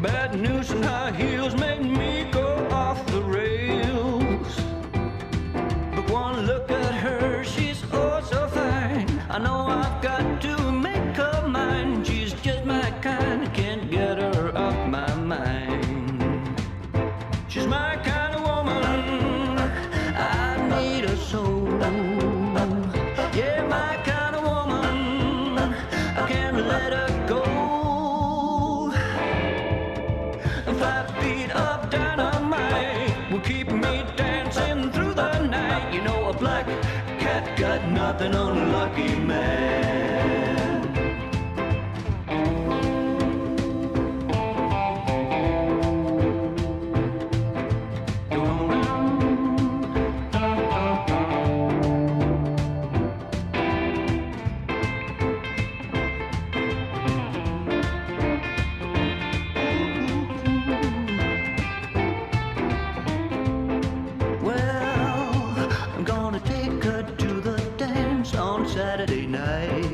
Bad news and high heels made me go off the rails. But one look at her, she's oh so fine. I know I've got to make her mine. She's just my kind, I can't get her off my mind. She's my kind of woman, I need her so. Yeah, my kind of woman, I can't let her go. 5 feet of dynamite will keep me dancing through the night. You know, a black cat got nothing on a lucky man. Saturday night.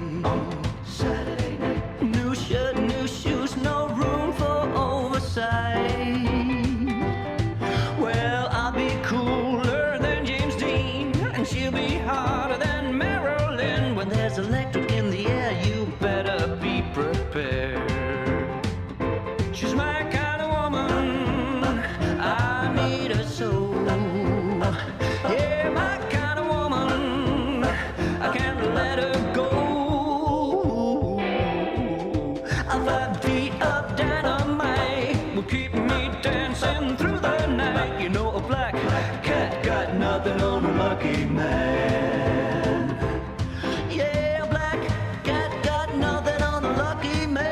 New shirt, new shoes, no room for oversight. Well, I'll be cooler than James Dean, and she'll be hotter than Marilyn. When there's electric in the air, you better be prepared. She's my kind of woman, I need her so. Yeah, my kind of woman, I can't let her go. 5 feet of dynamite will keep me dancing through the night. You know, a black cat got nothing on a lucky man. Yeah, a black cat got nothing on a lucky man.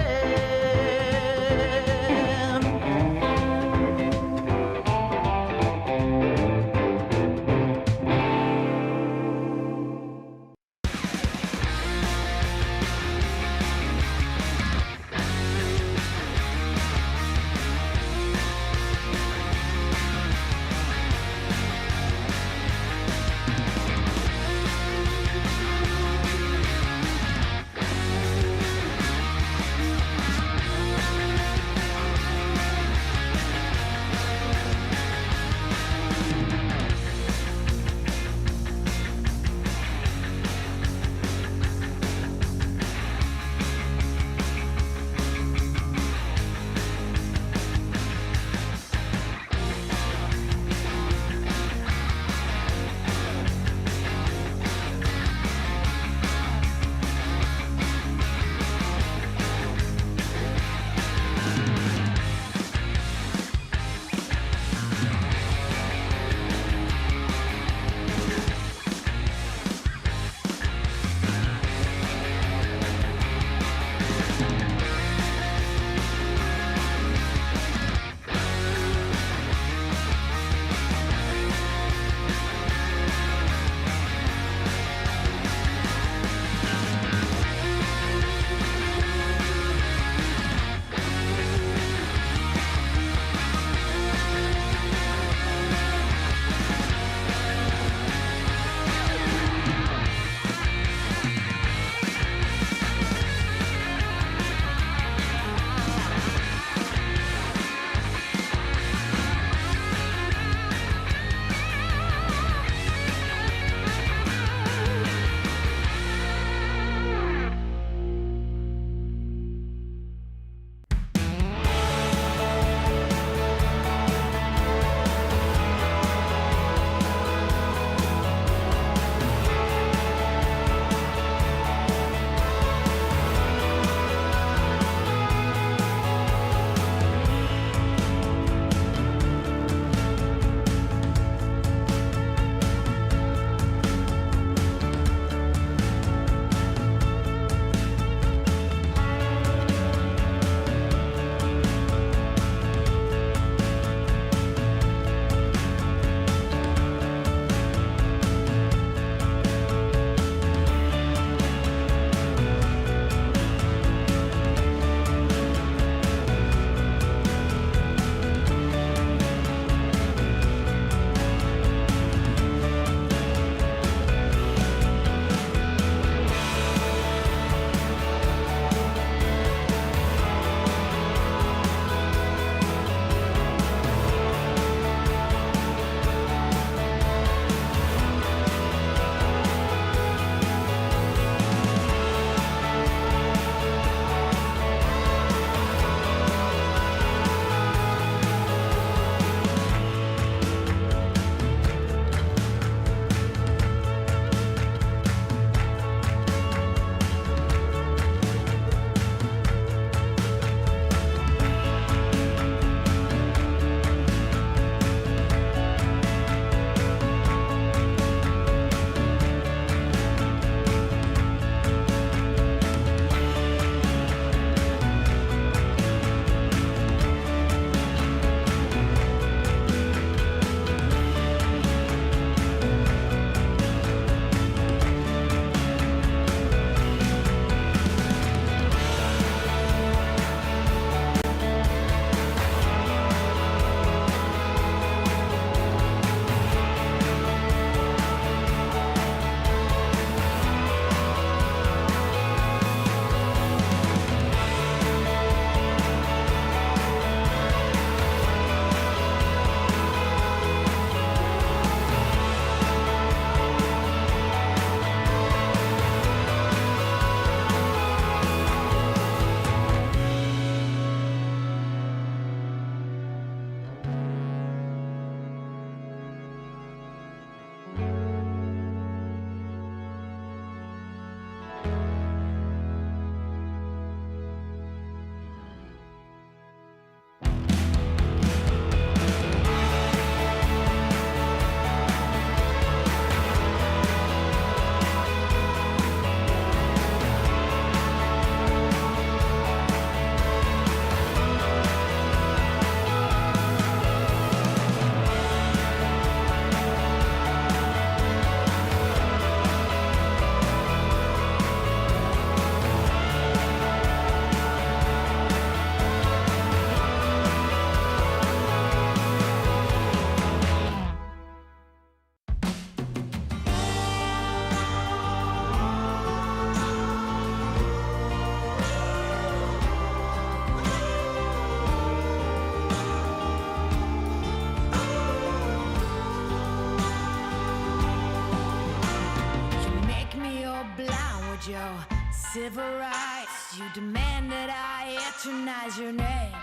civil rights. You demand that I eternize your name.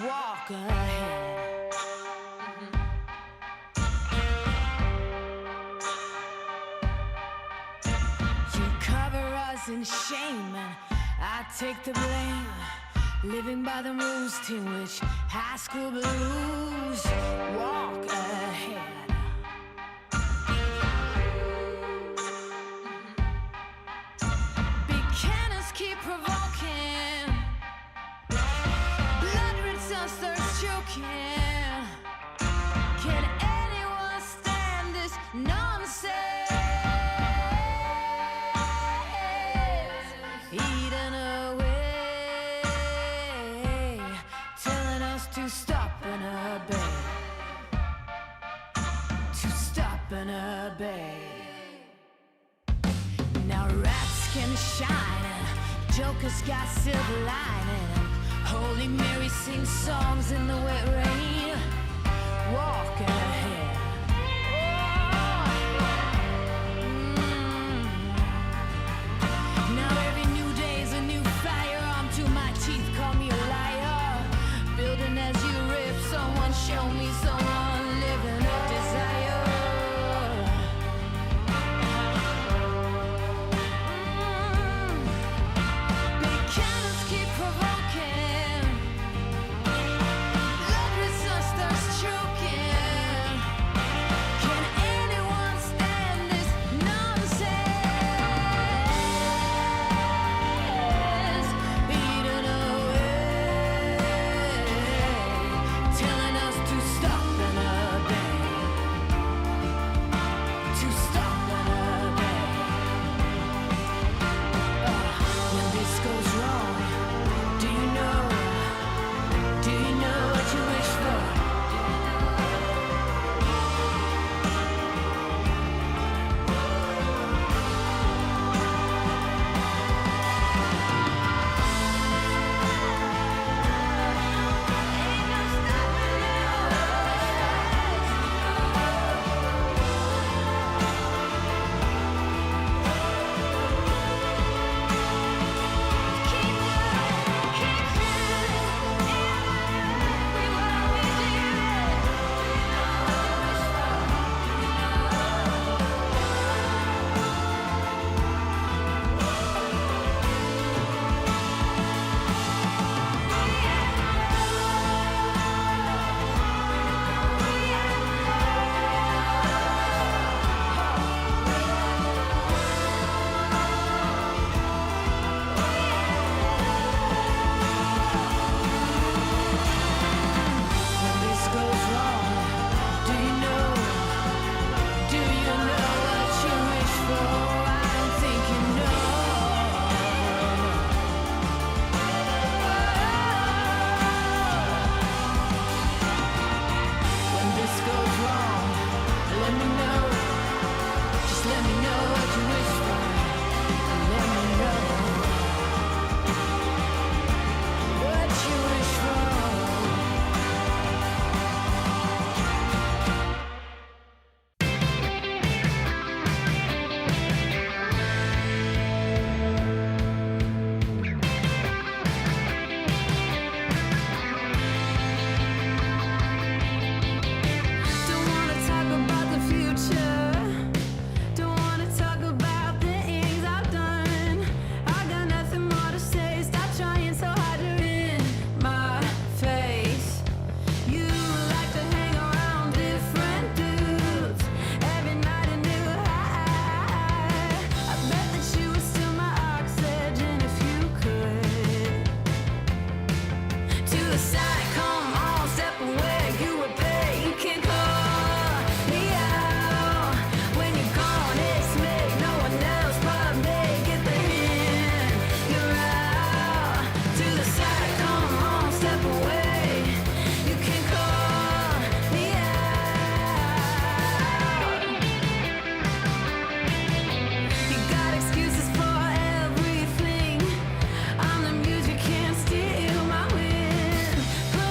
Walk ahead. You cover us in shame and I take the blame. Living by the rules to which high school blues. Walk ahead. Big cannons keep provoking. Blood rinse us, thirst choking. Can anyone stand this nonsense? Eaten away, telling us to stop and obey. To stop and obey. Now rats can shine and jokers got silver lining. Holy Mary sings songs in the wet rain. Walk ahead. Now every new day's a new firearm to my teeth. Call me a liar. Building as you rip. Someone show me someone living up desire. Big cannons keep provoking. Blood results thirst choking. Can anyone stand this nonsense? Beaten away, telling us to stop and obey. To stop and obey. When this goes wrong, do you know? Do you know what you wish for? Ain't no stopping now. Keep doing, keep feeling. We wanna be different. When this goes wrong, do you know? Do you know what you wish for? I don't think you know. When this goes wrong, let me know. Just let me know what you wish for. Let me know what you wish for. Don't wanna talk about the future. Don't wanna talk about things I've done. I got nothing more to say. Stop trying so hard to in my face. You like to hang around different dudes. Every night a new high. I bet that you were still my oxygen if you could. To the side, come on, step away. You would pay, you can call me out. When you're gone, it's me, no one else but me. Get the hint, you're out. To the side, come on, step away. You can call me out. You got excuses for everything. I'm the muse, you can't steal my wind. Put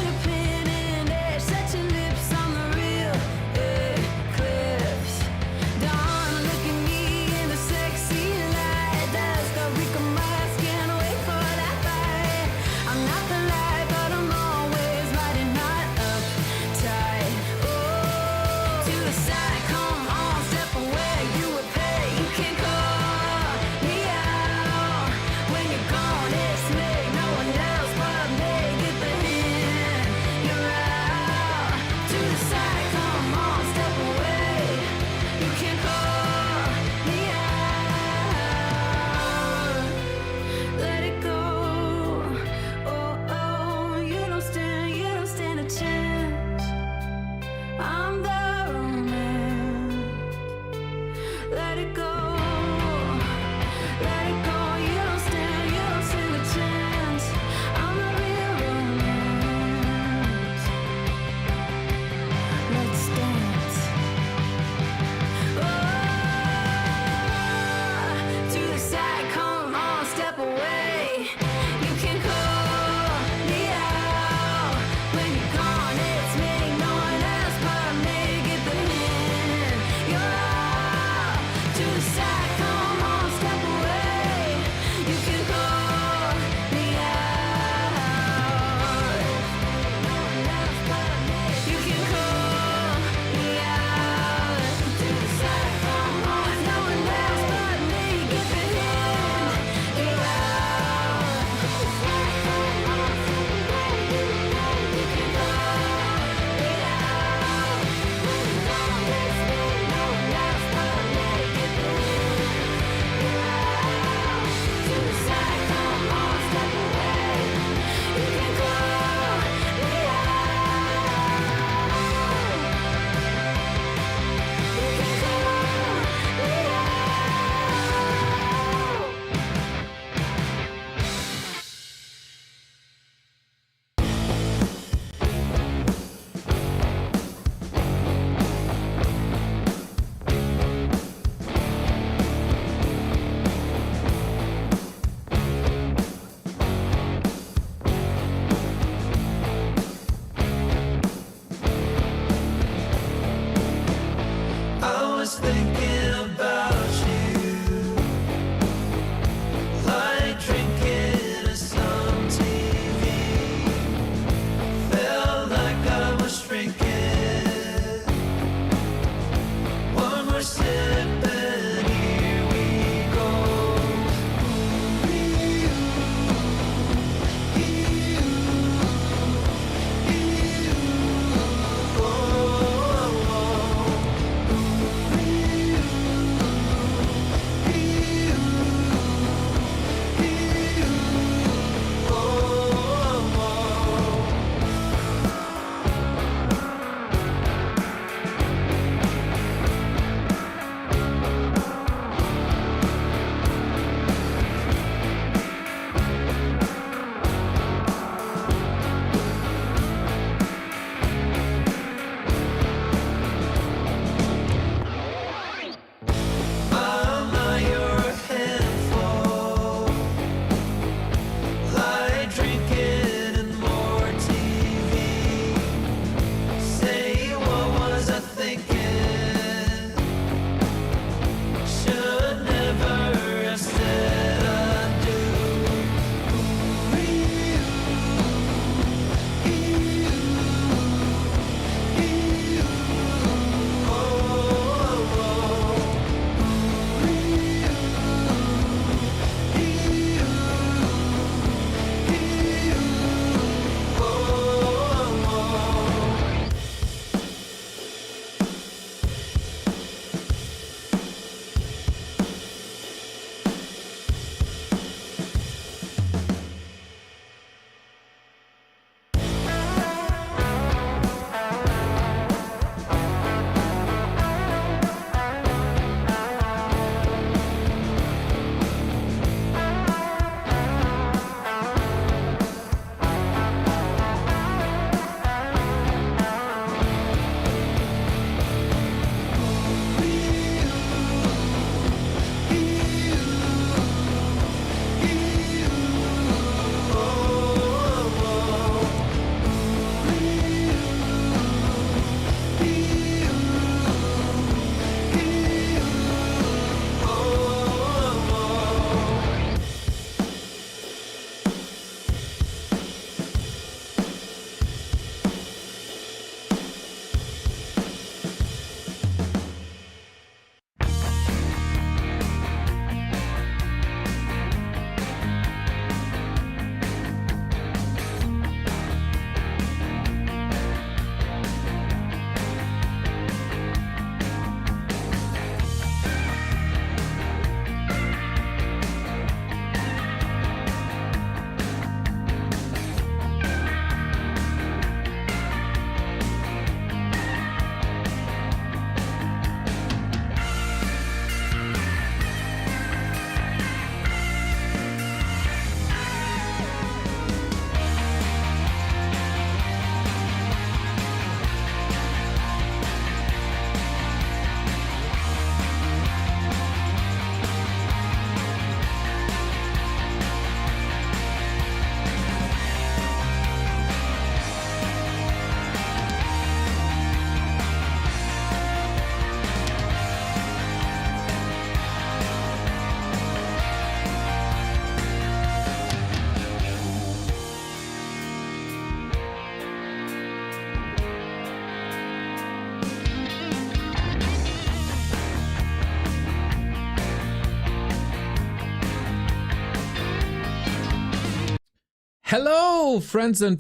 Hello, friends and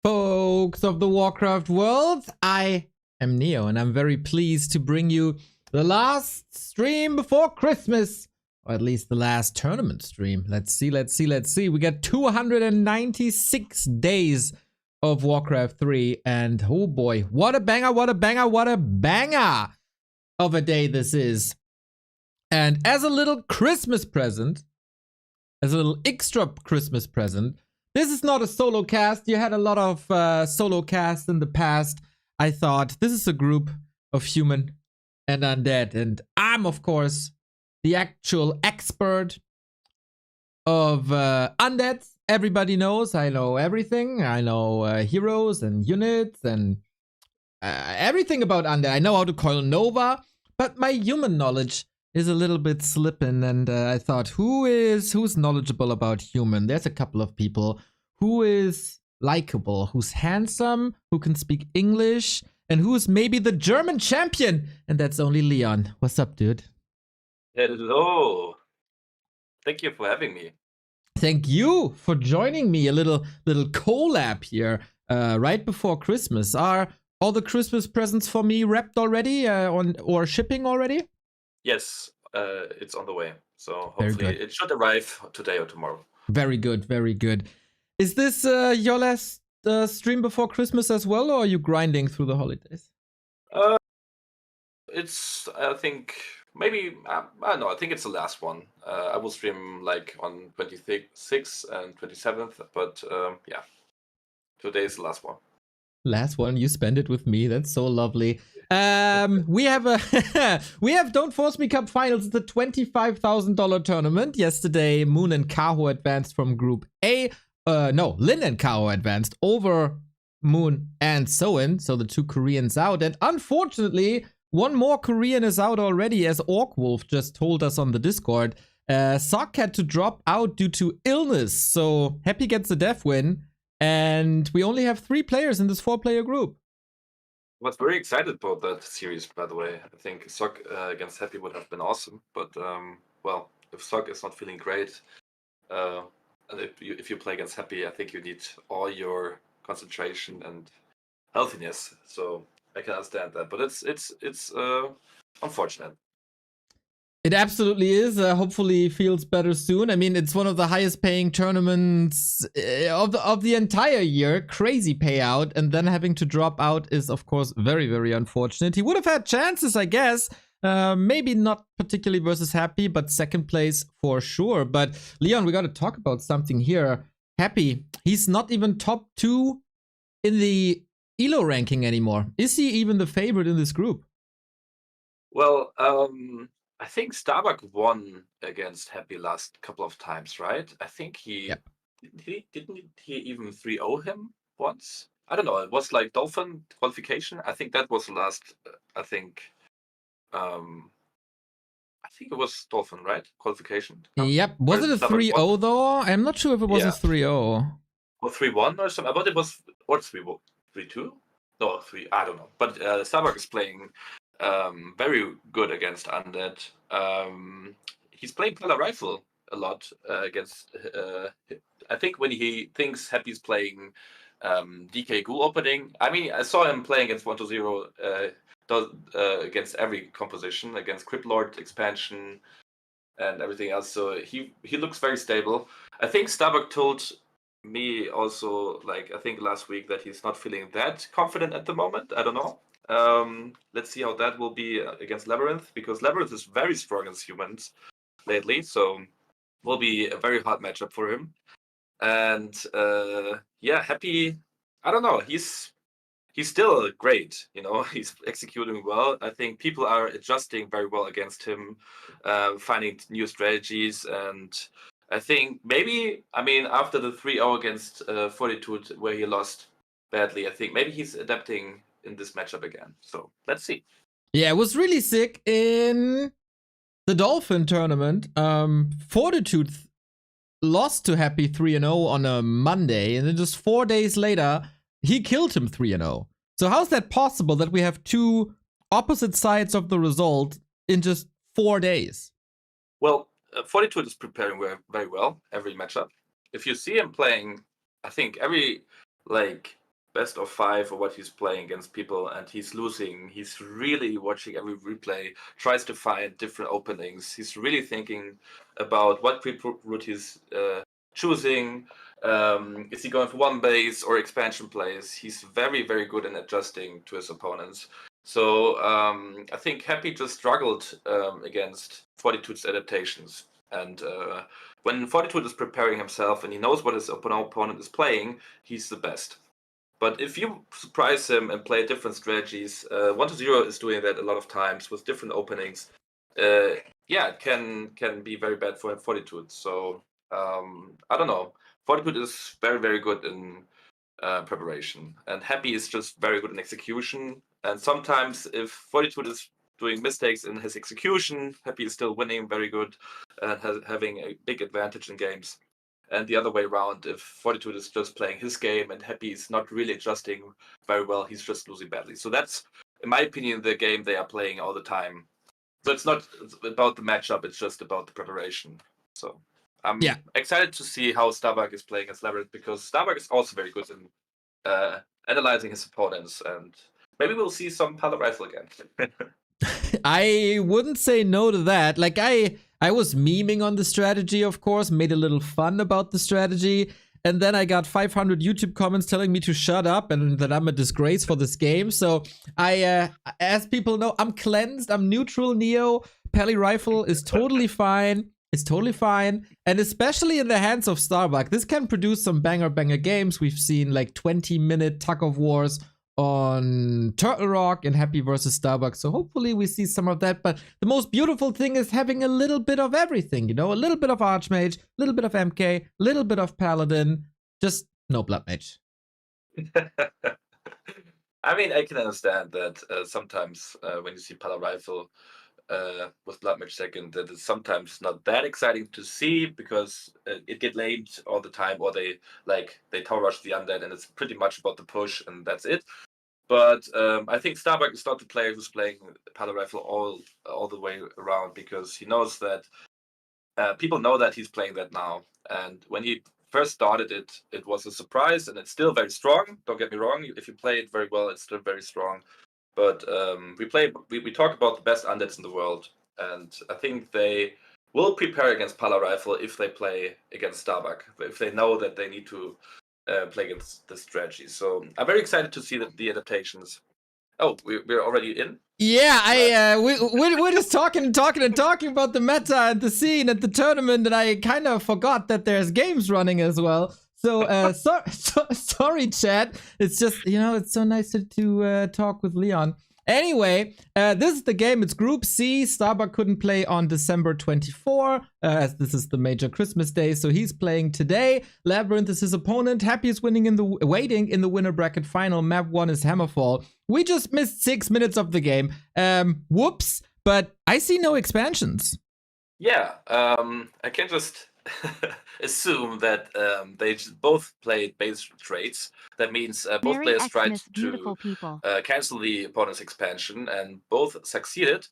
folks of the Warcraft world. I am Neo, and I'm very pleased to bring you the last stream before Christmas, or at least the last tournament stream. Let's see. We got 296 days of Warcraft 3, and oh boy, what a banger of a day this is. And as a little Christmas present, as a little extra Christmas present, this is not a solo cast. You had a lot of solo casts in the past. I thought this is a group of human and undead. And I'm, of course, the actual expert of undead. Everybody knows. I know everything. I know heroes and units and everything about undead. I know how to coil Nova, but my human knowledge is a little bit slipping, and I thought, who's knowledgeable about human? There's a couple of people. Who is likable, who's handsome, who can speak English, and who's maybe the German champion? And that's only Leon. What's up, dude? Hello. Thank you for having me. Thank you for joining me. A little collab here, right before Christmas. Are all the Christmas presents for me wrapped already, or shipping already? Yes, it's on the way. So Very hopefully good. it should arrive today or tomorrow. Very good, very good. Is this your last stream before Christmas as well, or are you grinding through the holidays? It's, I think, maybe, I don't know, I think it's the last one. I will stream like on 26th and 27th, but yeah, today is the last one. Last one, you spend it with me. That's so lovely. We have Don't Force Me Cup Finals, the $25,000 tournament. Yesterday, Moon and Kaho advanced from Group A. Lin and Kaho advanced over Moon and Soin, so the two Koreans out. And unfortunately, one more Korean is out already, as Orkwolf just told us on the Discord. Sok had to drop out due to illness, so Happy gets a death win. And we only have 3 players in this 4-player group. I was very excited about that series, by the way. I think Sok against Happy would have been awesome, but well, if Sok is not feeling great, and if you play against Happy, I think you need all your concentration and healthiness. So I can understand that, but it's unfortunate. It absolutely is. Hopefully, he feels better soon. I mean, it's one of the highest paying tournaments of the entire year. Crazy payout, and then having to drop out is, of course, very, very unfortunate. He would have had chances, I guess. Maybe not particularly versus Happy, but second place for sure. But Leon, we got to talk about something here. Happy, he's not even top 2 in the ELO ranking anymore. Is he even the favorite in this group? Well, I think Starbuck won against Happy last couple of times, right? I think Yep. didn't he even 3-0 him once? I don't know. It was like Dolphin qualification. I think that was the last. I think it was Dolphin, right? Qualification. Yep. Was it a 3-0 though? I'm not sure if it was a 3-0. Or 3-1 or something. I thought it was, or 3-2. No, 3. I don't know. But Starbuck is playing very good against Undead. He's playing Pala Rifle a lot against. I think when he thinks Happy's playing DK Ghoul opening. I mean, I saw him playing against 1-0 against every composition, against Crypt Lord expansion and everything else. So he looks very stable. I think Starbuck told me also, like, I think last week, that he's not feeling that confident at the moment. I don't know. Let's see how that will be against Labyrinth, because Labyrinth is very strong against humans lately, so will be a very hard matchup for him. And yeah, Happy, I don't know, he's still great, you know. He's executing well. I think people are adjusting very well against him, finding new strategies, and I think maybe, I mean, after the 3-0 against Fortitude, where he lost badly, I think maybe he's adapting in this matchup again. So let's see. Yeah, it was really sick in the Dolphin tournament. Fortitude lost to Happy 3-0 on a Monday, and then just 4 days later, he killed him 3-0. So how's that possible that we have 2 opposite sides of the result in just 4 days? Well, Fortitude is preparing very well every matchup. If you see him playing I think every like best of 5 or what he's playing against people and he's losing, he's really watching every replay, tries to find different openings. He's really thinking about what creep route he's choosing. Is he going for one base or expansion plays? He's very, very good in adjusting to his opponents. So I think Happy just struggled against Fortitude's adaptations. And when Fortitude is preparing himself and he knows what his opponent is playing, he's the best. But if you surprise him and play different strategies, 1-0 is doing that a lot of times with different openings. Yeah, it can be very bad for Fortitude. So I don't know. Fortitude is very, very good in preparation, and Happy is just very good in execution. And sometimes, if Fortitude is doing mistakes in his execution, Happy is still winning very good and having a big advantage in games. And the other way around, if Fortitude is just playing his game and Happy is not really adjusting very well, he's just losing badly. So that's, in my opinion, the game they are playing all the time. So it's not about the matchup, it's just about the preparation. So I'm excited to see how Starbuck is playing as Labyrinth, because Starbuck is also very good in analyzing his opponents, and maybe we'll see some Palo Rifle again. I wouldn't say no to that. Like I was memeing on the strategy, of course, made a little fun about the strategy, and then I got 500 YouTube comments telling me to shut up and that I'm a disgrace for this game. So I, as people know, I'm cleansed. I'm neutral Neo. Pally Rifle is totally fine. It's totally fine. And especially in the hands of Starbuck, this can produce some banger games. We've seen like 20-minute tug of wars on Turtle Rock and Happy versus Starbuck. So hopefully we see some of that. But the most beautiful thing is having a little bit of everything, you know, a little bit of Archmage, a little bit of MK, a little bit of Paladin, just no Blood Mage. I mean, I can understand that sometimes when you see Pala Rifle with Blood Mage second, that it's sometimes not that exciting to see, because it get lamed all the time, or they tower rush the undead and it's pretty much about the push and that's it. But I think Starbuck is not the player who's playing Palo Rifle all the way around, because he knows that people know that he's playing that now. And when he first started it, it was a surprise, and it's still very strong. Don't get me wrong. If you play it very well, it's still very strong. But we talk about the best undeads in the world, and I think they will prepare against Palo Rifle if they play against Starbuck, if they know that they need to play against the strategy. So I'm very excited to see the adaptations. Oh, we're already in? Yeah, we're just talking about the meta and the scene and the tournament, and I kind of forgot that there's games running as well. So, sorry, chat. It's just, you know, it's so nice to talk with Leon. Anyway, this is the game. It's Group C. Starbuck couldn't play on December 24, as this is the major Christmas day, so he's playing today. Labyrinth is his opponent. Happy is waiting in the winner bracket final. Map 1 is Hammerfall. We just missed 6 minutes of the game. Whoops, but I see no expansions. Yeah, I can just assume that they both played base trades. That means both Merry players tried Xmas, beautiful people. to cancel the opponent's expansion, and both succeeded.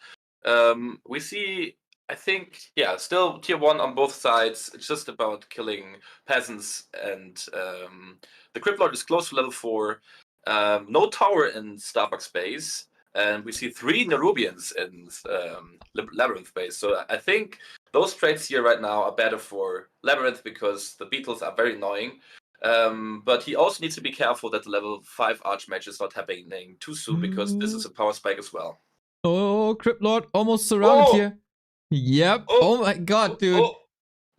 We see, I think, yeah, still tier 1 on both sides. It's just about killing peasants, and the Crypt Lord is close to level 4. No tower in Starbuck space, and we see 3 Nerubians in Labyrinth space. So I think those trades here right now are better for Labyrinth, because the beetles are very annoying. But he also needs to be careful that the level 5 Archmage is not happening too soon, because this is a power spike as well. Oh, Crypt Lord almost surrounded here. Yep. Oh my god, dude.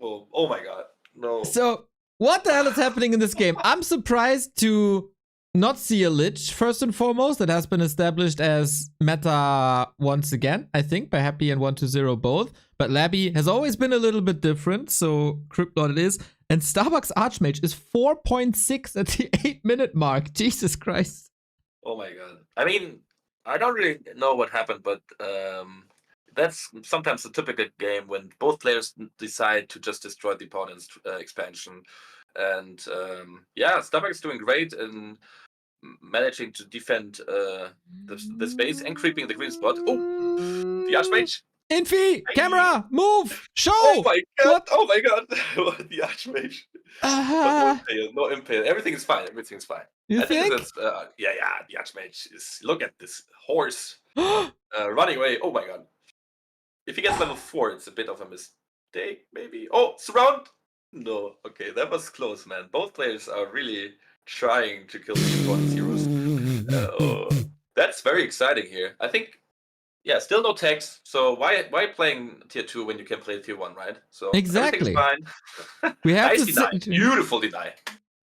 Oh my god. No. So, what the hell is happening in this game? I'm surprised to not see a Lich, first and foremost. That has been established as meta once again, I think, by Happy and 1-0 both. But Labby has always been a little bit different, so Crypt Lord it is. And Starbuck's Archmage is 4.6 at the 8-minute mark. Jesus Christ. Oh my god. I mean, I don't really know what happened, but that's sometimes a typical game when both players decide to just destroy the opponent's expansion. And yeah, Starbuck is doing great in managing to defend the space and creeping the green spot. Oh, the Archmage. Infi, camera, move, show. Oh my god! What? Oh my god! The Archmage. But no impale. Everything is fine. Everything is fine. You I think think? that's yeah. The Archmage is. Look at this horse running away. Oh my god! If he gets level 4, it's a bit of a mistake, maybe. Oh, surround! No. Okay, that was close, man. Both players are really trying to kill the opponent's heroes. That's very exciting here. I think. Yeah, still no techs. So why playing tier 2 when you can play tier 1, right? So Exactly. everything's fine. We have nice to deny. Beautiful deny.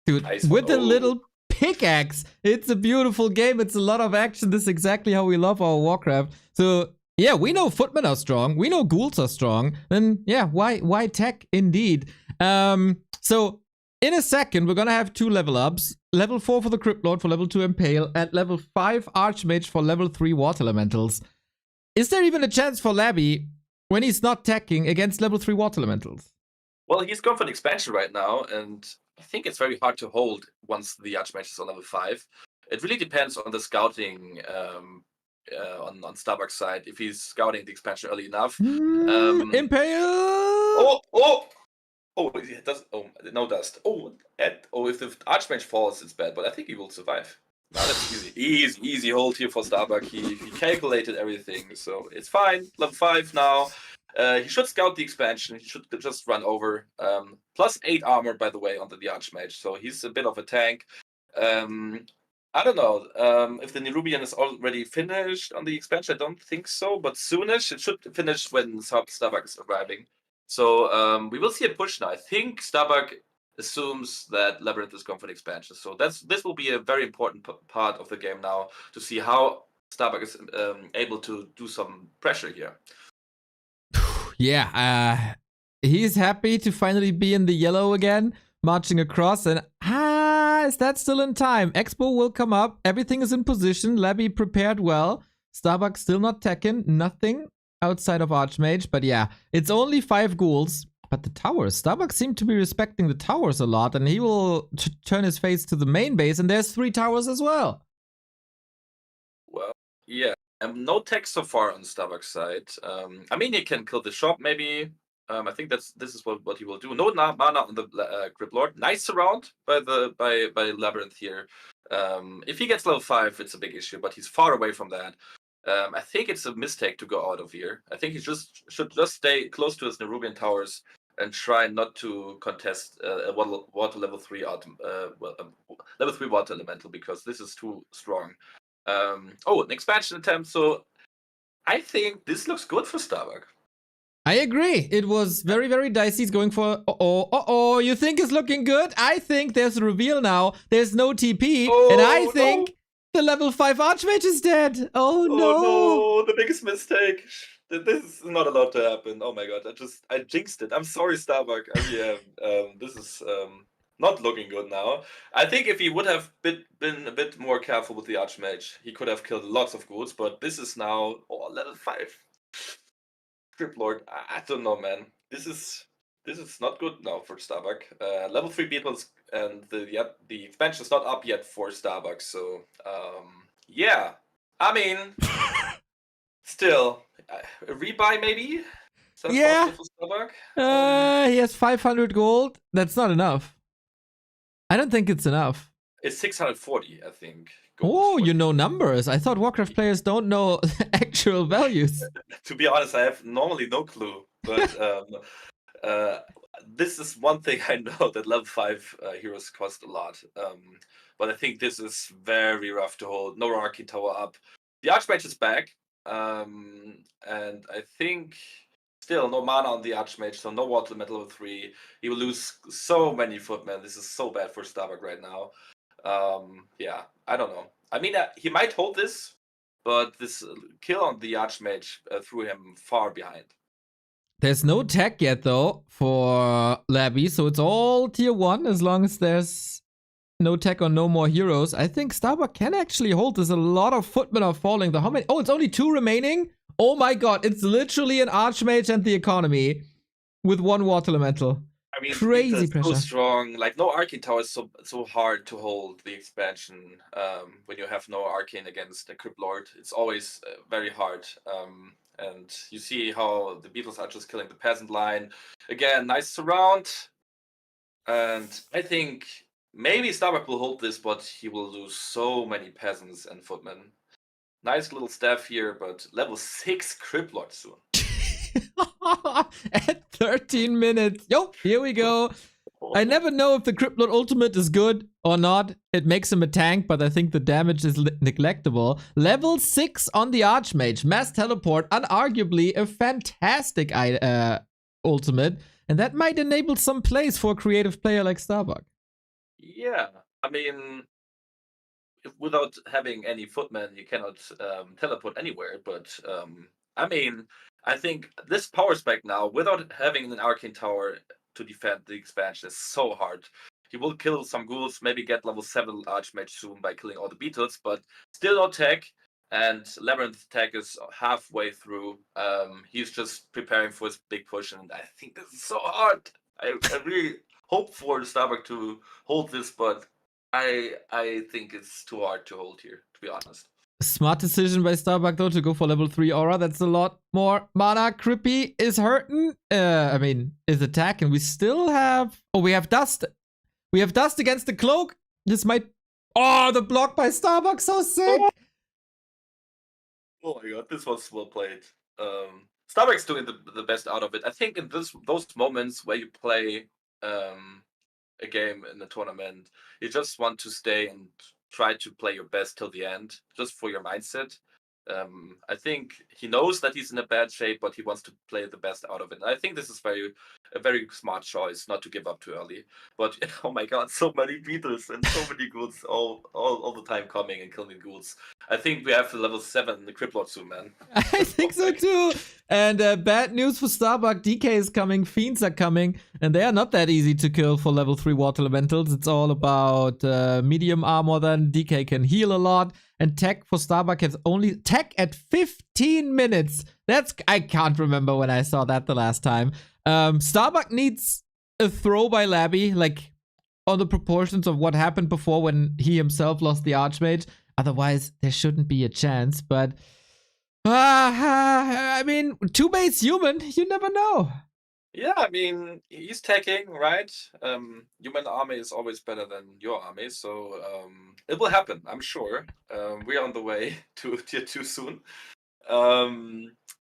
Dude, Nice with one. a little pickaxe. It's a beautiful game. It's a lot of action. This is exactly how we love our Warcraft. So yeah, we know footmen are strong. We know ghouls are strong. Then yeah, why tech indeed? So in a second, we're gonna have 2 level ups. Level 4 for the Crypt Lord for level 2 Impale, and level 5 Archmage for level 3 Water Elementals. Is there even a chance for Labby when he's not teching against level 3 Water Elementals? Well, he's gone for an expansion right now, and I think it's very hard to hold once the Archmage is on level 5. It really depends on the scouting on Starbuck's side. If he's scouting the expansion early enough. Impale! Oh, it does. Oh, no dust. If the Archmage falls, it's bad, but I think he will survive. No, that's easy. Easy hold here for Starbuck. He calculated everything, so it's fine. Level 5 now. He should scout the expansion. He should just run over. Plus 8 armor, by the way, onto the Archmage, so he's a bit of a tank. I don't know if the Nerubian is already finished on the expansion. I don't think so, but soonish. It should finish when Starbuck is arriving. So we will see a push now. I think Starbuck assumes that Labyrinth is going for the expansion. So this will be a very important part of the game now to see how Starbuck is able to do some pressure here. Yeah, he's happy to finally be in the yellow again, marching across, and is that still in time? Expo will come up, everything is in position, Labby prepared well, Starbuck still not teching, nothing outside of Archmage, but yeah, it's only 5 ghouls. But the towers, Starbuck seemed to be respecting the towers a lot, and he will turn his face to the main base, and there's 3 towers as well. Well, yeah, no tech so far on Starbuck's side. I mean, he can kill the shop maybe. I think this is what he will do. No mana on the Crypt Lord. Nice surround by Labyrinth here. If he gets level 5, it's a big issue, but he's far away from that. I think it's a mistake to go out of here. I think he should just stay close to his Nerubian towers and try not to contest a water level 3 level 3 water elemental, because this is too strong. An expansion attempt. So I think this looks good for Starbuck. I agree. It was very, very dicey. He's going for you think it's looking good? I think there's a reveal now. There's no TP, and I think the level 5 Archmage is dead. Oh no, the biggest mistake. This is not allowed to happen. Oh my god, I jinxed it. I'm sorry, Starbuck. This is not looking good now. I think if he would have been a bit more careful with the Archmage, he could have killed lots of ghouls, but this is now level 5. Crypt Lord. I don't know, man. This is not good now for Starbuck. Level 3 beetles, and the expansion is not up yet for Starbuck, so yeah. I mean, still, a rebuy maybe? Yeah. For Starbuck? He has 500 gold. That's not enough. I don't think it's enough. It's 640, I think. Oh, you know numbers. I thought Warcraft players don't know actual values. To be honest, I have normally no clue, but this is one thing I know, that level 5 heroes cost a lot. But I think this is very rough to hold. No Hierarchy Tower up. The Archmage is back, and I think still no mana on the Archmage, so no water elemental level 3. He will lose so many footmen. This is so bad for Starbuck right now. Yeah, I don't know. I mean, he might hold this, but this kill on the Archmage threw him far behind. There's no tech yet, though, for Labby, so it's all tier 1 as long as there's no tech or no more heroes. I think Starbuck can actually hold this. A lot of footmen are falling. How many? Oh, it's only 2 remaining? Oh my god, it's literally an Archmage and the economy with 1 water elemental. I mean, the beta Crazy is so pressure. strong. Like no arcane tower is so hard to hold the expansion. When you have no arcane against a crypt lord, it's always very hard. And you see how the beetles are just killing the peasant line. Again, nice surround. And I think maybe Starbuck will hold this, but he will lose so many peasants and footmen. Nice little staff here, but level 6 crypt lord soon. At 13 minutes. Yo, here we go. I never know if the Cryptlord ultimate is good or not. It makes him a tank, but I think the damage is neglectable. Level 6 on the Archmage. Mass Teleport, unarguably a fantastic ultimate. And that might enable some plays for a creative player like Starbuck. Yeah, I mean, without having any footmen, you cannot teleport anywhere. But I mean, I think this power spec now, without having an arcane tower to defend the expansion, is so hard. He will kill some ghouls, maybe get level 7 Archmage soon by killing all the beetles, but still no tech. And Labyrinth tech is halfway through. He's just preparing for his big push, and I think this is so hard. I really hope for Starbuck to hold this, but I think it's too hard to hold here, to be honest. Smart decision by Starbuck though to go for level 3 aura. That's a lot more mana. Crippy is hurting. I mean, is attack, and we still have. Oh, we have dust. We have dust against the cloak. This might. Oh, the block by Starbuck, so sick. Oh my god, this was well played. Starbuck's doing the best out of it. I think in those moments where you play a game in a tournament, you just want to stay and try to play your best till the end, just for your mindset. I think he knows that he's in a bad shape, but he wants to play the best out of it. And I think this is a very smart choice not to give up too early. But oh my god, so many beetles and so many ghouls all the time coming and killing ghouls. I think we have the level 7 the Crypt Lord soon, man. I think so too. And bad news for Starbuck. DK is coming. Fiends are coming. And they are not that easy to kill for level 3 water elementals. It's all about medium armor. Then DK can heal a lot. And tech for Starbuck has only tech at 15 minutes. I can't remember when I saw that the last time. Starbuck needs a throw by Labby, like on the proportions of what happened before when he himself lost the Archmage. Otherwise, there shouldn't be a chance. But I mean, 2-base human, you never know. Yeah, I mean, he's taking, right? Human army is always better than your army, so it will happen, I'm sure. We're on the way to tier 2 soon.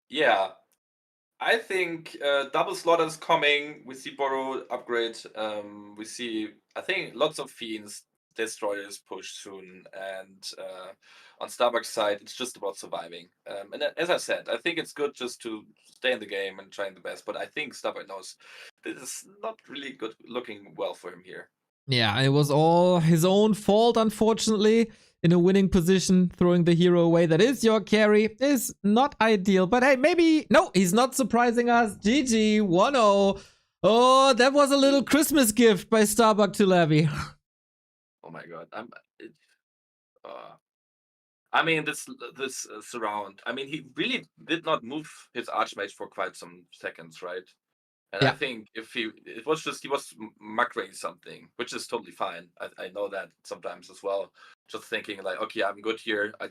Yeah, I think double slaughter is coming. We see Borrow upgrade. We see, I think, lots of fiends, destroyers push soon, and on Starbuck's side, it's just about surviving. And as I said, I think it's good just to stay in the game and trying the best. But I think Starbuck knows this is not really good looking well for him here. Yeah, it was all his own fault, unfortunately. In a winning position, throwing the hero away that is your carry is not ideal. But hey, maybe... No, he's not surprising us. GG, 1-0. Oh, that was a little Christmas gift by Starbuck to Levy. Oh my god. I mean, this surround. I mean, he really did not move his Archmage for quite some seconds, right? And Yeah. I think if he was macroing something, which is totally fine. I know that sometimes as well. Just thinking like, okay, I'm good here. I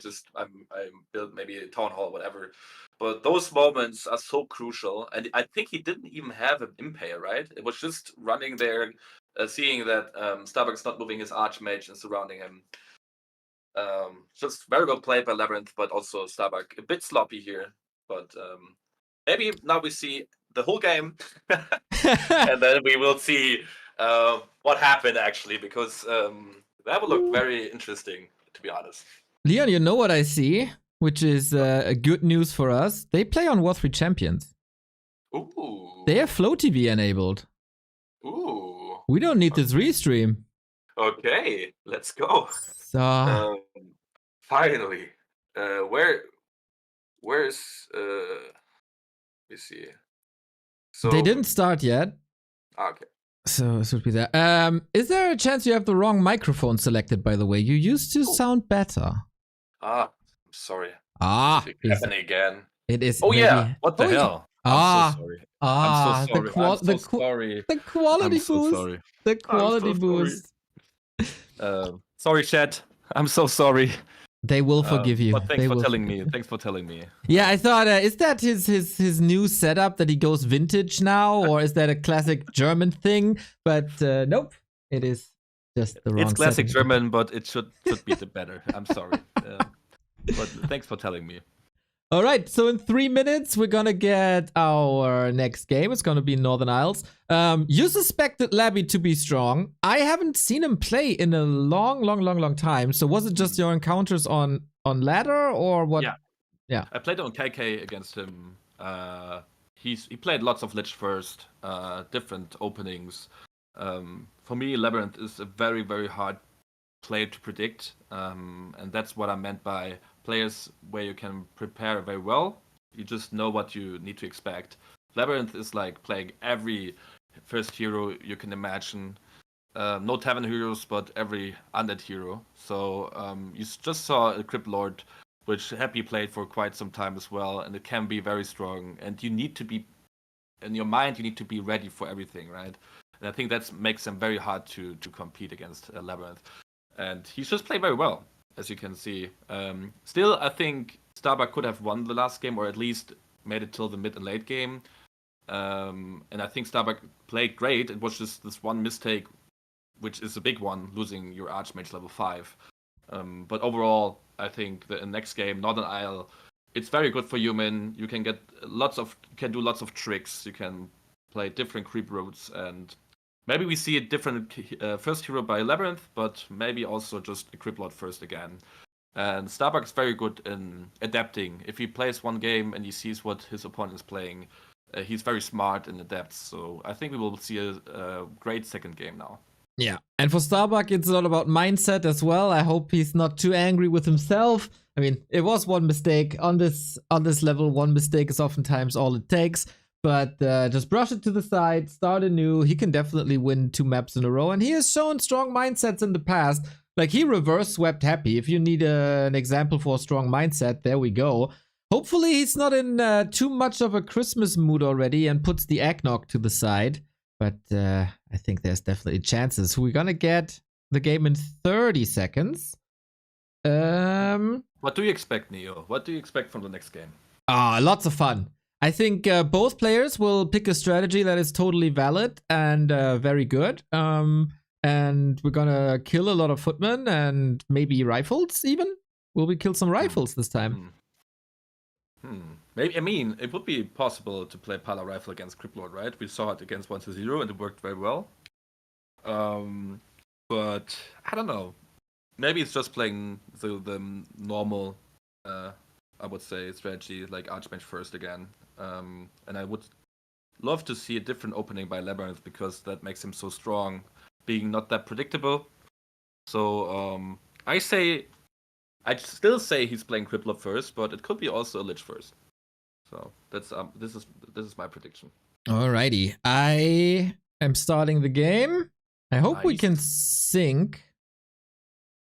built maybe a town hall, whatever. But those moments are so crucial. And I think he didn't even have an impair, right? It was just running there, seeing that Starbuck's not moving his Archmage and surrounding him. Just very well played by Labyrinth, but also Starbuck a bit sloppy here. But maybe now we see the whole game, and then we will see what happened actually, because that will look very interesting, to be honest. Leon, you know what I see, which is good news for us. They play on War 3 Champions. Ooh. They have Flow TV enabled. Ooh. We don't need this restream. Okay, let's go. So finally, where's let me see. So they didn't start yet. Okay. So it should be there. Is there a chance you have the wrong microphone selected, by the way? You used to sound better. I'm sorry. Ah, It's happening again. it is. Oh maybe... yeah. What the hell? Ah, I'm so sorry. ah, I'm so sorry. the quality I'm so boost. sorry. The quality so sorry. boost. Sorry, chat. I'm so sorry. They will forgive you. But thanks They for will telling forgive me. you. Thanks for telling me. Yeah, I thought, is that his new setup that he goes vintage now, or is that a classic German thing? But nope, it is just the wrong It's classic setting. German, but it should be the better. I'm sorry. But thanks for telling me. All right, so in 3 minutes, we're gonna get our next game. It's gonna be Northern Isles. You suspected Labby to be strong. I haven't seen him play in a long time. So was it just your encounters on ladder or what? Yeah. I played on KK against him. He played lots of Lich first, different openings. For me, Labyrinth is a very, very hard play to predict, and that's what I meant by players where you can prepare very well. You just know what you need to expect. Labyrinth is like playing every first hero you can imagine. No Tavern heroes, but every undead hero. So you just saw a Crypt Lord, which Happy played for quite some time as well, and it can be very strong. And you need to be, in your mind, you need to be ready for everything, right? And I think that makes them very hard to compete against Labyrinth. And he's just played very well, as you can see. Still, I think Starbuck could have won the last game, or at least made it till the mid and late game. And I think Starbuck played great. It was just this one mistake, which is a big one, losing your Archmage level 5. But overall, I think the next game, Northern Isle, it's very good for human. You can get do lots of tricks. You can play different creep routes, and maybe we see a different first hero by Labyrinth, but maybe also just a Crypt Lord first again. And Starbuck is very good in adapting. If he plays one game and he sees what his opponent is playing, he's very smart and adapts. So I think we will see a great second game now. Yeah, and for Starbuck, it's a lot about mindset as well. I hope he's not too angry with himself. I mean, it was one mistake on this level. One mistake is oftentimes all it takes. But just brush it to the side, start anew. He can definitely win 2 maps in a row, and he has shown strong mindsets in the past. Like, he reverse swept Happy. If you need an example for a strong mindset, there we go. Hopefully, he's not in too much of a Christmas mood already and puts the eggnog to the side. But I think there's definitely chances. We're gonna get the game in 30 seconds. What do you expect, Neo? What do you expect from the next game? Lots of fun. I think both players will pick a strategy that is totally valid and very good. And we're gonna kill a lot of footmen and maybe rifles even. Will we kill some rifles this time? Maybe, I mean, it would be possible to play Pala Rifle against Crypt Lord, right? We saw it against 1-0 and it worked very well. But I don't know. Maybe it's just playing the normal, I would say, strategy, like Archmage first again. And I would love to see a different opening by Labyrinth, because that makes him so strong, being not that predictable. So I'd still say he's playing Crypt Lord first, but it could be also a Lich first. So that's this is my prediction. Alrighty, I am starting the game. I hope we Nice. can sync.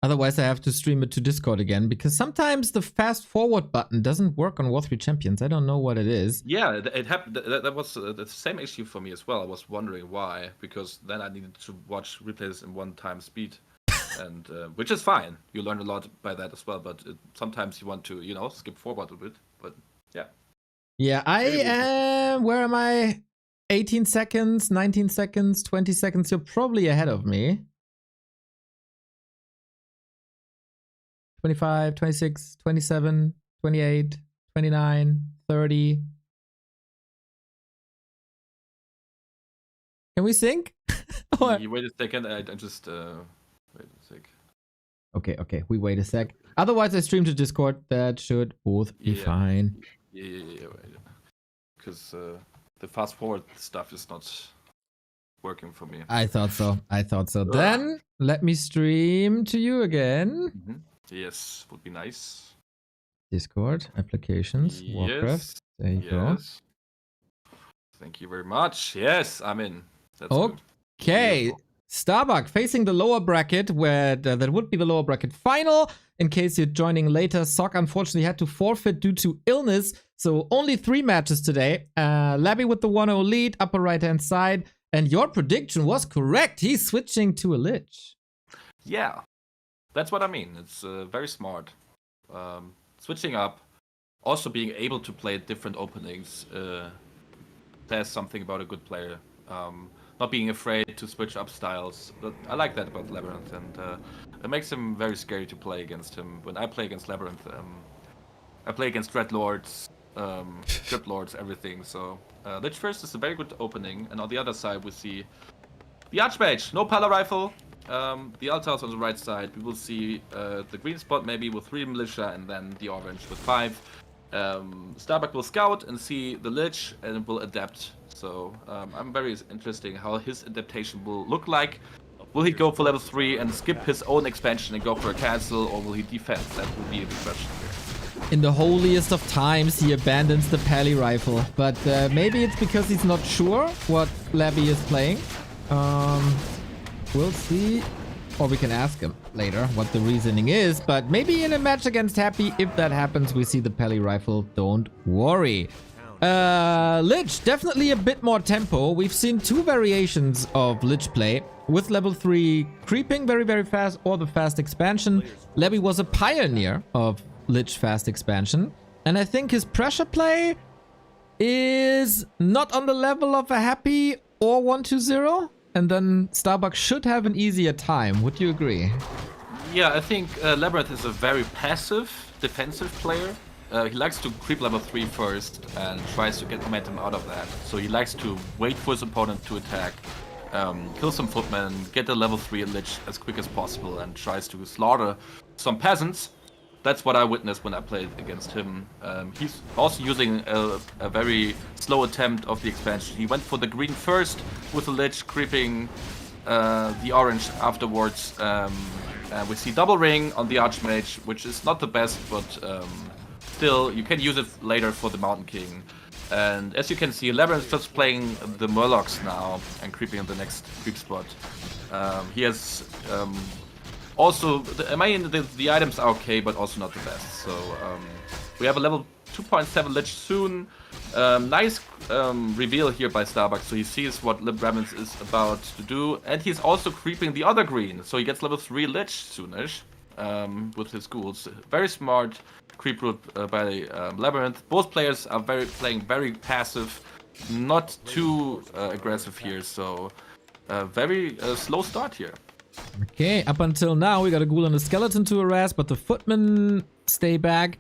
Otherwise, I have to stream it to Discord again, because sometimes the fast forward button doesn't work on War 3 Champions. I don't know what it is. Yeah, it happened. That was the same issue for me as well. I was wondering why, because then I needed to watch replays in 1x speed, and which is fine. You learn a lot by that as well. But sometimes you want to, skip forward a bit. But yeah. Yeah, I am. Where am I? 18 seconds, 19 seconds, 20 seconds. You're probably ahead of me. 25, 26, 27, 28, 29, 30. Can we sync? Or- You wait a second. I just wait a sec. Okay. We wait a sec. Otherwise, I stream to Discord. That should both be fine. Yeah. Because the fast forward stuff is not working for me. I thought so. Then let me stream to you again. Mm-hmm. Yes, would be nice. Discord, applications, Warcraft. There you go. Thank you very much. Yes, I'm in. That's good. Okay. Beautiful. Starbuck facing the lower bracket, where that would be the lower bracket final. In case you're joining later, Sock unfortunately had to forfeit due to illness, So only 3 matches today. Labby with the 1-0 lead, upper right-hand side. And your prediction was correct. He's switching to a Lich. Yeah, that's what I mean. It's very smart. Switching up, also being able to play different openings says something about a good player. Not being afraid to switch up styles. But I like that about Labyrinth, and it makes him very scary to play against him. When I play against Labyrinth, I play against Dreadlords, Crypt Lords, everything. So Lich first is a very good opening, and on the other side we see the Archmage, no Pala Rifle. The Altars on the right side. We will see the green spot maybe with 3 Militia, and then the orange with 5. Starbuck will scout and see the Lich and will adapt. So I'm very interested how his adaptation will look like. Will he go for level 3 and skip his own expansion and go for a castle, or will he defend? That will be a big question here. In the holiest of times, he abandons the Pally Rifle. But maybe it's because he's not sure what Labby is playing. We'll see. Or we can ask him later what the reasoning is. But maybe in a match against Happy, if that happens, we see the Pally Rifle. Don't worry. Lich, definitely a bit more tempo. We've seen 2 variations of Lich play. With level 3 creeping very, very fast, or the fast expansion. Labby was a pioneer of Lich fast expansion. And I think his pressure play is not on the level of a Happy or 1-2-0. And then Starbuck should have an easier time. Would you agree? Yeah, I think Labyrinth is a very passive, defensive player. He likes to creep level 3 first and tries to get momentum out of that. So he likes to wait for his opponent to attack, kill some footmen, get a level 3 Lich as quick as possible, and tries to slaughter some peasants. That's what I witnessed when I played against him. He's also using a very slow attempt of the expansion. He went for the green first with the Lich, creeping the orange afterwards. We see double ring on the Archmage, which is not the best, but still you can use it later for the Mountain King. And as you can see, Labyrinth just playing the Murlocs now and creeping in the next creep spot. He has also, the items are okay, but also not the best. So we have a level 2.7 Lich soon. Nice reveal here by Starbuck, so he sees what Labyrinth is about to do. And he's also creeping the other green, so he gets level 3 Lich soonish with his ghouls. Very smart creep route by Labyrinth. Both players are playing very passive, not too aggressive here, so very slow start here. Okay, up until now, we got a ghoul and a skeleton to harass, but the footmen stay back.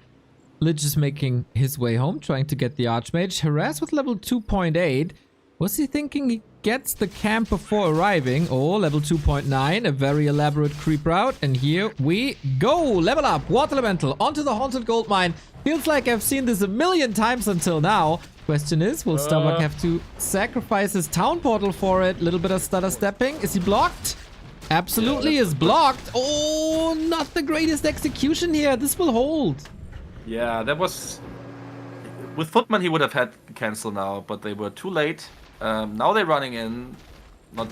Lich is making his way home, trying to get the Archmage. Harass with level 2.8. Was he thinking he gets the camp before arriving? Oh, level 2.9, a very elaborate creep route. And here we go. Level up, Water Elemental, onto the Haunted Goldmine. Feels like I've seen this a million times until now. Question is, will Starbuck have to sacrifice his town portal for it? Little bit of stutter stepping. Is he blocked? Absolutely is blocked. Oh, not the greatest execution here. This will hold. Yeah, that was... With Footman, he would have had to cancel now, but they were too late. Now they're running in.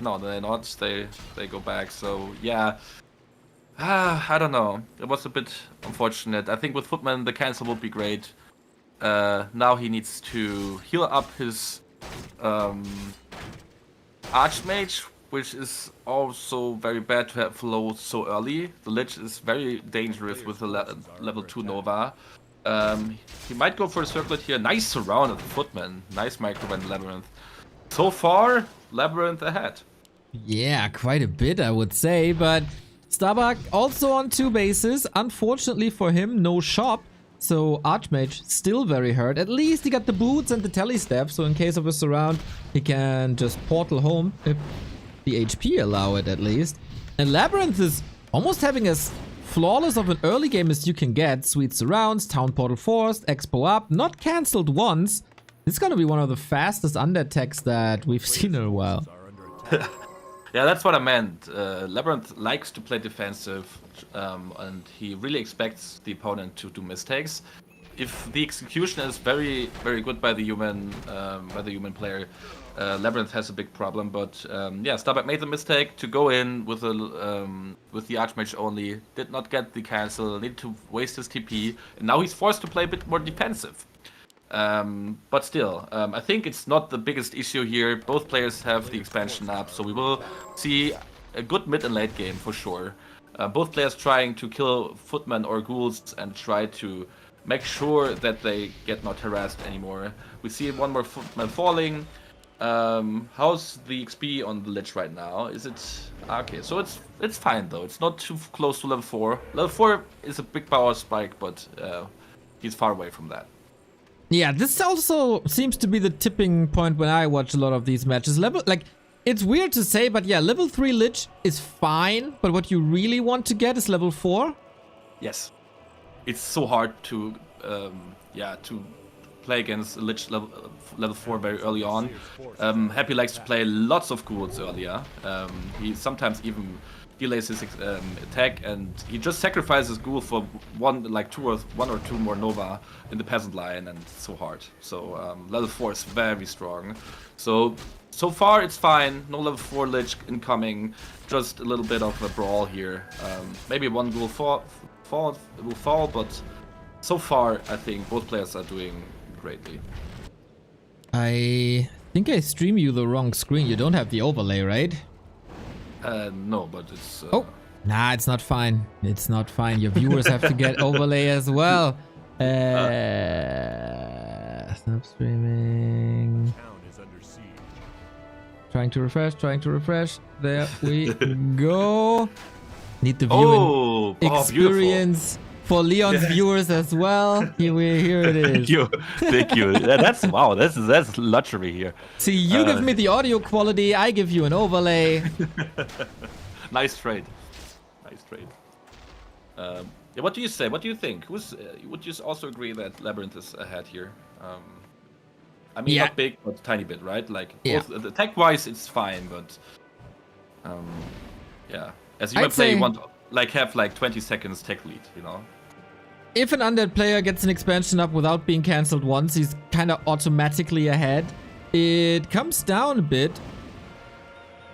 No, they're not. They go back. So, yeah. I don't know. It was a bit unfortunate. I think with Footman, the cancel would be great. Now he needs to heal up his Archmage, which is also very bad to have flow so early. The Lich is very dangerous with the level 2 Nova. He might go for a circlet here. Nice surround of the Footman. Nice micro and Labyrinth. So far, Labyrinth ahead. Yeah, quite a bit, I would say. But Starbuck also on 2 bases. Unfortunately for him, no shop. So Archmage still very hurt. At least he got the boots and the telestep. So in case of a surround, he can just portal home if the HP allow it at least. And Labyrinth is almost having as flawless of an early game as you can get. Sweet surrounds, town portal forced, expo up, not cancelled once. This is gonna be one of the fastest undertechs that we've seen in a while. Yeah, that's what I meant. Labyrinth likes to play defensive, and he really expects the opponent to do mistakes. If the execution is very, very good by the human player, Labyrinth has a big problem. But yeah, Starbuck made the mistake to go in with the Archmage only. Did not get the cancel. Needed to waste his TP, and now he's forced to play a bit more defensive. But still, I think it's not the biggest issue here. Both players have the expansion up, so we will see a good mid and late game for sure. Both players trying to kill footmen or ghouls and try to make sure that they get not harassed anymore. We see one more footman falling. How's the XP on the lich right now? Is it okay? So it's fine though. It's not too close to level 4. Level 4 is a big power spike, but he's far away from that. Yeah, this also seems to be the tipping point when I watch a lot of these matches. It's weird to say, but yeah, level 3 Lich is fine, but what you really want to get is level 4. Yes, it's so hard to to play against Lich level 4 very early on. Happy likes to play lots of ghouls earlier. He sometimes even delays his attack, and he just sacrifices ghoul for one or two more Nova in the peasant line, and it's so hard. So level 4 is very strong. So far it's fine. No level 4 Lich incoming. Just a little bit of a brawl here. Maybe one ghoul will fall, but so far I think both players are doing greatly. I think I stream you the wrong screen. You don't have the overlay, right? No, but it's... Oh, nah, it's not fine. It's not fine. Your viewers have to get overlay as well. Stop streaming. Trying to refresh. There we go. Need the viewing experience for Leon's viewers as well. Here it is. Thank you. That's wow. That's luxury here. See, you give me the audio quality. I give you an overlay. Nice trade. What do you say? What do you think? Would you also agree that Labyrinth is ahead here? I mean, not big, but tiny bit, right? Like, both, attack-wise, it's fine, but yeah. As you might play, you want to have 20 seconds tech lead, you know? If an undead player gets an expansion up without being cancelled once, he's kind of automatically ahead. It comes down a bit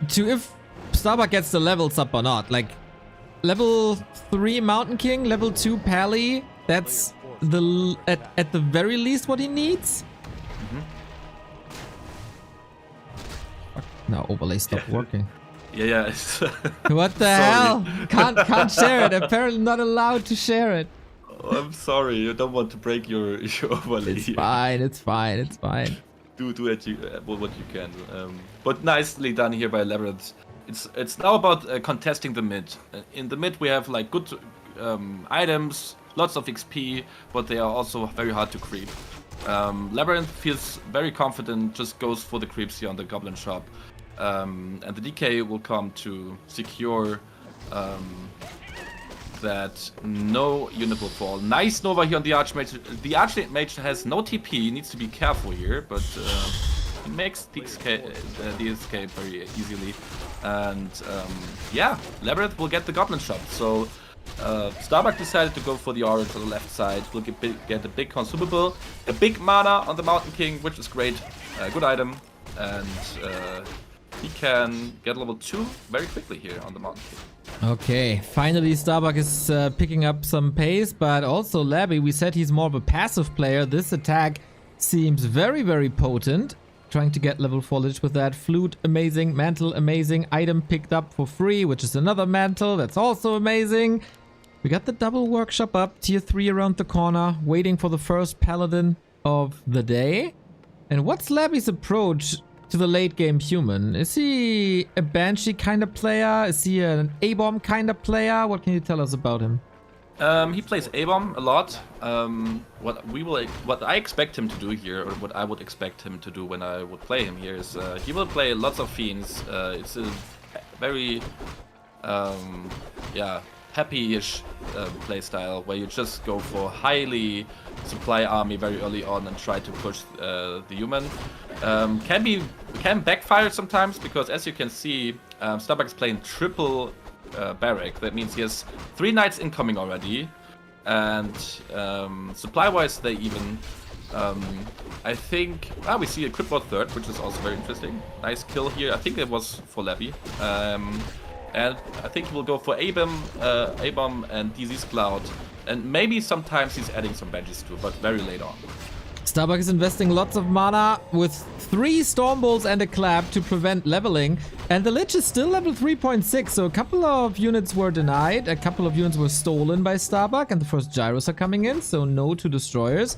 to if Starbuck gets the levels up or not. Like, level 3 Mountain King, level 2 Pally, that's at the very least what he needs. No, overlay stopped working. Yeah. What the hell? Can't share it. Apparently not allowed to share it. Oh, I'm sorry. You don't want to break your overlay. It's fine. Do what you can. But nicely done here by Labyrinth. It's now about contesting the mid. In the mid we have good items, lots of XP, but they are also very hard to creep. Labyrinth feels very confident, just goes for the creeps here on the Goblin Shop. And the DK will come to secure that no unit will fall. Nice Nova here on the Archmage. The Archmage has no TP, needs to be careful here, but he makes the escape very easily. And yeah, Labyrinth will get the Goblin Shop. So Starbuck decided to go for the orange on the left side. We'll get a big consumable, a big mana on the Mountain King, which is great. Good item. And he can get level 2 very quickly here on the Mountain King. Okay, finally Starbuck is picking up some pace, but also Labby, we said he's more of a passive player. This attack seems very, very potent. Trying to get level 4 Lich with that. Flute, amazing. Mantle, amazing. Item picked up for free, which is another mantle. That's also amazing. We got the double workshop up. Tier 3 around the corner. Waiting for the first paladin of the day. And what's Labby's approach to the late game human? Is he a Banshee kind of player? Is he an A-bomb kind of player? What can you tell us about him? He plays A-bomb a lot. What I expect him to do here, or what I would expect him to do when I would play him here, is he will play lots of Fiends. It's a very happy-ish playstyle where you just go for highly supply army very early on and try to push the human. Can backfire sometimes, because as you can see, Starbuck is playing triple barrack. That means he has 3 knights incoming already, and supply-wise they even I think we see a Cryptbot third, which is also very interesting. Nice kill here. I think it was for Labby. And I think he will go for A-bomb and Disease Cloud. And maybe sometimes he's adding some Banshees too, but very late on. Starbuck is investing lots of mana with 3 Storm Bolts and a Clap to prevent leveling. And the Lich is still level 3.6, so a couple of units were denied, a couple of units were stolen by Starbuck, and the first Gyros are coming in, so no to Destroyers.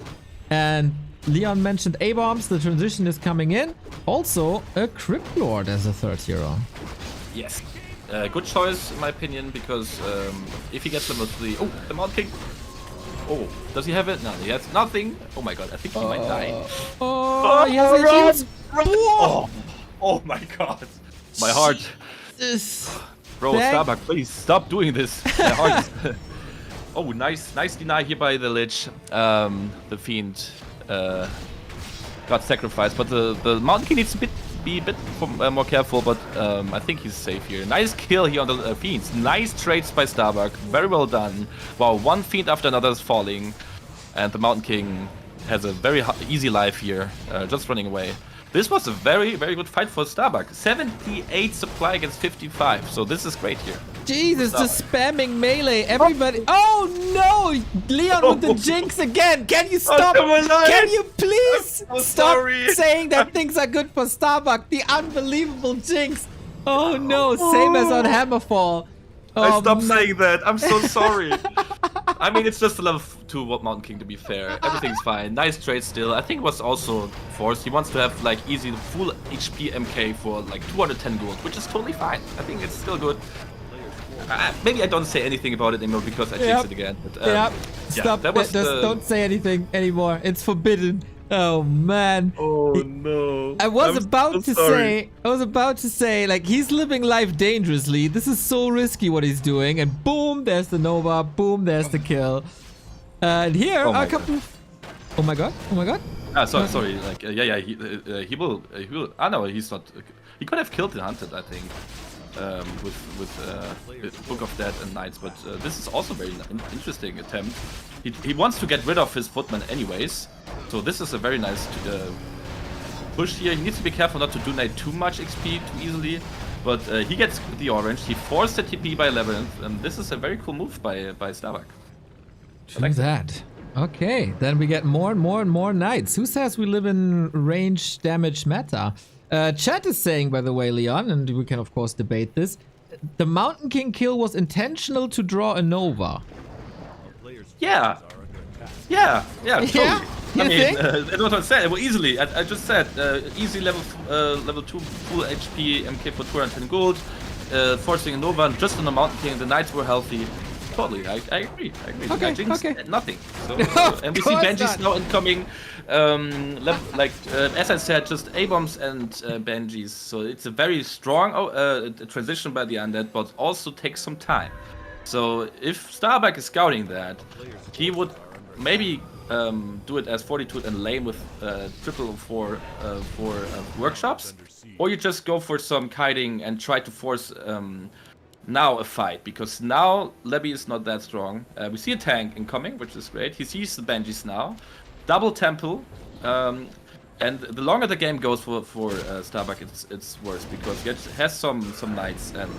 And Leon mentioned A-Bombs, the transition is coming in. Also, a Crypt Lord as a third hero. Yes. Good choice, in my opinion, because if he gets level 3... Oh, the Mount King! Oh, does he have it? No, he has nothing. Oh my god, I think he might die. Oh, he has a huge... Oh my god. My heart. Bro, Starbuck, please stop doing this. My heart is... Oh, nice deny here by the Lich. The Fiend got sacrificed, but the Mountain King needs to be a bit more careful, but I think he's safe here. Nice kill here on the Fiends. Nice trades by Starbuck. Very well done. Wow, one Fiend after another is falling, and the Mountain King has a very easy life here, just running away. This was a very, very good fight for Starbuck. 78 supply against 55, so this is great here. Jesus, just spamming melee. Everybody. Oh no! Leon with the jinx again. Can you stop? Can you please stop saying that things are good for Starbuck? The unbelievable jinx. Oh no, same as on Hammerfall. I stopped saying that. I'm so sorry. I mean, it's just a level 2 Mountain King, to be fair. Everything's fine. Nice trade still. I think it was also forced. He wants to have like easy full HP MK for like 210 gold, which is totally fine. I think it's still good. Maybe I don't say anything about it anymore because I jinxed it again. But, Stop. Don't say anything anymore. It's forbidden. Oh man. Oh no. I was about to say, like, he's living life dangerously. This is so risky what he's doing. And boom, there's the Nova. Boom, there's the kill. And here are a couple. Oh my god. Oh my god. Sorry. Like, he will. Ah, no, he's not. He could have killed the Hunted, I think. With Book of Dead and Knights, but this is also a very interesting attempt. He wants to get rid of his footman anyways, so this is a very nice push here. He needs to be careful not to donate too much XP too easily, but he gets the orange. He forced the TP by Labyrinth, and this is a very cool move by Starbuck. True that. Okay, then we get more and more Knights. Who says we live in range damage meta? Chat is saying, by the way, Leon, and we can of course debate this, the Mountain King kill was intentional to draw a Nova. Yeah, totally. I mean, that's what I said. Well, easily. I just said easy level 2 full HP MK for 210 gold, forcing a Nova just on the Mountain King. The Knights were healthy. Totally, I agree. Okay, I jinxed nothing. So, Of and we see course Banshees not. now incoming. As I said, just A-Bombs and Banshees. So it's a very strong transition by the Undead, but also takes some time. So if Starbuck is scouting that, he would maybe do it as Fortitude and lane with triple for workshops, or you just go for some kiting and try to force now a fight, because now Levy is not that strong. We see a tank incoming, which is great. He sees the Banshees now. Double Temple. And the longer the game goes for Starbuck, it's worse, because he has some Knights, and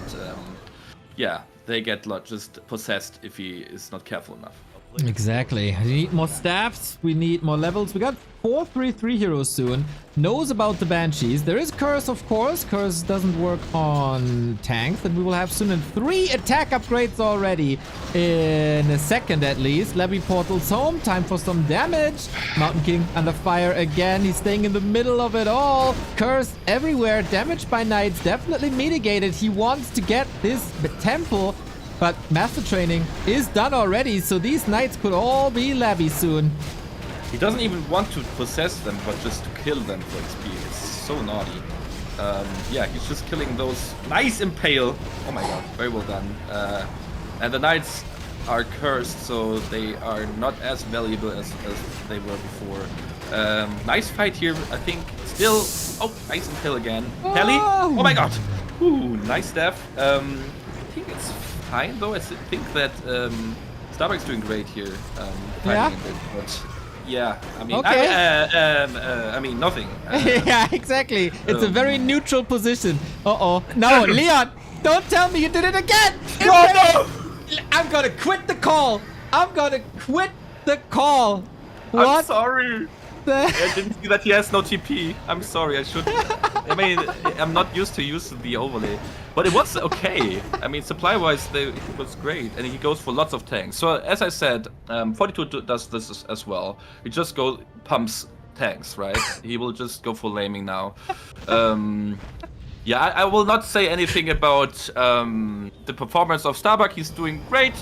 yeah, they get just possessed if he is not careful enough. Exactly. We need more staffs. We need more levels. We got 4-3-3 heroes soon. Knows about the Banshees. There is Curse, of course. Curse doesn't work on tanks. And we will have soon 3 attack upgrades already. In a second at least. Levy portals home. Time for some damage. Mountain King under fire again. He's staying in the middle of it all. Curse everywhere. Damage by Knights definitely mitigated. He wants to get this temple. But Master Training is done already, so these Knights could all be Labby soon. He doesn't even want to possess them, but just to kill them for XP. It's so naughty. Yeah, he's just killing those. Nice Impale! Oh my god, very well done. And the Knights are cursed, so they are not as valuable as they were before. Nice fight here, I think. Still... Oh, nice Impale again. Kelly? Oh my god! Ooh, nice staff. I think it's fine though. I think that Starbuck's doing great here. Yeah? A bit, but yeah, I mean, Okay. I mean nothing. Yeah, exactly. It's a very neutral position. Uh-oh. No, Leon, don't tell me you did it again! No! I'm gonna quit the call. I'm gonna quit the call. What? I'm sorry. I didn't see that he has no TP. I'm sorry, I should. I mean, I'm not used to using the overlay. But it was okay. I mean, supply-wise, it was great. And he goes for lots of tanks. So, as I said, Fortitude does this as well. He just pumps tanks, right? He will just go for laming now. Yeah, I will not say anything about the performance of Starbuck. He's doing great.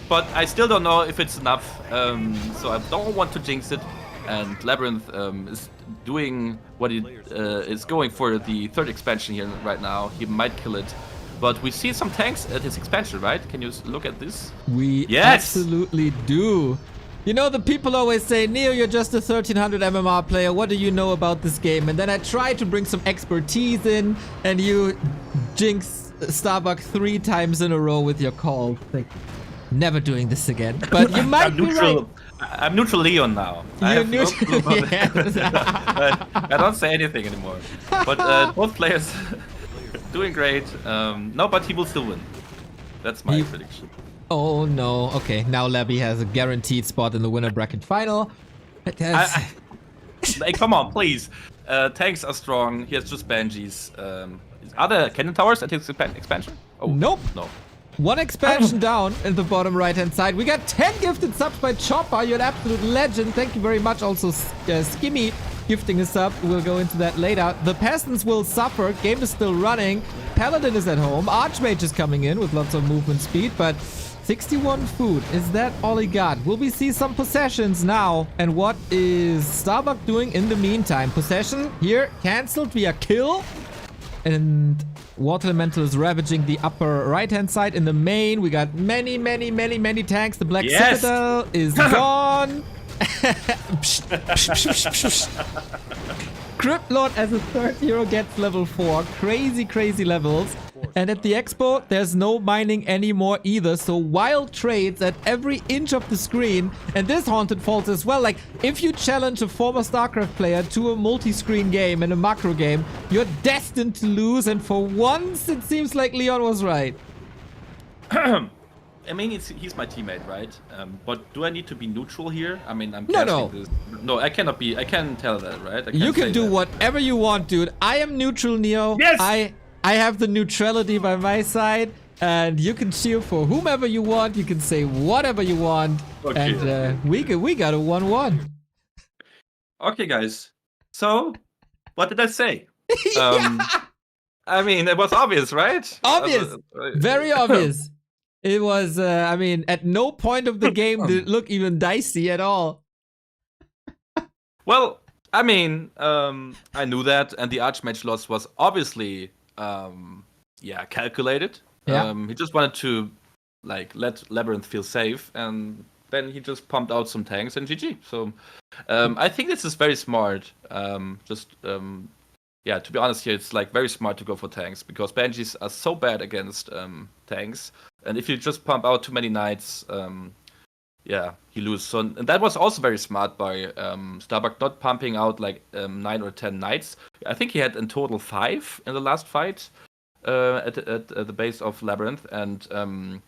But I still don't know if it's enough. So I don't want to jinx it. And Labyrinth is doing what it is going for the third expansion here right now. He might kill it. But we see some tanks at his expansion, right? Can you look at this? We Yes! absolutely do. You know, the people always say, Neo, you're just a 1300 MMR player. What do you know about this game? And then I try to bring some expertise in, and you jinx Starbuck 3 times in a row with your call. Like, never doing this again. But you might be right. I'm neutral Leon now. You're neutral. I don't say anything anymore. But both players doing great. No, but he will still win. That's my prediction. Oh no. Okay, now Labby has a guaranteed spot in the winner bracket final. Hey, come on, please. Tanks are strong. He has just Banshees. Are there cannon towers at his expansion? Oh, nope. No. One expansion down in the bottom right-hand side. We got 10 gifted subs by Chopper. You're an absolute legend. Thank you very much. Also, Skimmy gifting a sub. We'll go into that later. The Peasants will suffer. Game is still running. Paladin is at home. Archmage is coming in with lots of movement speed, but 61 food. Is that all he got? Will we see some possessions now? And what is Starbuck doing in the meantime? Possession here cancelled via kill. And Water Elemental is ravaging the upper right-hand side. In the main, we got many tanks. The Black Citadel is gone. Crypt Lord as a third hero gets level 4. Crazy levels. And at the expo, there's no mining anymore either. So wild trades at every inch of the screen. And this Haunted Falls as well. Like, if you challenge a former StarCraft player to a multi-screen game and a macro game, you're destined to lose. And for once, it seems like Leon was right. I mean, he's my teammate, right? But do I need to be neutral here? I mean, I'm No. this. No, I cannot be. I can tell that, right? You can do whatever you want, dude. I am neutral, Neo. Yes! I have the neutrality by my side, and you can cheer for whomever you want. You can say whatever you want, Okay. and we got a 1-1. Okay, guys. So, what did I say? I mean, it was obvious, right? Obvious. Very obvious. It was, I mean, at no point of the game did it look even dicey at all. Well, I mean, I knew that, and the Archmage loss was obviously, calculated. Yeah. He just wanted to, let Labyrinth feel safe, and then he just pumped out some tanks and GG. So, I think this is very smart. To be honest here, it's very smart to go for tanks, because Banshees are so bad against tanks. And if you just pump out too many knights, you lose. So, and that was also very smart by Starbuck, not pumping out 9 or 10 knights. I think he had in total 5 in the last fight at the base of Labyrinth. And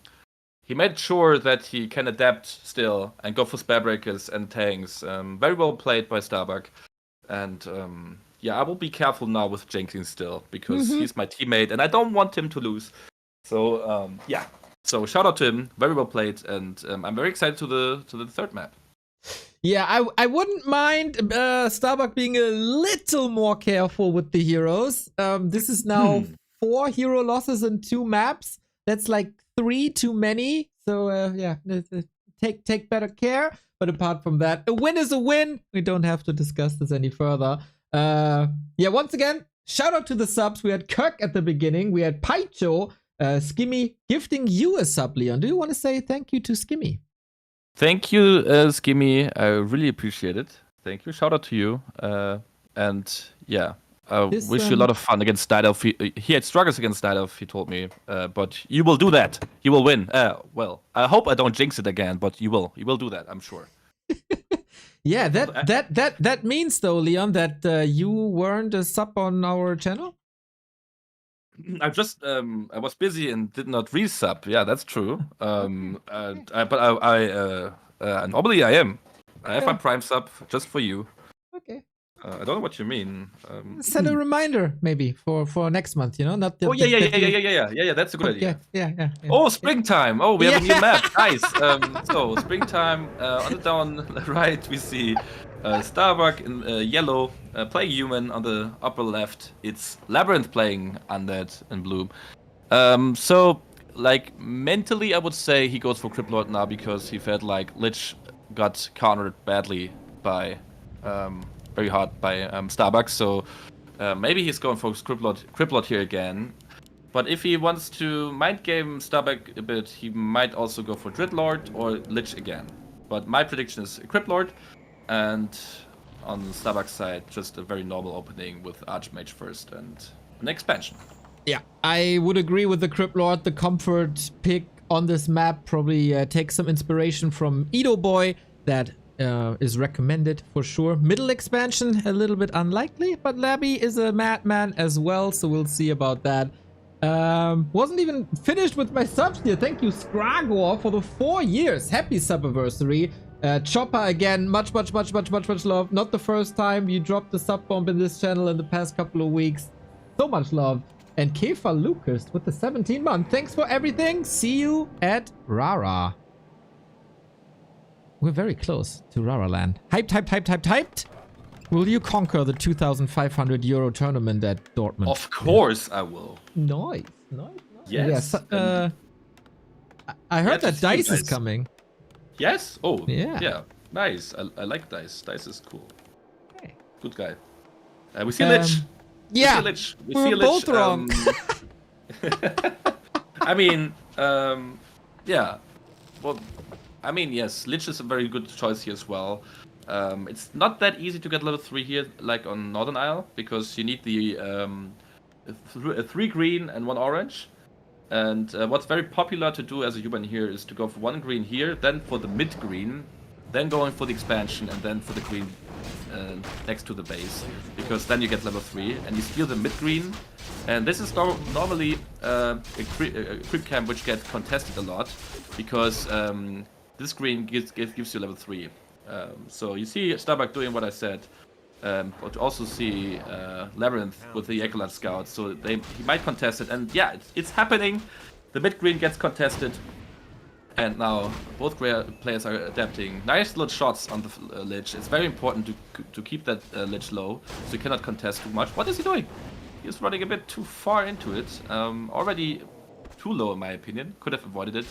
he made sure that he can adapt still and go for spare breakers and tanks. Very well played by Starbuck. And I will be careful now with jinxing still, because he's my teammate and I don't want him to lose. So, So shout out to him, very well played, and I'm very excited to the third map. Yeah, I wouldn't mind Starbuck being a little more careful with the heroes. This is now 4 hero losses in 2 maps. That's 3 too many. So take better care. But apart from that, a win is a win. We don't have to discuss this any further. Once again, shout out to the subs. We had Kirk at the beginning. We had Paicho. Skimmy gifting you a sub, Leon. Do you want to say thank you to Skimmy? Thank you, Skimmy. I really appreciate it. Thank you. Shout out to you. Wish you a lot of fun against Night Elf. He had struggles against Night Elf, he told me. But you will do that. You will win. I hope I don't jinx it again, but you will. You will do that, I'm sure. Yeah, that means though, Leon, that you weren't a sub on our channel? I was busy and did not resub. Yeah, that's true. Normally I am. I have my Prime sub just for you. I don't know what you mean. Set a reminder maybe for next month. You know, not the, Oh yeah. That's a good idea. Yeah. Oh, springtime! Oh, we have a new Yeah. map. Nice. So springtime. On the down right, we see Starbuck in yellow playing human. On the upper left, it's Labyrinth playing undead in blue. So like mentally, I would say he goes for Crypt Lord now because he felt like Lich got countered badly by very hard by Starbuck. So maybe he's going for Crypt Lord here again. But if he wants to mind game Starbuck a bit, he might also go for Dreadlord or Lich again. But my prediction is Crypt Lord, and on Starbuck's side, just a very normal opening with Archmage first and an expansion. Yeah, I would agree with the Crypt Lord. The comfort pick on this map probably takes some inspiration from Edo Boy. That is recommended for sure. Middle expansion, a little bit unlikely, but Labby is a madman as well, so we'll see about that. Wasn't even finished with my subs here. Thank you, Skragor, for the 4 years. Happy sub-anniversary. Chopper again, much love. Not the first time you dropped the sub bomb in this channel in the past couple of weeks. So much love. And Kefa Lucas with the 17-month. Thanks for everything. See you at Rara. We're very close to RARALAN. Hyped. Will you conquer the 2,500 euro tournament at Dortmund? Of course I will. Nice. Yes. I heard Yeah, that Dice is coming. Yes? Oh, Yeah. yeah. Nice. I like Dice. Dice is cool. Okay. Good guy. We see Lich. Yeah, We see we're Lich. both wrong. I mean, yeah. Well, I mean, yes, Lich is a very good choice here as well. It's not that easy to get level 3 here, like on Northern Isle, because you need the 3 green and 1 orange. And what's very popular to do as a human here is to go for 1 green here, then for the mid green, then going for the expansion, and then for the green next to the base, because then you get level 3 and you steal the mid green. And this is normally a creep camp which gets contested a lot, because this green gives you level 3. So you see Starbuck doing what I said, but you also see Labyrinth with the Ecolat Scout, so he might contest it, and yeah, it's happening. The mid green gets contested, and now both players are adapting. Nice little shots on the Lich. It's very important to keep that Lich low, so you cannot contest too much. What is he doing? He's running a bit too far into it. Already too low in my opinion. Could have avoided it.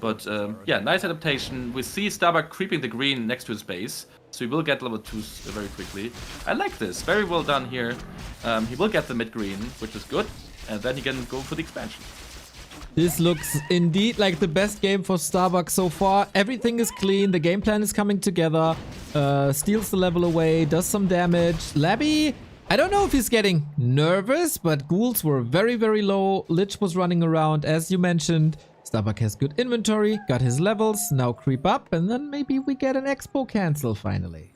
But yeah, nice adaptation. We see Starbuck creeping the green next to his base, so he will get level 2 very quickly. I like this. Very well done here. He will get the mid green, which is good, and then he can go for the expansion. This looks indeed like the best game for Starbuck so far. Everything is clean. The game plan is coming together. Steals the level away. Does some damage. Labby, I don't know if he's getting nervous, but ghouls were very, very low. Lich was running around, as you mentioned. Starbuck has good inventory. Got his levels. Now creep up. And then maybe we get an expo cancel finally.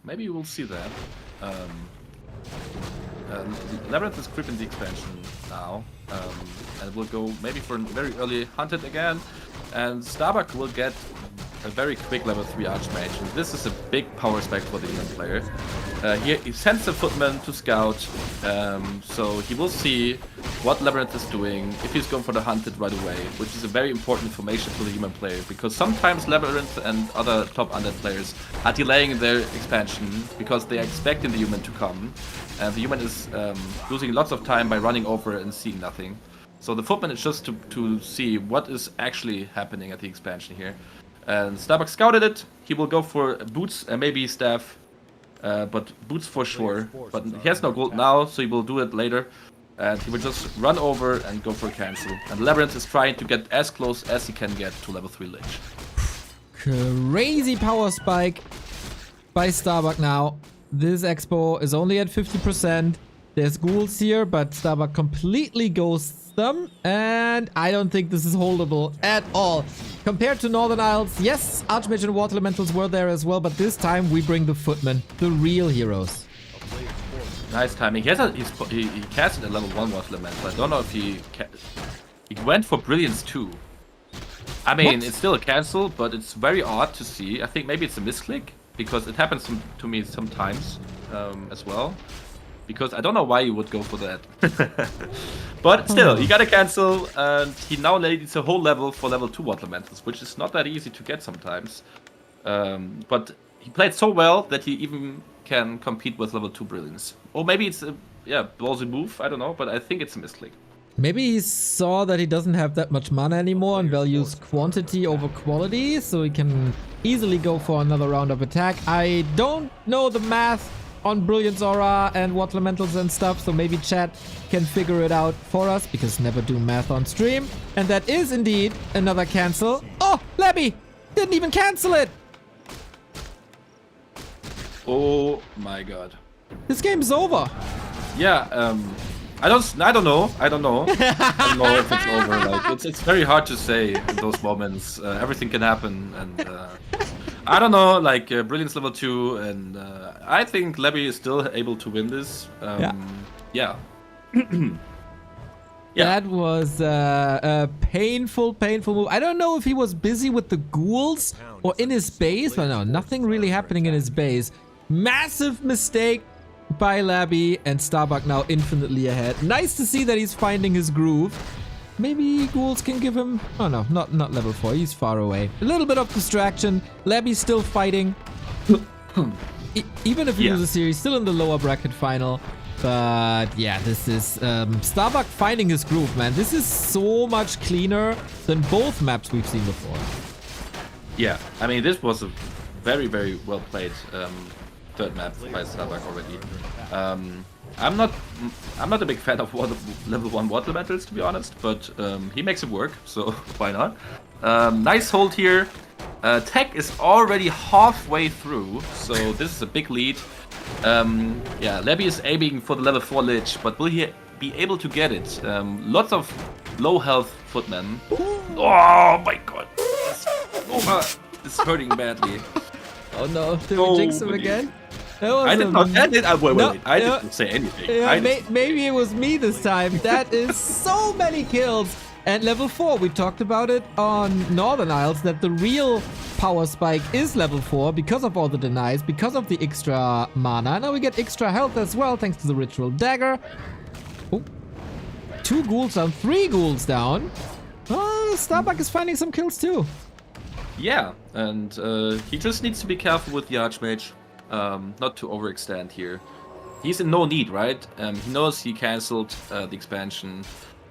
Maybe we'll see that. Labyrinth is creeping the expansion now, and we'll go maybe for a very early hunted again, and Starbuck will get a very quick level 3 Archmage, and this is a big power spec for the human player. Here he sends the footman to scout, so he will see what Labyrinth is doing, if he's going for the hunted right away, which is a very important information for the human player, because sometimes Labyrinth and other top undead players are delaying their expansion because they are expecting the human to come, and the human is losing lots of time by running over and seeing nothing. So the footman is just to see what is actually happening at the expansion here. And Starbuck scouted it. He will go for boots and maybe staff, but boots for sure. But he has no gold now, so he will do it later. And he will just run over and go for a cancel. And Labyrinth is trying to get as close as he can get to level 3 Lich. Crazy power spike by Starbuck now. This expo is only at 50%. There's ghouls here, but Starbuck completely ghosts them. And I don't think this is holdable at all. Compared to Northern Isles, yes, Archmage and Water Elementals were there as well, but this time we bring the Footmen, the real heroes. Nice timing. He casted a level 1 Water Elemental. I don't know if he went for Brilliance too. I mean, it's still a cancel, but it's very odd to see. I think maybe it's a misclick. because it happens to me sometimes as well. Because I don't know why you would go for that. But still, he got a cancel, and he now needs a whole level for level 2 Watermentals, which is not that easy to get sometimes. But he played so well that he even can compete with level 2 Brilliance. Or maybe it's a ballsy move, I don't know, but I think it's a misclick. Maybe he saw that he doesn't have that much mana anymore and values quantity over quality, so he can easily go for another round of attack. I don't know the math on Brilliance Aura and Water Elementals and stuff, so maybe chat can figure it out for us, because never do math on stream. And that is indeed another cancel. Oh, Labby! Didn't even cancel it! Oh my god. This game's over. Yeah, I don't know. I don't know if it's over. Like it's very hard to say in those moments. Everything can happen, and I don't know. Like Brilliance level 2, and I think Levy is still able to win this. Yeah. That was a painful move. I don't know if he was busy with the ghouls or in his base, but no, nothing really happening in his base. Massive mistake by Labby, and Starbuck now infinitely ahead. Nice to see that he's finding his groove. Maybe ghouls can give him... Oh no, not level 4. He's far away. A little bit of distraction. Labby's still fighting. Even if he loses here, he's still in the lower bracket final. But yeah, this is Starbuck finding his groove, man. This is so much cleaner than both maps we've seen before. Yeah, I mean, this was a very, very well played third map by Starbuck already. I'm not a big fan of level 1 water battles, to be honest, but he makes it work, so why not? Nice hold here. Tech is already halfway through, so this is a big lead. Yeah, Labby is aiming for the level 4 Lich, but will he be able to get it? Lots of low health footmen. Oh my god! It's hurting badly. Oh no, did we jinx him again? I did not. I didn't say anything. Yeah, maybe it was me this time. That is so many kills. And level 4, we talked about it on Northern Isles, that the real power spike is level 4 because of all the denies, because of the extra mana. Now we get extra health as well, thanks to the Ritual Dagger. Oh, 2 ghouls down, 3 ghouls down. Oh, Starbuck is finding some kills too. Yeah, and he just needs to be careful with the Archmage, not to overextend here. He's in no need, right? He knows he cancelled the expansion,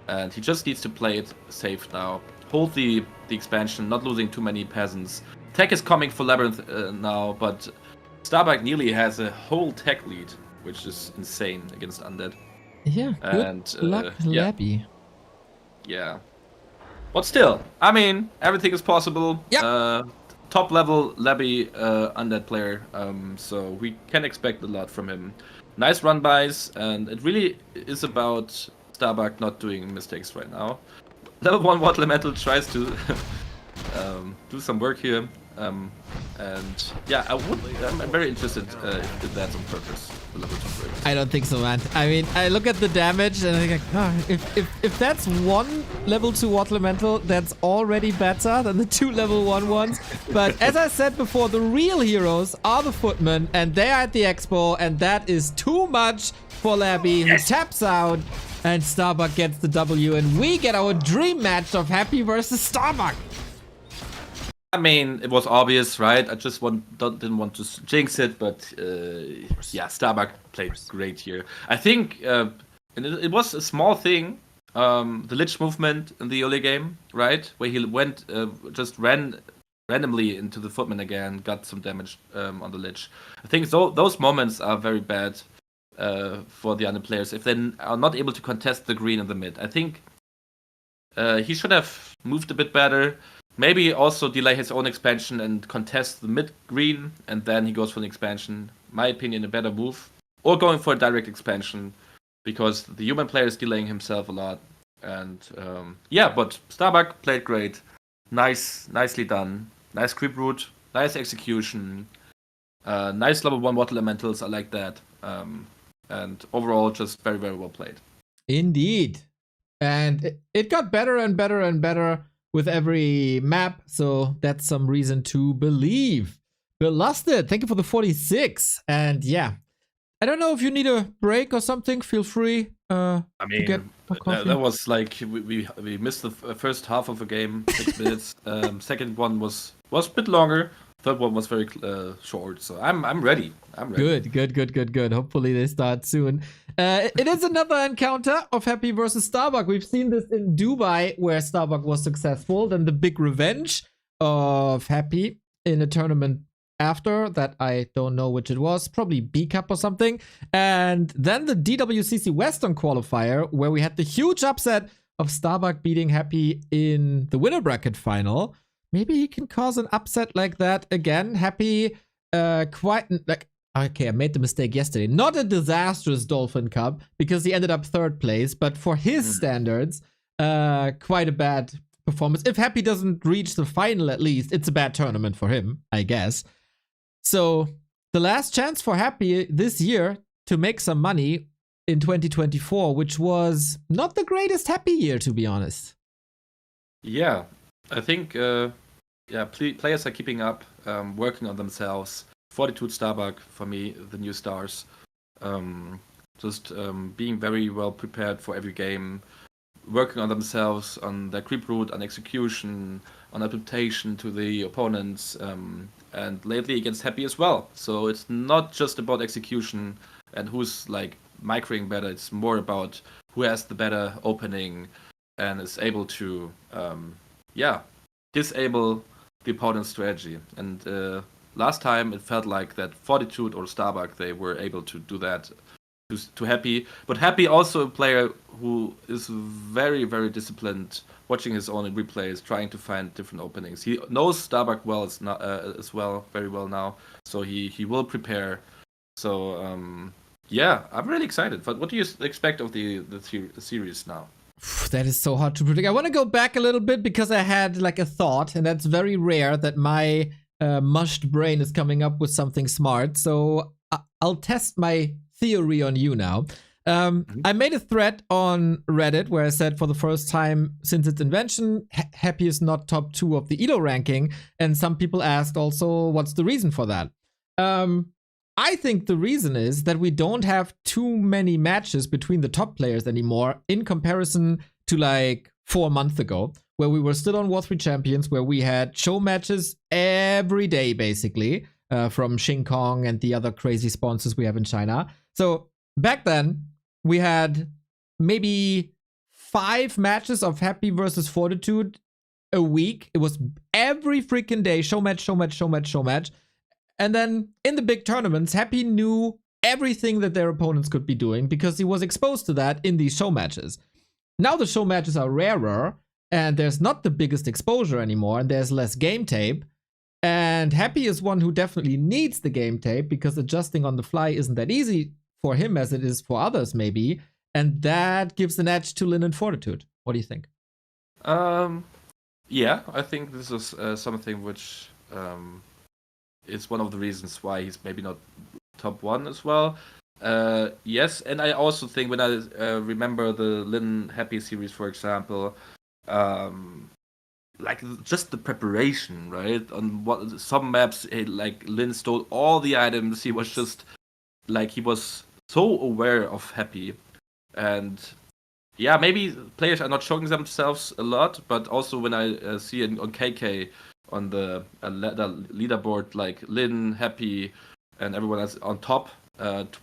and he just needs to play it safe now. Hold the expansion, not losing too many peasants. Tech is coming for Labyrinth now, but Starbuck nearly has a whole tech lead, which is insane against Undead. Yeah, and good luck, Labby. Yeah. But still, I mean, everything is possible. Yeah. Top level Labby Undead player, so we can expect a lot from him. Nice run bys, and it really is about Starbuck not doing mistakes right now. Level 1 Water Elemental tries to do some work here, and yeah, I'm very interested if that's on purpose. The level 2 break. I don't think so, man. I mean, I look at the damage and I think, oh, if that's one level 2 Water Elemental, that's already better than the 2 level 1 ones. But as I said before, the real heroes are the footmen, and they are at the expo, and that is too much for Labby, who taps out, and Starbuck gets the W, and we get our dream match of Happy versus Starbuck. I mean, it was obvious, right? I just didn't want to jinx it, but yeah, Starbuck played great here. I think and it was a small thing, the Lich movement in the early game, right? Where he went, just ran randomly into the footman again, got some damage on the Lich. I think those moments are very bad for the other players if they are not able to contest the green in the mid. I think he should have moved a bit better. Maybe also delay his own expansion and contest the mid green, and then he goes for an expansion. My opinion, a better move. Or going for a direct expansion, because the human player is delaying himself a lot. And yeah, but Starbuck played great. Nicely done. Nice creep route, nice execution. Nice level 1 water elementals, I like that. And overall, just very, very well played. Indeed. And it got better and better and better with every map, so that's some reason to believe. We lost it. Thank you for the 46. And yeah, I don't know if you need a break or something. Feel free I to get mean, a coffee. that was like we missed the first half of the game, 6 minutes. Second one was a bit longer. Third one was very short. So I'm ready. I'm ready. Good. Hopefully they start soon. It is another encounter of Happy versus Starbuck. We've seen this in Dubai where Starbuck was successful. Then the big revenge of Happy in a tournament after that. I don't know which it was. Probably B Cup or something. And then the DWCC Western qualifier where we had the huge upset of Starbuck beating Happy in the winner bracket final. Maybe he can cause an upset like that again. Happy, quite like, okay, I made the mistake yesterday. Not a disastrous Dolphin Cup because he ended up third place, but for his standards, quite a bad performance. If Happy doesn't reach the final, at least it's a bad tournament for him, I guess. So the last chance for Happy this year to make some money in 2024, which was not the greatest Happy year, to be honest. Yeah, I think players are keeping up, working on themselves. Fortitude, Starbuck, for me, the new stars. Just being very well prepared for every game, working on themselves, on their creep route, on execution, on adaptation to the opponents, and lately against Happy as well. So it's not just about execution and who's like microing better. It's more about who has the better opening and is able to disable the opponent's strategy. And last time it felt like that Fortitude or Starbuck, they were able to do that to Happy. But Happy also a player who is very, very disciplined, watching his own replays, trying to find different openings. He knows Starbuck well very well now, so he will prepare. So I'm really excited. But what do you expect of the series now? That is so hard to predict. I want to go back a little bit because I had like a thought, and that's very rare that my mushed brain is coming up with something smart. So I'll test my theory on you now. I made a thread on Reddit where I said for the first time since its invention, Happy is not top 2 of the ELO ranking. And some people asked also, what's the reason for that? I think the reason is that we don't have too many matches between the top players anymore in comparison to like 4 months ago, where we were still on War 3 Champions, where we had show matches every day, basically, from Xing Kong and the other crazy sponsors we have in China. So back then, we had maybe 5 matches of Happy versus Fortitude a week. It was every freaking day, show match. And then in the big tournaments, Happy knew everything that their opponents could be doing because he was exposed to that in these show matches. Now the show matches are rarer and there's not the biggest exposure anymore and there's less game tape. And Happy is one who definitely needs the game tape because adjusting on the fly isn't that easy for him as it is for others maybe. And that gives an edge to Lin and Fortitude. What do you think? Yeah, I think this is something which is one of the reasons why he's maybe not top 1 as well. Yes, and I also think when I remember the Lin Happy series, for example, like just the preparation, right? On what some maps, like Lin stole all the items. He was just like he was so aware of Happy, and yeah, maybe players are not showing themselves a lot, but also when I see it on KK on the leaderboard, like Lin, Happy, and everyone else on top,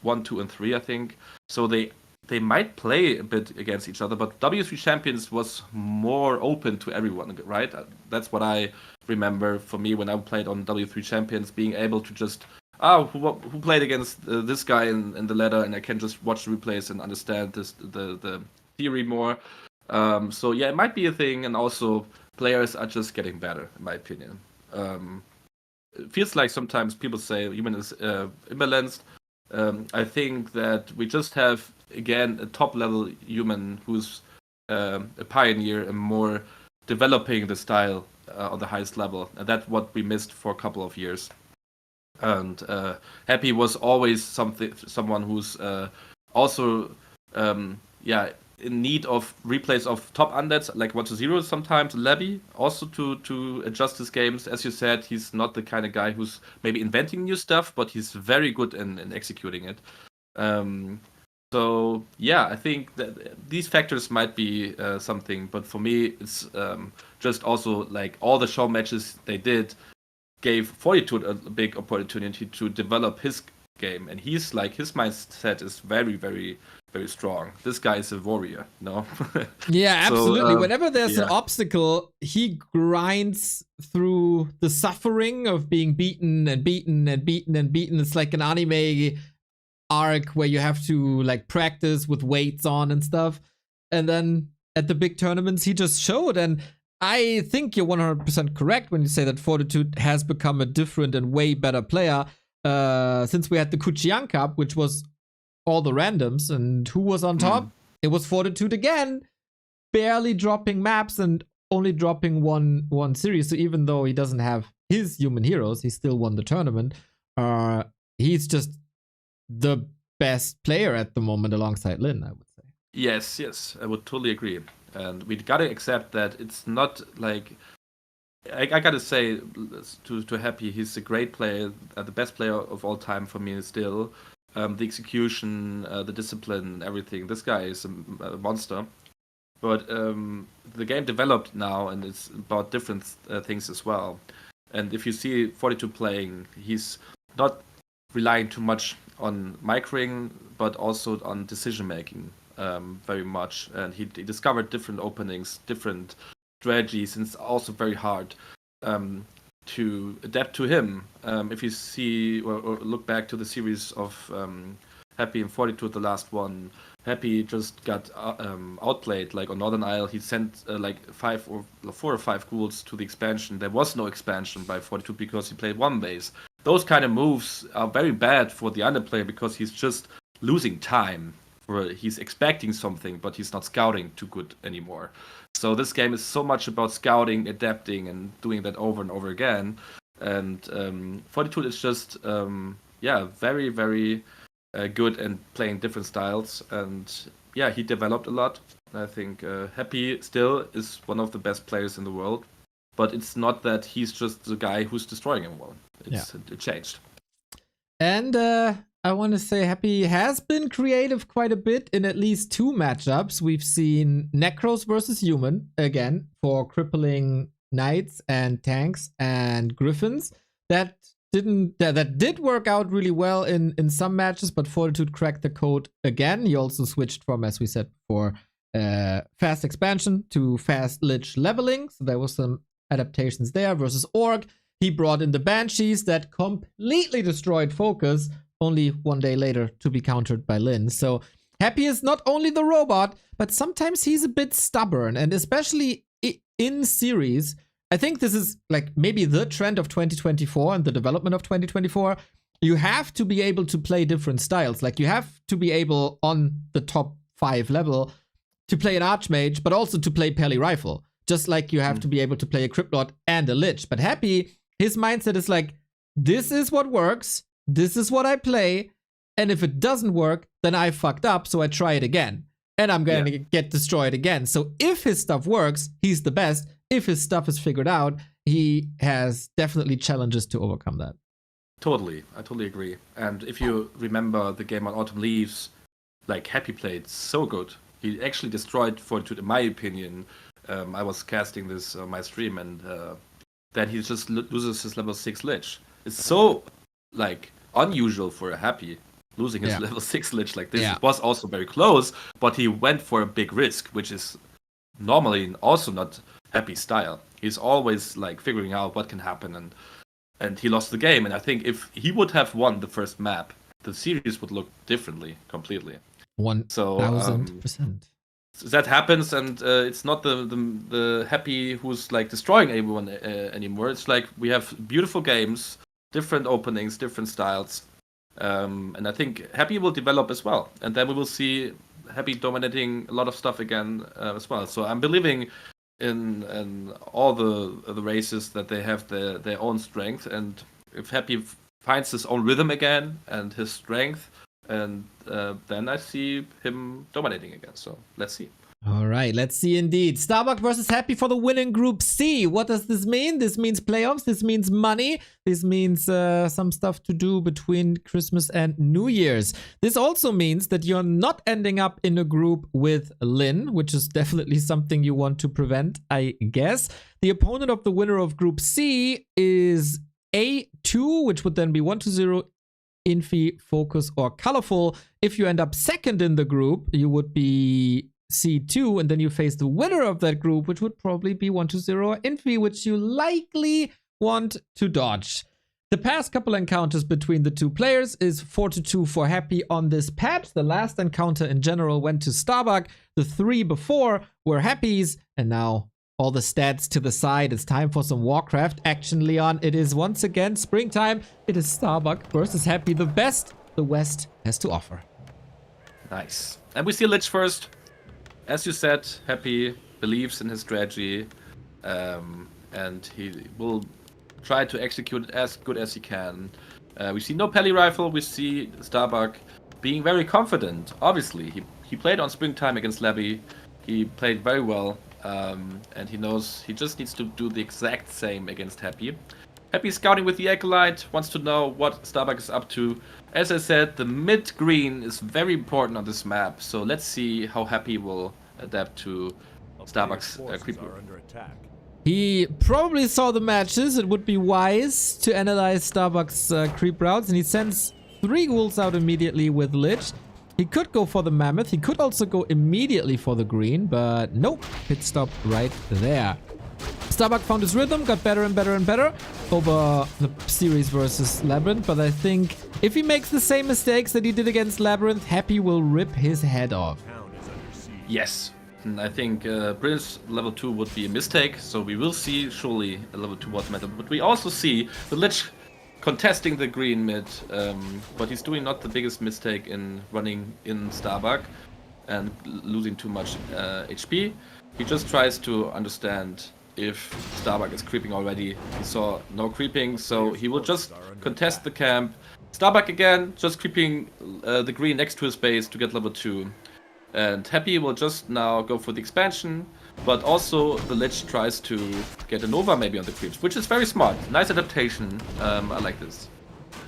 1, 2, and 3, I think. So they might play a bit against each other, but W3 Champions was more open to everyone, right? That's what I remember for me when I played on W3 Champions, being able to just, who played against this guy in the ladder, and I can just watch the replays and understand the theory more. So yeah, it might be a thing, and also players are just getting better, in my opinion. It feels like sometimes people say human is imbalanced. I think that we just have, again, a top-level human who's a pioneer and more developing the style on the highest level. And that's what we missed for a couple of years. And Happy was always someone who's also in need of replays of top undeads like 1-0 sometimes. Levy also to adjust his games. As you said, he's not the kind of guy who's maybe inventing new stuff, but he's very good in executing it. So yeah, I think that these factors might be something, but for me, it's just also like all the show matches they did gave Fortitude a big opportunity to develop his game, and he's like his mindset is very, very, very strong. This guy is a warrior, no? Yeah, absolutely. So, Whenever there's an yeah. obstacle, he grinds through the suffering of being beaten and beaten and beaten and beaten. It's like an anime arc where you have to like practice with weights on and stuff. And then at the big tournaments, he just showed. And I think you're 100% correct when you say that Fortitude has become a different and way better player since we had the Kuchian Cup, which was all the randoms. And who was on top? It was Fortitude again, barely dropping maps and only dropping one series. So even though he doesn't have his human heroes, he still won the tournament. He's just the best player at the moment alongside Lin, I would say. Yes, I would totally agree. And we gotta accept that it's not like I gotta say to Happy, he's a great player, the best player of all time for me still. The execution, the discipline, everything. This guy is a monster. But the game developed now, and it's about different things as well. And if you see Fortitude playing, he's not relying too much on microing, but also on decision making very much. And he discovered different openings, different strategies, and it's also very hard to adapt to him. If you see or look back to the series of Happy and Fortitude, the last one, Happy just got outplayed. Like on Northern Isle, he sent like 4 or 5 ghouls to the expansion. There was no expansion by Fortitude because he played one base. Those kind of moves are very bad for the underplayer because he's just losing time. He's expecting something, but he's not scouting too good anymore. So this game is so much about scouting, adapting, and doing that over and over again. And Fortitude is just, very, very good and playing different styles. And yeah, he developed a lot. I think Happy still is one of the best players in the world. But it's not that he's just the guy who's destroying everyone. It changed. And I want to say Happy has been creative quite a bit in at least 2 matchups. We've seen Necros versus Human again for crippling knights and tanks and griffins. That did work out really well in some matches, but Fortitude cracked the code again. He also switched from, as we said before, fast expansion to fast lich leveling. So there was some adaptations there versus Orc. He brought in the Banshees that completely destroyed Focus only one day later to be countered by Lin. So Happy is not only the robot, but sometimes he's a bit stubborn. And especially in series, I think this is like maybe the trend of 2024 and the development of 2024. You have to be able to play different styles. Like you have to be able on the top 5 level to play an Archmage, but also to play Pally Rifle. Just like you have to be able to play a Cryptlord and a Lich. But Happy, his mindset is like, this is what works, this is what I play, and if it doesn't work, then I fucked up, so I try it again. And I'm going to get destroyed again. So if his stuff works, he's the best. If his stuff is figured out, he has definitely challenges to overcome that. Totally. I totally agree. And if you remember the game on Autumn Leaves, like Happy played so good. He actually destroyed Fortitude, in my opinion. I was casting this on my stream, and then he just loses his level 6 Lich. It's so, like, unusual for a Happy losing his level 6 Lich like this. It was also very close, but he went for a big risk, which is normally also not Happy style. He's always, like, figuring out what can happen, and he lost the game. And I think if he would have won the first map, the series would look differently, completely. 1000%. That happens, and it's not the Happy who's like destroying everyone anymore. It's like we have beautiful games, different openings, different styles, and I think Happy will develop as well, and then we will see Happy dominating a lot of stuff again as well. So I'm believing in all the races that they have their own strength, and if Happy finds his own rhythm again and his strength, and then I see him dominating again. So let's see. All right, let's see indeed. Starbuck versus Happy for the win in Group C. What does this mean? This means playoffs. This means money. This means some stuff to do between Christmas and New Year's. This also means that you're not ending up in a group with Lin, which is definitely something you want to prevent, I guess. The opponent of the winner of Group C is A2, which would then be 1-0. Infi, Focus, or Colorful. If you end up second in the group, you would be C2, and then you face the winner of that group, which would probably be 1-0 or Infi, which you likely want to dodge. The past couple encounters between the two players is 4-2 for Happy on this patch. The last encounter in general went to Starbuck. The 3 before were Happy's, and now all the stats to the side. It's time for some Warcraft action, Leon. It is once again springtime. It is Starbuck versus Happy, the best the West has to offer. Nice. And we see Lich first. As you said, Happy believes in his strategy, and he will try to execute it as good as he can. We see no Pally Rifle. We see Starbuck being very confident. Obviously, he played on Springtime against Labby. He played very well, and he knows he just needs to do the exact same against Happy. Happy scouting with the Acolyte, wants to know what Starbuck is up to. As I said, the mid green is very important on this map, so let's see how Happy will adapt to Starbuck's creep route. He probably saw the matches. It would be wise to analyze Starbuck's creep routes, and he sends 3 ghouls out immediately with Lich. He could go for the Mammoth. He could also go immediately for the green, but nope. Pit stop right there. Starbuck found his rhythm, got better and better and better over the series versus Labyrinth, but I think if he makes the same mistakes that he did against Labyrinth, Happy will rip his head off. Yes, and I think Brilliance level 2 would be a mistake, so we will see surely a level 2 water meta, but we also see the Lich contesting the green mid, but he's doing not the biggest mistake in running in Starbuck and losing too much HP. He just tries to understand if Starbuck is creeping already. He saw no creeping, so he will just contest the camp. Starbuck again, just creeping the green next to his base to get level 2. And Happy will just now go for the expansion, but also the Lich tries to get a Nova maybe on the creeps, which is very smart. Nice adaptation. I like this.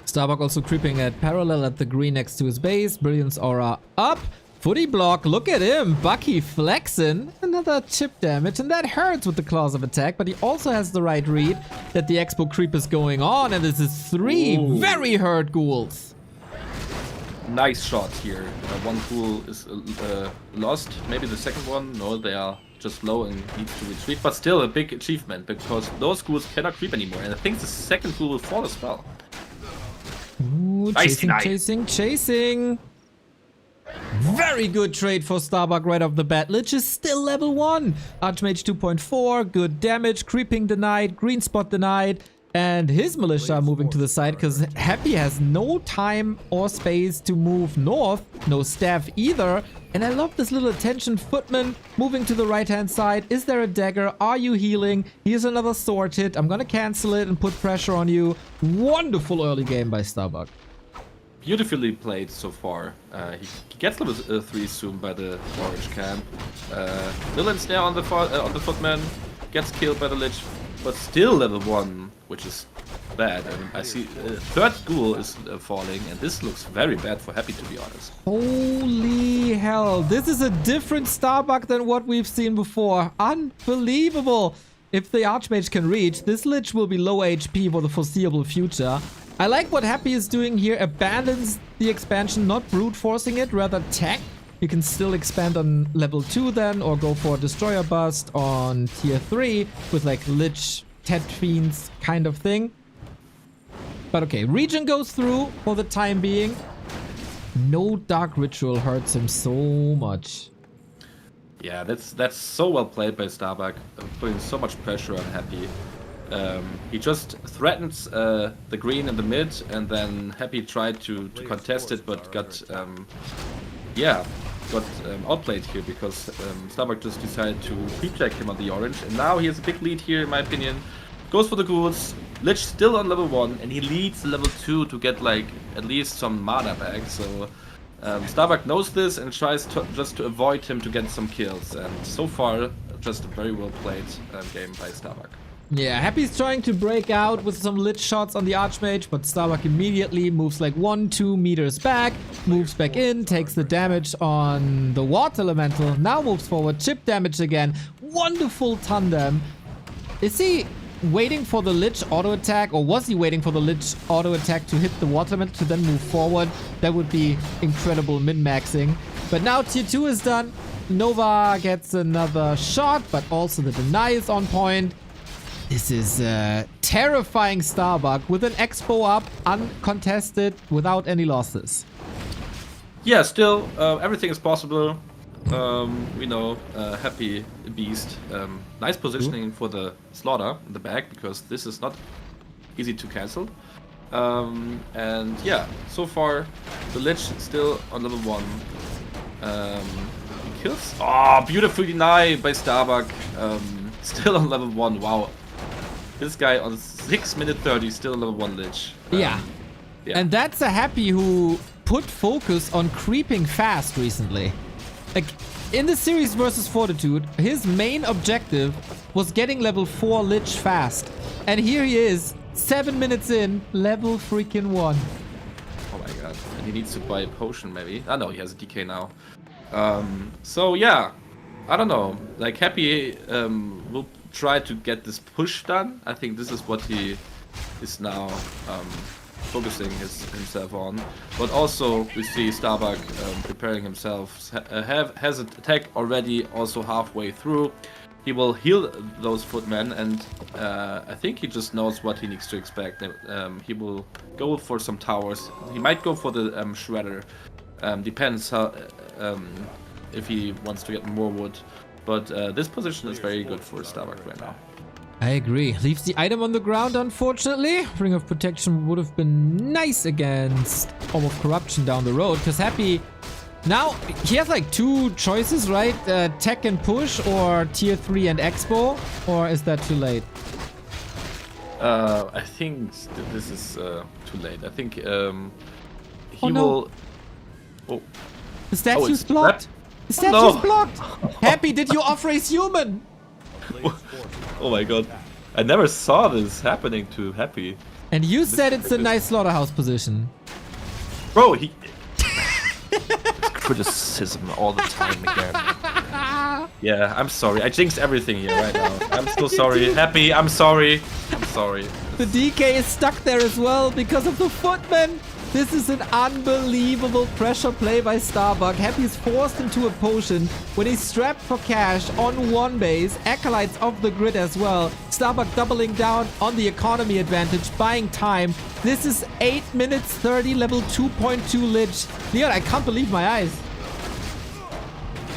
Starbuck also creeping at parallel at the green next to his base. Brilliance aura up. Footy block, look at him. Bucky flexing. Another chip damage, and that hurts with the claws of attack, but he also has the right read that the Expo creep is going on, and this is 3 very hurt ghouls. Nice shots here. One ghoul is lost. Maybe the second one. No, they are just low and need to retreat. But still a big achievement because those ghouls cannot creep anymore. And I think the second ghoul will fall as well. Ooh, chasing. Very good trade for Starbuck right off the bat. Lich is still level 1. Archmage 2.4. Good damage. Creeping denied. Green spot denied. And his militia moving to the side because Happy has no time or space to move north. No staff either. And I love this little attention. Footman moving to the right-hand side. Is there a dagger? Are you healing? Here's another sword hit. I'm going to cancel it and put pressure on you. Wonderful early game by Starbuck. Beautifully played so far. He gets level 3 soon by the orange camp. Dylan's there on the footman. Gets killed by the Lich. But still level 1, which is bad. I see third ghoul is falling, and this looks very bad for Happy, to be honest. Holy hell. This is a different Starbuck than what we've seen before. Unbelievable. If the Archmage can reach, this Lich will be low HP for the foreseeable future. I like what Happy is doing here. Abandons the expansion, not brute forcing it, rather tech. You can still expand on level 2 then, or go for a Destroyer Bust on tier 3 with like Lich, Tet Fiends kind of thing. But okay, Regen goes through for the time being. No Dark Ritual hurts him so much. Yeah, that's so well played by Starbuck, putting so much pressure on Happy. He just threatens the green in the mid, and then Happy tried to contest it, but got outplayed here because Starbuck just decided to creep check him on the orange, and now he has a big lead here in my opinion. Goes for the ghouls, Lich still on level 1, and he leads level 2 to get like at least some mana back. So Starbuck knows this and tries just to avoid him to get some kills. And so far, just a very well played game by Starbuck. Yeah, Happy's trying to break out with some lit shots on the Archmage, but Starbuck immediately moves like 1-2 meters back, moves back in, takes the damage on the Water Elemental, now moves forward, chip damage again. Wonderful tandem. Is he waiting for the Lich auto attack, or was he waiting for the Lich auto attack to hit the Water Elemental to then move forward? That would be incredible min-maxing. But now tier 2 is done. Nova gets another shot, but also the deny is on point. This is terrifying Starbuck with an Expo up, uncontested, without any losses. Yeah, still, everything is possible. We know, Happy Beast. Nice positioning for the Slaughter in the back, because this is not easy to cancel. And yeah, so far, the Lich still on level 1. He kills. Oh, beautiful deny by Starbuck. Still on level 1, wow. This guy on 6 minute 30 still level 1 Lich. Yeah. And that's a Happy who put focus on creeping fast recently. Like, in the series versus Fortitude, his main objective was getting level 4 Lich fast. And here he is, 7 minutes in, level freaking 1. Oh my god. And he needs to buy a potion maybe. Ah no, he has a DK now. So yeah, I don't know. Like Happy will try to get this push done. I think this is what he is now focusing himself on. But also we see Starbuck preparing himself. Has an attack already also halfway through. He will heal those footmen, and I think he just knows what he needs to expect. He will go for some towers. He might go for the Shredder. Depends how if he wants to get more wood. But this position is very good for Starbuck right now. I agree. Leaves the item on the ground, unfortunately. Ring of Protection would have been nice against Orb of Corruption down the road, because Happy... Now, he has like 2 choices, right? Tech and push, or tier 3 and expo? Or is that too late? I think this is too late. I think he no. will... Oh. The statue's it's blocked! The statue's no. blocked! Happy, did you off-race human? Oh my god. I never saw this happening to Happy. And you said it's a nice slaughterhouse position. Bro, he... Criticism all the time again. Yeah, I'm sorry. I jinxed everything here right now. I'm so sorry. Happy, I'm sorry. I'm sorry. The DK is stuck there as well because of the footman. This is an unbelievable pressure play by Starbuck. Happy is forced into a potion when he's strapped for cash on one base. Acolytes off the grid as well. Starbuck doubling down on the economy advantage, buying time. This is 8 minutes 30, level 2.2 Lich. Leon, I can't believe my eyes.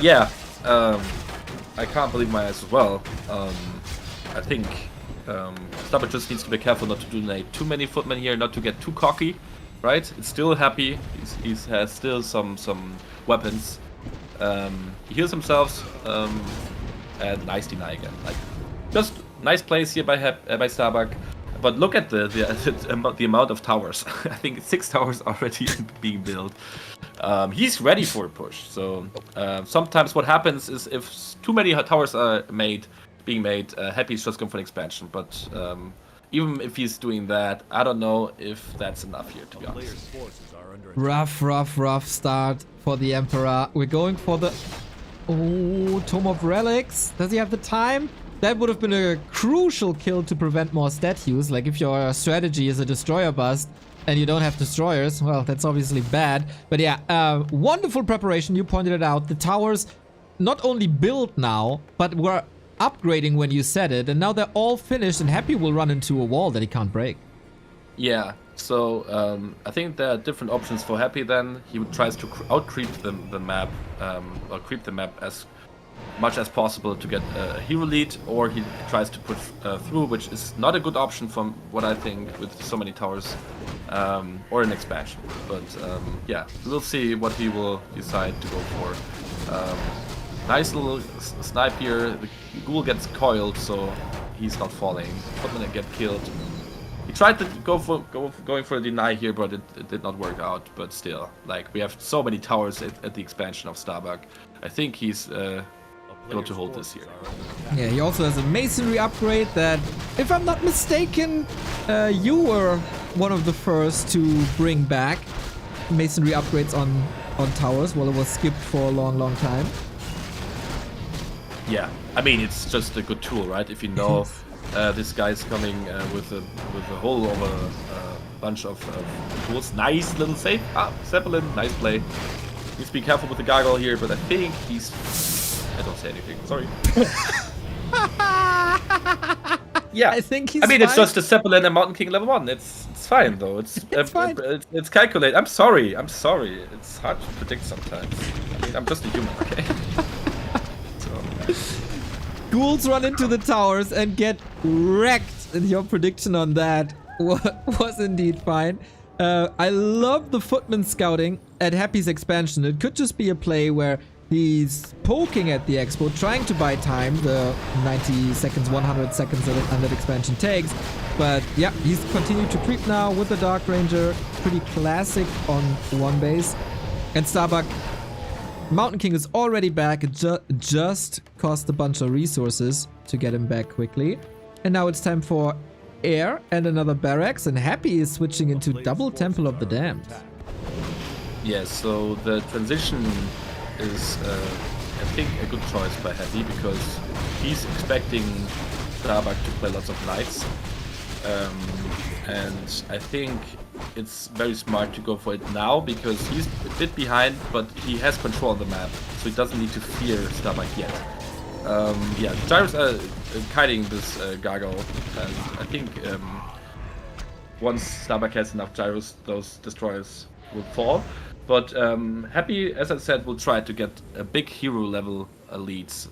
Yeah, I can't believe my eyes as well. I think Starbuck just needs to be careful not to donate too many footmen here, not to get too cocky. Right, it's still Happy. He has still some weapons. He heals himself, and nice deny again. Like, just nice plays here by Starbuck. But look at the amount of towers. I think 6 towers already being built. He's ready for a push. So sometimes what happens is if too many towers are being made, Happy's just going for an expansion. But even if he's doing that, I don't know if that's enough here, to be honest. Rough start for the Emperor. We're going for the... Oh, Tome of Relics. Does he have the time? That would have been a crucial kill to prevent more stat use. Like, if your strategy is a destroyer bust and you don't have destroyers, well, that's obviously bad. But yeah, wonderful preparation. You pointed it out. The towers not only built now, but were upgrading when you said it, and now they're all finished, and Happy will run into a wall that he can't break. Yeah, so I think there are different options for Happy then. He tries to out-creep the map, or creep the map as much as possible to get a hero lead, or he tries to push through, which is not a good option from what I think with so many towers, or an expansion. But yeah, we'll see what he will decide to go for. Nice little snipe here. The ghoul gets coiled, so he's not falling. Footmen get killed. tried to going for a deny here, but it did not work out. But still, like, we have so many towers at the expansion of Starbuck. I think he's going to hold this here. Yeah, he also has a masonry upgrade that, if I'm not mistaken, you were one of the first to bring back masonry upgrades on towers while it was skipped for a long time. Yeah, I mean, it's just a good tool, right? If you know this guy's coming with a whole of a bunch of tools. Nice little save. Ah, Zeppelin, nice play. Needs to be careful with the gargoyle here, but I think he's... I don't say anything, sorry. Yeah, I think he's I mean, fine. it's just a Zeppelin and Mountain King level 1. It's fine, though. It's fine. It's calculated. I'm sorry. It's hard to predict sometimes. I mean, I'm just a human, okay? Ghouls run into the towers and get wrecked, and your prediction on that was indeed fine. I love the footman scouting at Happy's expansion. It could just be a play where he's poking at the expo, trying to buy time, the 90 seconds, 100 seconds that expansion takes. But yeah, he's continued to creep now with the Dark Ranger. Pretty classic on one base. And Starbuck, Mountain King is already back. It just cost a bunch of resources to get him back quickly. And now it's time for air and another barracks. And Happy is switching into double Temple of the Damned. Yes, so the transition is, I think, a good choice by Happy because he's expecting Starbuck to play lots of knights. And I think it's very smart to go for it now because he's a bit behind, but he has control of the map, so he doesn't need to fear Starbuck yet. Yeah, Gyros are kiting this gargoyle, and I think once Starbuck has enough Gyros, those destroyers will fall. But Happy, as I said, will try to get a big hero level leads,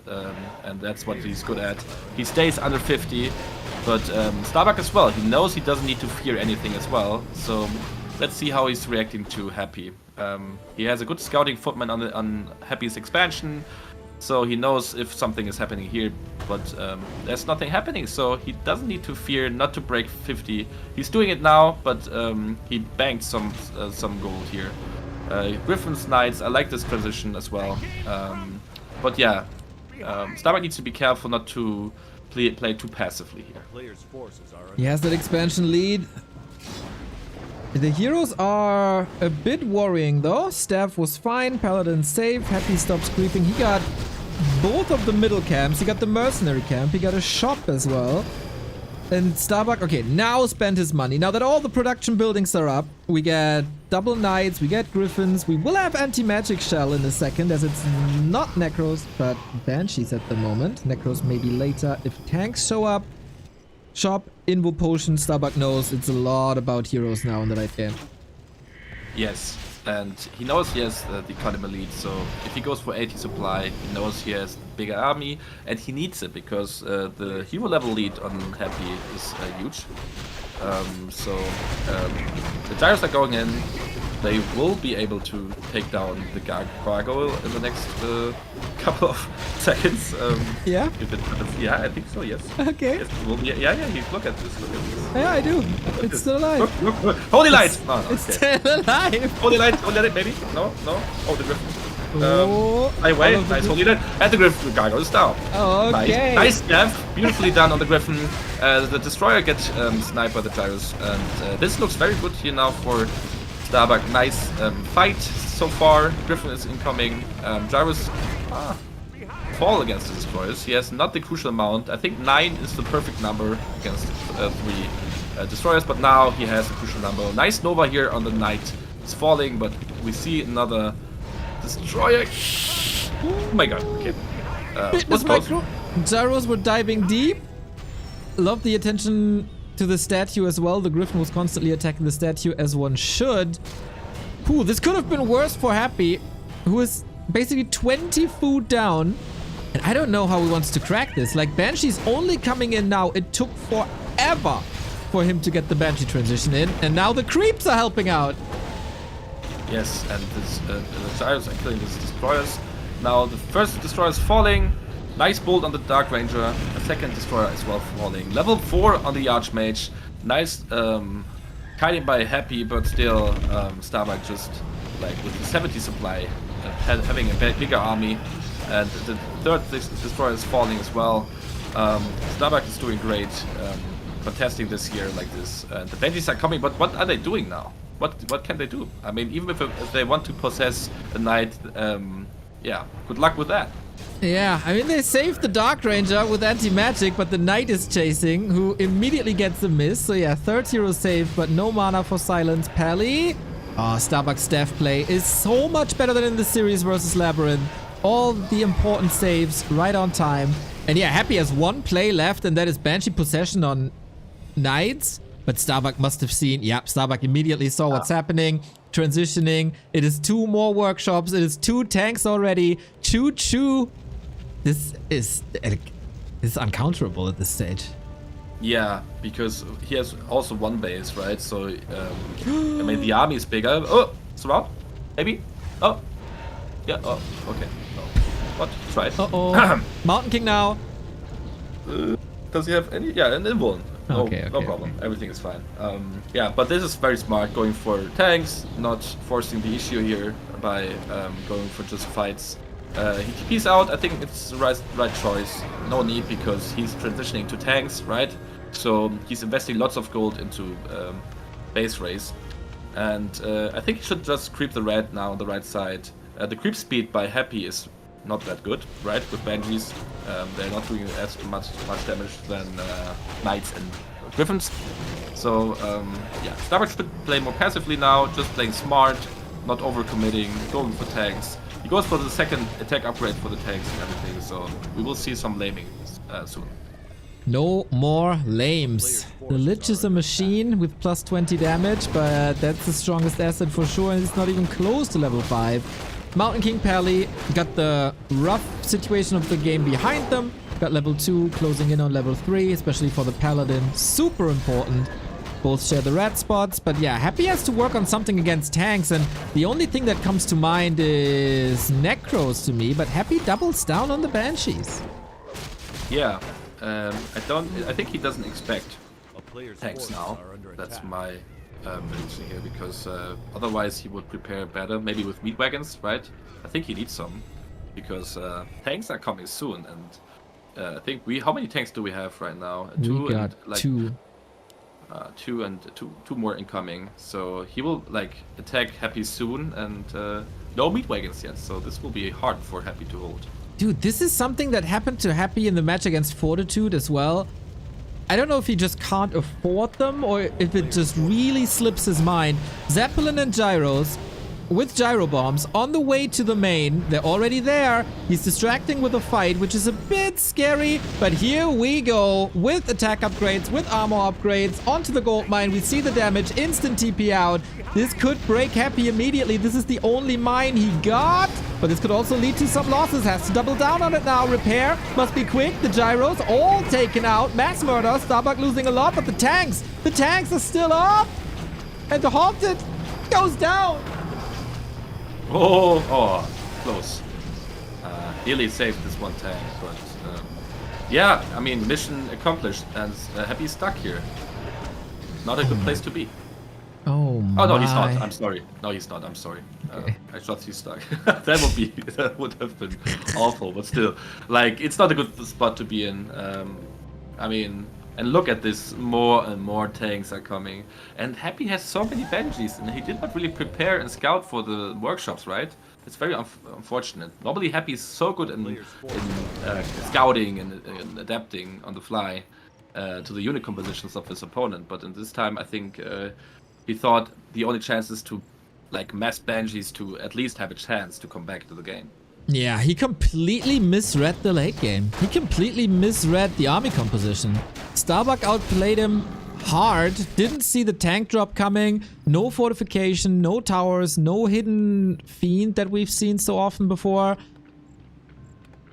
and that's what he's good at. He stays under 50, but Starbuck as well. He knows he doesn't need to fear anything as well. So let's see how he's reacting to Happy. He has a good scouting footman on Happy's expansion, so he knows if something is happening here. But there's nothing happening, so he doesn't need to fear not to break 50. He's doing it now, but he banked some gold here. Griffin's Knights, I like this transition as well. But yeah, Starbuck needs to be careful not to play too passively here. He has that expansion lead. The heroes are a bit worrying though. Staff was fine, Paladin safe, Happy stops creeping. He got both of the middle camps. He got the mercenary camp. He got a shop as well. And Starbuck, okay, now spent his money. Now that all the production buildings are up, we get double knights, we get griffins. We will have anti-magic shell in a second, as it's not necros, but banshees at the moment. Necros maybe later if tanks show up. Shop, invo potion. Starbuck knows it's a lot about heroes now in the late game. Yes, and he knows he has the economy lead, so if he goes for 80 supply, he knows he has bigger army, and he needs it because the hero level lead on Happy is huge. The Gyros are going in. They will be able to take down the gargoyle in the next couple of seconds. Yeah? Yeah, I think so, yes. Okay. Yes, it will be, yeah, look at this. Yeah, I do. It's still alive. Look. Holy light! Oh, no, It's okay. still alive. Holy light, maybe? No? Oh, the griffin. Oh, I wait, all of the nice holy light. And the griffin gargoyle is down. Okay. Nice death. Beautifully done on the griffin. The destroyer gets sniped by the Gyros. And this looks very good here now for Starbuck. Nice fight so far. Griffin is incoming. Gyros fall against the destroyers. He has not the crucial amount. I think 9 is the perfect number against 3 destroyers, but now he has a crucial number. Nice Nova here on the knight. It's falling, but we see another destroyer. Oh my god. Okay. What's close? Gyros were diving deep. Love the attention to the statue as well. The Griffin was constantly attacking the statue as one should. Ooh, this could have been worse for Happy, who is basically 20 food down. And I don't know how he wants to crack this. Like, Banshee's only coming in now. It took forever for him to get the Banshee transition in. And now the creeps are helping out. Yes, and the Gyros are killing these destroyers. Now the first destroyer is falling. Nice bolt on the Dark Ranger. A second destroyer as well falling. Level 4 on the Archmage. nice kiting by Happy, but still Starbuck just like with the 70 supply, having a bigger army, and the third destroyer is falling as well. Starbuck is doing great, contesting this year like this. The Benjis are coming, but what are they doing now? What can they do? I mean, even if they want to possess a knight, yeah, good luck with that. Yeah, I mean, they saved the Dark Ranger with anti-magic, but the Knight is chasing, who immediately gets a miss. So yeah, third hero saved, but no mana for Silence Pally. Oh, Starbuck's death play is so much better than in the series versus Labyrinth. All the important saves right on time. And yeah, Happy has one play left, and that is Banshee Possession on Knights. But Starbuck must have seen, yep, Starbuck immediately saw what's happening, transitioning. It is 2 more workshops. It is 2 tanks already. Choo-choo. This is uncounterable at this stage. Yeah, because he has also one base, right? So, I mean, the army is bigger. Oh, surround? Maybe? Oh. Yeah, oh, okay. No. What? Try it. Uh-oh. Mountain King now. Does he have any? Yeah, an invuln. No, Okay, no okay, problem. Everything is fine. Yeah, but this is very smart, going for tanks, not forcing the issue here by going for just fights. He TP's out. I think it's the right choice. No need, because he's transitioning to tanks, right? So he's investing lots of gold into base race. And I think he should just creep the red now on the right side. The creep speed by Happy is not that good, right? With Banshees, they're not doing as much damage than Knights and Griffins. So yeah, Starbuck should play more passively now, just playing smart, not overcommitting, going for tanks. He goes for the second attack upgrade for the tanks and everything, so we will see some laming soon. No more lames. The Lich is a machine with plus 20 damage, but that's the strongest asset for sure, and it's not even close to level 5. Mountain King Pally got the rough situation of the game behind them. Got level 2, closing in on level 3, especially for the Paladin. Super important. Both share the red spots, but yeah, Happy has to work on something against tanks, and the only thing that comes to mind is Necros to me, but Happy doubles down on the Banshees. Yeah, I think he doesn't expect tanks now. That's my prediction here, because otherwise he would prepare better, maybe with meat wagons, right? I think he needs some, because tanks are coming soon, and I think how many tanks do we have right now? We got and, like, 2. Two more incoming. So he will like attack Happy soon, and no meat wagons yet. So this will be hard for Happy to hold. Dude, this is something that happened to Happy in the match against Fortitude as well. I don't know if he just can't afford them or if it just really slips his mind. Zeppelin and Gyros with gyro bombs on the way to the main. They're already there. He's distracting with a fight, which is a bit scary, but here we go with attack upgrades, with armor upgrades onto the gold mine. We see the damage, instant TP out. This could break Happy immediately. This is the only mine he got, but this could also lead to some losses. Has to double down on it now. Repair must be quick. The gyros all taken out. Mass murder. Starbuck losing a lot, but the tanks are still up, and the Haunted goes down. Oh, close. Nearly saved this one tank, but yeah, I mean, mission accomplished, and Happy stuck here. Not a good place to be. Oh my. Oh no, he's not. I'm sorry. No, he's not. I'm sorry. Okay. I thought he's stuck. that would have been awful, but still, like, it's not a good spot to be in. I mean, and look at this, more and more tanks are coming. And Happy has so many Banshees, and he did not really prepare and scout for the workshops, right? It's very unfortunate. Normally Happy is so good in scouting and adapting on the fly to the unit compositions of his opponent, but in this time I think he thought the only chance is to like mass Banshees to at least have a chance to come back to the game. Yeah, he completely misread the late game. He completely misread the army composition. Starbuck outplayed him hard, didn't see the tank drop coming, no fortification, no towers, no hidden fiend that we've seen so often before.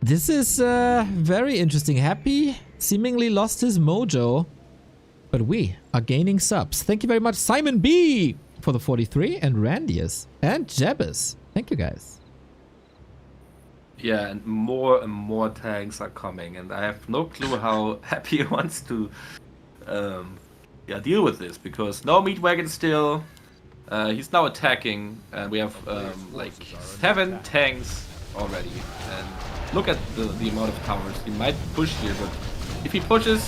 This is very interesting. Happy seemingly lost his mojo, but we are gaining subs. Thank you very much, Simon B, for the 43, and Randius, and Jebus. Thank you, guys. Yeah, and more tanks are coming, and I have no clue how Happy wants to yeah, deal with this because no meat wagon still. He's now attacking, and we have like 7 tanks already. And look at the amount of towers. He might push here, but if he pushes,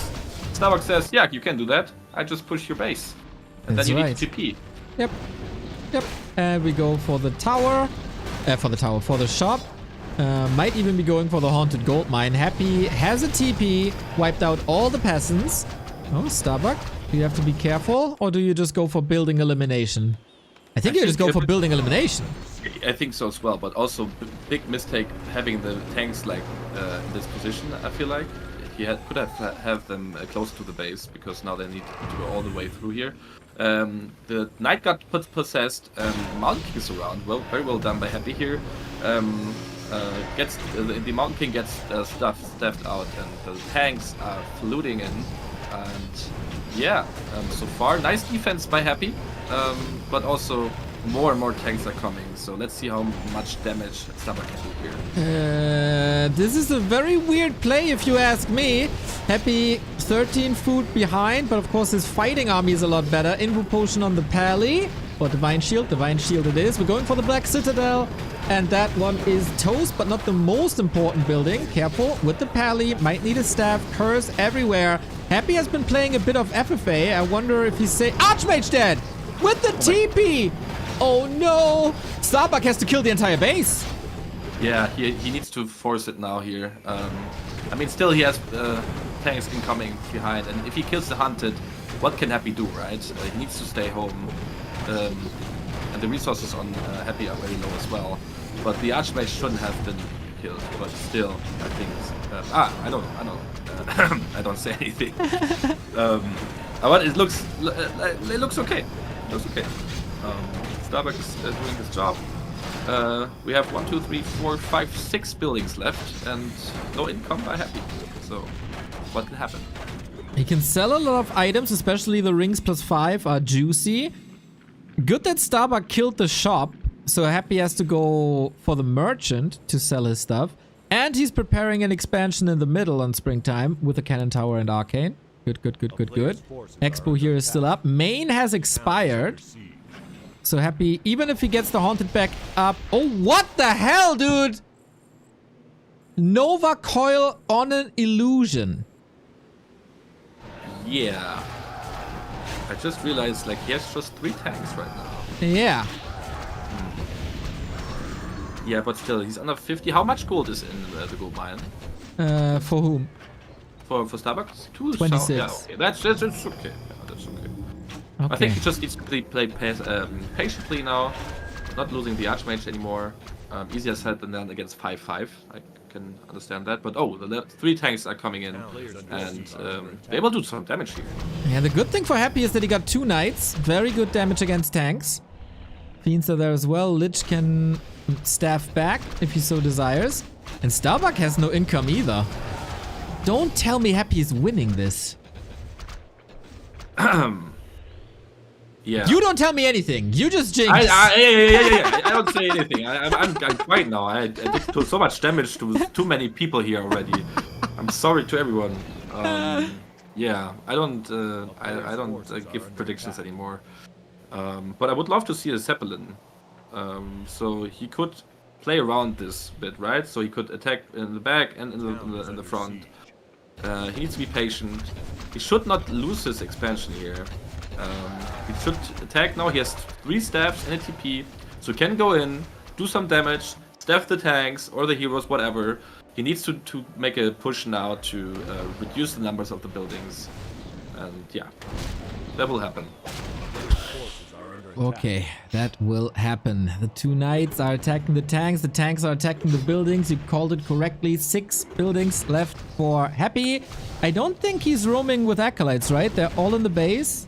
Starbuck says, "Yeah, you can do that. I just push your base, and That's then you right. need TP." Yep. Yep. And we go for the tower. For the shop. Might even be going for the haunted gold mine. Happy has a TP. Wiped out all the peasants. Oh, Starbuck. Do you have to be careful? Or do you just go for building elimination? I think you just go for building elimination. I think so as well, but also big mistake having the tanks like in this position. I feel like he could have them close to the base because now they need to go all the way through here. The knight got possessed. Mountain King is around. Well, very well done by Happy here. The Mountain King gets stuffed out, and the tanks are fluting in. And yeah, so far nice defense by Happy, but also more and more tanks are coming. So let's see how much damage Starbuck can do here. This is a very weird play if you ask me. Happy 13 food behind, but of course his fighting army is a lot better. Invo potion on the Pally, or Divine Shield it is. We're going for the Black Citadel, and that one is toast, but not the most important building. Careful with the Pally, might need a staff, curse everywhere. Happy has been playing a bit of FFA. I wonder if he's Archmage dead! With the TP! Oh no! Starbuck has to kill the entire base. Yeah, he needs to force it now here. I mean, still he has tanks incoming behind, and if he kills the hunted, what can Happy do, right? He needs to stay home. And the resources on Happy are very low as well. But the Archmage shouldn't have been killed, but still, I think... I don't know. I don't say anything. But it looks okay. It looks okay. Starbuck is doing his job. We have 1, 2, 3, 4, 5, 6 buildings left, and no income by Happy. So, what can happen? He can sell a lot of items, especially the rings +5 are juicy. Good that Starbuck killed the shop, so Happy has to go for the merchant to sell his stuff. And he's preparing an expansion in the middle on springtime with the cannon tower and arcane. Good. Expo here is still up. Main has expired. So Happy, even if he gets the haunted back up... Oh, what the hell, dude? Nova Coil on an illusion. Yeah. I just realized, like, he has just 3 tanks right now. Yeah. Yeah, but still, he's under 50. How much gold is in the gold mine? For whom? For Starbucks? 26. Yeah, okay. That's okay. Yeah, that's okay. I think he just needs to play patiently now, not losing the Archmage anymore. Easier said than done against 5-5. I can understand that. But the 3 tanks are coming in, and they will do some damage here. Yeah, the good thing for Happy is that he got 2 knights. Very good damage against tanks. Fiends are there as well. Lich can staff back if he so desires. And Starbuck has no income either. Don't tell me Happy is winning this. Yeah. You don't tell me anything. You just jinx. I don't say anything. I'm quiet now. I did so much damage to too many people here already. I'm sorry to everyone. Yeah, I don't give predictions anymore. But I would love to see a Zeppelin. So he could play around this bit, right? So he could attack in the back and in the front. He needs to be patient. He should not lose his expansion here. He should attack now. He has 3 staffs and a TP, so he can go in, do some damage, staff the tanks or the heroes, whatever. He needs to make a push now to reduce the numbers of the buildings, and yeah, that will happen. Okay, that will happen. The 2 knights are attacking the tanks are attacking the buildings. You called it correctly. 6 buildings left for Happy. I don't think he's roaming with acolytes, right? They're all in the base.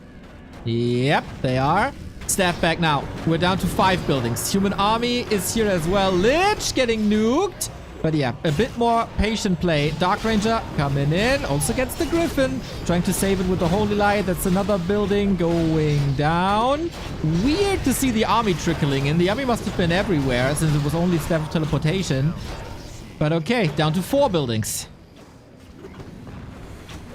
Yep, they are. Staff back now. We're down to 5 buildings. Human army is here as well. Lich getting nuked. But yeah, a bit more patient play. Dark Ranger coming in. Also gets the Griffin. Trying to save it with the Holy Light. That's another building going down. Weird to see the army trickling in. The army must have been everywhere since it was only Staff of Teleportation. But okay, down to 4 buildings.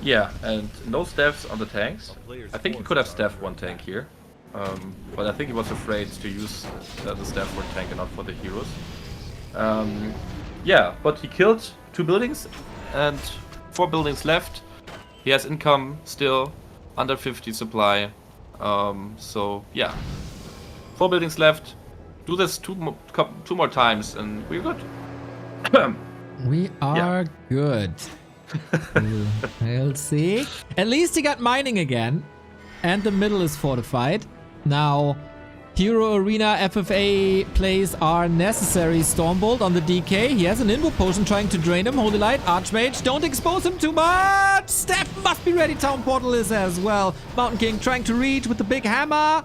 Yeah, and no staffs on the tanks. I think he could have staffed one tank here. But I think he was afraid to use the staff for tank and not for the heroes. Yeah, but he killed 2 buildings and 4 buildings left. He has income still, under 50 supply. So yeah, 4 buildings left. Do this two more times and we're good. We are good. We'll see. At least he got mining again. And the middle is fortified. Now, Hero Arena FFA plays are necessary. Stormbolt on the DK. He has an invo potion trying to drain him. Holy Light, Archmage. Don't expose him too much. Steph must be ready. Town Portal is as well. Mountain King trying to reach with the big hammer.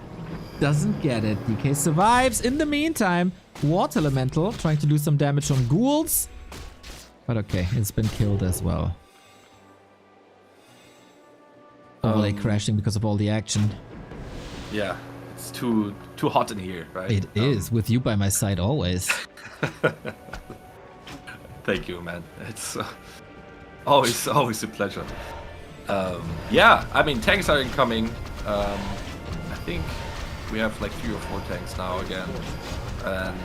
Doesn't get it. DK survives. In the meantime, Water Elemental trying to do some damage on ghouls. But okay, it's been killed as well. Overlay crashing because of all the action. Yeah, it's too hot in here, right? It is, with you by my side always. Thank you, man. It's always a pleasure. Yeah, I mean, tanks are incoming. I think we have like 3 or 4 tanks now again. And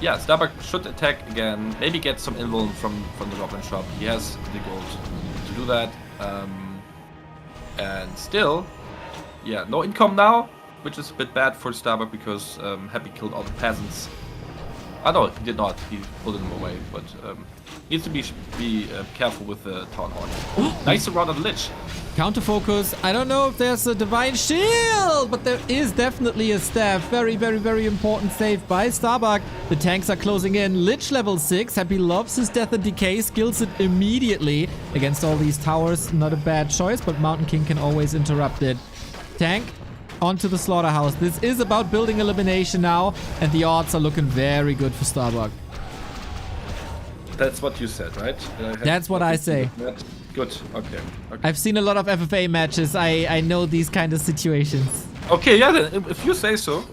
yeah, Starbuck should attack again. Maybe get some invuln from the Goblin shop. He has the gold to do that. And still, yeah, no income now, which is a bit bad for Starbuck because Happy killed all the peasants. No, he did not. He pulled them away, but needs to be careful with the Town Hall. Nice round on the Lich. Counter focus. I don't know if there's a Divine Shield, but there is definitely a staff. Very, very, very important save by Starbuck. The tanks are closing in. Lich level 6. Happy loves his Death and Decay. Skills it immediately against all these towers. Not a bad choice, but Mountain King can always interrupt it. Tank onto the slaughterhouse. This is about building elimination now, and the odds are looking very good for Starbuck. That's what you said, right? That's what I say. Good. Okay. I've seen a lot of FFA matches. I know these kind of situations. Okay, yeah. Then if you say so,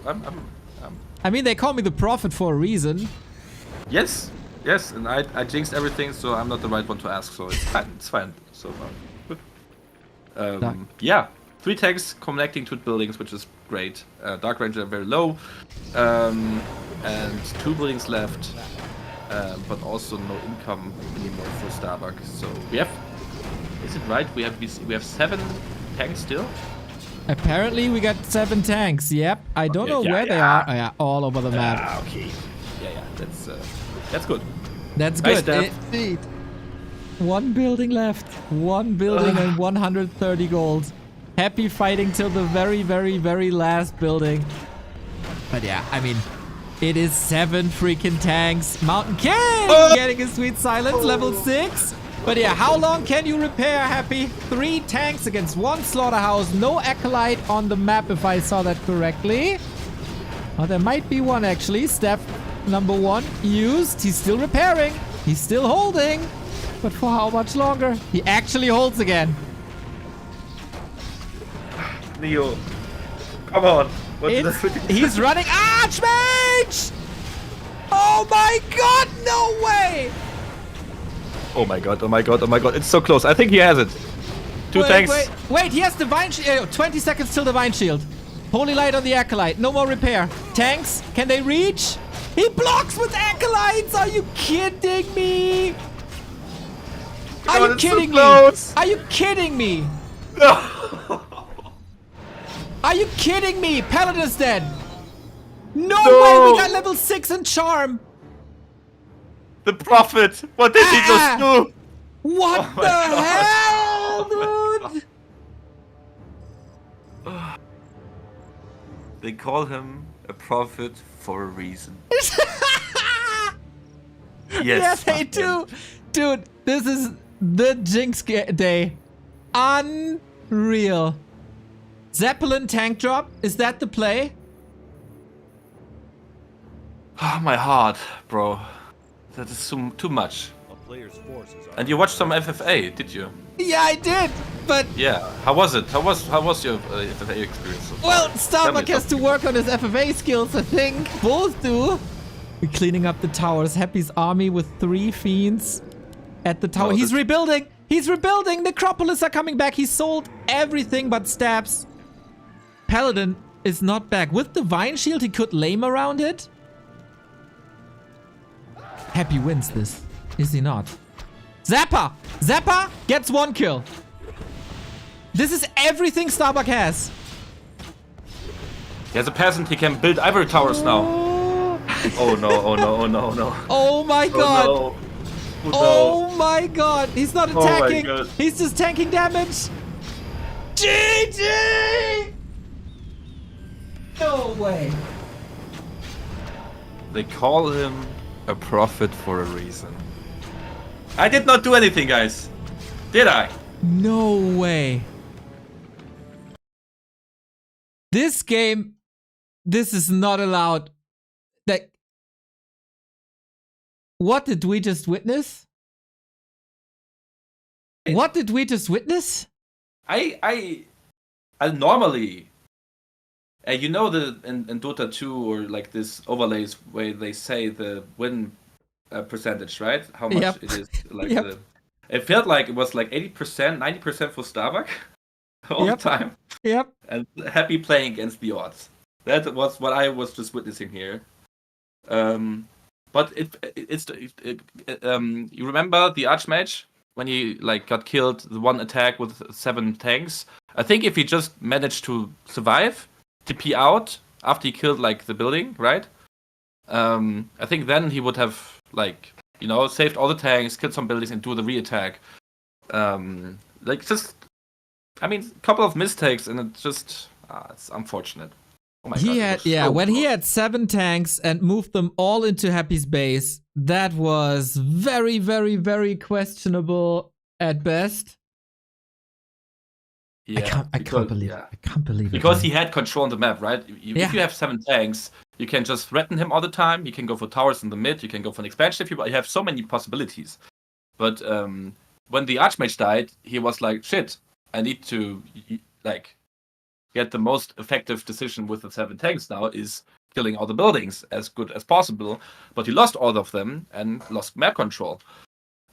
I mean, they call me the Prophet for a reason. Yes, and I jinxed everything, so I'm not the right one to ask. So it's fine. It's fine. So yeah, 3 tanks connecting to buildings, which is great. Dark Ranger very low, and 2 buildings left. But also no income anymore for Starbuck. So we have, is it right? We have 7 tanks still. Apparently we got 7 tanks. Yep. I don't know where they are. Oh, yeah, all over the map. Okay. Yeah. That's good. That's Nice good. Indeed. 1 building left. 1 building and 130 gold. Happy fighting till the very, very, very last building. But yeah, I mean, it is 7 freaking tanks. Mountain King getting a sweet silence, level 6. But yeah, how long can you repair, Happy? 3 tanks against 1 slaughterhouse. No acolyte on the map, if I saw that correctly. Oh, there might be one actually. Step number 1 used. He's still repairing. He's still holding. But for how much longer? He actually holds again. Neo, come on. He's running. Archmage! Oh my god, no way! Oh my god. It's so close. I think he has it. 2 tanks. Wait, he has Divine Shield. 20 seconds till Divine Shield. Holy Light on the Acolyte. No more repair. Tanks, can they reach? He blocks with Acolytes. Are you kidding me? Are you kidding me? Are you kidding me? Are you kidding me? Paladin's dead. No way, we got level 6 and Charm. The Prophet. What did he just do? What the hell, dude? They call him a prophet for a reason. Yeah, they do. Dude, this is the Jinx day. Unreal. Zeppelin tank drop? Is that the play? Oh, my heart, bro. That is too much. And you watched some FFA, did you? Yeah, I did. But yeah, how was it? How was your FFA experience? So far? Well, Starbuck has to work on his FFA skills, I think. Both do. We're cleaning up the towers. Happy's army with 3 fiends at the tower. He's rebuilding. He's rebuilding. Necropolis are coming back. He sold everything but stabs. Paladin is not back. With the Vine Shield, he could lame around it. Happy wins this. Is he not? Zappa! Zappa gets 1 kill. This is everything Starbuck has. He has a peasant, he can build ivory towers now. Oh no, oh no, oh no, oh no. Oh my god. Oh, no. Oh my god. He's not my attacking. God. He's just tanking damage. GG! No way. They call him a prophet for a reason. I did not do anything, guys. Did I? No way. This game, this is not allowed. Like, what did we just witness? What did we just witness? I normally, you know, in Dota 2 or like this overlays where they say the win percentage, right? How much Yep. it is. Like Yep. it felt like it was like 80%, 90% for Starbuck all Yep. the time. Yep. And happy playing against the odds. That was what I was just witnessing here. But you remember the Archmage when he like got killed, the one attack with 7 tanks? I think if he just managed to survive, TP out after he killed like the building, right? I think then he would have like, you know, saved all the tanks, killed some buildings, and do the re-attack. Like just, I mean, a couple of mistakes, and it just, it's unfortunate. Oh my God, He it had, was yeah, so when he close. had 7 tanks and moved them all into Happy's base, that was very, very, very questionable at best. Yeah, I can't believe yeah. it. I can't believe it. Because man. he had control on the map, right? Yeah. If you have 7 tanks, you can just threaten him all the time. You can go for towers in the mid. You can go for an expansion if you have so many possibilities. But when the Archmage died, he was like, shit, I need to like get the most effective decision with the 7 tanks now is killing all the buildings as good as possible. But he lost all of them and lost map control.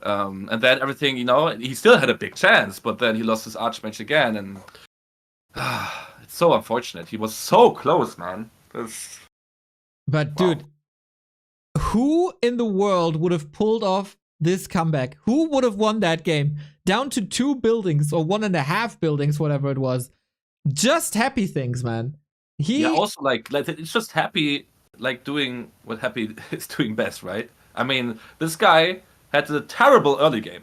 And then everything, you know, he still had a big chance, but then he lost his Archmage again, and it's so unfortunate. He was so close, man. But dude, who in the world would have pulled off this comeback? Who would have won that game? Down to 2 buildings or 1.5 buildings, whatever it was. Just Happy things, man. Yeah, also like it's just Happy like doing what Happy is doing best, right? I mean, this guy had a terrible early game.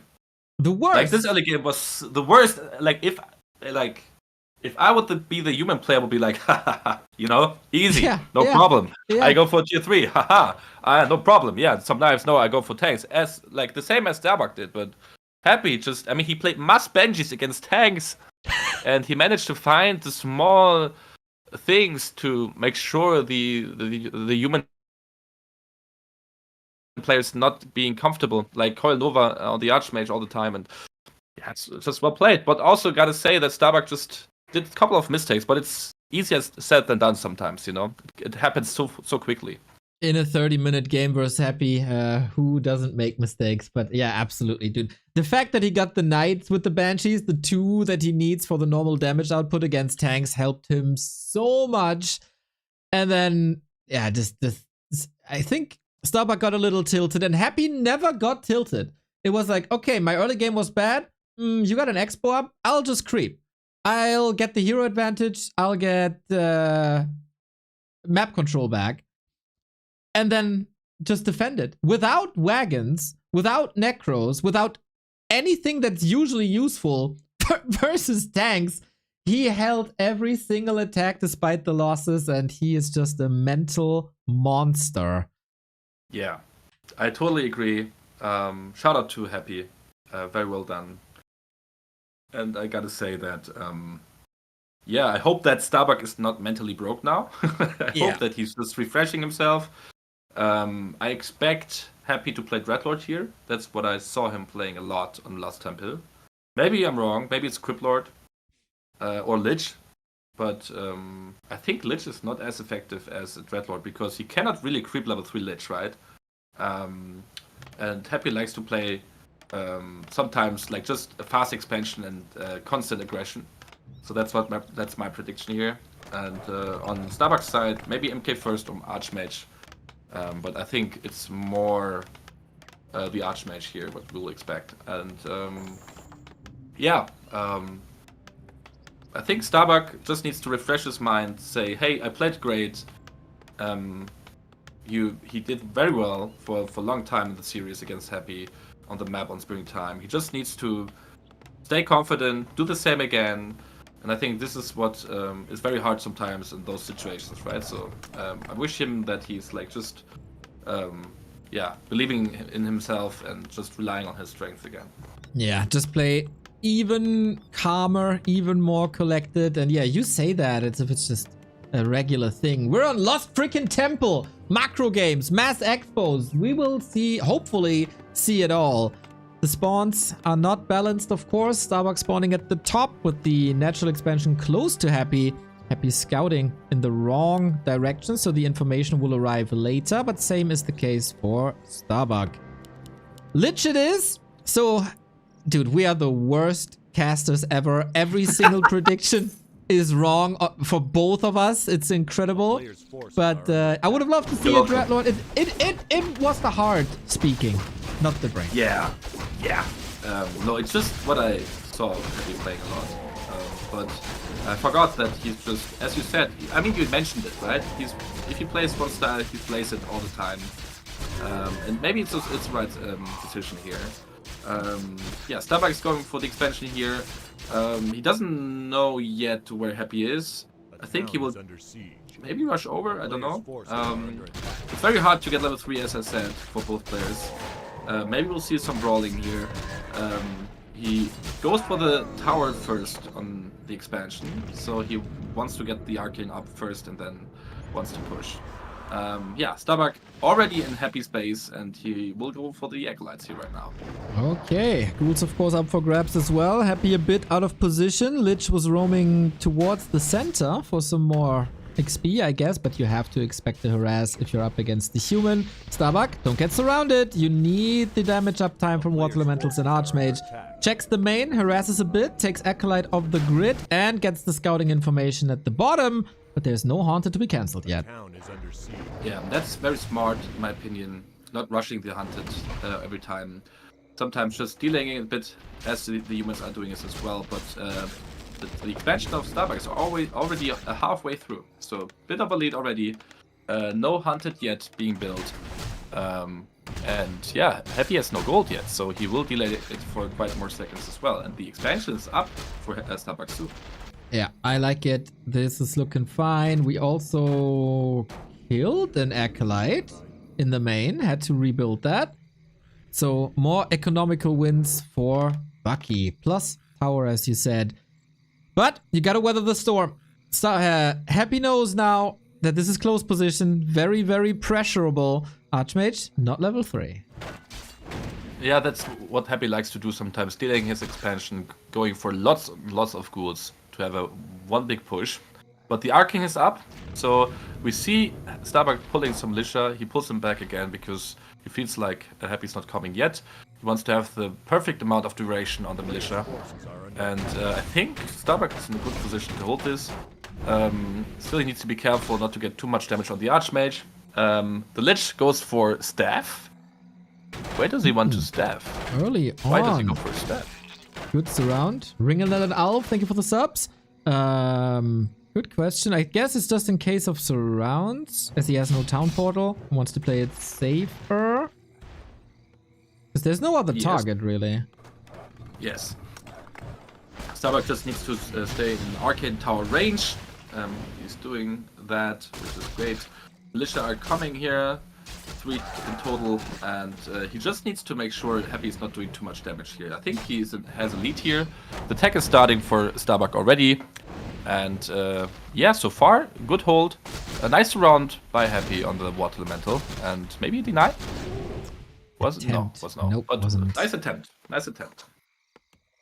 The worst. Like this early game was the worst. Like if I would be the human player, I would be like, ha ha ha, you know, easy, no problem. Yeah. I go for tier 3, haha, no problem. Yeah, sometimes no, I go for tanks, as like the same as Starbuck did. But Happy just, I mean, he played mass Benjis against tanks, and he managed to find the small things to make sure the human players not being comfortable, like Coil Nova on the Archmage all the time, and yeah, it's just well played. But also gotta say that Starbuck just did a couple of mistakes, but it's easier said than done sometimes, you know? It happens so quickly. In a 30-minute game versus Happy, who doesn't make mistakes? But yeah, absolutely, dude. The fact that he got the Knights with the Banshees, the 2 that he needs for the normal damage output against tanks, helped him so much. And then, yeah, just I think Starbuck got a little tilted, and Happy never got tilted. It was like, okay, my early game was bad. You got an expo up? I'll just creep. I'll get the hero advantage. I'll get map control back. And then just defend it. Without wagons, without necros, without anything that's usually useful versus tanks, he held every single attack despite the losses, and he is just a mental monster. Yeah, I totally agree. Shout out to Happy. Very well done. And I gotta say that, yeah, I hope that Starbuck is not mentally broke now. I hope that he's just refreshing himself. I expect Happy to play Dreadlord here. That's what I saw him playing a lot on Last Temple. Maybe I'm wrong. Maybe it's Cryptlord or Lich. But I think Lich is not as effective as Dreadlord because he cannot really creep level 3 Lich, right? And Happy likes to play Sometimes like just a fast expansion and constant aggression. So that's my prediction here. And on Starbuck's side, maybe MK first or Archmage. But I think it's more the Archmage here, what we'll expect. And I think Starbuck just needs to refresh his mind, say, hey, I played great. He did very well for a long time in the series against Happy on the map on Springtime. He just needs to stay confident, do the same again. And I think this is what is very hard sometimes in those situations, right? So I wish him that he's like just, believing in himself and just relying on his strength again. Yeah, just play even calmer, even more collected. And yeah, you say that as if it's just a regular thing. We're on Lost Freaking Temple, macro games, mass expos. We will see, hopefully, see it all. The spawns are not balanced, of course. Starbuck spawning at the top with the natural expansion close to Happy. Happy scouting in the wrong direction, so the information will arrive later, but same is the case for Starbuck. Lich it is. So, dude, we are the worst casters ever. Every single prediction is wrong for both of us. It's incredible. But I would have loved to see a Dreadlord. It was the heart speaking, not the brain. Yeah. No, it's just what I saw Happy playing a lot. But I forgot that he's just, as you said, I mean, you mentioned it, right? If he plays one style, he plays it all the time. And maybe it's the right decision here. Starbuck is going for the expansion here. He doesn't know yet where Happy is. I think he will maybe rush over, I don't know. It's very hard to get level 3, as I said, for both players. Maybe we'll see some brawling here. He goes for the tower first on the expansion, so he wants to get the arcane up first and then wants to push. Starbuck already in Happy space, and he will go for the acolytes here right now. Okay, Ghouls of course up for grabs as well. Happy a bit out of position. Lich was roaming towards the center for some more XP, I guess, but you have to expect the harass if you're up against the human. Starbuck, don't get surrounded. You need the damage uptime from Water Elementals and Archmage. Checks the main, harasses a bit, takes Acolyte off the grid, and gets the scouting information at the bottom. But there's no Haunted to be cancelled yet. Yeah, that's very smart, in my opinion. Not rushing the Haunted every time. Sometimes just delaying it a bit, as the humans are doing this as well. But the expansion of Starbuck is already halfway through. So a bit of a lead already. No Haunted yet being built. Happy has no gold yet, so he will delay it for quite more seconds as well. And the expansion is up for Starbuck too. Yeah, I like it. This is looking fine. We also killed an Acolyte in the main. Had to rebuild that. So more economical wins for Bucky. Plus tower, as you said. But you gotta weather the storm. Happy knows now that this is close position. Very, very pressurable. Archmage, not level 3. Yeah, that's what Happy likes to do sometimes. Delaying his expansion, going for lots of ghouls to have one big push. But the Arcane is up, so we see Starbuck pulling some Lisha. He pulls him back again because he feels like Happy's not coming yet. He wants to have the perfect amount of duration on the Militia. And I think Starbuck is in a good position to hold this. Still, he needs to be careful not to get too much damage on the Archmage. The Lich goes for Staff. Where does he want to Staff? Early on. Why does he go for Staff? Good surround. Ringelnell and Alf, thank you for the subs. Good question. I guess it's just in case of surrounds, as he has no town portal and wants to play it safer. Because there's no other target, really. Yes. Starbuck just needs to stay in Arcane Tower range. He's doing that, which is great. Militia are coming here. 3 in total, and he just needs to make sure Happy is not doing too much damage here. I think he has a lead here. The tech is starting for Starbuck already, and so far, good hold. A nice surround by Happy on the Water Elemental, and maybe a deny? Was it? No, was no. Nope, but wasn't. Nice attempt. Nice attempt.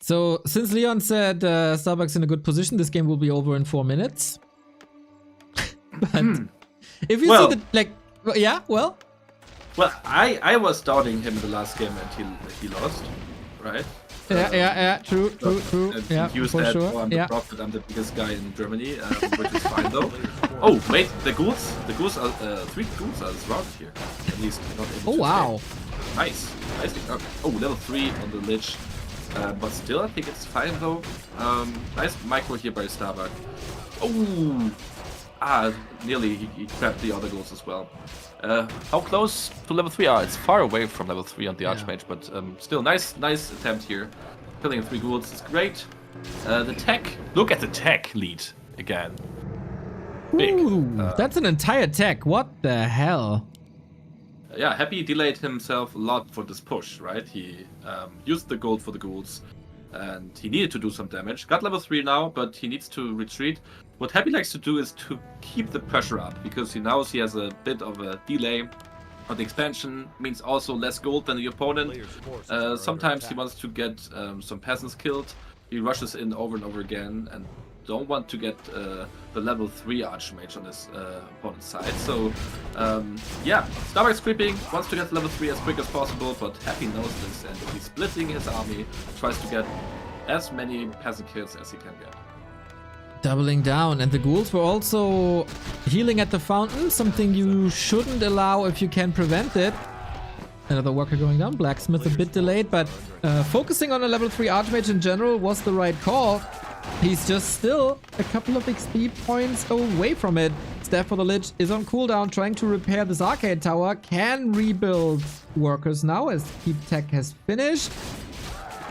So, since Leon said Starbuck's in a good position, this game will be over in 4 minutes. But if you see the, Well, I was doubting him in the last game and he lost. right? Yeah, true. And Yeah, use for that, sure. oh, I'm the Yeah. prophet, I'm the biggest guy in Germany, which is fine though. Oh, wait, the ghouls are, 3 ghouls are surrounded here. At least not able Oh, to wow. escape. Nice. Nicely done. Oh, level 3 on the Lich. But still, I think it's fine though. Nice micro here by Starbuck. Oh! Nearly he grabbed the other ghouls as well. How close to level 3 are? It's far away from level 3 on the Archmage, but still, nice attempt here. Killing 3 ghouls is great. The tech, look at the tech lead again. Big. Ooh, that's an entire tech. What the hell? Yeah, Happy delayed himself a lot for this push, right? He used the gold for the ghouls, and he needed to do some damage. Got level 3 now, but he needs to retreat. What Happy likes to do is to keep the pressure up, because he knows he has a bit of a delay on the expansion, means also less gold than the opponent. Sometimes he wants to get some peasants killed. He rushes in over and over again, and don't want to get the level 3 Archmage on his opponent's side. So, yeah, Starbuck's creeping, wants to get to level 3 as quick as possible, but Happy knows this, and he's splitting his army, tries to get as many peasant kills as he can get. Doubling down, and the ghouls were also healing at the fountain, something you shouldn't allow if you can prevent it. Another worker going down, Blacksmith a bit delayed, but focusing on a level 3 Archmage in general was the right call. He's just still a couple of XP points away from it. Staff for the Lich is on cooldown, trying to repair this arcade tower. Can rebuild workers now as Keep Tech has finished.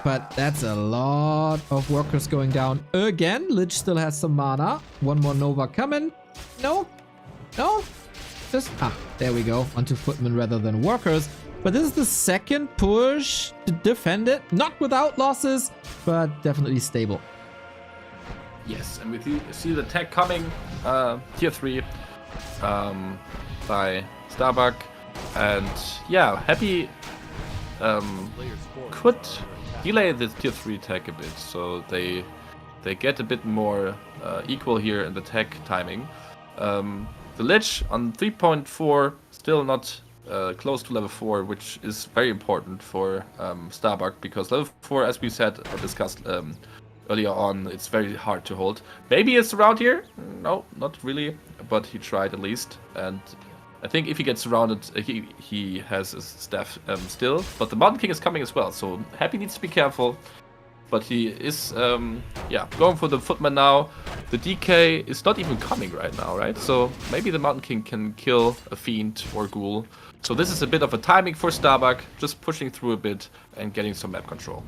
But that's a lot of workers going down again. Lich still has some mana. One more Nova coming. No. Just, there we go. Onto footmen rather than workers. But this is the second push to defend it. Not without losses, but definitely stable. Yes, and we see the tech coming, tier 3 by Starbuck. And yeah, Happy could delay the tier 3 tech a bit, so they get a bit more equal here in the tech timing. The Lich on 3.4 still not close to level 4, which is very important for Starbuck, because level 4, as we said or discussed earlier on, it's very hard to hold. Maybe it's around here? No, not really, but he tried at least. And I think if he gets surrounded, he has his staff still. But the Mountain King is coming as well, so Happy needs to be careful. But he is, going for the Footman now. The DK is not even coming right now, right? So maybe the Mountain King can kill a Fiend or Ghoul. So this is a bit of a timing for Starbuck, just pushing through a bit and getting some map control.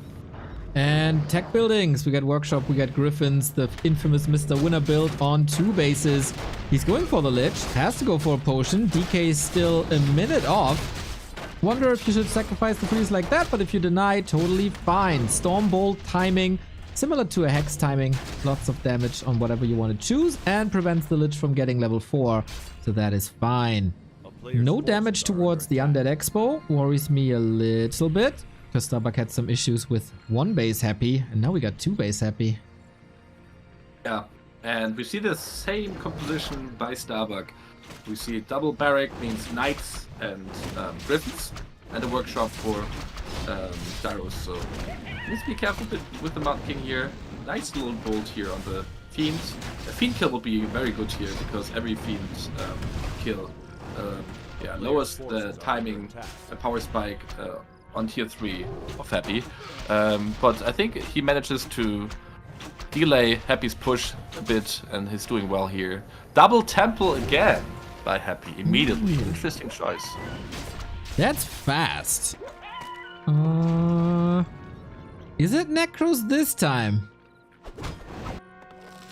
And tech buildings, we got Workshop, we got Griffins, the infamous Mr. Winner build on 2 bases. He's going for the Lich, has to go for a potion. DK is still a minute off. Wonder if you should sacrifice the freeze like that, but if you deny, totally fine. Stormbolt timing, similar to a Hex timing. Lots of damage on whatever you want to choose, and prevents the Lich from getting level 4, so that is fine. No damage towards the Undead Expo, worries me a little bit. Because Starbuck had some issues with 1 base Happy, and now we got 2 base Happy. Yeah, and we see the same composition by Starbuck. We see double barrack means knights and griffins, and a workshop for gyros. So let's be careful with the Mountain King here. Nice little bolt here on the Fiend. A Fiend kill will be very good here, because every Fiend kill lowers the timing, a power spike on tier 3 of Happy. But I think he manages to delay Happy's push a bit, and he's doing well here. Double Temple again by Happy immediately. Interesting choice. That's fast. Is it Necros this time?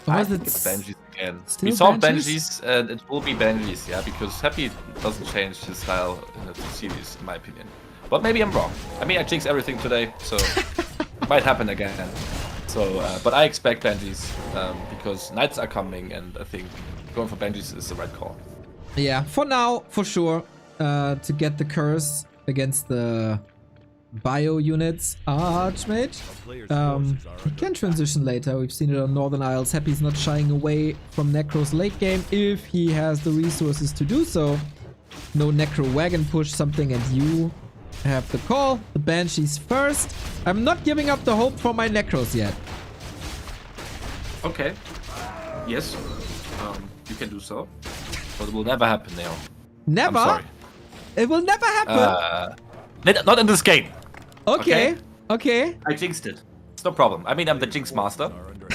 Or I was think it it's Banshees again. still We saw Banshees? Banshees, and it will be Banshees, yeah, because Happy doesn't change his style in the series, in my opinion. But maybe I'm wrong. I mean, I jinx everything today, so it might happen again. So, but I expect Banshees because Knights are coming, and I think going for Banshees is the right call. Yeah, for now, for sure. To get the curse against the bio units. Archmage. He can transition later. We've seen it on Northern Isles. Happy's not shying away from Necro's late game if he has the resources to do so. No Necro wagon push something, and you I have the call. The Banshees first. I'm not giving up the hope for my Necros yet. Okay. Yes. You can do so. But it will never happen now. Never? I'm sorry. It will never happen. Not in this game. Okay. Okay. I jinxed it. It's no problem. I mean, I'm the Jinx Master.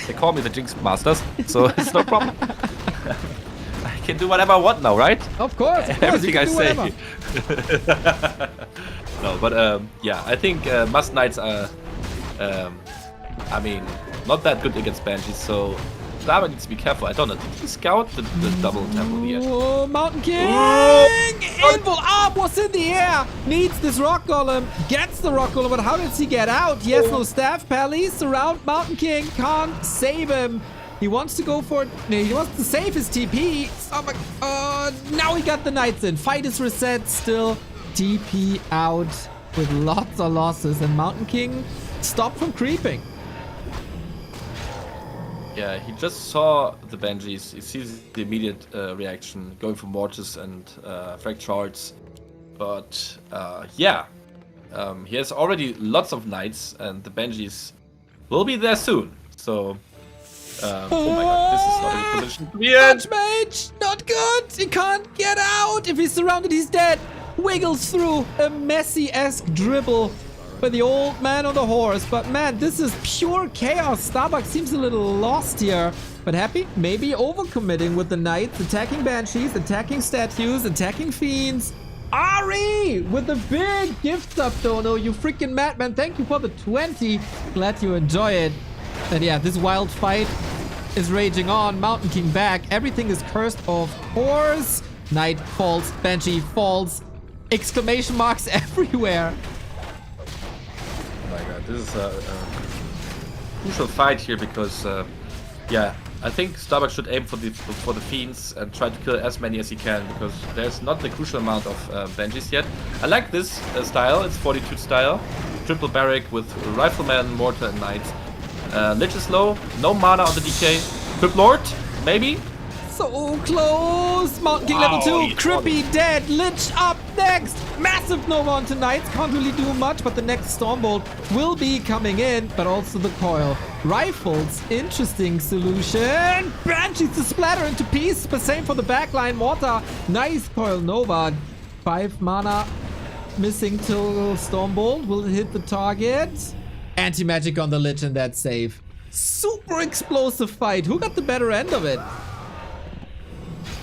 They call me the Jinx Masters, so it's no problem. I can do whatever I want now, right? Of course. Everything you I can do say. whatever. No, but yeah, I think Must Knights are, I mean, not that good against Banshees, so Starbuck needs to be careful. I don't know, did he scout the double temple yet? Oh, Mountain King! Oh! Invul Arm was in the air! Needs this Rock Golem. Gets the Rock Golem, but how does he get out? He has no staff pallies. Surround Mountain King. Can't save him. He wants to go for it. No, he wants to save his TP. Now he got the Knights in. Fight is reset. Still TP out with lots of losses. And Mountain King stopped from creeping. Yeah, he just saw the Banshees. He sees the immediate reaction, going for Mortis and Frag Charts. But yeah, he has already lots of Knights, and the Banshees will be there soon. So, oh my god, this is not a good position to be in. Mage, not good. He can't get out. If he's surrounded, he's dead. Wiggles through a Messi-esque dribble by the old man on the horse. But man, this is pure chaos. Starbuck seems a little lost here. But happy, maybe overcommitting with the Knights, attacking Banshees, attacking statues, attacking Fiends. Ari with the big gift sub, Dono. You freaking madman. Thank you for the 20. Glad you enjoy it. And yeah, this wild fight is raging on. Mountain King back. Everything is cursed, of course. Knight falls. Banshee falls. Exclamation marks everywhere. Oh my god, this is a crucial fight here because, yeah, I think Starbuck should aim for the Fiends and try to kill as many as he can because there's not the crucial amount of Banshees yet. I like this style, it's Fortitude style. Triple Barrack with Rifleman, Mortar, and Knight. Lich is low, no mana on the DK. Crypt Lord, maybe? So close! Mountain King level 2, Crippy dead, Lich up next! Massive Nova on tonight, can't really do much, but the next Stormbolt will be coming in, but also the Coil. Rifles, interesting solution! Banshees to splatter into pieces, but same for the backline, Mortar. Nice Coil Nova, 5 mana missing till Stormbolt, will it hit the target? Anti-magic on the Lich and that save. Super explosive fight, who got the better end of it?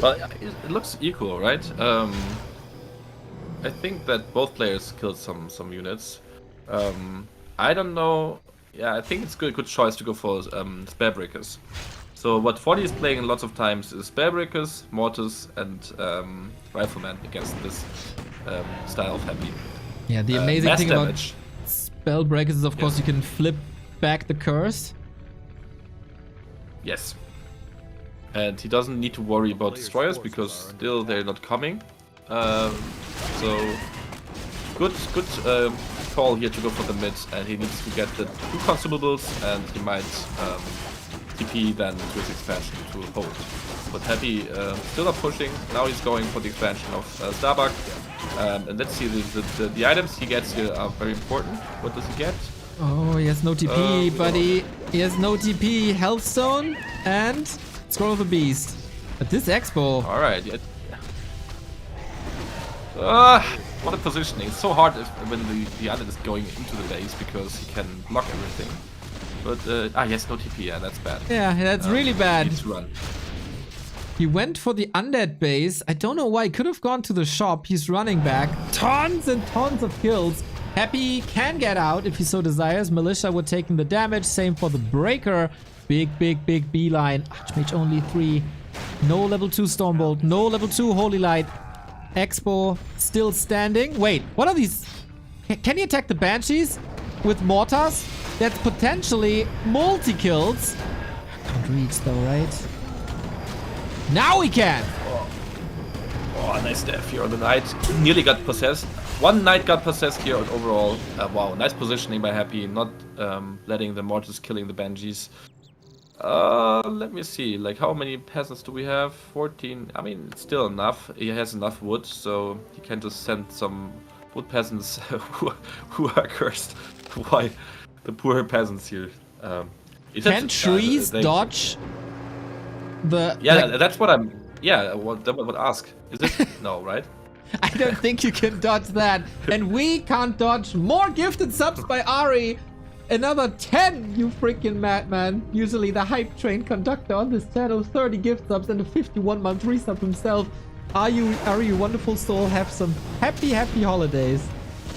Well, it looks equal, right? I think that both players killed some units. I don't know. Yeah, I think it's a good choice to go for Spare Breakers. So what 40 is playing lots of times is Spare Breakers, Mortis, and Rifleman against this style of heavy. Yeah, the amazing thing damage. about Spell Breakers is, of course, you can flip back the curse. Yes. And he doesn't need to worry about destroyers because still they're not coming. So good call here to go for the mid, and he needs to get the 2 consumables, and he might TP then to his expansion to hold. But Happy still not pushing. Now he's going for the expansion of Starbuck. And let's see, the items he gets here are very important. What does he get? Oh, he has no TP, buddy. He has no TP. Healthstone and Scroll of the Beast. But this Expo... Alright, yeah. What a positioning. It's so hard when the unit is going into the base because he can block everything. But, yes, no TP, yeah, that's bad. Yeah, that's really bad. He needs to run. He went for the undead base. I don't know why. He could have gone to the shop. He's running back. Tons and tons of kills. Happy can get out if he so desires. Militia would take the damage. Same for the Breaker. Big beeline. Archmage only 3. No level 2 Stormbolt. No level 2 Holy Light. Expo still standing. Wait, what are these? Can he attack the Banshees with Mortars? That's potentially multi-kills. Can't reach though, right? Now he can! Oh, nice death here on the Knight. Nearly got possessed. One Knight got possessed here overall. Wow, nice positioning by Happy. Not letting the Mortars killing the Banshees. Let me see. Like, how many peasants do we have? 14. I mean, it's still enough. He has enough wood, so he can just send some wood peasants who are cursed. Why the poor peasants here? Can trees dodge the... Yeah, like, that's what I'm. Yeah, what I would ask. Is it no, right? I don't think you can dodge that. And we can't dodge more gifted subs by Ari. Another 10, you freaking madman. Usually the hype train conductor on this channel, 30 gift subs and a 51-month resub himself. Are you wonderful soul? Have some happy holidays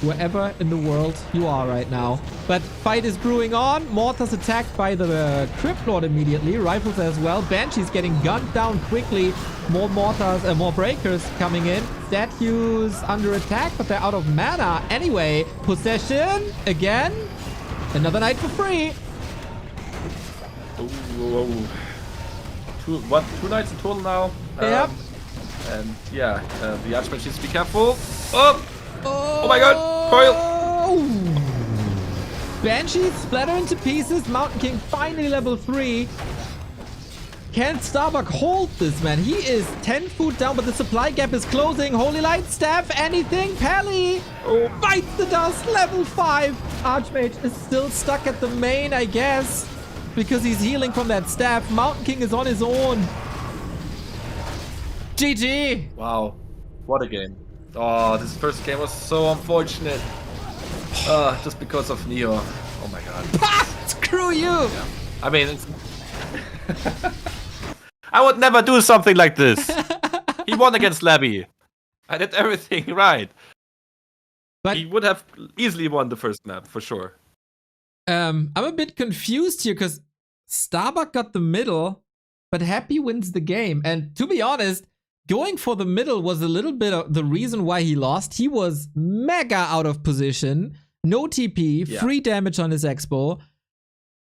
wherever in the world you are right now. But fight is brewing on. Mortars attacked by the Crypt Lord immediately. Rifles as well. Banshee's getting gunned down quickly. More mortars, more breakers coming in. Statues under attack, but they're out of mana. Anyway, possession again. Another night for free. Two nights in total now. Yep. And yeah, the Archmage needs to be careful. Oh my god, coil! Banshee splatter into pieces. Mountain King finally level 3. Can Starbuck hold this, man? He is 10 foot down, but the supply gap is closing. Holy Light Staff, anything? Pally bites the dust, level 5. Archmage is still stuck at the main, I guess, because he's healing from that staff. Mountain King is on his own. GG. Wow, what a game. Oh, this first game was so unfortunate. Just because of Neo. Oh my god. Screw you. Yeah. I mean, it's... I would never do something like this. He won against Labby. I did everything right. But he would have easily won the first map, for sure. I'm a bit confused here because Starbuck got the middle, but Happy wins the game. And to be honest, going for the middle was a little bit of the reason why he lost. He was mega out of position. No TP, free damage on his expo.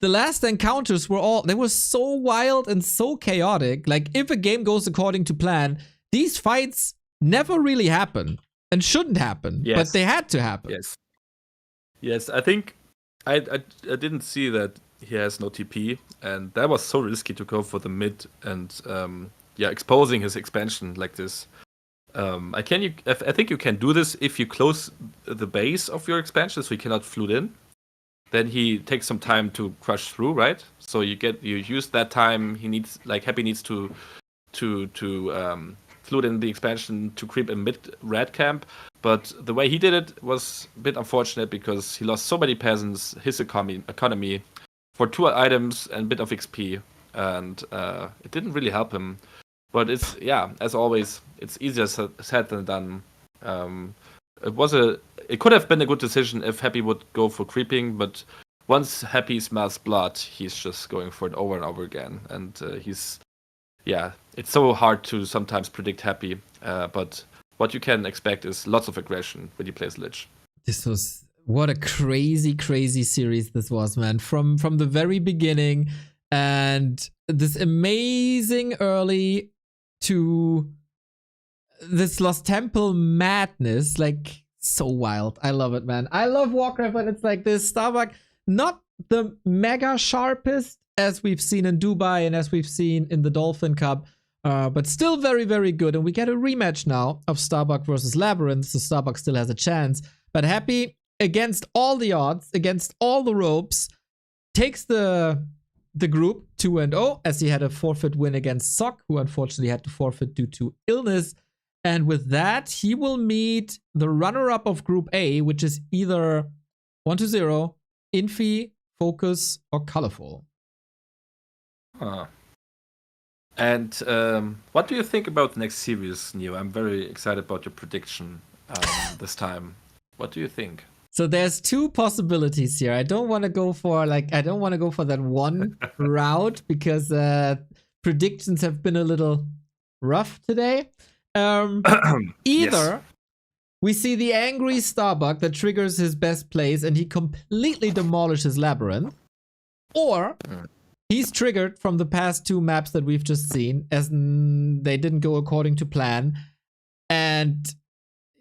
The last encounters they were so wild and so chaotic. Like, if a game goes according to plan, these fights never really happen and shouldn't happen, but they had to happen. Yes, I think I didn't see that he has no TP, and that was so risky to go for the mid and exposing his expansion like this. I think you can do this if you close the base of your expansion so he cannot flute in. Then he takes some time to crush through, right? So you use that time. Happy needs to flute in the expansion to creep in mid red camp. But the way he did it was a bit unfortunate because he lost so many peasants, his economy for 2 items and a bit of XP, and it didn't really help him. But it's as always, it's easier said than done. It could have been a good decision if Happy would go for creeping, but once Happy smells blood, he's just going for it over and over again. And it's so hard to sometimes predict Happy, but what you can expect is lots of aggression when he plays Lich. What a crazy series this was, man. From the very beginning, and this amazing early to this Lost Temple madness, like, so wild. I love it, man. I love Warcraft when it's like this. Starbuck, not the mega sharpest as we've seen in Dubai and as we've seen in the Dolphin Cup, but still very, very good. And we get a rematch now of Starbuck versus Labyrinth, so Starbuck still has a chance. But Happy, against all the odds, against all the ropes, takes the group 2-0, as he had a forfeit win against Sok, who unfortunately had to forfeit due to illness. And with that, he will meet the runner-up of Group A, which is either 1-0, Infi, Focus, or Colorful. And what do you think about the next series, Neo? I'm very excited about your prediction this time. What do you think? So there's 2 possibilities here. I don't want to go for that one route because predictions have been a little rough today. Either we see the angry Starbuck that triggers his best plays and he completely demolishes Labyrinth, or he's triggered from the past 2 maps that we've just seen as they didn't go according to plan, and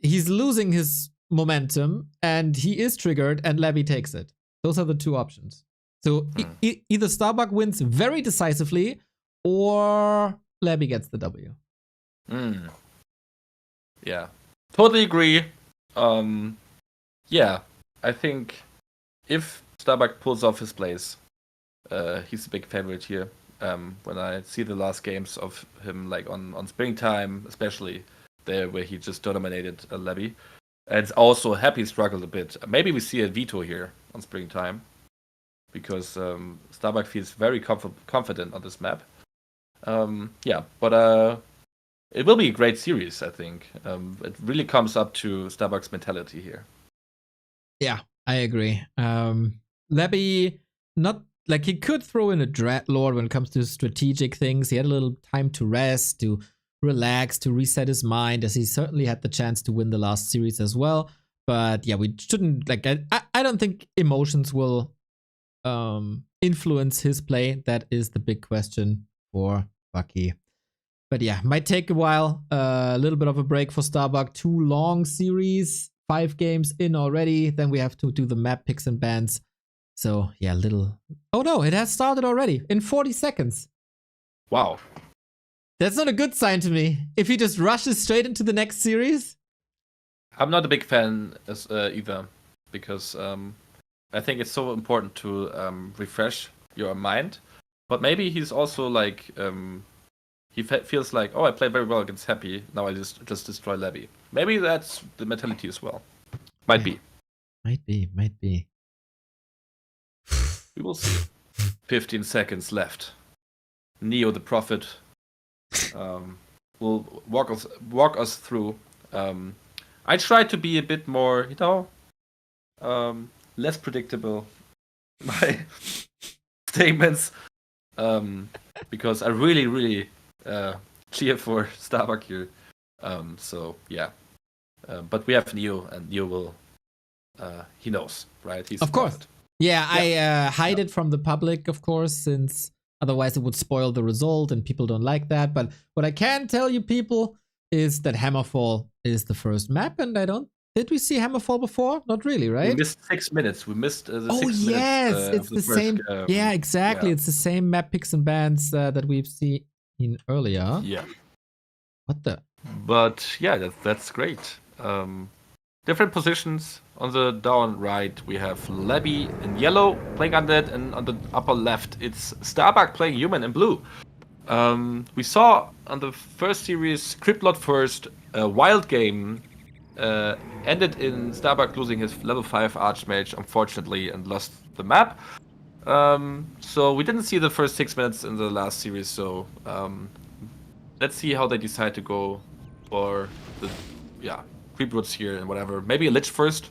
he's losing his momentum and he is triggered and Labby takes it. Those are the 2 options. So either Starbuck wins very decisively or Labby gets the W. Yeah, totally agree. Yeah, I think if Starbuck pulls off his plays, he's a big favorite here. When I see the last games of him, like on Springtime, especially there where he just dominated Levy, and also Happy struggled a bit. Maybe we see a veto here on Springtime because Starbuck feels very confident on this map. Yeah, but it will be a great series, I think. It really comes up to Starbuck's mentality here. Yeah, I agree. Lebby, not like he could throw in a Dreadlord when it comes to strategic things. He had a little time to rest, to relax, to reset his mind, as he certainly had the chance to win the last series as well. But yeah, we shouldn't like. I don't think emotions will influence his play. That is the big question for Bucky. But yeah, might take a while. A little bit of a break for Starbuck. 2 long series, 5 games in already. Then we have to do the map picks and bans. So yeah, little. Oh no, it has started already in 40 seconds. Wow. That's not a good sign to me. If he just rushes straight into the next series. I'm not a big fan either, because I think it's so important to refresh your mind. But maybe he's also like he feels like, oh, I played very well against Happy. Now I just destroy Levy. Maybe that's the mentality as well. Might be. Might be. We will see. 15 seconds left. Neo the Prophet will walk us through. I try to be a bit more, less predictable in my statements, because I really cheer for Starbuck here. So yeah, but we have Neo, and Neo will. He knows, right? He's of course. Yeah, I hide it from the public, of course, since otherwise it would spoil the result and people don't like that. But what I can tell you, people, is that Hammerfall is the first map, and did we see Hammerfall before? Not really, right? We missed 6 minutes. We missed the 6 minutes. Oh yes, it's the same. Yeah, exactly. Yeah. It's the same map picks and bans that we've seen earlier. Yeah. What the? But yeah, that's great. Different positions. On the down right, we have Lebby in yellow playing Undead, and on the upper left, it's Starbuck playing Human in blue. We saw on the first series, Cryptlord first, a wild game ended in Starbuck losing his level 5 Archmage, unfortunately, and lost the map. So we didn't see the first 6 minutes in the last series, so let's see how they decide to go for the Creeproots here and whatever. Maybe a Lich first.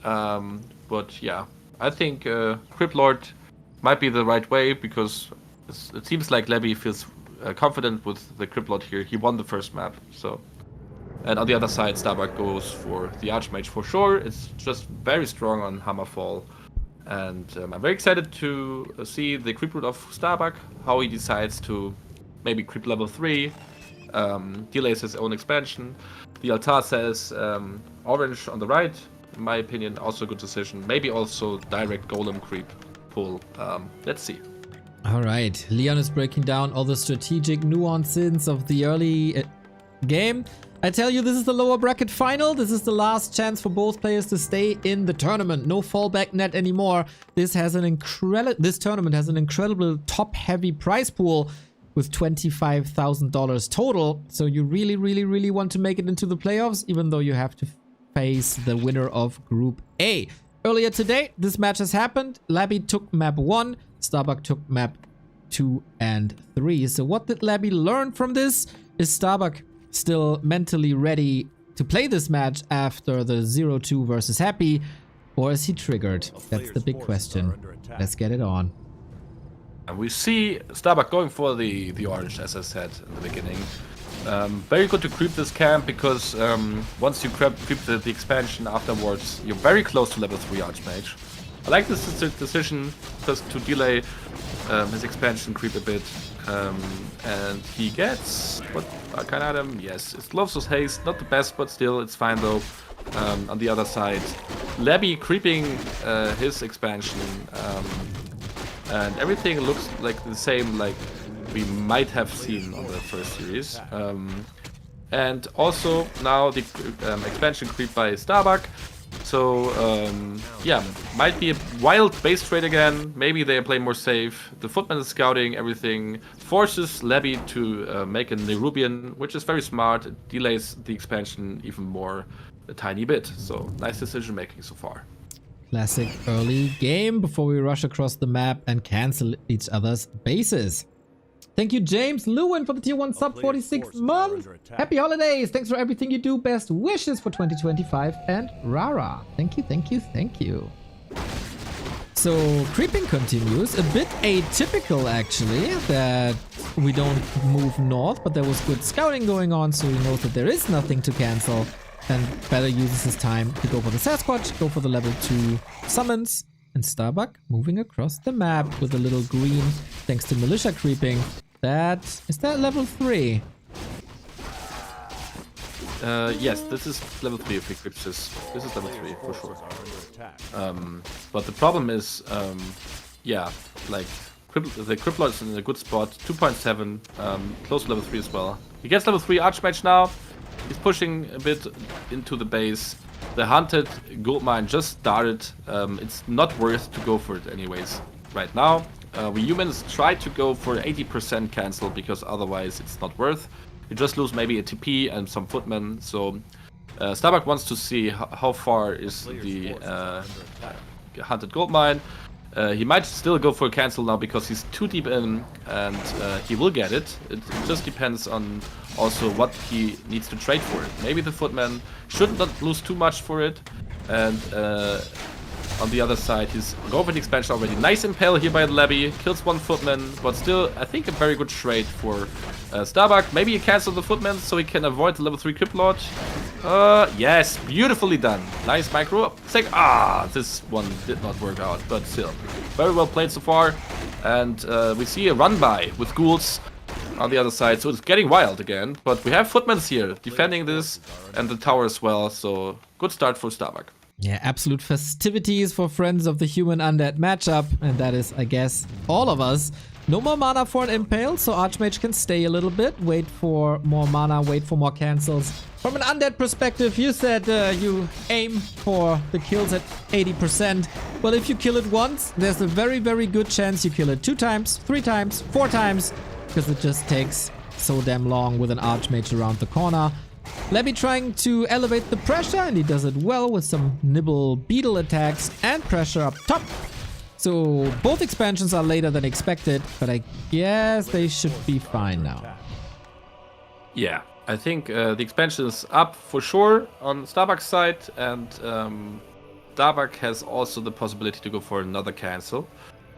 But yeah, I think Cryptlord might be the right way, because it seems like Lebby feels confident with the Cryptlord here. He won the first map, so. And on the other side, Starbuck goes for the Archmage for sure. It's just very strong on Hammerfall. And I'm very excited to see the Creeproot of Starbuck, how he decides to maybe creep level 3, delays his own expansion. The Altar says orange on the right, in my opinion, also a good decision. Maybe also direct Golem creep pull. Let's see. All right, Leon is breaking down all the strategic nuances of the early game. I tell you, this is the lower bracket final. This is the last chance for both players to stay in the tournament. No fallback net anymore. This tournament has an incredible top-heavy prize pool with $25,000 total. So you really want to make it into the playoffs, even though you have to face the winner of Group A. Earlier today, this match has happened. Labby took map 1, Starbuck took map 2 and 3. So what did Labby learn from this? Is Starbuck still mentally ready to play this match after the 0-2 versus Happy, or is he triggered? That's the big question. Let's get it on. And we see Starbuck going for the orange, as I said in the beginning. Very good to creep this camp, because once you creep the expansion afterwards, you're very close to level 3 Archmage. I like this decision just to delay his expansion creep a bit. And he gets what kind of item? Yes, it's Gloves with Haste, not the best, but still it's fine though. On the other side, Labby creeping his expansion, and everything looks like the same, like we might have seen on the first series. and also now the expansion creep by Starbuck. So yeah, might be a wild base trade again. Maybe they play more safe. The Footman is scouting everything, forces Levy to make a Nerubian, which is very smart. It delays the expansion even more a tiny bit. So nice decision making so far. Classic early game before we rush across the map and cancel each other's bases. Thank you, James Lewin, for the tier 1 sub 46 month. Happy holidays. Thanks for everything you do. Best wishes for 2025 and Rara. Thank you, thank you, thank you. So creeping continues. A bit atypical, actually, that we don't move north, but there was good scouting going on, so he knows that there is nothing to cancel. And better uses his time to go for the Sasquatch, go for the level 2 summons. And Starbuck moving across the map with a little green thanks to militia creeping. Is that level 3? Yes, this is level 3 if he creeps this. This is level 3 for sure. But the problem is, yeah, like the Crippler is in a good spot. 2.7, close to level 3 as well. He gets level 3 Archmage now. He's pushing a bit into the base. The hunted gold mine just started. It's not worth to go for it anyways right now. We humans try to go for 80% cancel because otherwise it's not worth. You just lose maybe a TP and some footmen. So Starbuck wants to see how far is the hunted gold mine. He might still go for a cancel now because he's too deep in, and he will get it. It just depends on also what he needs to trade for it. Maybe the footman should not lose too much for it, and on the other side he's going for the expansion already. Nice impale here by Levy, kills one footman, but still I think a very good trade for Starbuck. Maybe he cancels the footman so he can avoid the level 3 Crypt Lord. Yes, beautifully done. Nice micro. This one did not work out, but still. Very well played so far. And we see a run by with ghouls on the other side. So it's getting wild again. But we have footmans here defending this and the tower as well. So good start for Starbuck. Yeah, absolute festivities for Friends of the Human Undead matchup. And that is, I guess, all of us. No more mana for an Impale, so Archmage can stay a little bit. Wait for more mana, wait for more cancels. From an Undead perspective, you said you aim for the kills at 80%. Well, if you kill it once, there's a very, very good chance you kill it 2 times, 3 times, 4 times. Because it just takes so damn long with an Archmage around the corner. Levy trying to elevate the pressure, and he does it well with some nibble beetle attacks and pressure up top. So both expansions are later than expected, but I guess they should be fine now. Yeah, I think the expansion is up for sure on Starbuck's side, and Starbuck has also the possibility to go for another cancel.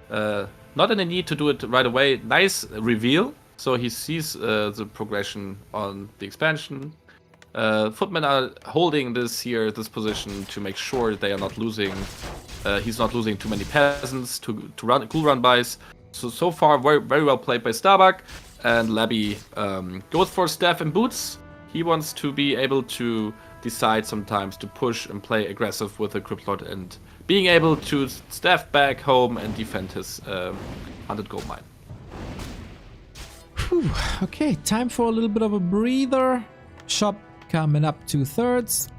Not in a need to do it right away. Nice reveal, so he sees the progression on the expansion. Footmen are holding this position to make sure they are not losing. He's not losing too many peasants to run cool run bys. So far very, very well played by Starbuck. And Levy goes for staff and boots. He wants to be able to decide sometimes to push and play aggressive with the Crypt Lord and being able to staff back home and defend his 100 gold mine. Whew. Okay, time for a little bit of a breather. Shop coming up 2/3.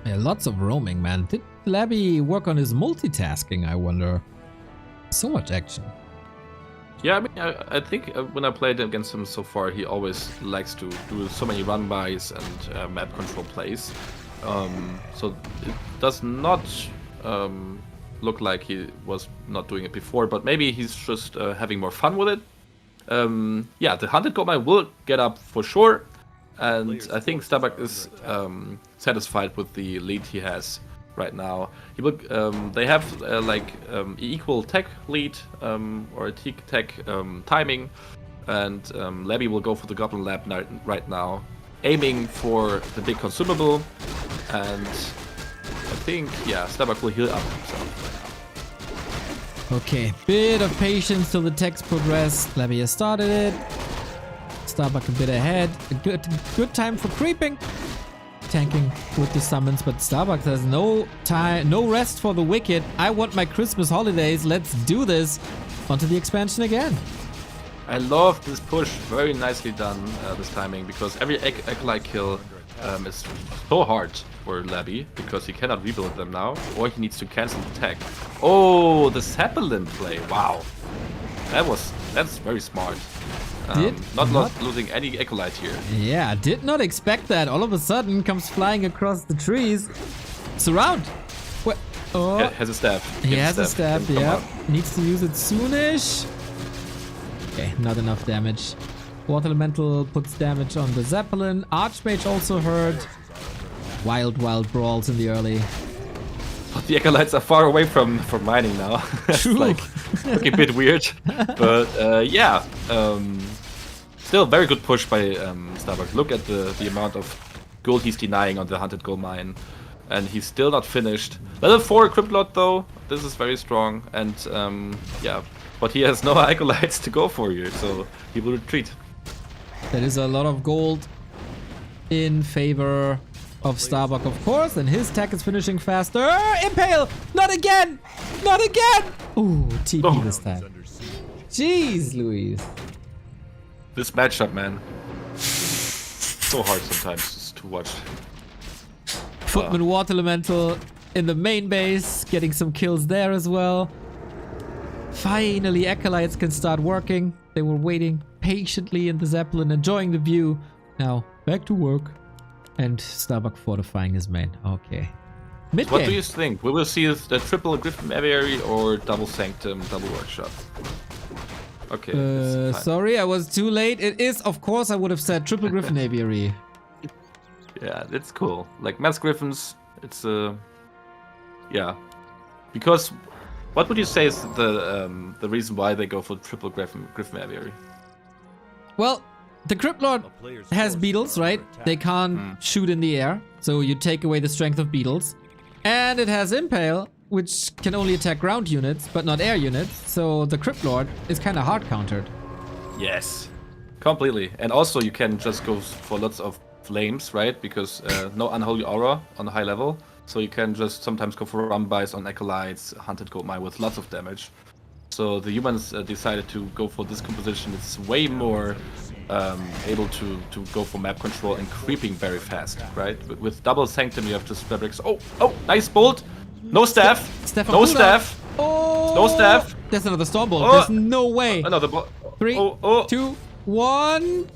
Yeah, lots of roaming, man. Did Levy work on his multitasking, I wonder? So much action. Yeah, I mean, I think when I played against him so far, he always likes to do so many run-bys and map control plays. So it does not look like he was not doing it before, but maybe he's just having more fun with it. Yeah, the 100 gold mine will get up for sure. And I think Starbuck is satisfied with the lead he has right now. He will, they have equal tech lead or a tech timing, and Levy will go for the Goblin Lab right now, aiming for the big consumable. And I think, yeah, Starbuck will heal up himself right now. Okay, bit of patience till the techs progress. Levy has started it. Starbuck a bit ahead. A good time for creeping. Tanking with the summons, but Starbuck has no time, no rest for the wicked. I want my Christmas holidays. Let's do this. Onto the expansion again. I love this push. Very nicely done, this timing, because every Acolyte kill is so hard for Labby, because he cannot rebuild them now, or he needs to cancel the tech. Oh, the Zeppelin play. Wow. That's very smart. Not losing any Acolyte here. Yeah, did not expect that. All of a sudden comes flying across the trees. Surround. What? Oh, Has a staff. he has a staff. Come Yeah, on. needs to use it soonish. Okay, not enough damage. Water Elemental puts damage on the Zeppelin. Archmage also hurt. Wild brawls in the early. But the Acolytes are far away from mining now. It's True. like a bit weird. But yeah. Still very good push by Starbuck. Look at the amount of gold he's denying on the Hunted Gold Mine. And he's still not finished. Level 4 Cryptlord though. This is very strong. And yeah. But he has no Acolytes to go for here. So he will retreat. That is a lot of gold in favor of Starbuck, of course, and his tech is finishing faster. Impale! Not again! Not again! Ooh, TP this time. Jeez, Louise. This matchup, man. So hard sometimes just to watch. Footman Water Elemental in the main base, getting some kills there as well. Finally, Acolytes can start working. They were waiting patiently in the Zeppelin, enjoying the view. Now, back to work. And Starbuck fortifying his main. Okay. Mid What do you think? We will see the triple Griffin Aviary or double Sanctum, double Workshop? Okay. it's fine. Sorry, I was too late. It is, of course, I would have said triple Griffin Aviary. Yeah, it's cool. Like Mass Griffins, it's yeah. Because what would you say is the reason why they go for triple Griffin Aviary? Well, the Crypt Lord has beetles, right? They can't shoot in the air, so you take away the strength of beetles. And it has Impale, which can only attack ground units, but not air units. So the Crypt Lord is kind of hard countered. Yes, completely. And also you can just go for lots of flames, right? Because no Unholy Aura on a high level. So you can just sometimes go for Rumbies on Acolytes, Hunted Gold Mine with lots of damage. So the humans decided to go for this composition. It's way more able to go for map control and creeping very fast, right? With double Sanctum, you have to spread bricks. Oh, nice bolt! No staff! No staff! Oh! No staff! There's another Stormbolt. Oh! There's no way. Another bolt. 3, 2, 1.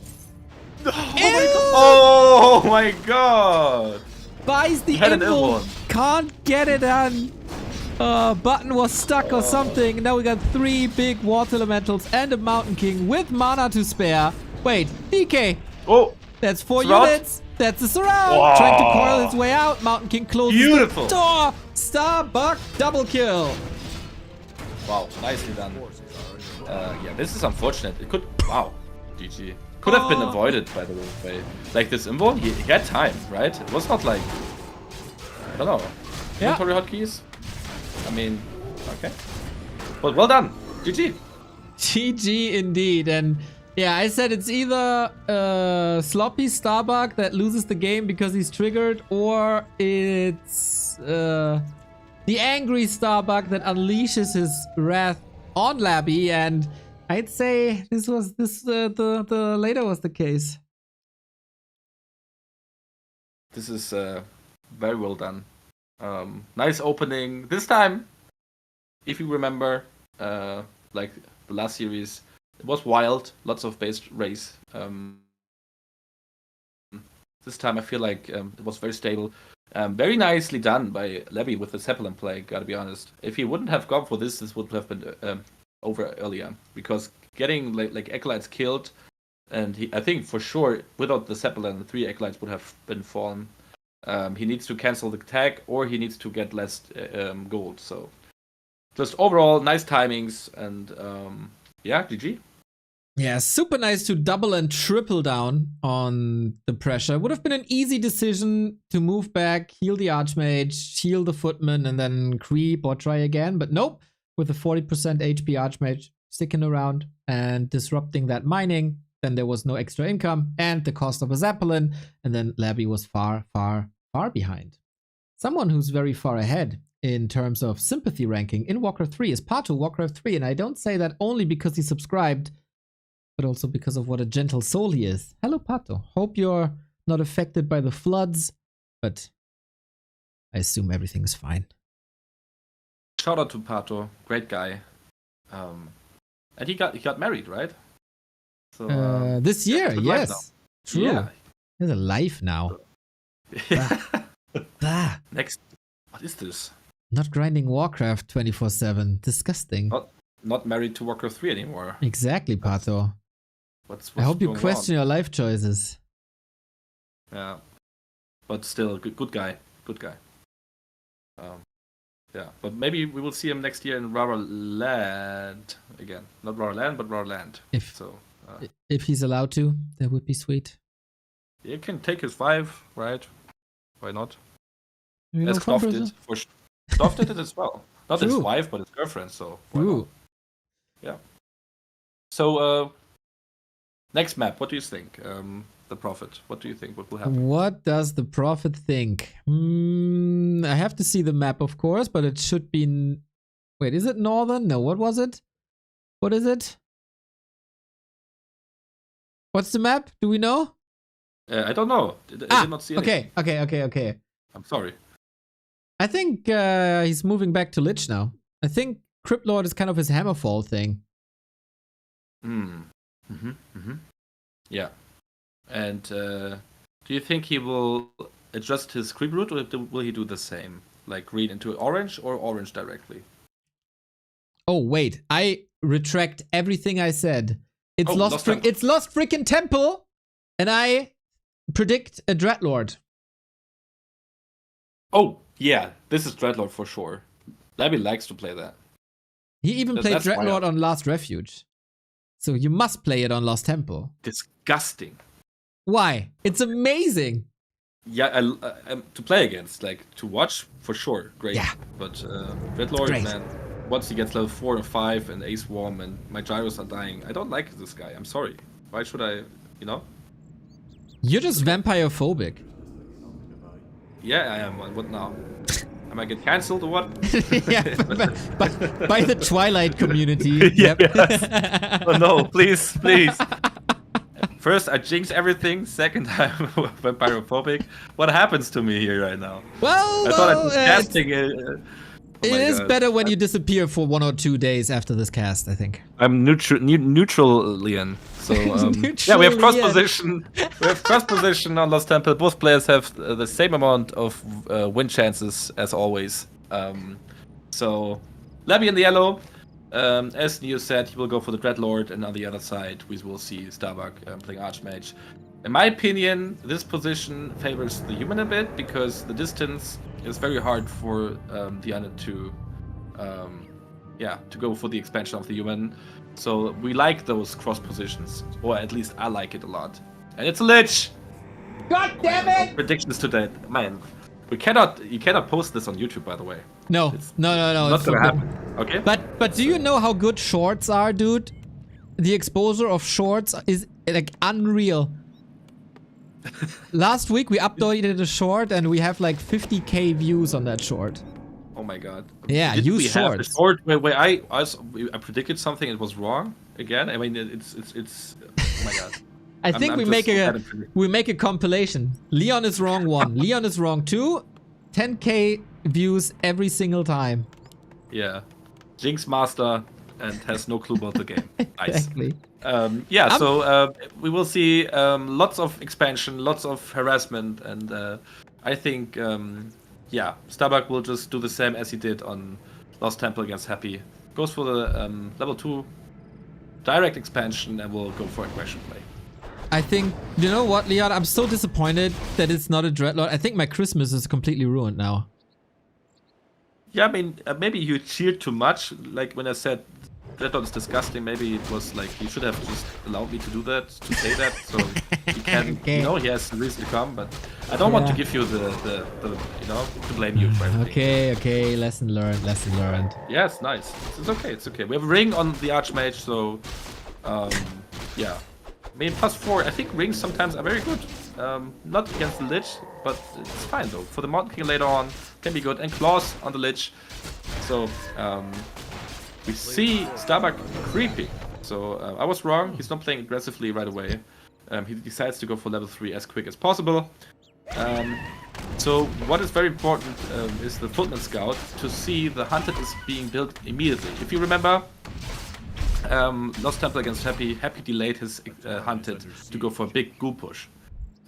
Oh my god! Buys the Had an invul. invul. Can't get it on. Button was stuck or something. Now we got 3 big water elementals and a Mountain King with mana to spare. Wait, DK. Oh! That's 4 Surround? units. That's a surround. Wow. Trying to coil his way out. Mountain King closes Beautiful. the door. Starbuck double kill. Wow, nicely done. Yeah, this is unfortunate. It could... Wow. GG. Could have been avoided, by the way. Like this invul, he had time, right? It was not like... I don't know. Yeah. Inventory hotkeys? I mean, okay. But well done. GG. GG indeed. And yeah, I said it's either sloppy Starbuck that loses the game because he's triggered, or it's the angry Starbuck that unleashes his wrath on Labby. And I'd say the later was the case. This is very well done. Nice opening. This time, if you remember, like the last series, it was wild. Lots of base race. This time I feel like it was very stable. Very nicely done by Levy with the Zeppelin play, gotta be honest. If he wouldn't have gone for this would have been over earlier. Because getting like Acolytes killed, and I think for sure without the Zeppelin, the 3 Acolytes would have been fallen. He needs to cancel the tag, or he needs to get less gold. So just overall, nice timings, and yeah, GG. Yeah, super nice to double and triple down on the pressure. Would have been an easy decision to move back, heal the Archmage, heal the Footman, and then creep or try again. But nope, with the 40% HP Archmage sticking around and disrupting that mining, then there was no extra income and the cost of a Zeppelin. And then Labby was far, far, far behind. Someone who's very far ahead in terms of sympathy ranking in Warcraft 3 is Pato, Warcraft 3. And I don't say that only because he subscribed but also because of what a gentle soul he is. Hello, Pato. Hope you're not affected by the floods, but I assume everything is fine. Shout out to Pato, great guy. And he got married, right? So This year, he's with life yes. True. Yeah. He's alive now. Bah. Next, what is this? Not grinding Warcraft 24/7. Disgusting. Not married to Warcraft 3 anymore. Exactly, Pato. What's I hope you going question your life choices. on? Yeah, but still, good guy. Good guy. Yeah, but maybe we will see him next year in RARALAN again. Not RARALAN, but RARALAN. If he's allowed to, that would be sweet. He can take his wife, right? Why not? You As know, fun Knopf did. person. Knopf did it as well. Not his True. wife, but his girlfriend, so why not? Ooh. Yeah. So, next map, what do you think? The Prophet. What do you think? What will happen? What does the Prophet think? I have to see the map, of course, but it should be... Wait, is it Northern? No, what was it? What is it? What's the map? Do we know? I don't know. I did not see anything. Okay. I'm sorry. I think he's moving back to Lich now. I think Crypt Lord is kind of his Hammerfall thing. Yeah. And do you think he will adjust his creep route, or will he do the same? Like green into orange, or orange directly? Oh, wait. I retract everything I said. It's Oh, Lost Temple. It's Lost Freaking Temple, and I predict a Dreadlord. Oh, yeah. This is Dreadlord for sure. Labby likes to play that. He even played That's why Dreadlord on Last Refuge. So you must play it on Lost Temple. Disgusting. Why? It's amazing. Yeah, to play against, like to watch for sure, great. Yeah. But Dreadlord, Great. man, once he gets level 4 and 5 and Ace Swarm and my gyros are dying, I don't like this guy. I'm sorry. Why should I? You know? You're just vampire phobic. Yeah, I am. What now? Am I get cancelled or what? Yeah, by the Twilight community. Yep. Oh no, please. First, I jinx everything. Second, I'm vampyrophobic. What happens to me here right now? Well, I thought I was casting it. It is better when you disappear for 1 or 2 days after this cast, I think. I'm neutral, Lian. So yeah, we have cross position. We have cross position on Lost Temple. Both players have the same amount of win chances as always. So Labby in the yellow. As Neo said, he will go for the Dreadlord, and on the other side, we will see Starbuck playing Archmage. In my opinion, this position favors the human a bit because the distance is very hard for the unit to go for the expansion of the human. So we like those cross positions, or at least I like it a lot. And it's a Lich! God damn it! Predictions to that. Man, you cannot post this on YouTube, by the way. No. Not it's gonna forbidden. happen. Okay? But do you know how good shorts are, dude? The exposure of shorts is like unreal. Last week we uploaded a short and we have like 50k views on that short. Oh my god. Yeah, Did use we have a shorts. short where I predicted something and it was wrong again? I mean, it's oh my god. I think I'm we just make so bad at predicting. a compilation. Leon is wrong 1. Leon is wrong 2. 10k views every single time. Yeah. Jinx master and has no clue about the game. Nice. Exactly. So we will see lots of expansion, lots of harassment, and I think Starbuck will just do the same as he did on Lost Temple against Happy. Goes for the level 2 direct expansion and will go for aggression play. I think, you know what, Leon? I'm so disappointed that it's not a Dreadlord. I think my Christmas is completely ruined now. Yeah, I mean, maybe you cheered too much. Like when I said Dreadlord is disgusting, maybe it was like he should have just allowed me to do that, to say that, so he can, Okay. he has the reason to come. But I don't want to give you the to blame you for everything. Okay, lesson learned. Yes, nice. It's okay. We have a ring on the Archmage, so yeah. I mean, +4. I think rings sometimes are very good. Not against the Lich, but it's fine though. For the Mountain King later on, can be good. And claws on the Lich. So we see Starbuck creeping So I was wrong. He's not playing aggressively right away. He decides to go for level 3 as quick as possible. So what is very important is the Footman Scout to see the Hunted is being built immediately. If you remember, Lost Temple against Happy delayed his Hunted to go for a big ghoul push.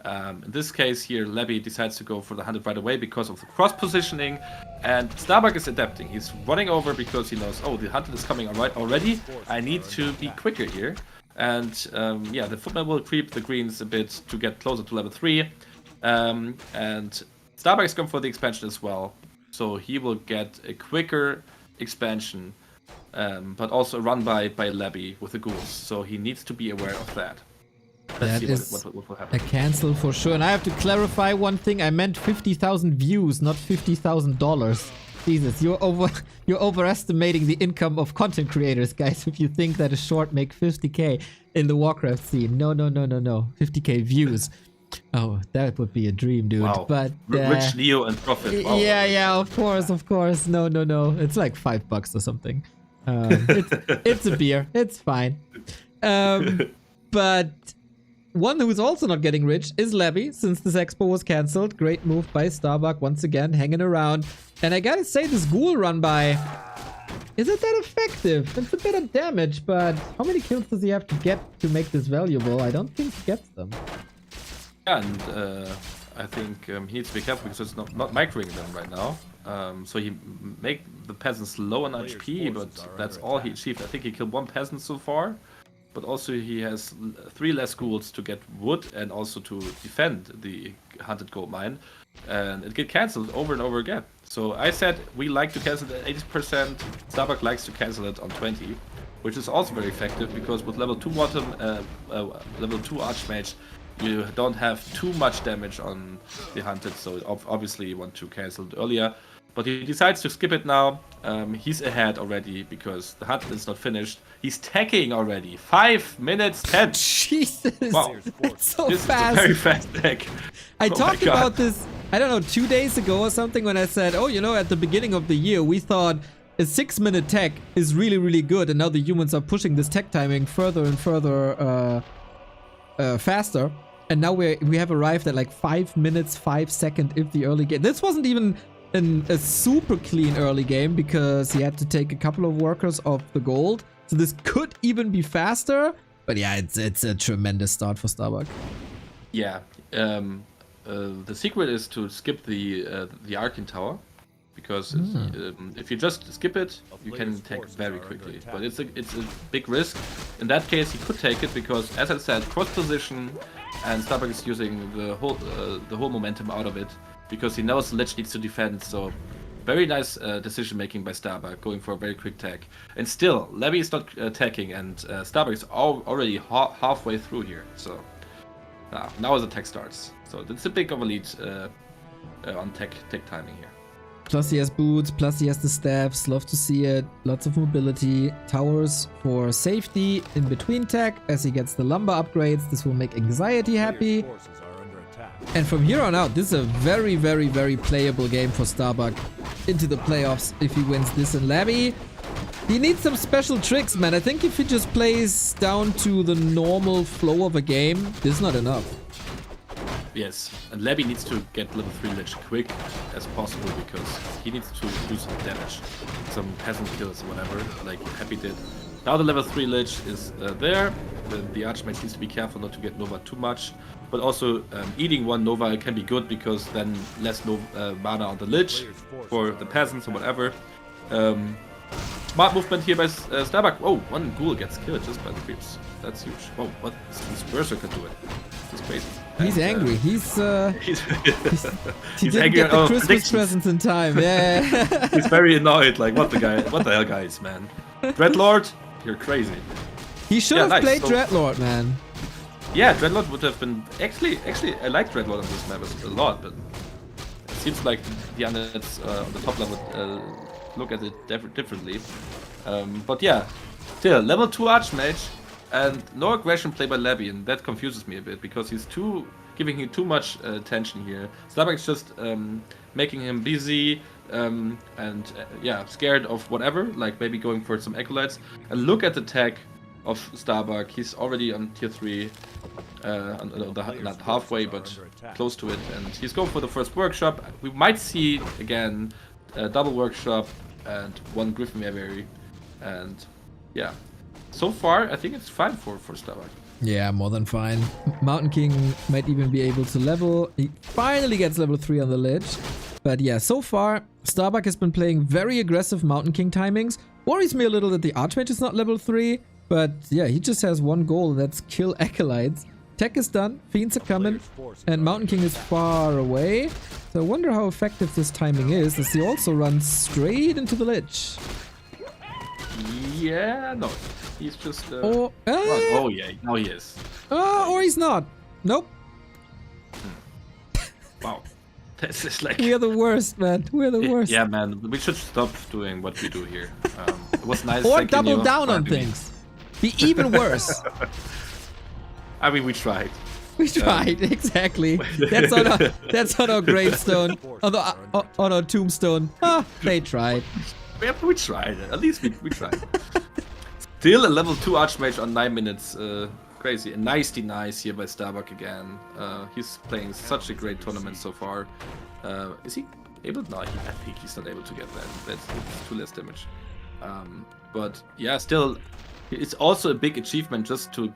In this case here, Lebby decides to go for the Hunted right away because of the cross positioning, and Starbuck is adapting. He's running over because he knows, oh, the Hunted is coming already. I need to be quicker here. And yeah, the Footman will creep the greens a bit to get closer to level 3. And Starbuck is going for the expansion as well. So he will get a quicker expansion, but also run by Lebby with the ghouls. So he needs to be aware of that. Let's see what will happen. A cancel for sure. And I have to clarify one thing. I meant 50,000 views, not $50,000. Jesus, you're overestimating the income of content creators, guys. If you think that a short make 50k in the Warcraft scene, no. 50k views. Oh, that would be a dream, dude. Wow. But Rich Leo and Profit. Wow. Yeah, of course. No. It's like $5 or something. It's a beer. It's fine. But one who's also not getting rich is Lebby, since this expo was cancelled. Great move by Starbuck, once again, hanging around. And I gotta say, this ghoul run by, is it that effective? It's a bit of damage, but how many kills does he have to get to make this valuable? I don't think he gets them. Yeah, and I think he needs to be careful because it's not microing them right now. So he make the peasants low on HP, but that's all he achieved. I think he killed 1 peasant so far. But also he has 3 less ghouls to get wood and also to defend the Hunted Gold Mine. And it get cancelled over and over again. So I said we like to cancel it at 80%. Starbuck likes to cancel it on 20, which is also very effective because with level 2 level 2 Archmage, you don't have too much damage on the Hunted. So obviously you want to cancel it earlier. But he decides to skip it now. He's ahead already because the Hunted is not finished. He's tagging already. 5 minutes 10. Jesus. Wow. That's so This fast. is a very fast tag. I Oh talked my God. about this, I don't know, 2 days ago or something when I said, oh, you know, at the beginning of the year, we thought a 6-minute tech is really, really good. And now the humans are pushing this tech timing further and further faster. And now we have arrived at like 5 minutes, 5 seconds if the early game. This wasn't even a super clean early game because he had to take a couple of workers off the gold. So this could even be faster. But yeah, it's a tremendous start for Starbuck. Yeah. The secret is to skip the Arcane Tower. Because if you just skip it, you can take very quickly. But it's a big risk. In that case, he could take it because, as I said, cross position, and Starbuck is using the whole momentum out of it because he knows the Lich needs to defend. So, very nice decision making by Starbuck, going for a very quick tag. And still, Lebby is not attacking, and Starbuck is already halfway through here. So, now the tech starts. So it's a big of a lead on tech timing here. Plus he has boots, plus he has the staffs, love to see it, lots of mobility, towers for safety in between tech as he gets the lumber upgrades. This will make anxiety happy. And from here on out, this is a very, very, very playable game for Starbuck into the playoffs if he wins this in Lebby. He needs some special tricks, man. I think if he just plays down to the normal flow of a game, this is not enough. Yes, and Lebby needs to get level 3 Lich quick as possible because he needs to do some damage. Some peasant kills or whatever, like Happy did. Now the level 3 Lich is there. The Archmage needs to be careful not to get Nova too much. But also eating 1 Nova can be good because then less mana on the Lich for the peasants or whatever. Smart movement here by Starbuck. Oh, 1 ghoul gets killed just by the creeps. That's huge. Oh, what? This Berserker do it. It's crazy. He's angry. He he's didn't angry get the on Christmas predictions. presents in time. Yeah. He's very annoyed. Like, what the hell, guys, man? Dreadlord, you're crazy. He should have played Dreadlord, man. Yeah, Dreadlord would have been actually. I like Dreadlord on this map a lot, but it seems like the units on the top level look at it differently. But yeah, still level 2 Archmage. And no aggression play by Lebby, and that confuses me a bit because he's giving him too much attention here. Starbuck is just making him busy and yeah, scared of whatever, like maybe going for some acolytes. And look at the tag of Starbuck. He's already on tier 3, not halfway, but close to it. And he's going for the first workshop. We might see, again, a double workshop and 1 Griffin Aviary. And yeah, so far, I think it's fine for Starbuck. Yeah, more than fine. Mountain King might even be able to level. He finally gets level 3 on the ledge. But yeah, so far, Starbuck has been playing very aggressive Mountain King timings. Worries me a little that the Archmage is not level 3. But yeah, he just has one goal, and that's kill Acolytes. Tech is done, Fiends are coming, and Mountain King is far away. So I wonder how effective this timing is, as he also runs straight into the ledge. Yeah, no. He's just... Oh yeah, now he is. Or he's not. Nope. Wow. This is like... We are the worst, man. We're the worst. Yeah, man. We should stop doing what we do here. It was nice. Or double down on things. Be even worse. I mean, we tried. We tried, exactly. That's on our gravestone. On our tombstone. They tried. Yeah, we tried. At least we tried. Still a level 2 Archmage on 9 minutes. Crazy. And nice here by Starbuck again. He's playing such a great tournament so far. Is he able? No, I think he's not able to get that. That's 2 less damage. But yeah, still, it's also a big achievement just to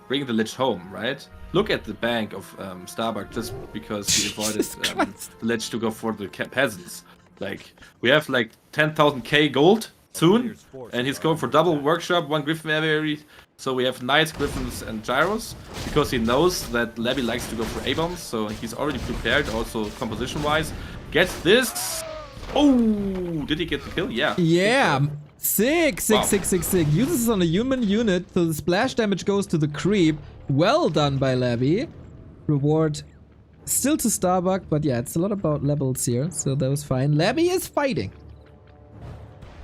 bring the Lich home, right? Look at the bank of Starbuck just because he avoided the Lich to go for the peasants. Like, we have like 10,000k gold soon, and he's going for double workshop, 1 Griffin Aviary. So we have Knights, Griffins, and Gyros, because he knows that Levy likes to go for A-bombs, so he's already prepared, also composition-wise. Gets this. Oh, did he get the kill? Yeah. Yeah. Sick. Uses this on a human unit, so the splash damage goes to the creep. Well done by Levy. Reward still to Starbuck, but yeah, it's a lot about levels here, so that was fine. Levy is fighting.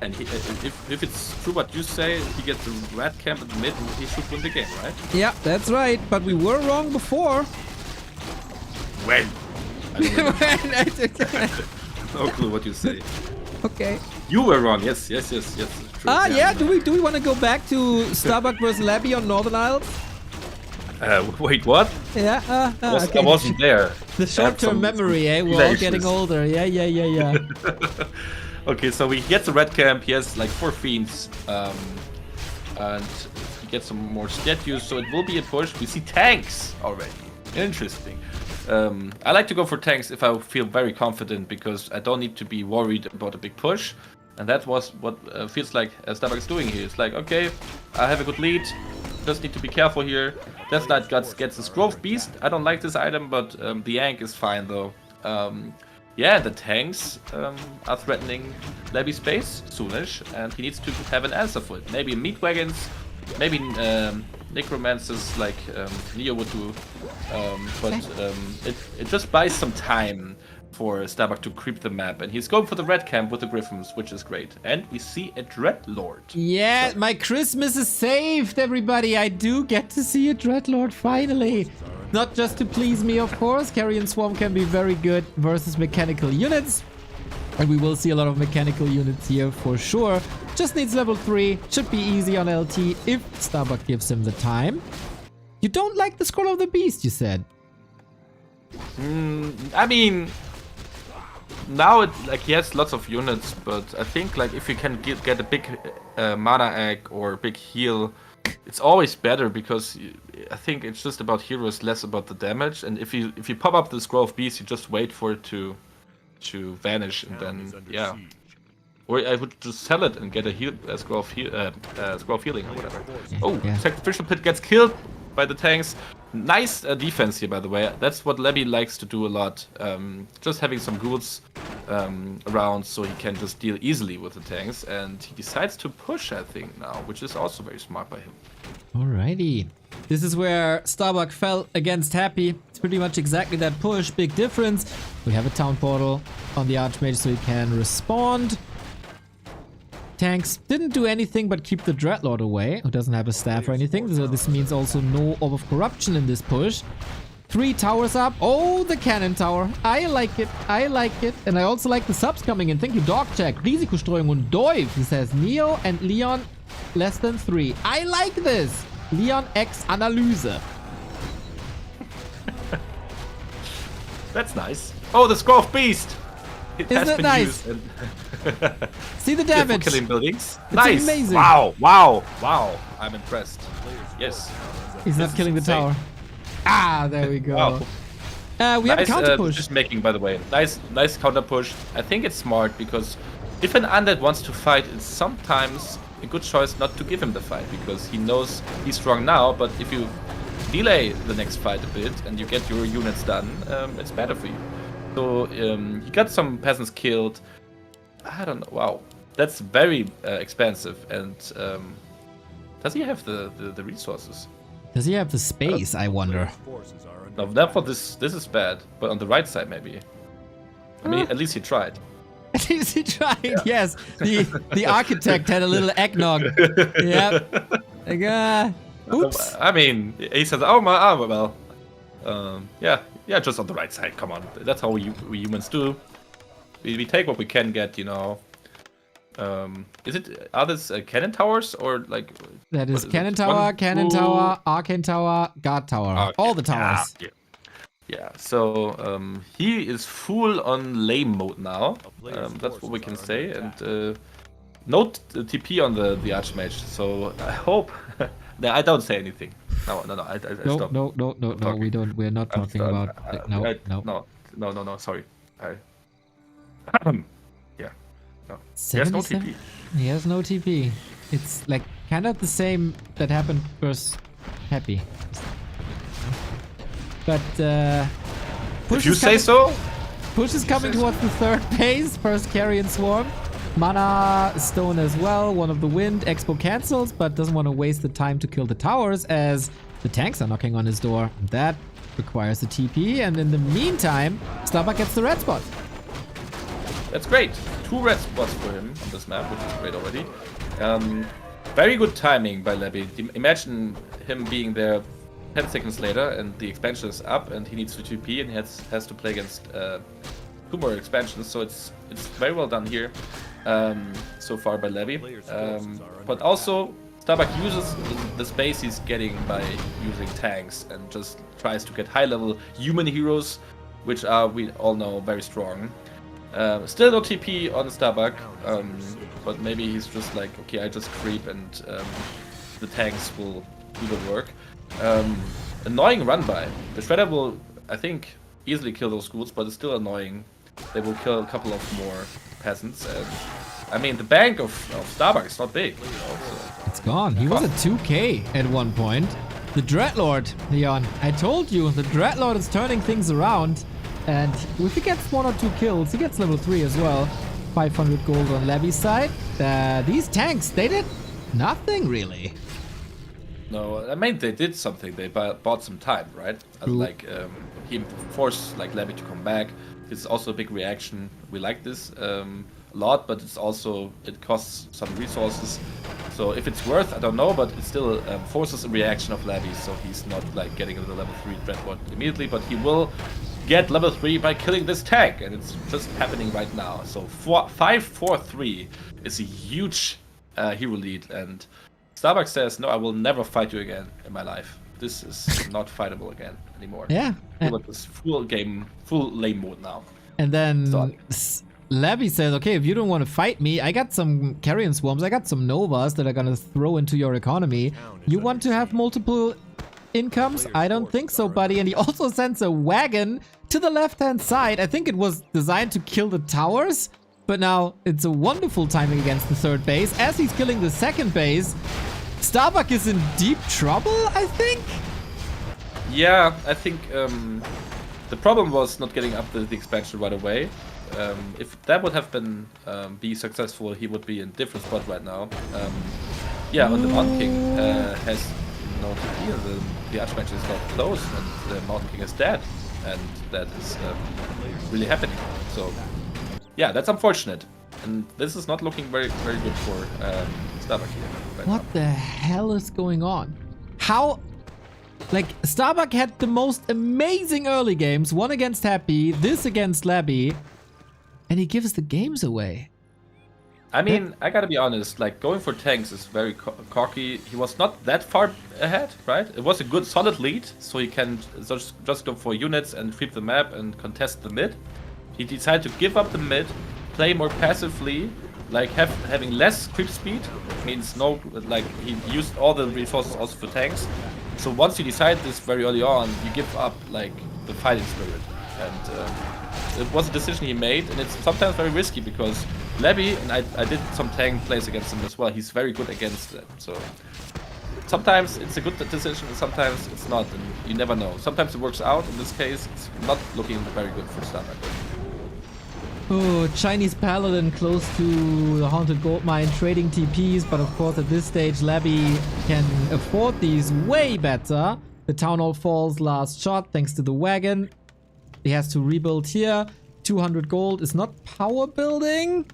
And if it's true what you say, he gets the red camp in the mid, he should win the game, right? Yeah, that's right, but we were wrong before. When? No clue what you say. Okay. You were wrong. Yes. True. Yeah. Do we want to go back to Starbuck versus Labby on Northern Isles? Wait, what? Yeah. I wasn't there. The short-term memory, eh? We're all getting older. Yeah. Okay, so he gets a red camp. He has like 4 fiends, and he gets some more statues. So it will be a push. We see tanks already. Interesting. I like to go for tanks if I feel very confident, because I don't need to be worried about a big push. And that was what feels like Starbuck is doing here. It's like, okay, I have a good lead, just need to be careful here. Death Knight gets this Growth Beast. I don't like this item, but the Yank is fine though. Yeah, the tanks are threatening Levy space soonish, and he needs to have an answer for it. Maybe meat wagons, maybe necromancers like Neo would do, but it just buys some time for Starbuck to creep the map, and he's going for the red camp with the Griffins, which is great. And we see a Dreadlord. Yeah, my Christmas is saved, everybody. I do get to see a Dreadlord finally. Not just to please me, of course. Carrion Swarm can be very good versus mechanical units. And we will see a lot of mechanical units here for sure. Just needs level 3. Should be easy on LT if Starbuck gives him the time. You don't like the Scroll of the Beast, you said. I mean, now he has lots of units, but I think like if you can get a big mana egg or a big heal, it's always better, because I think it's just about heroes, less about the damage. And if you pop up the Scroll of Beast, you just wait for it to vanish, and then yeah. Or I would just sell it and get a scroll of healing or whatever. Oh, yeah. Sacrificial Pit gets killed by the tanks. Nice defense here, by the way. That's what Levy likes to do a lot. Just having some ghouls around so he can just deal easily with the tanks. And he decides to push, I think, now, which is also very smart by him. Alrighty. This is where Starbuck fell against Happy. It's pretty much exactly that push. Big difference. We have a town portal on the Archmage so he can respond. Tanks didn't do anything but keep the Dreadlord away, who doesn't have a staff or anything, so this means also no Orb of Corruption in this push. 3 towers up. Oh, the cannon tower. I like it. And I also like the subs coming in. Thank you, Dogcheck. Risikostreuung und Doiv. He says Neo and Leon less than 3. I like this. Leon X Analyse. That's nice. Oh, the Score of Beast! Isn't it nice? See the Yeah, for damage. killing buildings. It's Nice. amazing. Wow, wow, wow. I'm impressed. Yes. He's not This is killing the insane. tower. Ah, there we go. Wow. We have a Nice counter push. decision making, by the way. Nice counter push. I think it's smart because if an undead wants to fight, it's sometimes a good choice not to give him the fight because he knows he's strong now. But if you delay the next fight a bit and you get your units done, it's better for you. So he got some peasants killed. I don't know. Wow, that's very expensive. And does he have the resources? Does he have the space, I wonder? No, therefore this is bad. But on the right side, maybe. I mean, at least he tried. At least he tried, yes. The architect had a little eggnog. Yep. Like, oops. I mean, he says, "Oh my, well, yeah, just on the right side. Come on, that's how we humans do. We take what we can get, you know." Are these cannon towers or like? That is what cannon it? tower, One, cannon two- tower, arcane tower, guard tower. Okay. All the towers. Yeah. So he is full on lame mode now. That's what we can say. And no TP on the Archmage. So I hope. No, I don't say anything. No. I stop. No. talking. We don't. We're not I'm talking done. about. No. Sorry. Yeah. No. There's no 77? TP. He has no TP. It's like kind of the same that happened versus Happy. But If you say so. Push is coming towards the third base. First Carrion Swarm. Mana Stone as well. One of the Wind. Expo cancels, but doesn't want to waste the time to kill the towers as the tanks are knocking on his door. That requires a TP, and in the meantime, Starbuck gets the red spot. That's great. 2 red spots for him on this map, which is great already. Very good timing by Levy. Imagine him being there 10 seconds later and the expansion is up and he needs to TP and he has to play against 2 more expansions. So it's very well done here so far by Levy. But also Starbuck uses the space he's getting by using tanks and just tries to get high-level human heroes, which are, we all know, very strong. Still no TP on Starbuck, but maybe he's just like, okay, I just creep and the tanks will do the work. Annoying run by. The Shredder will, I think, easily kill those ghouls, but it's still annoying. They will kill a couple of more peasants. And I mean, the bank of Starbuck is not big. You know, so. It's gone. He was at 2k at one point. The Dreadlord, Leon. I told you, the Dreadlord is turning things around. And if he gets 1 or 2 kills, he gets level 3 as well. 500 gold on Levy's side. These tanks, they did nothing really. No, I mean they did something. They bought some time, right? Like he forced like Levy to come back. It's also a big reaction. We like this a lot, but it's also it costs some resources. So if it's worth, I don't know, but it still forces a reaction of Levy. So he's not like getting into the level 3 Dreadlord immediately, but he will get level 3 by killing this tank, and it's just happening right now. So 5-4-3 is a huge hero lead, and Starbuck says, "No, I will never fight you again in my life. This is not fightable again anymore." Yeah. We're at this full lane mode now. And then Sorry. Levy says, okay, if you don't want to fight me, I got some Carrion Swarms, I got some Novas that are gonna throw into your economy. You want to have multiple incomes? I don't think so, buddy. And he also sends a wagon to the left-hand side. I think it was designed to kill the towers, but now it's a wonderful timing against the third base. As he's killing the second base, Starbuck is in deep trouble, I think? Yeah, I think the problem was not getting up the expansion right away. If that would have been be successful, he would be in a different spot right now. Yeah, on the Mountain King has no TP, the Archmage is not close, and the Mountain King is dead, and that is really happening. So yeah, that's unfortunate, and this is not looking very good for Starbuck here. Right What the hell is going on? How? Like, Starbuck had the most amazing early games. One against Happy, this against Labby. And he gives the games away. I mean, I gotta be honest, like, going for tanks is very cocky. He was not that far ahead, right? It was a good solid lead, so he can just go for units and sweep the map and contest the mid. He decided to give up the mid, play more passively, like having less creep speed, means no, like, he used all the resources also for tanks. So once you decide this very early on, you give up, like, the fighting spirit. And it was a decision he made, and it's sometimes very risky because Levy, and I did some tank plays against him as well, he's very good against them. So sometimes it's a good decision, and sometimes it's not, and you never know. Sometimes it works out. In this case, it's not looking very good for Starbuck. Oh, Chinese Paladin close to the Haunted Gold Mine trading TPs, but of course at this stage Labby can afford these way better. The Town Hall falls last shot thanks to the wagon. He has to rebuild here. 200 gold is not power building.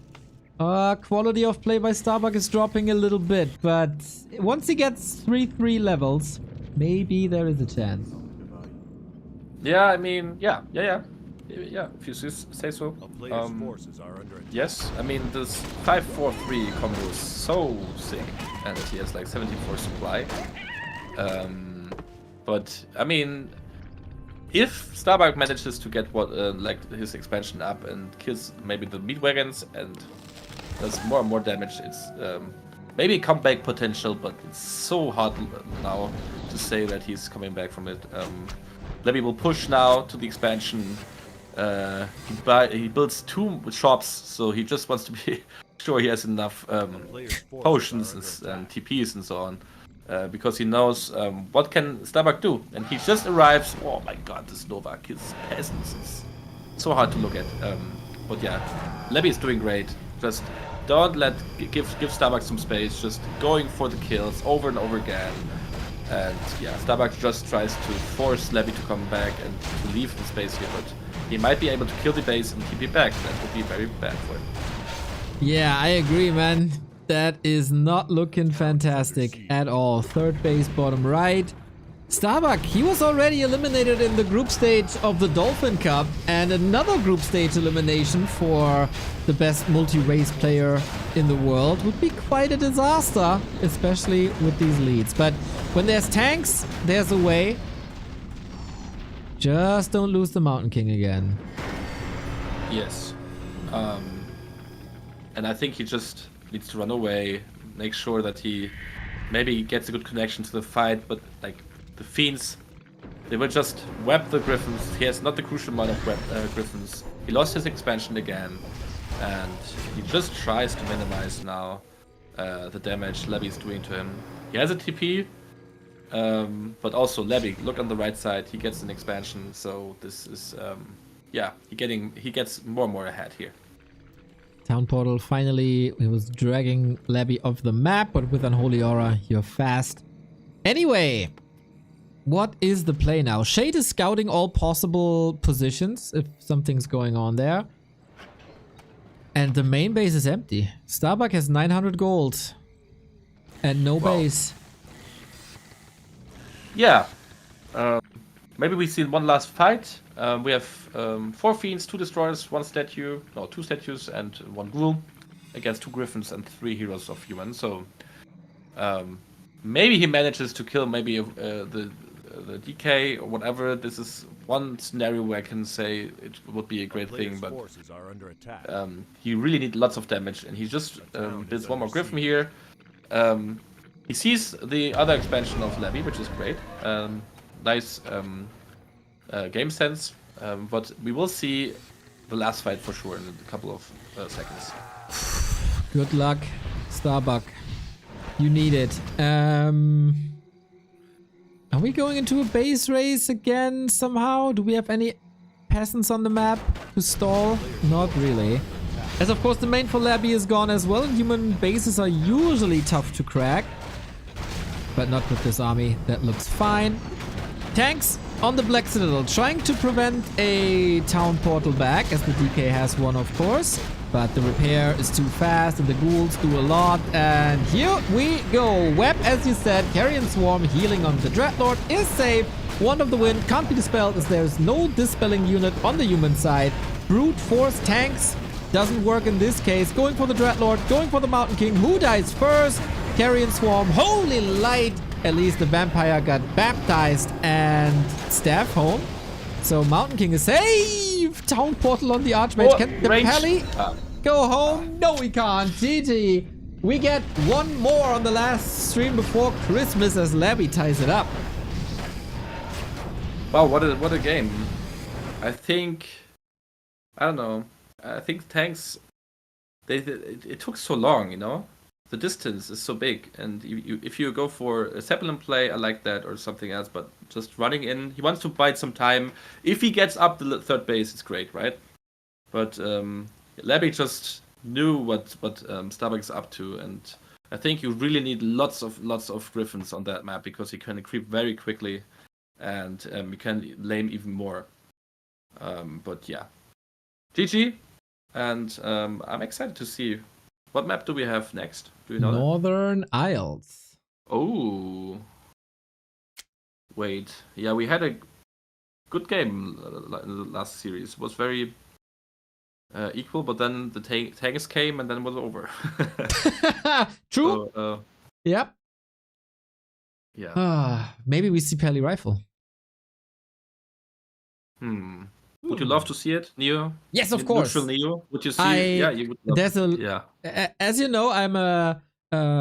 Quality of play by Starbuck is dropping a little bit, but once he gets 3-3 levels, maybe there is a chance. Yeah, I mean, yeah, if you say so. Yes, I mean, this 5-4-3 combo is so sick, and he has like 74 supply. But I mean, if Starbuck manages to get like his expansion up and kills maybe the meat wagons and does more and more damage, it's maybe comeback potential, but it's so hard now to say that he's coming back from it. Levy will push now to the expansion. He builds 2 shops, so he just wants to be sure he has enough potions and TPs and so on, because he knows what can Starbuck do, and he just arrives. Oh my god, this Nova kills peasants. It's so hard to look at. But yeah, Levy is doing great. Just don't give Starbuck some space. Just going for the kills over and over again. And yeah, Starbuck just tries to force Levy to come back and to leave the space here, but he might be able to kill the base and TP back. That would be very bad for him. Yeah, I agree, man. That is not looking fantastic at all. Third base, bottom right. Starbuck, he was already eliminated in the group stage of the Dolphin Cup, and another group stage elimination for the best multi-race player in the world would be quite a disaster, especially with these leads. But when there's tanks, there's a way. Just don't lose the Mountain King again. Yes. And I think he just needs to run away, make sure that he maybe gets a good connection to the fight, but like the Fiends, they will just web the Griffins. He has not the crucial amount of Griffins. He lost his expansion again, and he just tries to minimize now the damage Levy is doing to him. He has a TP, but also Levy, look on the right side, he gets an expansion, so this is, yeah, he gets more and more ahead here. Town Portal finally, he was dragging Levy off the map, but with Unholy Aura, you're fast. Anyway, what is the play now? Shade is scouting all possible positions if something's going on there. And the main base is empty. Starbuck has 900 gold and no base. Yeah. Maybe we see one last fight. We have 4 Fiends, 2 Destroyers, 1 statue, no, 2 statues and 1 Ghoul against 2 Griffins and 3 Heroes of Human. So maybe he manages to kill maybe the DK or whatever. This is one scenario where I can say it would be a great thing, but he really needs lots of damage, and he just builds 1 more Griffin here. He sees the other expansion of Levy, which is great. Nice game sense, but we will see the last fight for sure in a couple of seconds. Good luck, Starbuck. You need it. Are we going into a base race again somehow? Do we have any peasants on the map to stall? Not really. As of course the main for Labby is gone as well. Human bases are usually tough to crack, but not with this army. That looks fine. Tanks on the Black Citadel, trying to prevent a town portal back, as the DK has one, of course. But the repair is too fast, and the ghouls do a lot. And here we go. Web, as you said, Carrion Swarm healing on the Dreadlord is safe. Wand of the Wind can't be dispelled, as there's no dispelling unit on the human side. Brute Force tanks Doesn't work in this case. Going for the Dreadlord, going for the Mountain King. Who dies first? Carrion Swarm. Holy light! At least the vampire got baptized and staff home. So Mountain King is safe. Town portal on the Archmage. Oh, Can the range. Pally go home? No, we can't. GG. We get one more on the last stream before Christmas as Labby ties it up. Wow, what a game. I think, I don't know. I think tanks, it took so long, you know? The distance is so big, and if you go for a Zeppelin play, I like that, or something else, but just running in, he wants to bide some time. If he gets up the third base, it's great, right? But Labby just knew what Starbuck is up to, and I think you really need lots of Griffins on that map, because you can creep very quickly, and you can lame even more. But yeah, GG, and I'm excited to see what map do we have next. Do you know that? Northern Isles. Oh, wait, yeah, we had a good game in the last series. It was very equal, but then the tanks came and then it was over. True. So, Yep. yeah. Maybe we see Pally Rifle. Would you love to see it, Neo? Yes, of course. Neutral Neo? Would you see? Yeah, you would. Love yeah. As you know, I'm a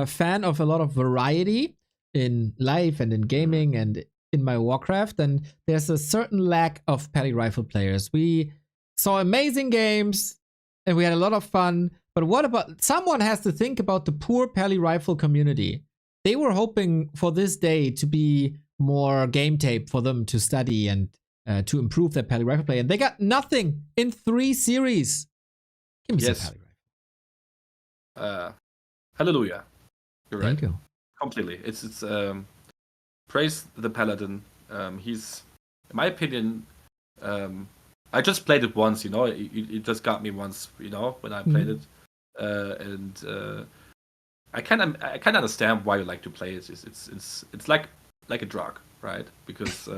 fan of a lot of variety in life and in gaming and in my Warcraft, and there's a certain lack of Pally Rifle players. We saw amazing games and we had a lot of fun, but what about someone has to think about the poor Pally Rifle community? They were hoping for this day to be more game tape for them to study and to improve their Pally Rifle play, and they got nothing in 3 series. Give me some Pally Rifle. Hallelujah. You're right. Thank you. Completely. It's praise the Paladin. He's, in my opinion, I just played it once, you know. It just got me once, you know, when I played it, and I kind of understand why you like to play it. It's like a drug, right? Because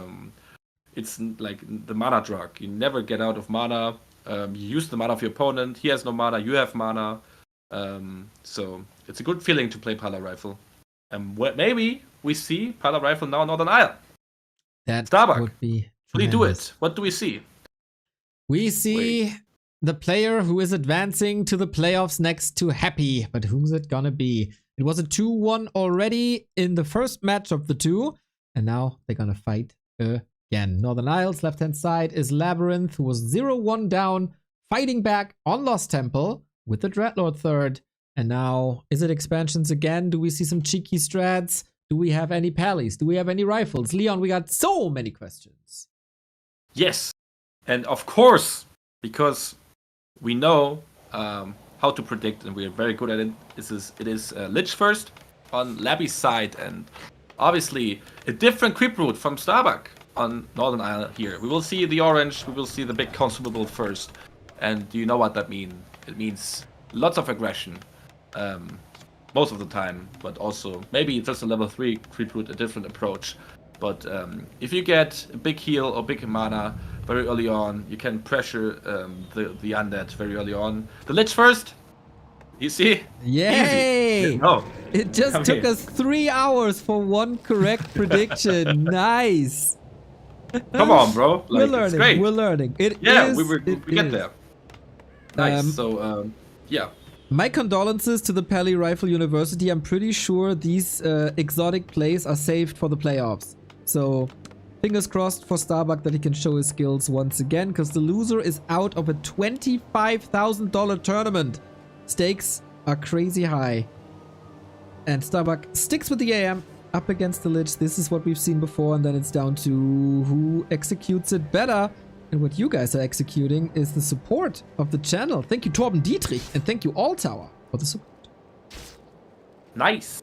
it's like the mana drug. You never get out of mana. You use the mana of your opponent. He has no mana. You have mana. So it's a good feeling to play Pala Rifle. And maybe we see Pala Rifle now in Northern Isle. That Starbuck, would be please do tremendous. it. What do we see? We see the player who is advancing to the playoffs next to Happy, but who's it gonna be? It was a 2-1 already in the first match of the 2, and now they're gonna fight again. Northern Isles, left-hand side, is Labyrinth, who was 0-1 down, fighting back on Lost Temple with the Dreadlord third. And now, is it expansions again? Do we see some cheeky strats? Do we have any pallies? Do we have any rifles? Leon, we got so many questions. Yes. And of course, because we know how to predict, and we are very good at it, it is Lich first on Labby's side, and obviously a different creep route from Starbuck on Northern Isle here. We will see the orange, we will see the big consumable first. And do you know what that means? It means lots of aggression. Most of the time, but also maybe just a level 3 creep route, a different approach. But if you get a big heal or big mana very early on, you can pressure the undead very early on. The Lich first, you see? Yay! Easy. No. It just took us 3 hours for one correct prediction. Nice. Come on, bro. We're Like, learning. it's great. We're learning. We get there. Nice. So yeah. My condolences to the Pally Rifle University. I'm pretty sure these exotic plays are saved for the playoffs. So fingers crossed for Starbuck that he can show his skills once again, because the loser is out of a $25,000 tournament. Stakes are crazy high. And Starbuck sticks with the AM up against the Lich. This is what we've seen before, and then it's down to who executes it better. And what you guys are executing is the support of the channel. Thank you, Torben Dietrich, and thank you, Alltower, for the support. Nice.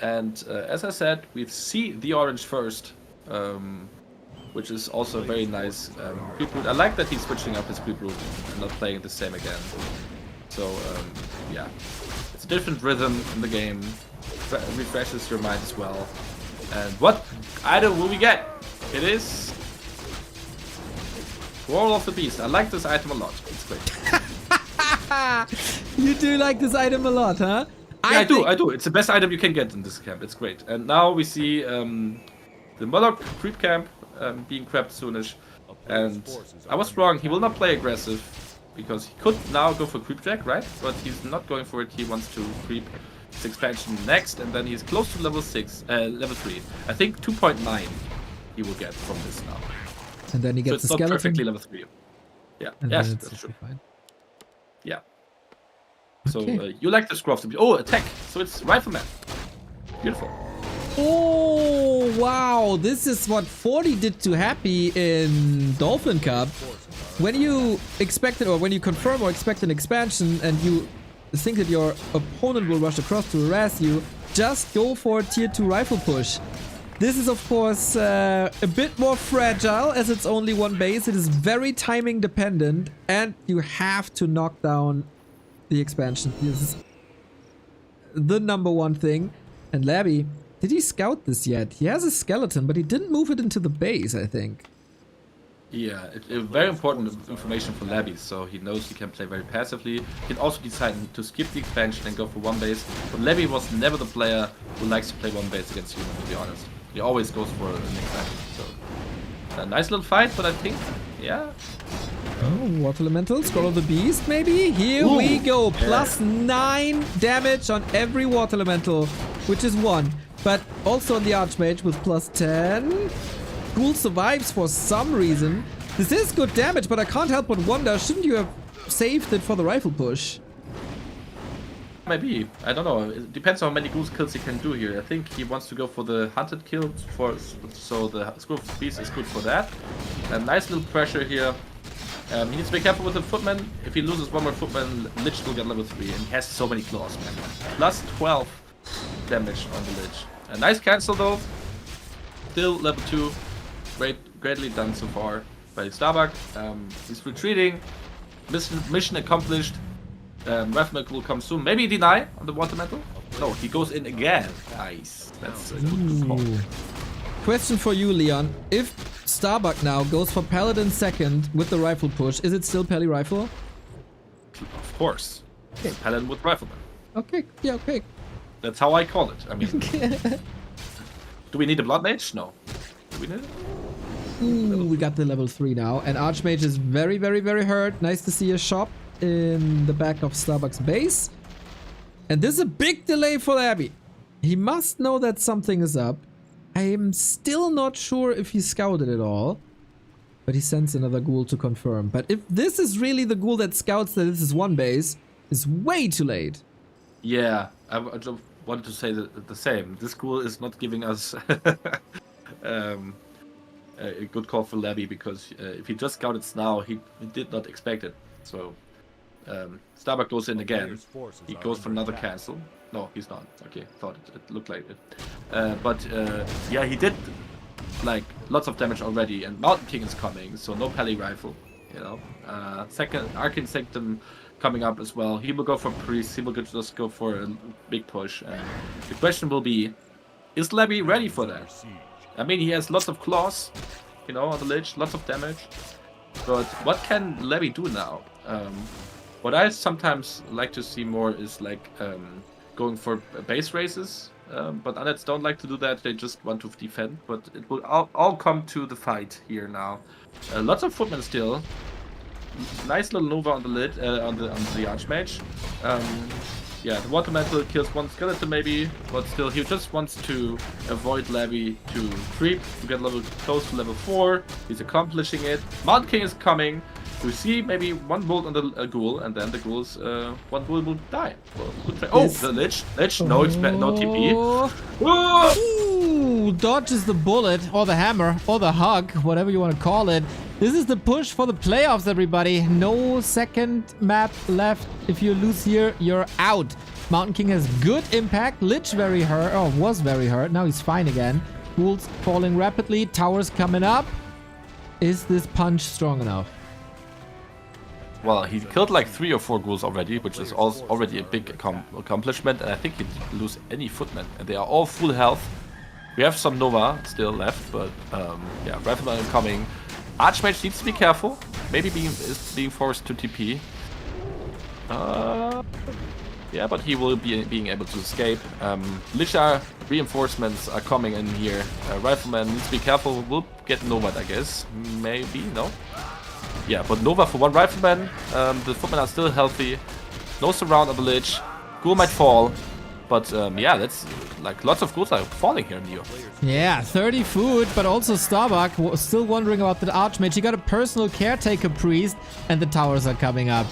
And as I said, we see the orange first, which is also a very nice creep route. I like that he's switching up his creep route and not playing the same again. So yeah, it's a different rhythm in the game. Refreshes your mind as well. And what item will we get? It is Roll of the Beast. I like this item a lot. It's great. You do like this item a lot, huh? Yeah, I do. It's the best item you can get in this camp. It's great. And now we see the Murloc creep camp being crept soonish. And I was wrong. He will not play aggressive because he could now go for creep jack, right? But he's not going for it. He wants to creep his expansion next, and then he's close to level 3. I think 2.9 he will get from this now. And then he So gets it's the not skeleton. perfectly level 3. Yeah. And Yes, then it's that's true. fine. Yeah. So Okay. you like the scroll of the... Oh, attack! So it's Rifleman. Beautiful. Oh, wow. This is what 40 did to Happy in Dolphin Cup. When you expect it, or when you confirm or expect an expansion and you think that your opponent will rush across to harass you, just go for a tier 2 rifle push. This is, of course, a bit more fragile as it's only one base. It is very timing dependent, and you have to knock down the expansion. This is the number one thing. And Labby, did he scout this yet? He has a skeleton, but he didn't move it into the base, I think. Yeah, it's very important information for Labby, so he knows he can play very passively. He can also decide to skip the expansion and go for one base. But Labby was never the player who likes to play one base against human, to be honest. He always goes for an expansion. So a nice little fight, but I think, yeah. Oh, Water Elemental, Scroll of the Beast, maybe? Here we go. Plus 9 damage on every Water Elemental, which is 1. But also on the Archmage with plus 10. Ghoul survives for some reason. This is good damage, but I can't help but wonder, shouldn't you have saved it for the rifle push? Maybe. I don't know. It depends on how many Ghouls kills he can do here. I think he wants to go for the hunted kills, so the Scroll of the Beast is good for that. A nice little pressure here. He needs to be careful with the Footman. If he loses one more Footman, Lich will get level 3, and he has so many claws, man. Plus 12 damage on the Lich. A nice cancel though. Still level 2. Greatly done so far by Starbuck. He's retreating. Mission accomplished. Rifleman will come soon. Maybe deny on the Water Metal. No, he goes in again. Nice. That's a good call. Question for you, Leon. If Starbuck now goes for Paladin second with the rifle push, is it still Pally Rifle? Of course. Okay. Paladin with Rifleman. Okay, yeah, okay. That's how I call it. I mean, do we need a Blood Mage? No. Do we need it? Ooh, we got the level 3 now. And Archmage is very, very, very hurt. Nice to see a shop in the back of Starbuck's base. And this is a big delay for Abby. He must know that something is up. I am still not sure if he scouted it all. But he sends another ghoul to confirm. But if this is really the ghoul that scouts that this is one base, it's way too late. Yeah, I just wanted to say the same. This ghoul is not giving us a good call for Labby, because if he just scouted now, he did not expect it. So Starbuck goes in again. He goes for another cancel. No, he's not. Okay, thought it looked like it. But yeah, he did like lots of damage already, and Mountain King is coming, so no Pally Rifle. You know, second Arcane Sanctum coming up as well. He will go for Priest. He will just go for a big push. And the question will be, is Labby ready for that? I mean, he has lots of claws, you know, on the Lich, lots of damage. But what can Labby do now? What I sometimes like to see more is like going for base races. But undeads don't like to do that. They just want to defend. But it will all come to the fight here now. Lots of footmen still. Nice little Nova on the lid, on the Archmage. Yeah, the Water Mantle kills one skeleton maybe, but still he just wants to avoid Labby to creep, to get close to level 4. He's accomplishing it. Mountain King is coming. We see maybe one bolt on the ghoul, and then the ghouls, one ghoul will die. Well, the Lich, no TP. Oh. Ooh, dodges the bullet, or the hammer, or the hug, whatever you want to call it. This is the push for the playoffs, everybody. No second map left. If you lose here, you're out. Mountain King has good impact. Lich very hurt, or was very hurt. Now he's fine again. Ghouls falling rapidly. Towers coming up. Is this punch strong enough? Well, he killed like 3 or 4 ghouls already, which is also already a big accomplishment. And I think he didn't lose any footmen. And they are all full health. We have some Nova still left, but yeah, Rifleman coming. Archmage needs to be careful. Maybe is being forced to TP. Yeah, but he will be being able to escape. Lisha reinforcements are coming in here. Rifleman needs to be careful. Will get Nova, I guess. Maybe, no? Yeah, but Nova for one Rifleman. The footmen are still healthy. No surround on the Lich. Ghoul might fall. But yeah, that's like lots of ghouls are falling here in Neo. Yeah, 30 food, but also Starbuck still wondering about the Archmage. He got a personal caretaker priest, and the towers are coming up.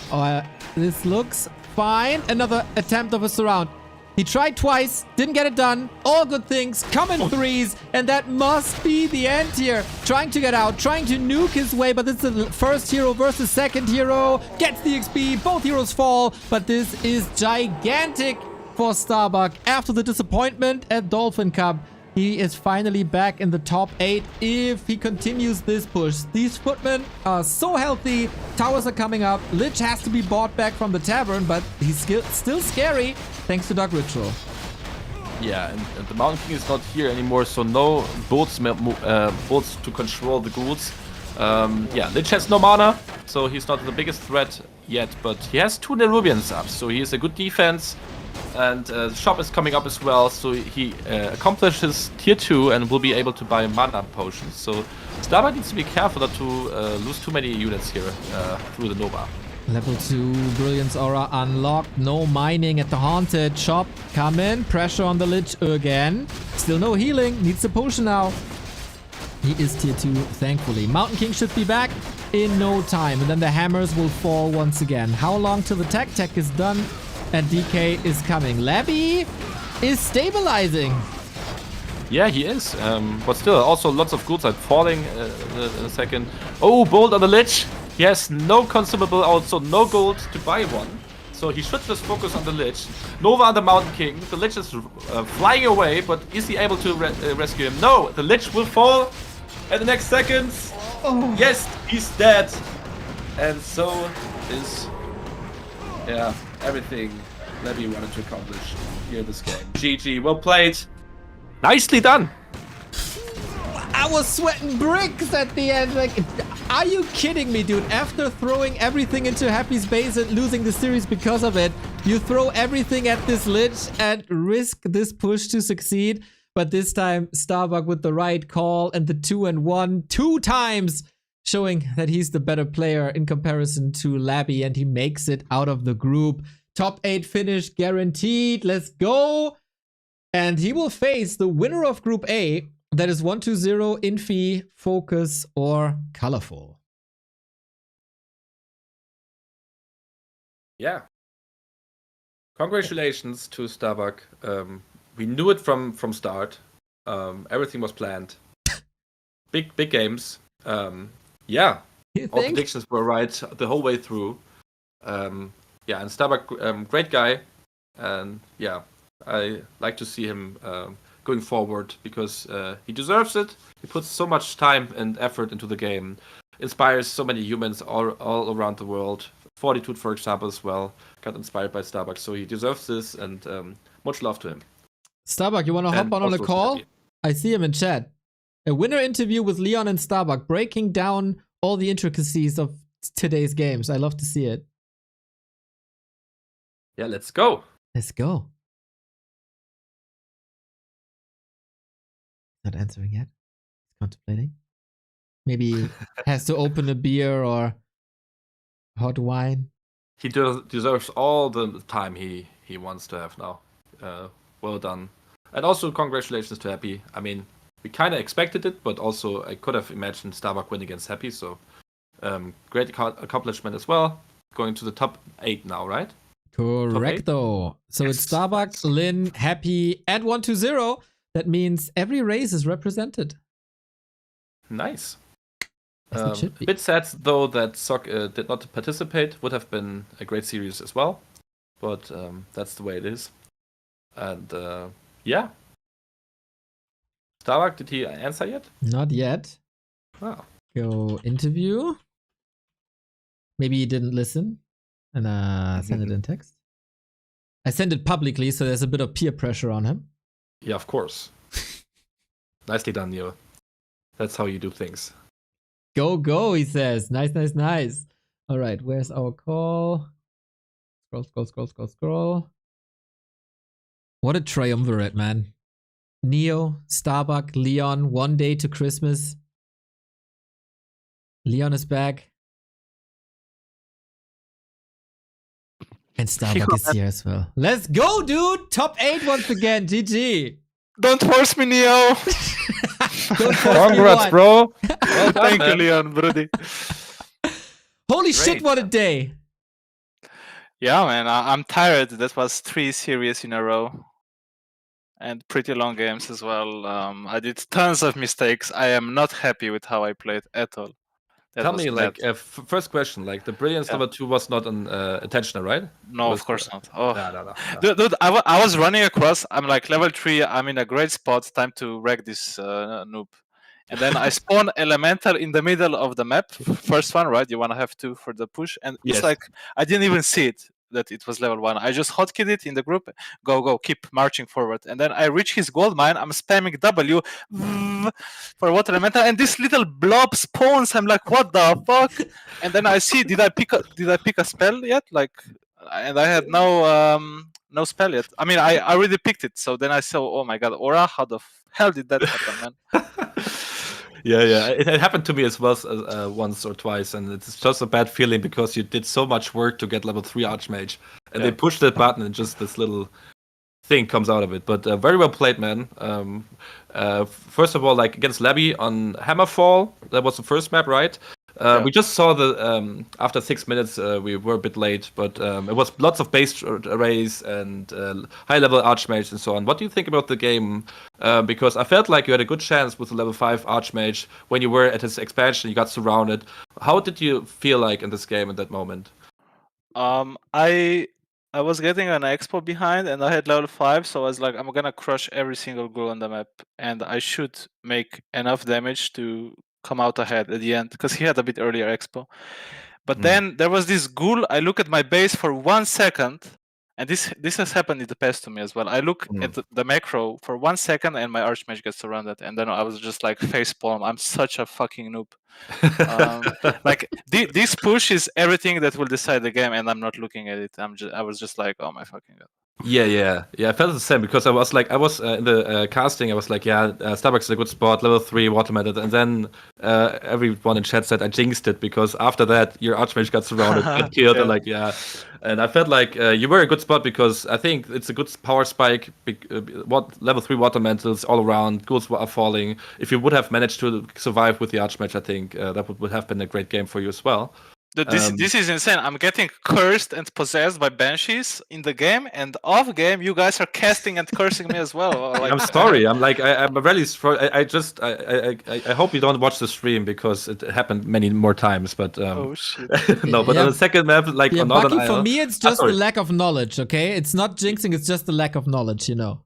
This looks fine. Another attempt of a surround. He tried twice, didn't get it done. All good things come in threes, and that must be the end here. Trying to get out, trying to nuke his way, but this is the first hero versus second hero. Gets the XP, both heroes fall, but this is gigantic for Starbuck. After the disappointment at Dolphin Cup, he is finally back in the top 8 if he continues this push. These footmen are so healthy. Towers are coming up. Lich has to be bought back from the tavern, but he's still scary thanks to Dark Ritual. Yeah, and the Mountain King is not here anymore, so no boats to control the ghouls. Yeah, Lich has no mana, so he's not the biggest threat yet, but he has 2 Nerubians up, so he has a good defense. And the shop is coming up as well, so he accomplishes tier 2 and will be able to buy mana potions. So Starbuck needs to be careful not to lose too many units here through the Nova. Level 2 Brilliance Aura unlocked. No mining at the Haunted shop. Come in. Pressure on the Lich again. Still no healing. Needs a potion now. He is tier 2, thankfully. Mountain King should be back in no time. And then the hammers will fall once again. How long till the tech? Tech is done. And DK is coming. Labby is stabilizing. Yeah, he is. But still, also lots of ghouls are falling in a second. Oh, Bolt on the Lich. He has no consumable, also no gold to buy one. So he should just focus on the Lich. Nova on the Mountain King. The Lich is flying away, but is he able to rescue him? No, the Lich will fall at the next seconds. Oh. Yes, he's dead. And so is... yeah, everything Levy wanted to accomplish here in this game. GG, well played. Nicely done. I was sweating bricks at the end. Like, are you kidding me, dude? After throwing everything into Happy's base and losing the series because of it, you throw everything at this Lich and risk this push to succeed. But this time, Starbuck with the right call and the 2-1 2 times, showing that he's the better player in comparison to Labby, and he makes it out of the group. Top 8 finish guaranteed. Let's go. And he will face the winner of Group A. That is 1-2-0, Infi, Focus, or Colorful. Yeah. Congratulations to Starbuck. We knew it from start. Everything was planned. Big games. Yeah. All predictions were right the whole way through. Yeah, and Starbuck, great guy. And yeah, I like to see him going forward because he deserves it. He puts so much time and effort into the game. Inspires so many humans all around the world. Fortitude, for example, as well, got inspired by Starbuck. So he deserves this, and much love to him. Starbuck, you want to hop on a call? I see him in chat. A winner interview with Leon and Starbuck, breaking down all the intricacies of today's games. I love to see it. Yeah, let's go. Let's go. Not answering yet. Contemplating. Maybe has to open a beer or hot wine. He deserves all the time he wants to have now. Well done. And also congratulations to Happy. I mean, we kind of expected it, but also I could have imagined Starbuck win against Happy. So great accomplishment as well. Going to the top 8 now, right? Correcto. So yes. It's Starbuck, Lin, Happy at 1-2-0. That means every race is represented. Nice. Bit sad though that Sok did not participate. Would have been a great series as well, but that's the way it is. And yeah, Starbuck, did he answer yet? Not yet. Oh. Go interview. Maybe he didn't listen and send it in text. I sent it publicly, so there's a bit of peer pressure on him. Yeah, of course. Nicely done, Neo. That's how you do things. Go, he says. Nice. All right, where's our call? Scroll. What a triumvirate, man. Neo, Starbuck, Leon, one day to Christmas. Leon is back. And Starbuck is here as well. Let's go, dude! Top 8 once again. GG. Don't force me, Neo. Don't force me Congrats, what? bro. Well done, Thank you, man. Leon, Brody. Holy shit, Great. what a day. Yeah, man, I'm tired. That was 3 series in a row. And pretty long games as well. I did tons of mistakes. I am not happy with how I played at all. That Tell was me, bad. like, first question, like, the Brilliance Yeah. number 2 was not an intentional, right? No, Was- of course not. Oh, No. dude, I was running across. I'm like level 3. I'm in a great spot. Time to wreck this noob. And then I spawn elemental in the middle of the map. First one, right? You want to have 2 for the push. And Yes. it's like I didn't even see it that it was level 1. I just hotkeyed it in the group. Go, keep marching forward. And then I reach his gold mine. I'm spamming W for water elemental, and this little blob spawns. I'm like, what the fuck? And then I see, did I pick a spell yet? Like, and I had no spell yet. I mean, I already picked it. So then I saw, oh my god, Aura, how the hell did that happen, man? Yeah. It happened to me as well once or twice, and it's just a bad feeling because you did so much work to get level 3 Archmage, and they push that button and just this little thing comes out of it. But very well played, man. First of all, like against Labby on Hammerfall, that was the first map, right? We just saw the after 6 minutes we were a bit late, but it was lots of base arrays and high level Archmage and so on. What do you think about the game? Because I felt like you had a good chance with the level 5 Archmage when you were at his expansion. You got surrounded. How did you feel like in this game at that moment? I was getting an expo behind, and I had level 5, so I was like, I'm gonna crush every single ghoul on the map, and I should make enough damage to come out ahead at the end, because he had a bit earlier expo. But then there was this ghoul. I look at my base for 1 second, and this has happened in the past to me as well. I look at the macro for 1 second, and my Archmage gets surrounded, and then I was just like facepalm. I'm such a fucking noob. Like this push is everything that will decide the game, and I'm not looking at it. I was just like, oh my fucking god. Yeah. I felt the same because I was in the casting. I was like, Starbucks is a good spot, level 3 watermelon, and then everyone in chat said I jinxed it because after that your Archmage got surrounded, got killed, and and I felt like you were a good spot because I think it's a good power spike. Level 3 watermentals all around, ghouls are falling. If you would have managed to survive with the Archmage, I think that would have been a great game for you as well. This is insane. I'm getting cursed and possessed by banshees in the game, and off game, you guys are casting and cursing me as well. Like, I'm sorry. I'm really sorry. I hope you don't watch the stream because it happened many more times. But oh shit. no. But on the second map, like on Northern Bucky, Isle, for me, it's just the sorry. lack of knowledge, okay? It's not jinxing, it's just the lack of knowledge, you know.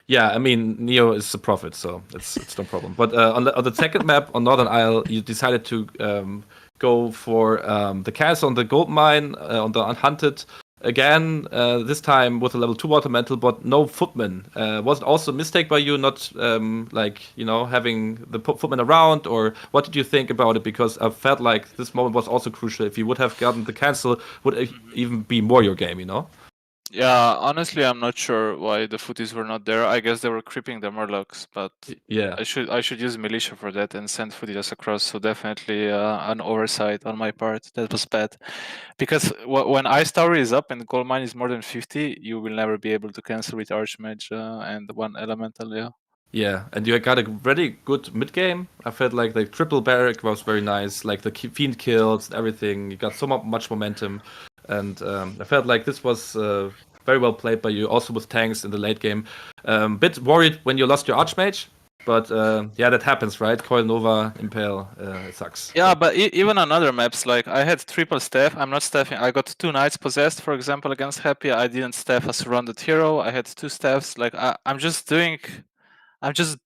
Yeah, I mean Neo is a prophet, so it's no problem. But on the second map on Northern Isle, you decided to go for the castle on the gold mine on the unhunted again. This time with a level 2 watermental, but no footman. Was it also a mistake by you not having the footman around, or what did you think about it? Because I felt like this moment was also crucial. If you would have gotten the cancel, would it even be more your game, you know? Yeah, honestly, I'm not sure why the footies were not there. I guess they were creeping the Murlocs, but Yeah. I should use militia for that and send footies across. So definitely an oversight on my part. That was bad, because when Ice Tower is up and gold mine is more than 50, you will never be able to cancel with Archmage and 1 elemental. Yeah. Yeah, and you got a very good mid game. I felt like the triple barrack was very nice, like the fiend kills and everything. You got so much momentum, and I felt like this was very well played by you. Also with tanks in the late game. Bit worried when you lost your Archmage, but that happens, right? Coil Nova, Impale, it sucks. Yeah, but even on other maps, like I had triple staff. I'm not staffing. I got 2 knights possessed, for example, against Happy. I didn't staff a surrounded hero. I had 2 staffs. Like I'm just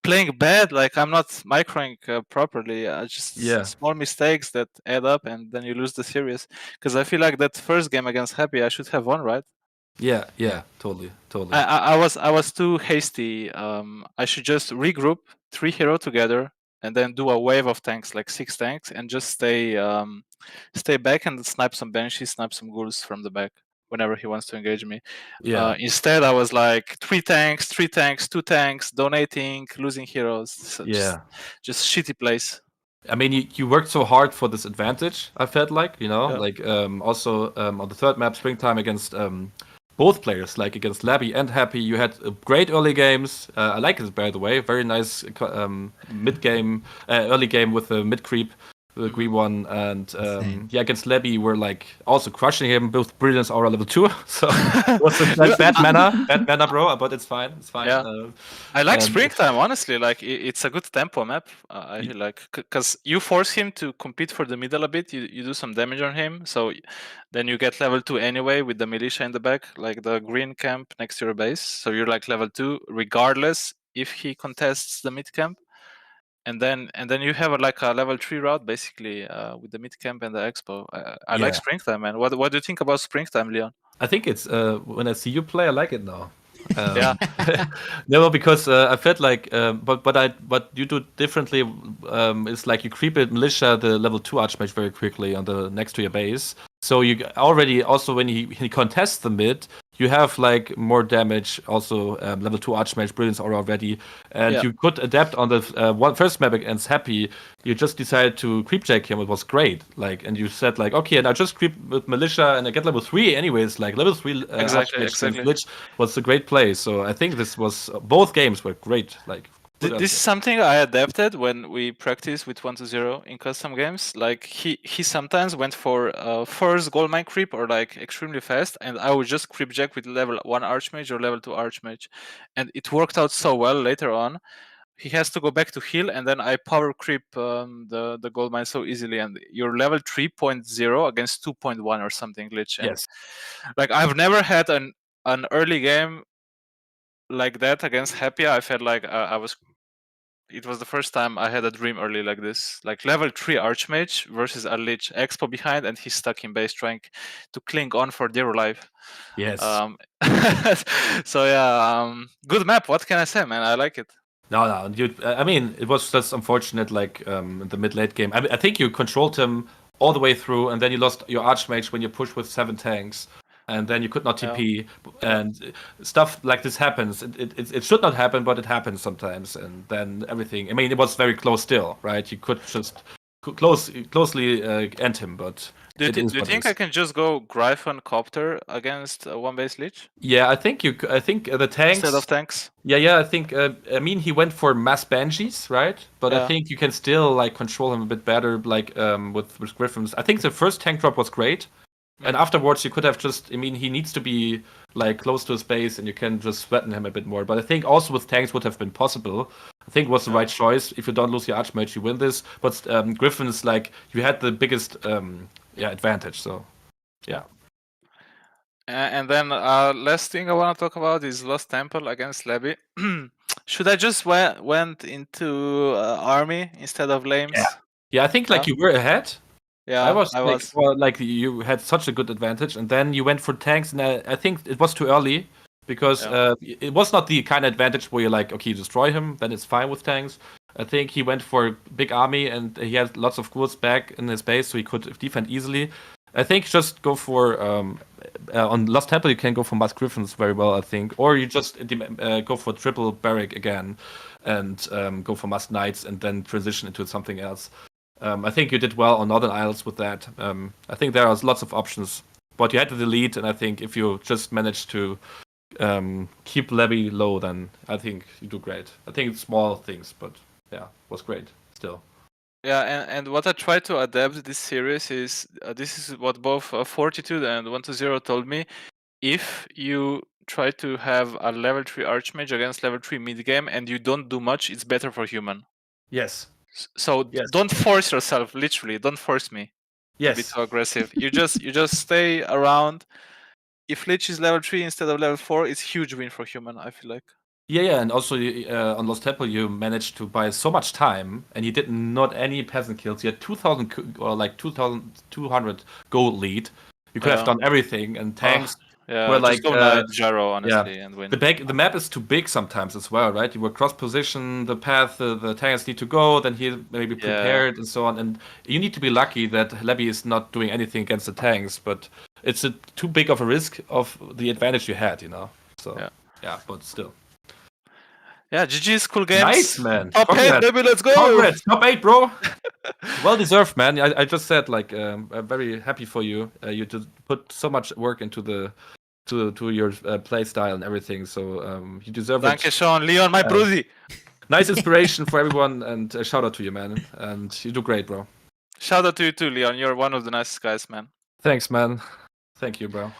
playing bad. Like I'm not microing properly. Just small mistakes that add up, and then you lose the series. Because I feel like that first game against Happy, I should have won, right? Yeah, totally. I was too hasty. I should just regroup 3 hero together and then do a wave of tanks, like 6 tanks, and just stay back and snipe some banshees, snipe some ghouls from the back. whenever he wants to engage me. Yeah. Instead, I was like 3 tanks, 2 tanks, donating, losing heroes. So Yeah. just shitty place. I mean, you worked so hard for this advantage. I felt like, Yeah. like also on the third map, springtime against both players, like against Labby and Happy, you had great early games. I like it, by the way. Very nice mid game, early game with the mid creep, the green one, and Insane. yeah, against Labby, you were like also crushing him. Both brilliance aura level 2, so it was a bad mana, bro. But it's fine. It's fine. Yeah. I like and- springtime, honestly. Like it's a good tempo map. I feel like because you force him to compete for the middle a bit. You do some damage on him, so then you get level 2 anyway with the militia in the back, like the green camp next to your base. So you're like level 2 regardless if he contests the mid camp. And then you have like a level 3 route basically with the mid camp and the expo. I like Yeah. springtime, man. What do you think about springtime, Leon? I think it's when I see you play, I like it now. Yeah. No, because I felt like, what you do differently is like you creep it militia the level 2 archmage very quickly on the next to your base. So you already also when he contests the mid, you have like more damage. Also level 2 archmage brilliance aura already, and Yeah. you could adapt on the first map against Happy. You just decided to creep jack him. It was great. Like, and you said like, okay, and I just creep with militia and I get level 3 anyways. Like level 3 Exactly. archmage glitch was a great play. So I think this was both games were great. Like This is something I adapted when we practice with 1-0 in custom games. Like he sometimes went for first gold mine creep or like extremely fast, and I would just creep jack with level 1 archmage or level 2 archmage, and it worked out so well later on. He has to go back to heal, and then I power creep the gold mine so easily, and you're level 3.0 against 2.1 or something glitch. And yes, like I've never had an early game like that against Happy. I felt like it was the first time I had a dream early like this. Like level 3 archmage versus a lich expo behind, and he's stuck in base trying to cling on for dear life. yes. So yeah, good map. What can I say, man? I like it. No, I mean, it was just unfortunate, like in the mid-late game. I think you controlled him all the way through, and then you lost your archmage when you pushed with 7 tanks, and then you could not TP, and stuff like this happens. It should not happen, but it happens sometimes, and then everything. I mean, it was very close still, right? You could just closely end him, but. Do you think I can just go Gryphon Copter against one base lich? Yeah, I think the tanks Instead of tanks? Yeah. I think I mean he went for mass banshees, right? But I Yeah. think you can still like control him a bit better, like with Griffins. I think the first tank drop was great, and afterwards you could have just. I mean, he needs to be like close to his base, and you can just threaten him a bit more. But I think also with tanks would have been possible. I think it was the right choice. If you don't lose your archmage, you win this. But Griffins, like you had the biggest advantage. So yeah. And then last thing I want to talk about is Lost Temple against Lebby. Should I just went into army instead of lames? Yeah, I think like you were ahead. Yeah, I was like you had such a good advantage, and then you went for tanks, and I think it was too early because it was not the kind of advantage where you're like, okay, you destroy him, then it's fine with tanks. I think he went for big army, and he had lots of ghouls back in his base, so he could defend easily. I think just go for on Lost Temple you can go for Mass Griffins very well, I think, or you just go for triple barrack again, and go for Mass Knights, and then transition into something else. I think you did well on Northern Isles with that. I think there are lots of options, but you had to delete, and I think if you just manage to keep Levy low, then I think you do great. I think it's small things, but yeah, it was great still. Yeah, and what I try to adapt this series is this is what both Fortitude and 1-0 told me. If you try to have a level 3 archmage against level 3 mid game and you don't do much, it's better for human. Yes. So Yes. don't force yourself. Literally, don't force me to be so aggressive. You just stay around. If Lich is level 3 instead of level 4, it's huge win for human. I feel like. Yeah, and also on Lost Temple you managed to buy so much time, and you did not any peasant kills. You had 2,000 or like 2,200 gold lead. You could have done everything, and tanks were like just go Gyro, honestly, and win. The map is too big sometimes as well, right? You were cross position the path the tanks need to go, then he maybe prepared and so on. And you need to be lucky that Levy is not doing anything against the tanks. But it's too big of a risk of the advantage you had, So Yeah. but still. Yeah, GG's, cool games. Nice, man. Top 8, Congrats. baby, let's go. Congrats, top 8, bro. Well deserved, man. I just said like I'm very happy for you. You just put so much work into to your play style and everything. So you deserve Danke it. schön, Leon, my Brudi. Nice inspiration for everyone, and a shout out to you, man. And you do great, bro. Shout out to you too, Leon. You're one of the nicest guys, man. Thanks, man. Thank you, bro.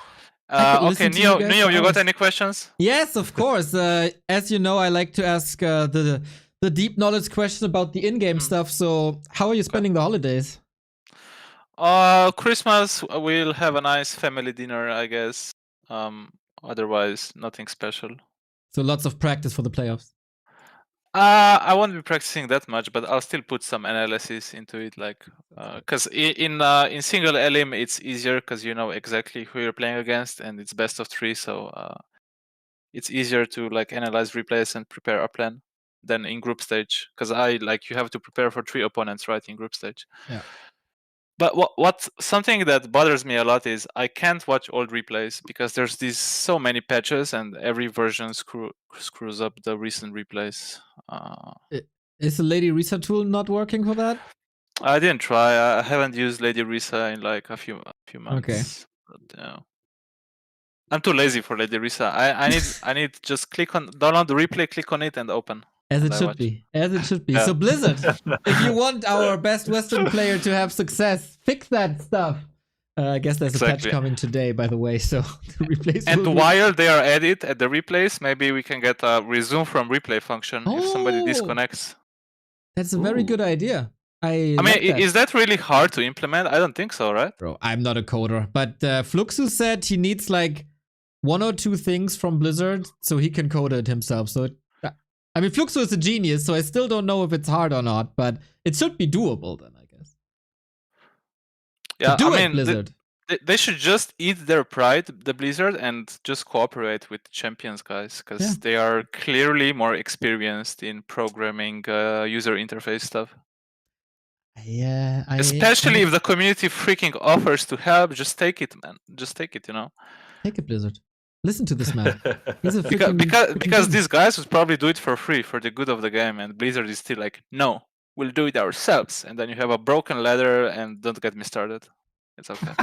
I could Okay, listen to you guys Neo, for you got hours. any questions? Yes, of course. As you know, I like to ask the deep knowledge question about the in-game stuff. So, how are you spending the holidays? Christmas, we'll have a nice family dinner, I guess. Otherwise, nothing special. So, lots of practice for the playoffs. I won't be practicing that much, but I'll still put some analysis into it, like, because in single elim it's easier because you know exactly who you're playing against, and it's best of 3, so it's easier to like analyze replays and prepare a plan than in group stage. Because you have to prepare for 3 opponents, right, in group stage. Yeah. But what something that bothers me a lot is I can't watch old replays because there's these so many patches and every version screws up the recent replays. Is the Lady Risa tool not working for that? I didn't try. I haven't used Lady Risa in like a few months. But, I'm too lazy for Lady Risa. I need just download the replay, click on it, and open. As and it I should watch. be. As it should be. Yeah. So Blizzard, if you want our best Western player to have success, fix that stuff. I guess there's a patch Exactly. coming today, by the way. So the replays. And will be- while they are at it at the replays, maybe we can get a resume from replay function if somebody Oh! disconnects. That's a very Ooh. good idea. I I mean, like that. is that really hard to implement? I don't think so, right? Bro, I'm not a coder, but Fluxus said he needs like 1 or 2 things from Blizzard so he can code it himself. So, I mean, Fluxus is a genius, so I still don't know if it's hard or not, but it should be doable then, I guess. Yeah, Do I it, mean, Blizzard. they should just eat their pride, the Blizzard, and just cooperate with champions, guys, because Yeah. they are clearly more experienced in programming user interface stuff. Yeah, Especially if the community freaking offers to help, just take it, man. Just take it, Take it, Blizzard. Listen to this man. He's a Because freaking because genius. these guys would probably do it for free for the good of the game, and Blizzard is still like, no, we'll do it ourselves, and then you have a broken ladder, and don't get me started. It's okay.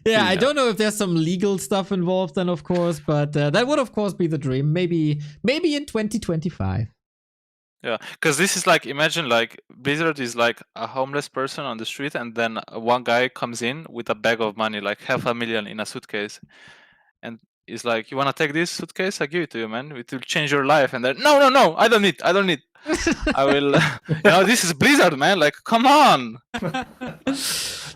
Yeah, I Yeah. don't know if there's some legal stuff involved then, of course, but that would, of course, be the dream. Maybe in 2025. Yeah, because this is like, imagine like Blizzard is like a homeless person on the street, and then one guy comes in with a bag of money, like $500,000 in a suitcase, and he's like, "You wanna take this suitcase? I give it to you, man. It will change your life." And then, no, I don't need. I will. This is Blizzard, man. Like, come on.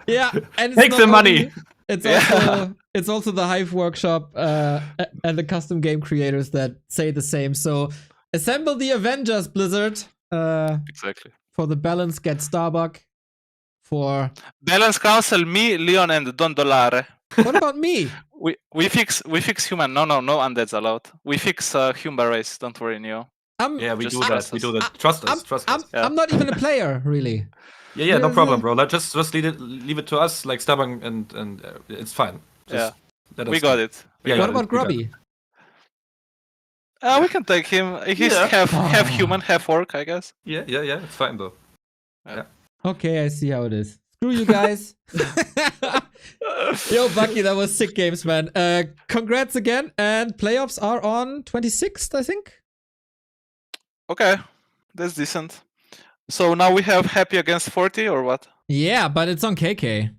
Yeah, and it's Take not the money. only- It's Yeah. also the Hive Workshop and the custom game creators that say the same. So assemble the Avengers, Blizzard. Exactly. For the balance, get Starbuck. For Balance Council, me, Leon, and Don Dolare. what about me? We fix human. No undead's allowed. We fix human race. Don't worry, Neo. Yeah, we Just do that. trust We us. do that. Trust us. Trust us. Yeah. I'm not even a player, really. Yeah, no Yeah, problem, yeah. bro. Just leave it to us, like Starbuck, and it's fine. Just let us We got do it. Yeah, What yeah, about we got it. Grubby? We can take him. He's Yeah. half human, half orc, I guess. Yeah, it's fine though. Okay, I see how it is. Screw you guys. Yo, Bucky, that was sick games, man. Congrats again. And playoffs are on 26th, I think. Okay, that's decent. So now we have Happy against 40 or what? Yeah, but it's on KK.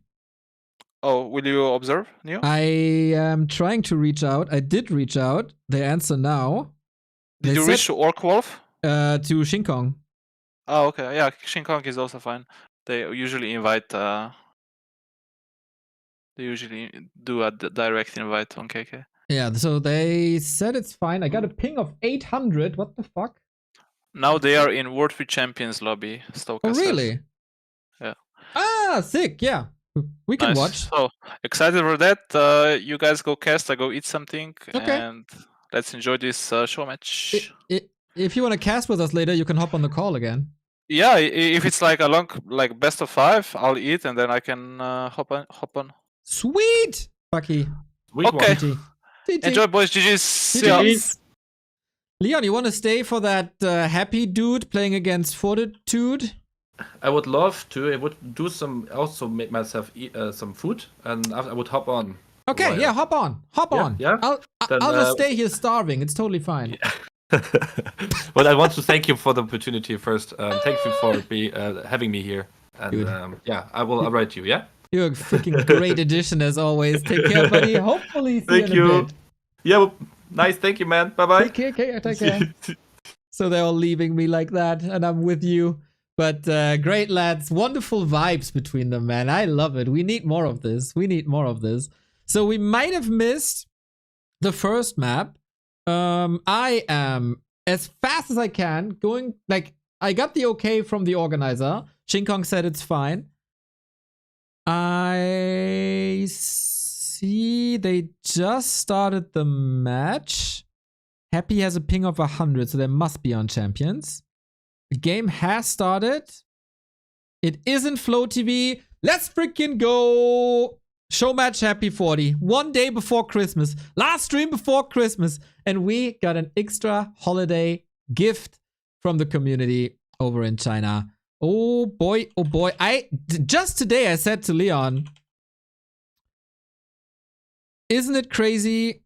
Oh, will you observe, Neo? I am trying to reach out. I did reach out. They answer now. Did you reach to Orc Wolf? To Shinkong. Oh, okay. Yeah, Shin Kong is also fine. They usually invite. They usually do a direct invite on KK. Yeah, so they said it's fine. I got a ping of 800. What the fuck? Now they are in World 3 Champions lobby. Stoka Oh, says. really? Yeah. Ah, sick. Yeah. We can Nice. watch. So excited for that. You guys go cast. I go eat something. Okay. And let's enjoy this show match. If you want to cast with us later, you can hop on the call again. Yeah, if it's like a long, like best of 5, I'll eat and then I can hop on. Sweet! Bucky. Sweet Okay. GG. GG. Enjoy, boys. GG's. See ya. GG's. Leon, you want to stay for that happy dude playing against Fortitude? I would love to. I would do also make myself eat some food, and I would hop on. Okay, Right. yeah, hop on. Yeah. Then, I'll just stay here starving. It's totally fine. But I want to thank you for the opportunity first. Thank you for having me here. And Dude. I'll write you. Yeah. You're a freaking great addition as always. Take care, buddy. Hopefully see Thank you in a you. bit. Yeah. Well, nice. Thank you, man. Bye bye. Take care. So they're all leaving me like that, and I'm with you. But great lads, wonderful vibes between them, man. I love it. We need more of this. So we might have missed the first map. I am, as fast as I can, going, like, I got the okay from the organizer. Shin Kong said it's fine. I see they just started the match. Happy has a ping of 100, so they must be on champions. The game has started. It isn't Flow TV. Let's freaking go. Showmatch Happy 40. One day before Christmas. Last stream before Christmas. And we got an extra holiday gift from the community over in China. Oh boy. Just today I said to Leon, isn't it crazy?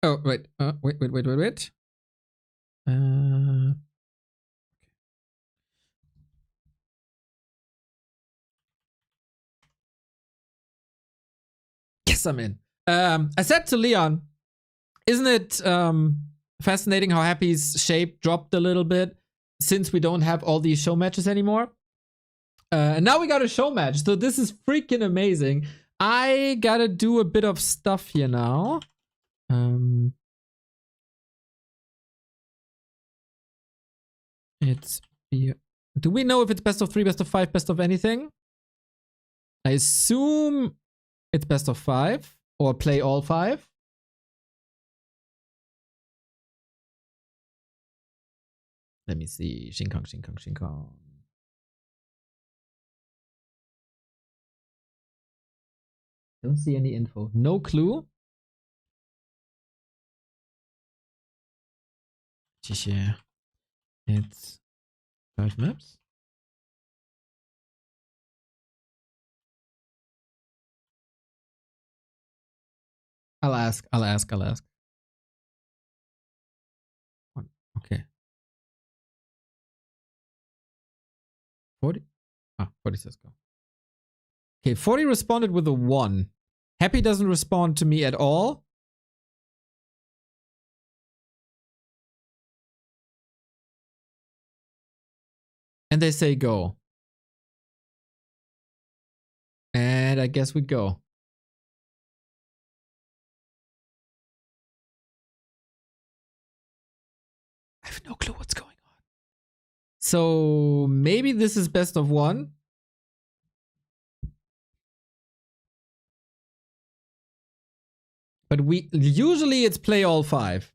Oh, wait. Wait. Yes, I'm in. I said to Leon, isn't it fascinating how Happy's shape dropped a little bit since we don't have all these show matches anymore? And now we got a show match, so this is freaking amazing. I gotta do a bit of stuff here now. Do we know if it's best of 3, best of 5, best of anything? I assume it's best of 5 or play all 5. Let me see. Shin Kong. Don't see any info. No clue. 谢谢. It's 5 maps. I'll ask. Okay. 40? 40 says go. Okay, 40 responded with a 1. Happy doesn't respond to me at all. And they say go. And I guess we go. I have no clue what's going on. So maybe this is best of 1. But usually it's play all 5.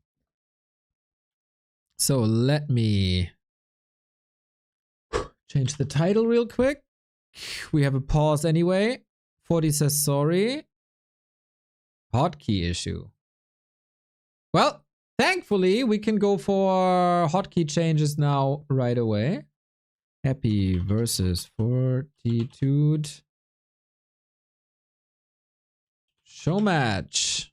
So let me change the title real quick. We have a pause anyway. 40 says sorry. Hotkey issue. Well, thankfully we can go for hotkey changes now right away. Happy versus Fortitude. Showmatch.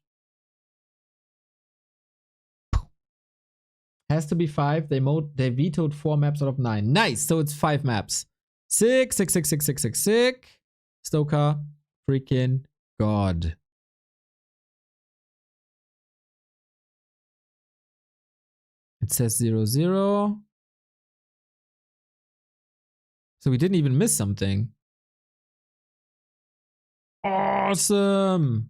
Has to be 5. They vetoed 4 maps out of 9. Nice. So it's 5 maps. 6. Stoker. Freaking God. It says 0-0. So we didn't even miss something. Awesome.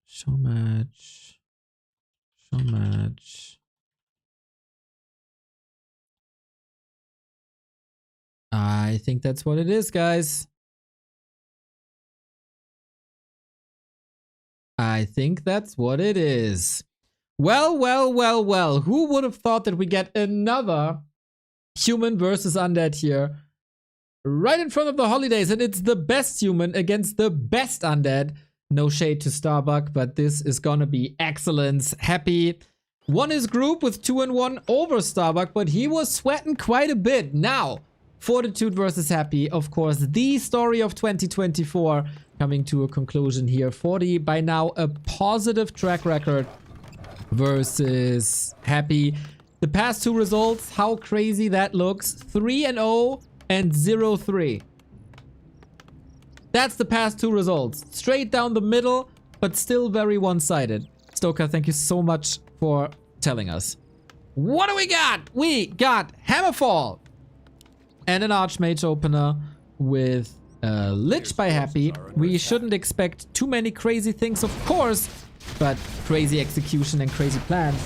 Showmatch. I think that's what it is, guys. I think that's what it is. Well. Who would have thought that we get another human versus undead here? right in front of the holidays, and it's the best human against the best undead. No shade to Starbuck, but this is gonna be excellence. Happy won his group with 2-1 over Starbuck, but he was sweating quite a bit. Now, Fortitude versus Happy, of course, the story of 2024 coming to a conclusion here. 40 by now a positive track record versus Happy. The past two results, how crazy that looks. 3-0 and 0-3. That's the past two results. Straight down the middle, but still very one-sided. Stoker, thank you so much for telling us. What do we got? We got Hammerfall and an Archmage opener with Lich by Happy. We shouldn't expect too many crazy things, of course, but crazy execution and crazy plans.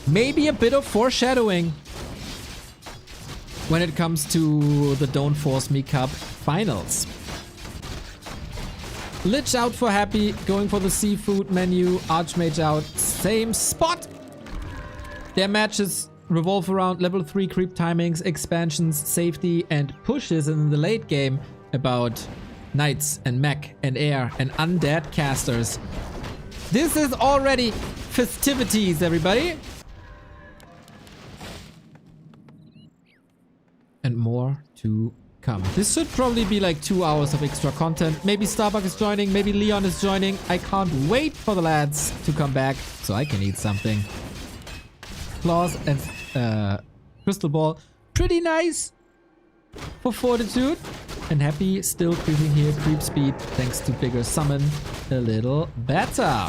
Maybe a bit of foreshadowing when it comes to the Don't Force Me Cup finals. Lich out for Happy, going for the seafood menu. Archmage out, same spot. Their matches revolve around level 3 creep timings, expansions, safety, and pushes in the late game about knights and mech and air and undead casters. This is already festivities, everybody. And more to come. This should probably be like 2 hours of extra content. Maybe Starbuck is joining, maybe Leon is joining. I can't wait for the lads to come back so I can eat something. Claws and Crystal Ball. Pretty nice for Fortitude. And Happy still creeping here. Creep speed thanks to bigger summon. A little better.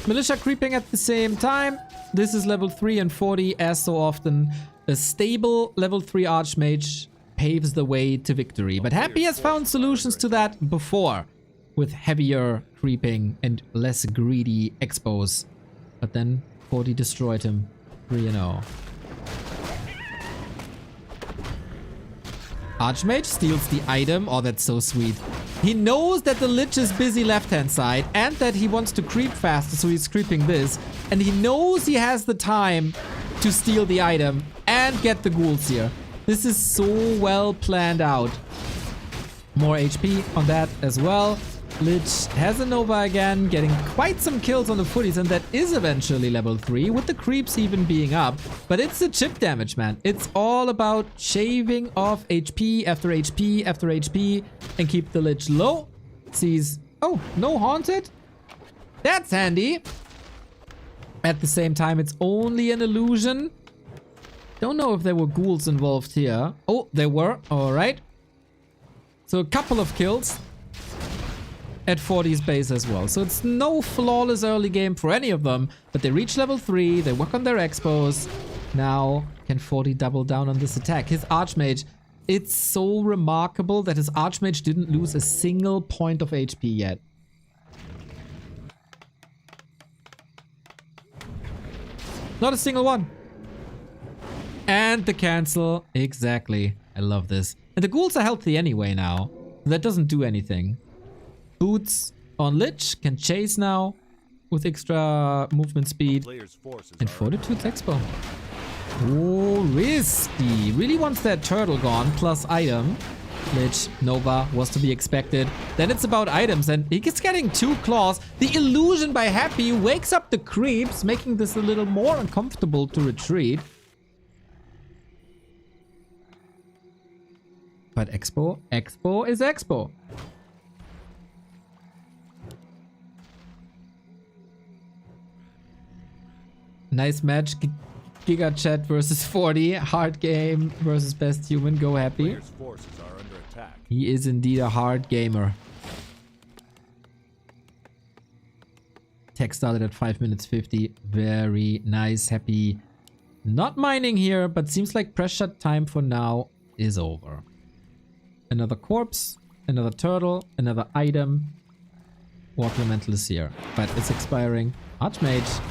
Militia creeping at the same time. This is level 3 and 40 as so often. A stable level 3 Archmage paves the way to victory. But Happy has found solutions to that before with heavier creeping and less greedy expos. But then 40 destroyed him. 3-0. Archmage steals the item. Oh, that's so sweet. He knows that the Lich is busy left-hand side and that he wants to creep faster, so he's creeping this. And he knows he has the time to steal the item and get the ghouls here. This is so well planned out. More HP on that as well. Lich has a Nova again, getting quite some kills on the footies, and that is eventually level 3, with the creeps even being up. But it's the chip damage, man. It's all about shaving off HP after HP after HP and keep the Lich low. Sees, oh, no haunted? That's handy. At the same time, it's only an illusion. Don't know if there were ghouls involved here. Oh, there were. All right. So a couple of kills at 40's base as well. So it's no flawless early game for any of them. But they reach level 3. They work on their expos. Now, can 40 double down on this attack? His Archmage. It's so remarkable that his Archmage didn't lose a single point of HP yet. Not a single one. And the cancel. Exactly. I love this. And the ghouls are healthy anyway now. That doesn't do anything. Boots on Lich can chase now with extra movement speed. And Fortitude's Expo. Oh, risky. Really wants that turtle gone plus item. Lich, Nova was to be expected. Then it's about items and he's getting 2 claws. The illusion by Happy wakes up the creeps, making this a little more uncomfortable to retreat. But Expo is Expo. Nice match. Giga Chat versus 40. Hard game versus best human. Go Happy. He is indeed a hard gamer. Tech started at 5 minutes 50. Very nice. Happy. Not mining here, but seems like pressure time for now is over. Another corpse. Another turtle. Another item. Walk Elemental is here. But it's expiring. Archmage.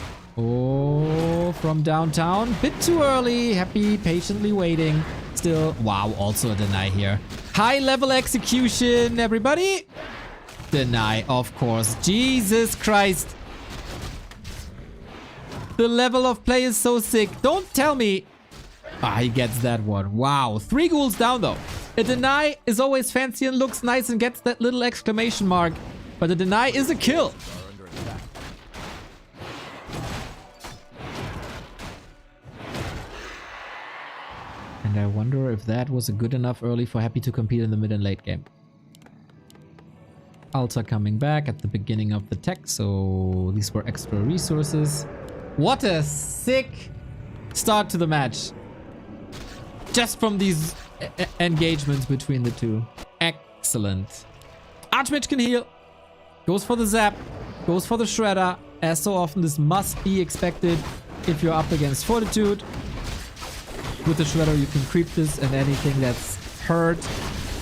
Oh, from downtown. Bit too early. Happy, patiently waiting. Still, wow, also a deny here. High level execution, everybody. Deny, of course. Jesus Christ. The level of play is so sick. Don't tell me Ah, he gets that one. Wow. 3 ghouls down, though. A deny is always fancy and looks nice and gets that little exclamation mark. But a deny is a kill. And I wonder if that was a good enough early for Happy to compete in the mid and late game. Alta coming back at the beginning of the tech, so these were extra resources. What a sick start to the match. Just from these engagements between the two. Excellent. Archmage can heal. Goes for the zap. Goes for the shredder. As so often, this must be expected if you're up against Fortitude. With the shredder, you can creep this, and anything that's hurt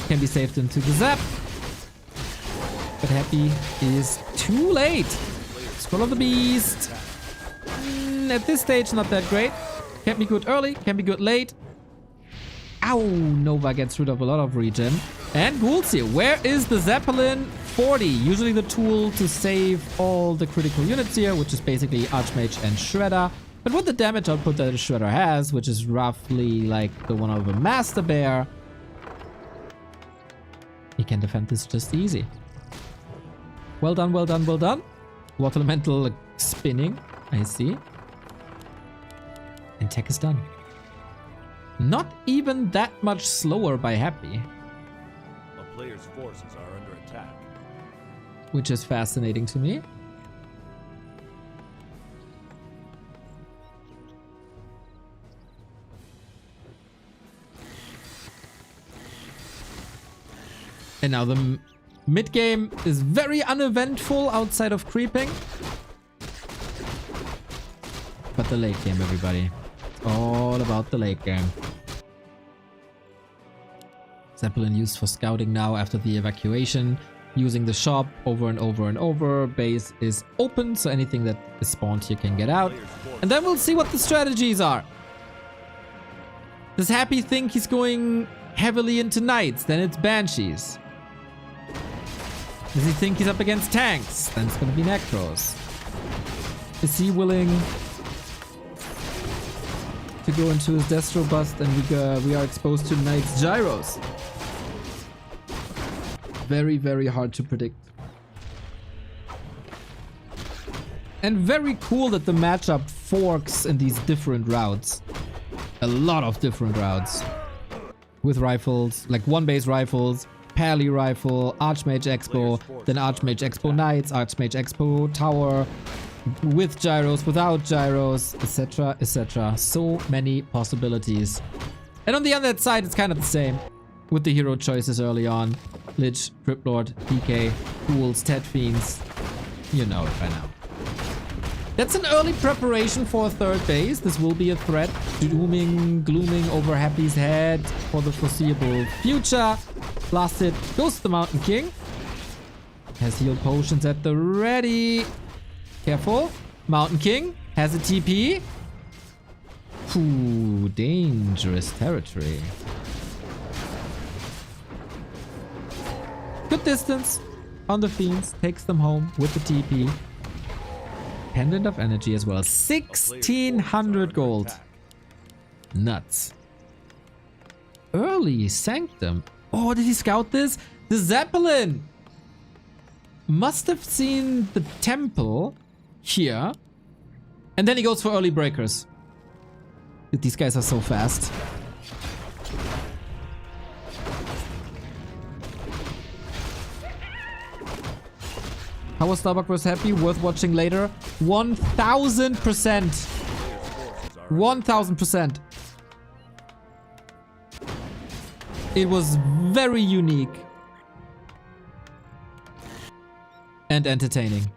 can be saved into the zap. But Happy is too late. Scroll of the Beast. At this stage, not that great. Can be good early, can be good late. Ow! Nova gets rid of a lot of regen. And ghouls here. Where is the Zeppelin 40? Usually the tool to save all the critical units here, which is basically Archmage and Shredder. But with the damage output that a Shredder has, which is roughly like the one of a Master Bear, he can defend this just easy. Well done, well done, well done. Water Elemental spinning. I see. And tech is done. Not even that much slower by Happy. A player's forces are under attack. Which is fascinating to me. And now the mid game is very uneventful outside of creeping. But the late game, everybody. It's all about the late game. Zeppelin used for scouting now after the evacuation. Using the shop over and over and over. Base is open, so anything that is spawned here can get out. And then we'll see what the strategies are. Does Happy think he's going heavily into knights? Then it's banshees. Does he think he's up against tanks? Then it's going to be necros. Is he willing to go into his Destro bust and we are exposed to knights gyros? Very, very hard to predict. And very cool that the matchup forks in these different routes. A lot of different routes. With rifles, like one base rifles, Pally rifle, Archmage Expo, then Archmage Expo Knights, Archmage Expo Tower, with gyros, without gyros, etc, etc. So many possibilities. And on the other side, it's kind of the same. With the hero choices early on. Lich, Crypt Lord, PK, Ghouls, Ted Fiends. You know it by now. That's an early preparation for a third base. This will be a threat, glooming over Happy's head for the foreseeable future. Blasted goes to the Mountain King. Has heal potions at the ready. Careful. Mountain King has a TP. Ooh, dangerous territory. Good distance on the Fiends. Takes them home with the TP. Pendant of Energy as well. 1600 gold. Nuts. Early Sanctum. Oh, did he scout this? The Zeppelin must have seen the temple here. And then he goes for early breakers. Dude, these guys are so fast. How was Starbuck vs Happy? Worth watching later. 1000%. 1000%. It was very unique. And entertaining.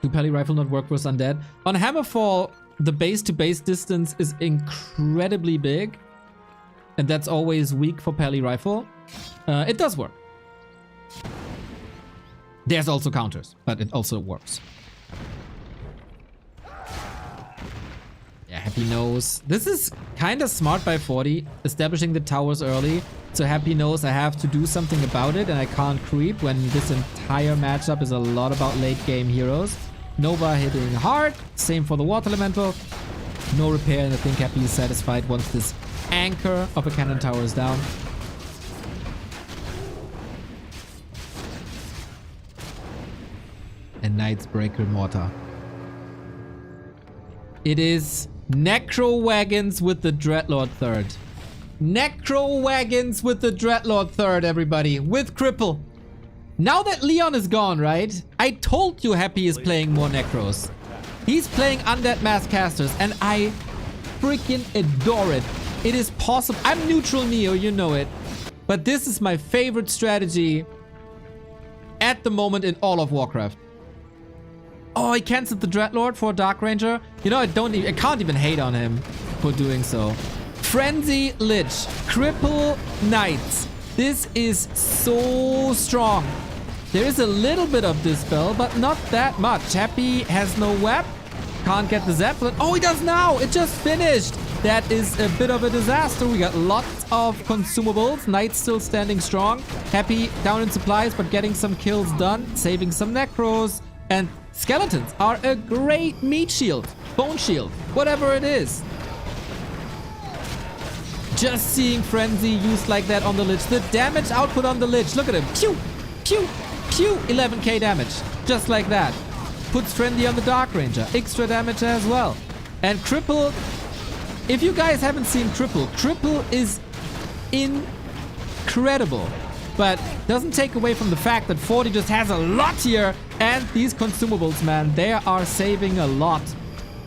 Do Pally Rifle not work versus Undead? On Hammerfall, the base-to-base distance is incredibly big. And that's always weak for Pally Rifle. It does work. There's also counters, but it also works. Yeah, Happy knows. This is kind of smart by 40, establishing the towers early. So Happy knows I have to do something about it and I can't creep when this entire matchup is a lot about late game heroes. Nova hitting hard. Same for the Water Elemental. No repair, and I think Happy is satisfied once this anchor of a cannon tower is down. And Knight's Breaker Mortar. It is Necro Wagons with the Dreadlord third. Necro Wagons with the Dreadlord third, everybody. With Cripple. Now that Leon is gone, right? I told you Happy is playing more Necros. He's playing Undead Mass Casters, and I freaking adore it. It is possible. I'm neutral Neo, you know it. But this is my favorite strategy at the moment in all of Warcraft. Oh, he cancelled the Dreadlord for Dark Ranger. You know, I can't even hate on him for doing so. Frenzy Lich. Cripple Knights. This is so strong. There is a little bit of Dispel, but not that much. Happy has no web. Can't get the Zeppelin. Oh, he does now. It just finished. That is a bit of a disaster. We got lots of consumables. Knight still standing strong. Happy down in supplies, but getting some kills done. Saving some Necros. And skeletons are a great meat shield. Bone shield. Whatever it is. Just seeing Frenzy used like that on the Lich. The damage output on the Lich. Look at him. Pew! Pew! Pew! 11k damage. Just like that. Puts Frenzy on the Dark Ranger. Extra damage as well. And Cripple. If you guys haven't seen Cripple, Cripple is incredible. But doesn't take away from the fact that 40 just has a lot here. And these consumables, man, they are saving a lot.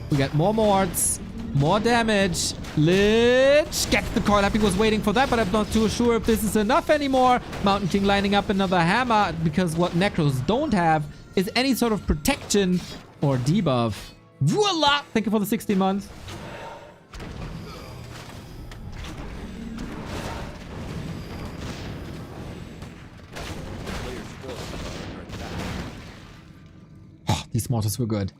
We got more morts. More damage. Lich gets the coil. Happy was waiting for that, but I'm not too sure if this is enough anymore. Mountain King lining up another hammer, because what Necros don't have is any sort of protection or debuff. Voila! Thank you for the 16 months. Oh, these mortars were good.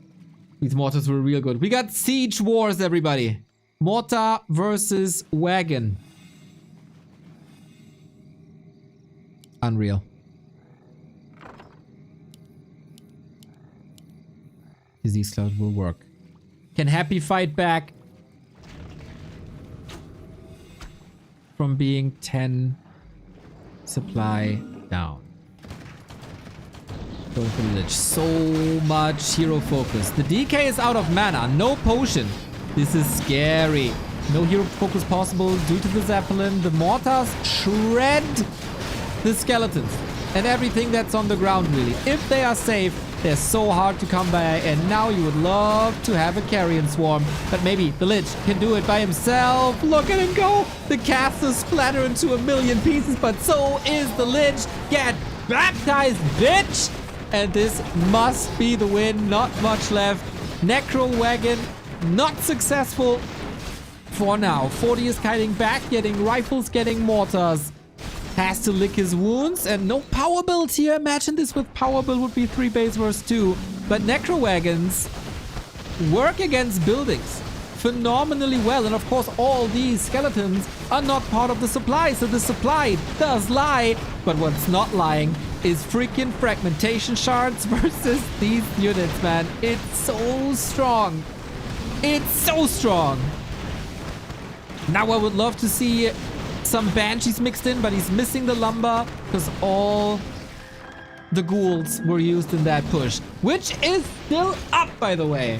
These mortars were real good. We got Siege Wars, everybody. Mortar versus Wagon. Unreal. Disease Cloud will work. Can Happy fight back from being 10 supply down? Going for the Lich. So much hero focus. The DK is out of mana. No potion. This is scary. No hero focus possible due to the Zeppelin. The mortars shred the skeletons and everything that's on the ground, really. If they are safe, they're so hard to come by. And now you would love to have a Carrion Swarm. But maybe the Lich can do it by himself. Look at him go. The casters splatter into a million pieces, but so is the Lich. Get baptized, bitch! And this must be the win. Not much left. Necro Wagon. Not successful for now. 40 is kiting back, getting rifles, getting mortars. Has to lick his wounds and no power build here. Imagine this with power build would be 3 base versus 2. But Necro Wagons work against buildings phenomenally well. And of course, all these skeletons are not part of the supply. So the supply does lie. But what's not lying is freaking fragmentation shards versus these units, man. It's so strong. It's so strong. Now I would love to see some Banshees mixed in, but he's missing the lumber because all the ghouls were used in that push, which is still up, by the way.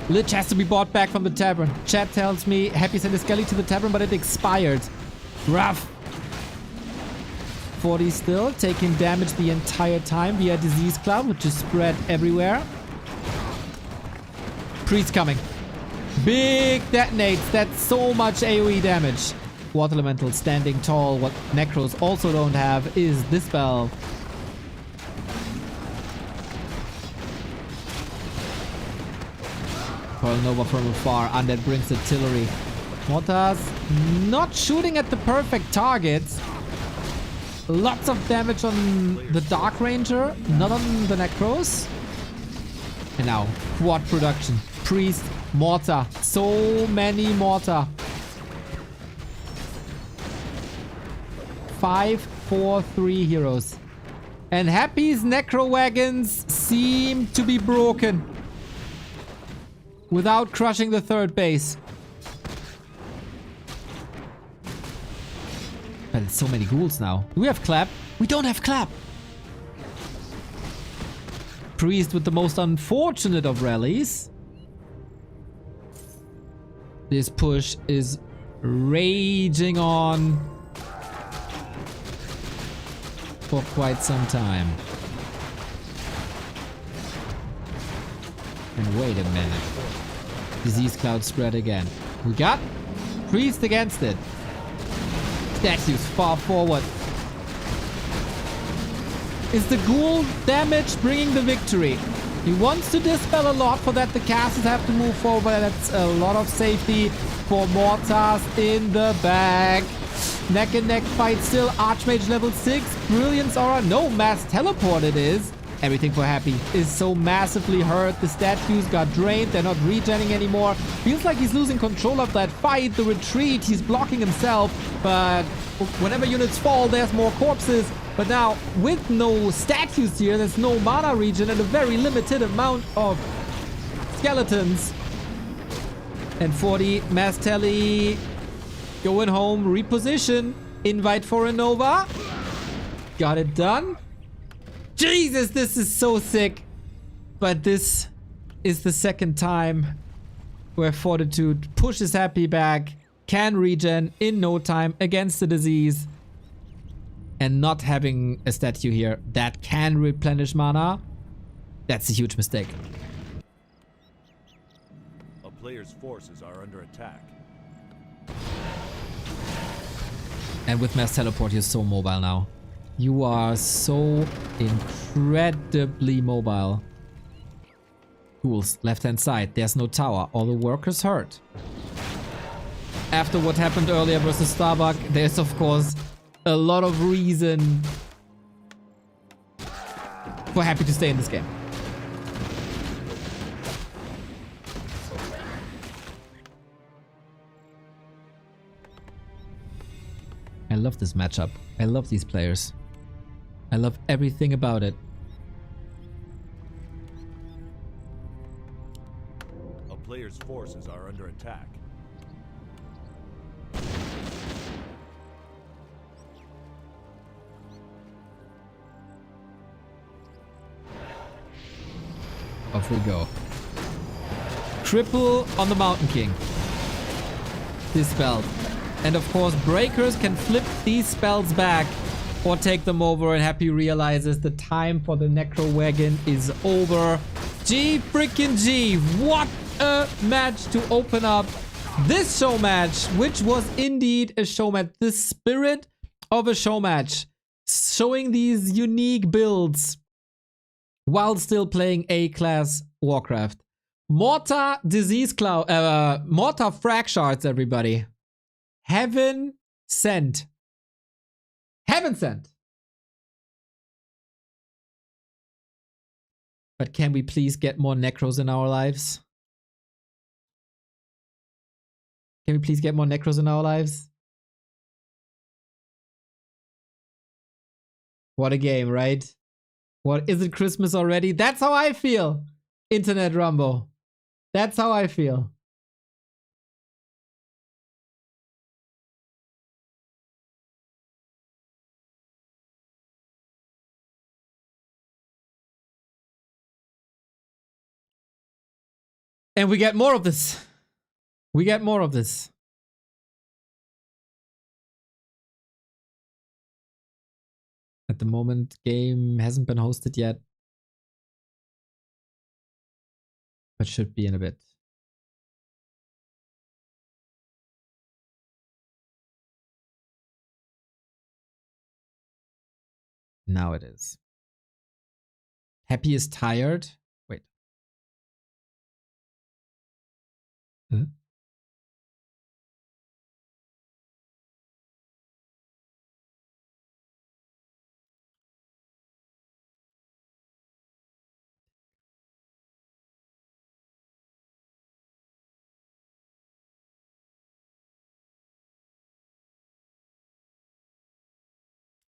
Lich has to be bought back from the tavern. Chat tells me Happy sent his skelly to the tavern, but it expired. Rough. 40 still taking damage the entire time via Disease Cloud, which is spread everywhere. Priest coming. Big detonates. That's so much AoE damage. Water Elemental standing tall. What Necros also don't have is this spell. Coil Nova from afar. Undead brings artillery. Mortars not shooting at the perfect targets. Lots of damage on the Dark Ranger. Not on the Necros. And now, quad production. Priest, mortar. So many mortar. 5, 4, 3 heroes. And Happy's Necro Wagons seem to be broken. without crushing the third base. But it's so many ghouls now. Do we have clap? We don't have clap. Priest with the most unfortunate of rallies. This push is raging on for quite some time. And wait a minute. Disease cloud spread again. We got Priest against it. Statues far forward. Is the ghoul damage bringing the victory? He wants to dispel a lot, for that the casters have to move forward. That's a lot of safety for Mortars in the back. Neck and neck fight still. Archmage level 6. Brilliance aura. No mass teleport it is. Everything for Happy is so massively hurt. The statues got drained. They're not regenning anymore. Feels like he's losing control of that fight. The retreat, he's blocking himself. But whenever units fall, there's more corpses. But now, with no statues here, there's no mana regen and a very limited amount of skeletons. And 40, Mastelli going home, reposition, invite for a Nova. Got it done. Jesus, this is so sick. But this is the second time where Fortitude pushes Happy back, can regen in no time against the disease. And not having a statue here that can replenish mana, that's a huge mistake. A player's forces are under attack. And with mass teleport, you're so mobile now. You are so incredibly mobile. Ghouls, left-hand side. There's no tower. All the workers hurt. After what happened earlier versus Starbuck, there's of course a lot of reason for Happy to stay in this game. I love this matchup. I love these players. I love everything about it. A player's forces are under attack. Off we go. Triple on the Mountain King. Dispelled. And of course, breakers can flip these spells back or take them over, and Happy realizes the time for the Necro Wagon is over. G freaking G. What a match to open up this show match, which was indeed a show match. The spirit of a show match. Showing these unique builds while still playing A-class Warcraft. Mortar Disease Cloud, Mortar Frag Shards, everybody. Heaven sent. Heaven sent. But can we please get more Necros in our lives? Can we please get more Necros in our lives? What a game, right? What, is it Christmas already? That's how I feel. Internet Rumble. That's how I feel. And we get more of this. We get more of this. At the moment, game hasn't been hosted yet. But should be in a bit. Now it is. Happy is tired. Wait. Huh?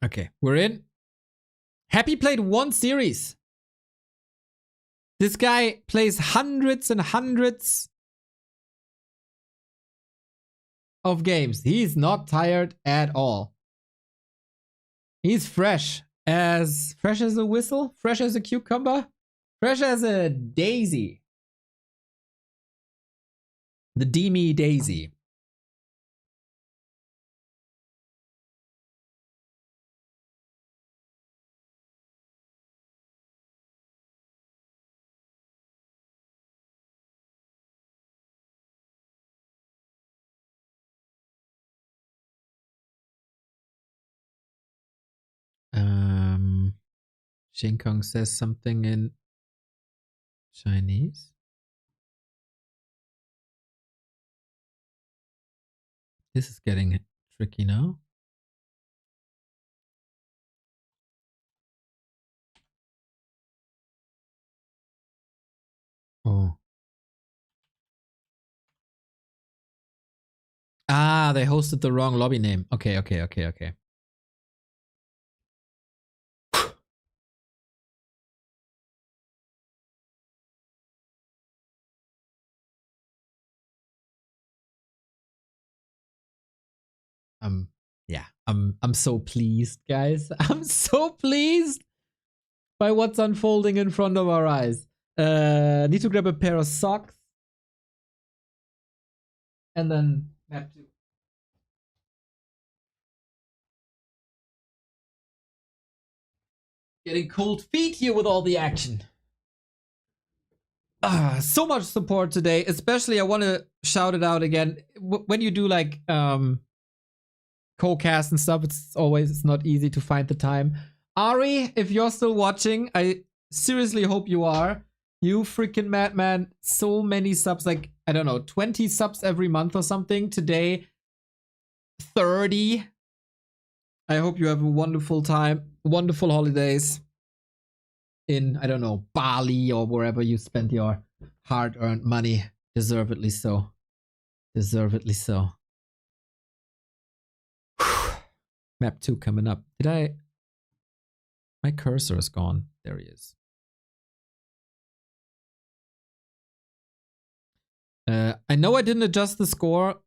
Okay, we're in. Happy played one series. This guy plays hundreds and hundreds of games. He's not tired at all. He's fresh as a whistle, fresh as a cucumber, fresh as a daisy. The Demi Daisy. Shin Kong says something in Chinese. This is getting tricky now. Oh. Ah, they hosted the wrong lobby name. Okay. Yeah, I'm so pleased, guys. I'm so pleased by what's unfolding in front of our eyes. Need to grab a pair of socks. And then map 2. Getting cold feet here with all the action. So much support today. Especially I want to shout it out again. When you do like co-cast and stuff, it's not easy to find the time. Ari, if you're still watching, I seriously hope you are. You freaking madman. So many subs, like, I don't know, 20 subs every month or something. Today, 30. I hope you have a wonderful time. Wonderful holidays. In, I don't know, Bali or wherever you spend your hard-earned money. Deservedly so. Deservedly so. Map 2 coming up. Did I... My cursor is gone. There he is. I know I didn't adjust the score.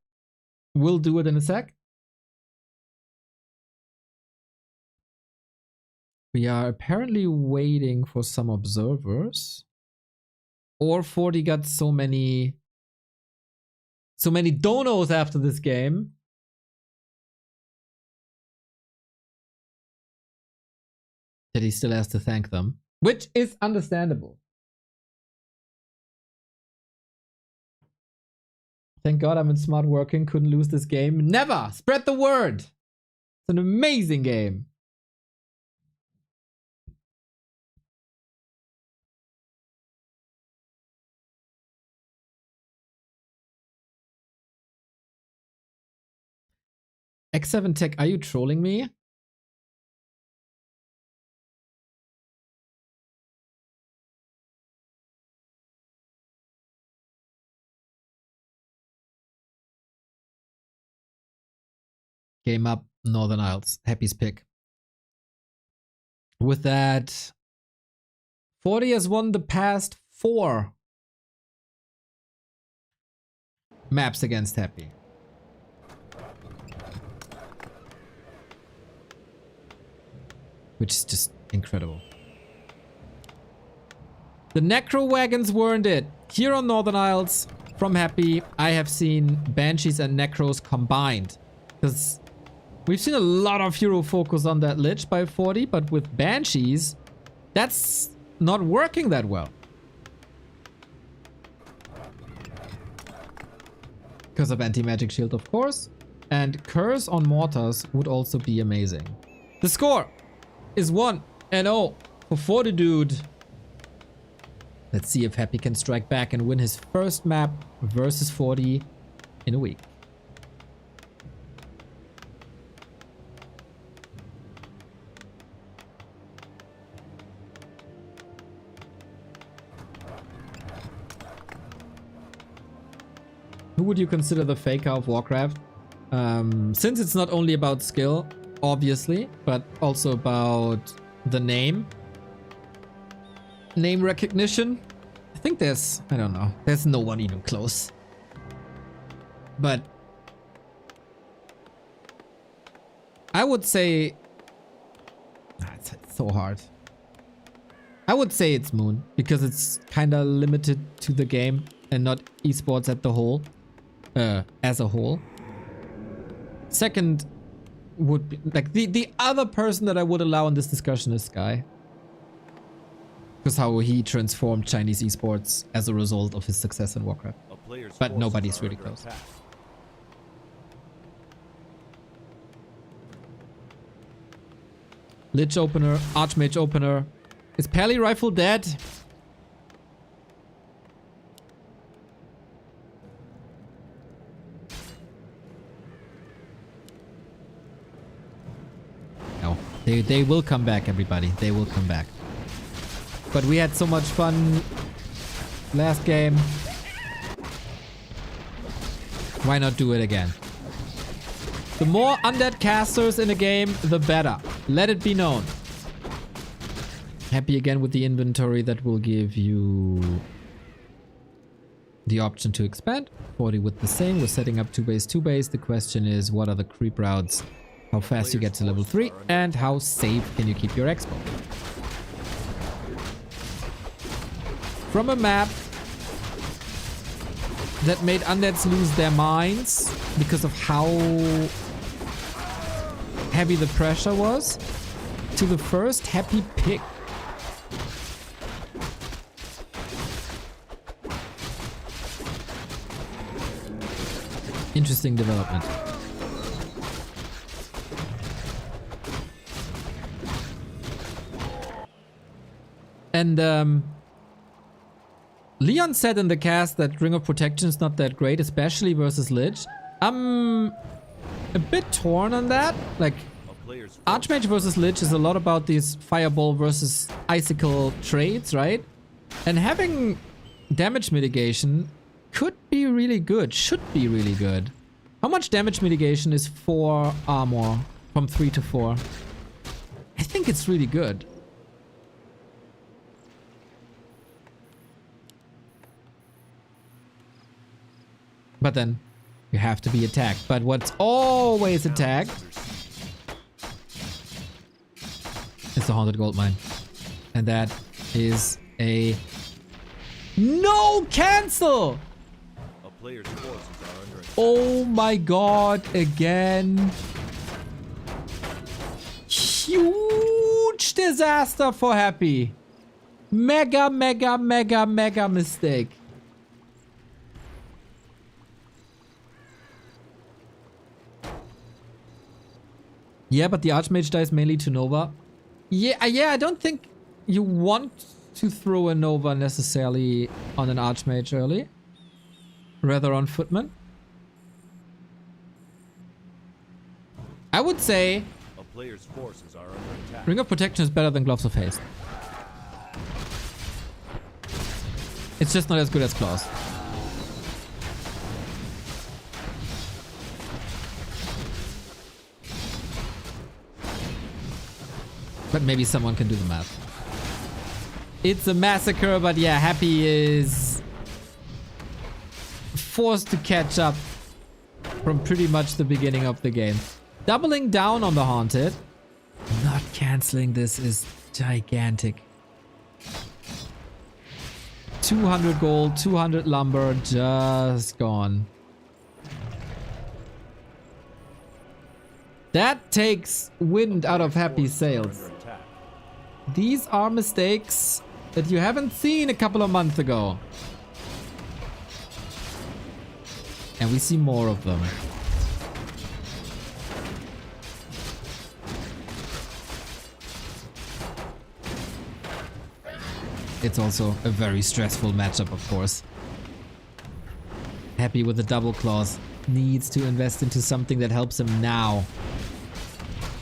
We'll do it in a sec. We are apparently waiting for some observers. Or 40 got so many donos after this game. That he still has to thank them. Which is understandable. Thank God I'm in smart working. Couldn't lose this game. Never! Spread the word! It's an amazing game. X7 Tech, are you trolling me? Game up, Northern Isles. Happy's pick. With that, 40 has won the past 4 maps against Happy. Which is just incredible. The Necro Wagons weren't it. Here on Northern Isles, from Happy, I have seen Banshees and Necros combined. Because we've seen a lot of hero focus on that Lich by 40, but with Banshees, that's not working that well. Because of anti-magic shield, of course. And Curse on Mortars would also be amazing. The score is 1-0 for Fortitude. Let's see if Happy can strike back and win his first map versus 40 in a week. Who would you consider the faker of Warcraft? Since it's not only about skill, obviously, but also about the name recognition. I think there's, I don't know, there's no one even close. But I would say... It's so hard. I would say it's Moon, because it's kind of limited to the game and not esports at the whole. As a whole. Second would be... Like, the other person that I would allow in this discussion is Sky. Because how he transformed Chinese esports as a result of his success in Warcraft. But nobody's really close. Lich opener, Archmage opener. Is Pally Rifle dead? No. They will come back, everybody. They will come back. But we had so much fun last game. Why not do it again? The more undead casters in a game, the better. Let it be known. Happy again with the inventory that will give you the option to expand. 40 with the same. We're setting up 2 base, 2 base. The question is, what are the creep routes? How fast you get to level 3? And how safe can you keep your expo? From a map that made undeads lose their minds because of how heavy the pressure was, to the first happy pick. Interesting development. And Leon said in the cast that Ring of Protection is not that great, especially versus Lich. I'm a bit torn on that. Like, Archmage versus Lich is a lot about these Fireball versus Icicle trades, right? And having damage mitigation could be really good, should be really good. How much damage mitigation is 4 armor from 3 to 4? I think it's really good. But then you have to be attacked. But what's always attacked is the Haunted Goldmine. And that is a no cancel! A player's forces are under attack. Oh my god, again. Huge disaster for Happy. Mega, mega, mega, mega mistake. Yeah, but the Archmage dies mainly to Nova. Yeah, I don't think you want to throw a Nova necessarily on an Archmage early. Rather on Footman. I would say A player's forces are under attack. Ring of Protection is better than Gloves of Haste. It's just not as good as Claws. But maybe someone can do the math. It's a massacre, but yeah, Happy is forced to catch up from pretty much the beginning of the game. Doubling down on the Haunted. Not canceling this is gigantic. 200 gold, 200 lumber, just gone. That takes wind out of Happy's sails. Under attack. These are mistakes that you haven't seen a couple of months ago. And we see more of them. It's also a very stressful matchup, of course. Happy with the double claws. Needs to invest into something that helps him now.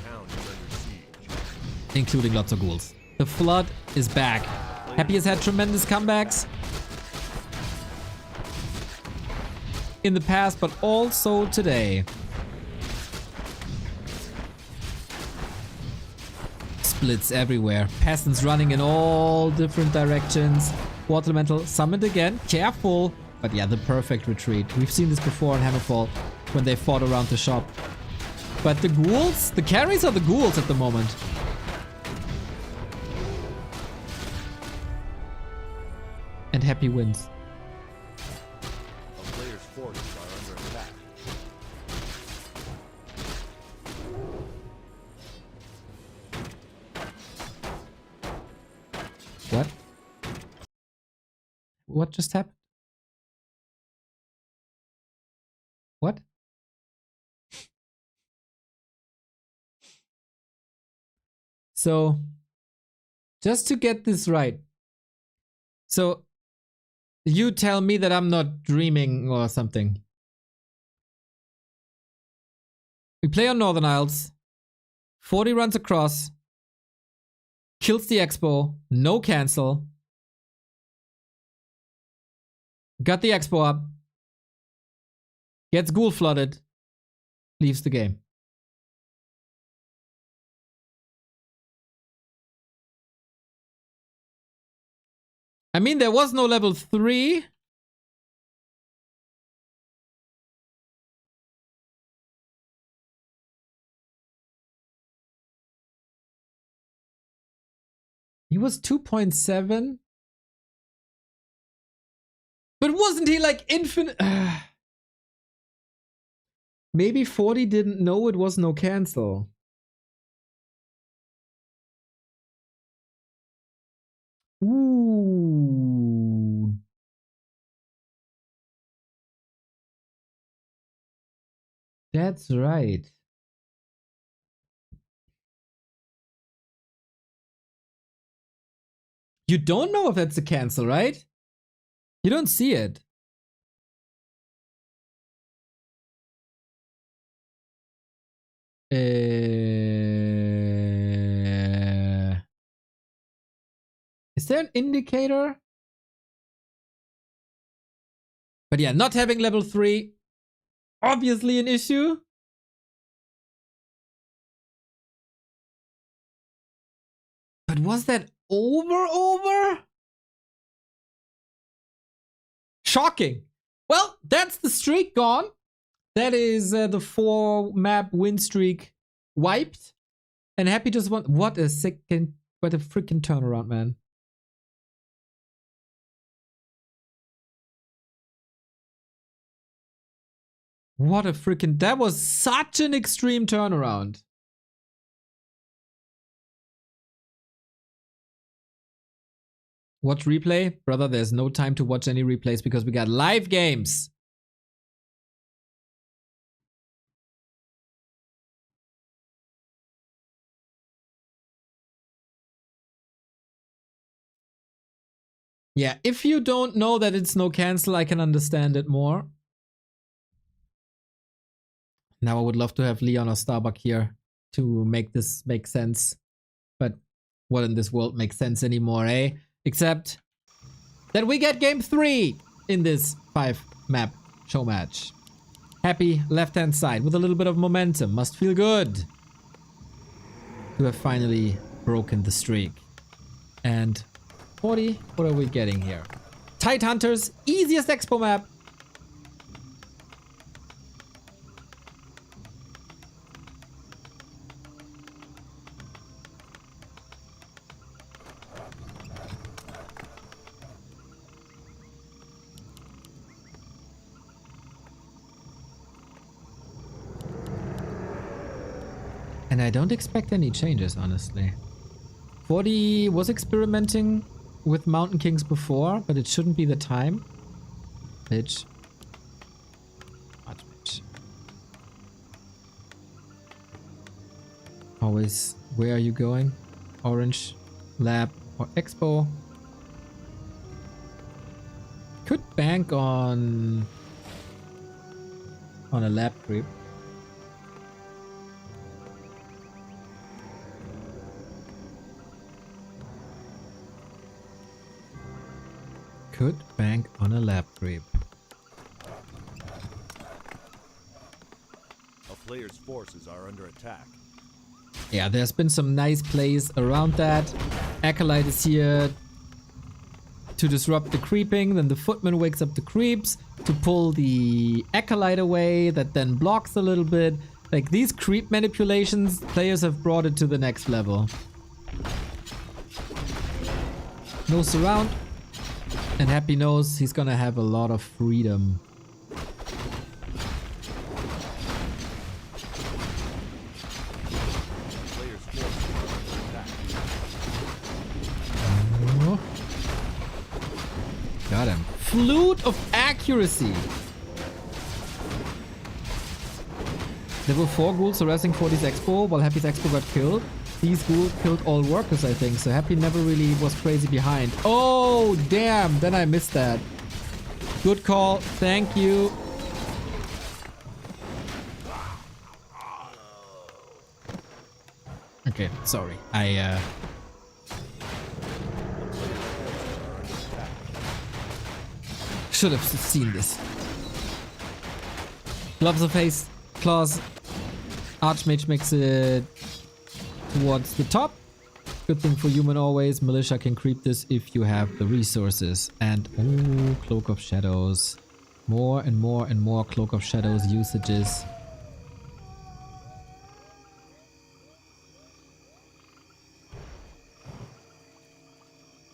Town is under siege. Including lots of ghouls. The Flood is back. Happy has had tremendous comebacks in the past, but also today. Splits everywhere. Peasants running in all different directions. Water Elemental summoned again. Careful. But yeah, the perfect retreat. We've seen this before in Hammerfall when they fought around the shop. But the ghouls, the carries are the ghouls at the moment. And Happy wins. A player's forces are under attack. What? What just happened? What? So, just to get this right. So, you tell me that I'm not dreaming or something. We play on Northern Isles. 40 runs across. Kills the Expo. No cancel. Got the Expo up. Gets ghoul flooded. Leaves the game. I mean, there was no level 3. He was 2.7. But wasn't he like infinite? Maybe 40 didn't know it was no cancel. Ooh. That's right. You don't know if that's a cancel, right? You don't see it. Is there an indicator? But yeah, not having level 3, obviously an issue. But was that over? Shocking. Well, that's the streak gone. That is the 4 map win streak wiped. And Happy just won. What a freaking turnaround, man. What a freaking, that was such an extreme turnaround. Watch replay? Brother, there's no time to watch any replays because we got live games. Yeah, if you don't know that it's no cancel, I can understand it more. Now I would love to have Leon or Starbuck here to make this make sense. But what in this world makes sense anymore, eh? Except that we get game 3 in this 5 map show match. Happy left hand side with a little bit of momentum. Must feel good to have finally broken the streak. And 40, what are we getting here? Tide Hunters, easiest expo map. And I don't expect any changes, honestly. 40 was experimenting with Mountain Kings before, but it shouldn't be the time. Bitch. What bitch? Always, where are you going? Orange, Lab, or Expo? Could bank on a Lab creep. Could bank on a Lab creep. A player's forces are under attack. Yeah, there's been some nice plays around that. Acolyte is here to disrupt the creeping, then the Footman wakes up the creeps to pull the Acolyte away, that then blocks a little bit. Like, these creep manipulations, players have brought it to the next level. No surround. And Happy knows he's gonna have a lot of freedom. Players forces are under attack. Oh. Got him. Flute of accuracy. There were 4 ghouls harassing 40's Expo while Happy's Expo got killed. These ghouls killed all workers, I think, so Happy never really was crazy behind. Oh, damn! Then I missed that. Good call. Thank you. Okay, sorry. I should have seen this. Gloves of Haste, Claws. Archmage makes it towards the top. Good thing for human always. Militia can creep this if you have the resources. And oh, Cloak of Shadows. More and more and more Cloak of Shadows usages.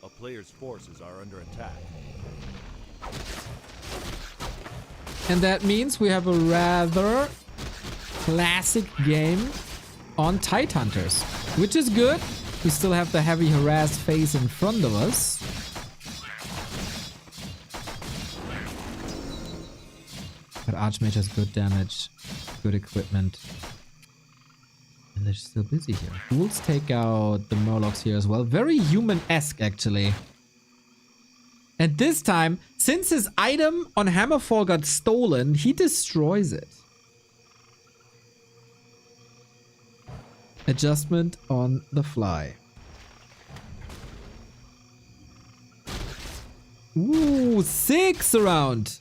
A player's forces are under attack. And that means we have a rather classic game on Tidehunters, which is good. We still have the heavy harassed phase in front of us. But Archmage has good damage, good equipment. And they're still busy here. Ghouls take out the Murlocs here as well. Very human-esque, actually. And this time, since his item on Hammerfall got stolen, he destroys it. Adjustment on the fly. Ooh, 6 around.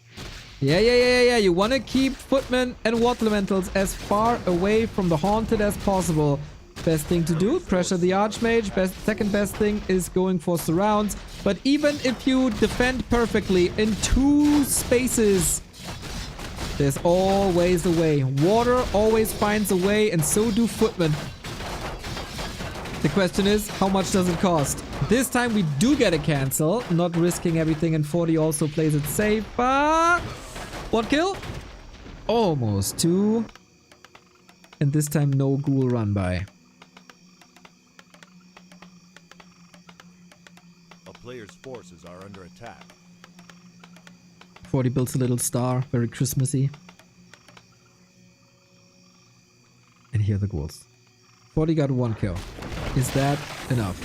Yeah. You want to keep Footmen and Water Elementals as far away from the Haunted as possible. Best thing to do, pressure the Archmage. Second best thing is going for surrounds. But even if you defend perfectly in 2 spaces, there's always a way. Water always finds a way, and so do Footmen. The question is, how much does it cost? This time we do get a cancel, not risking everything, and 40 also plays it safe, but... What kill? Almost 2. And this time no ghoul run by. A player's forces are under attack. 40 builds a little star, very Christmassy. And here are the ghouls. 40 got 1 kill. Is that enough?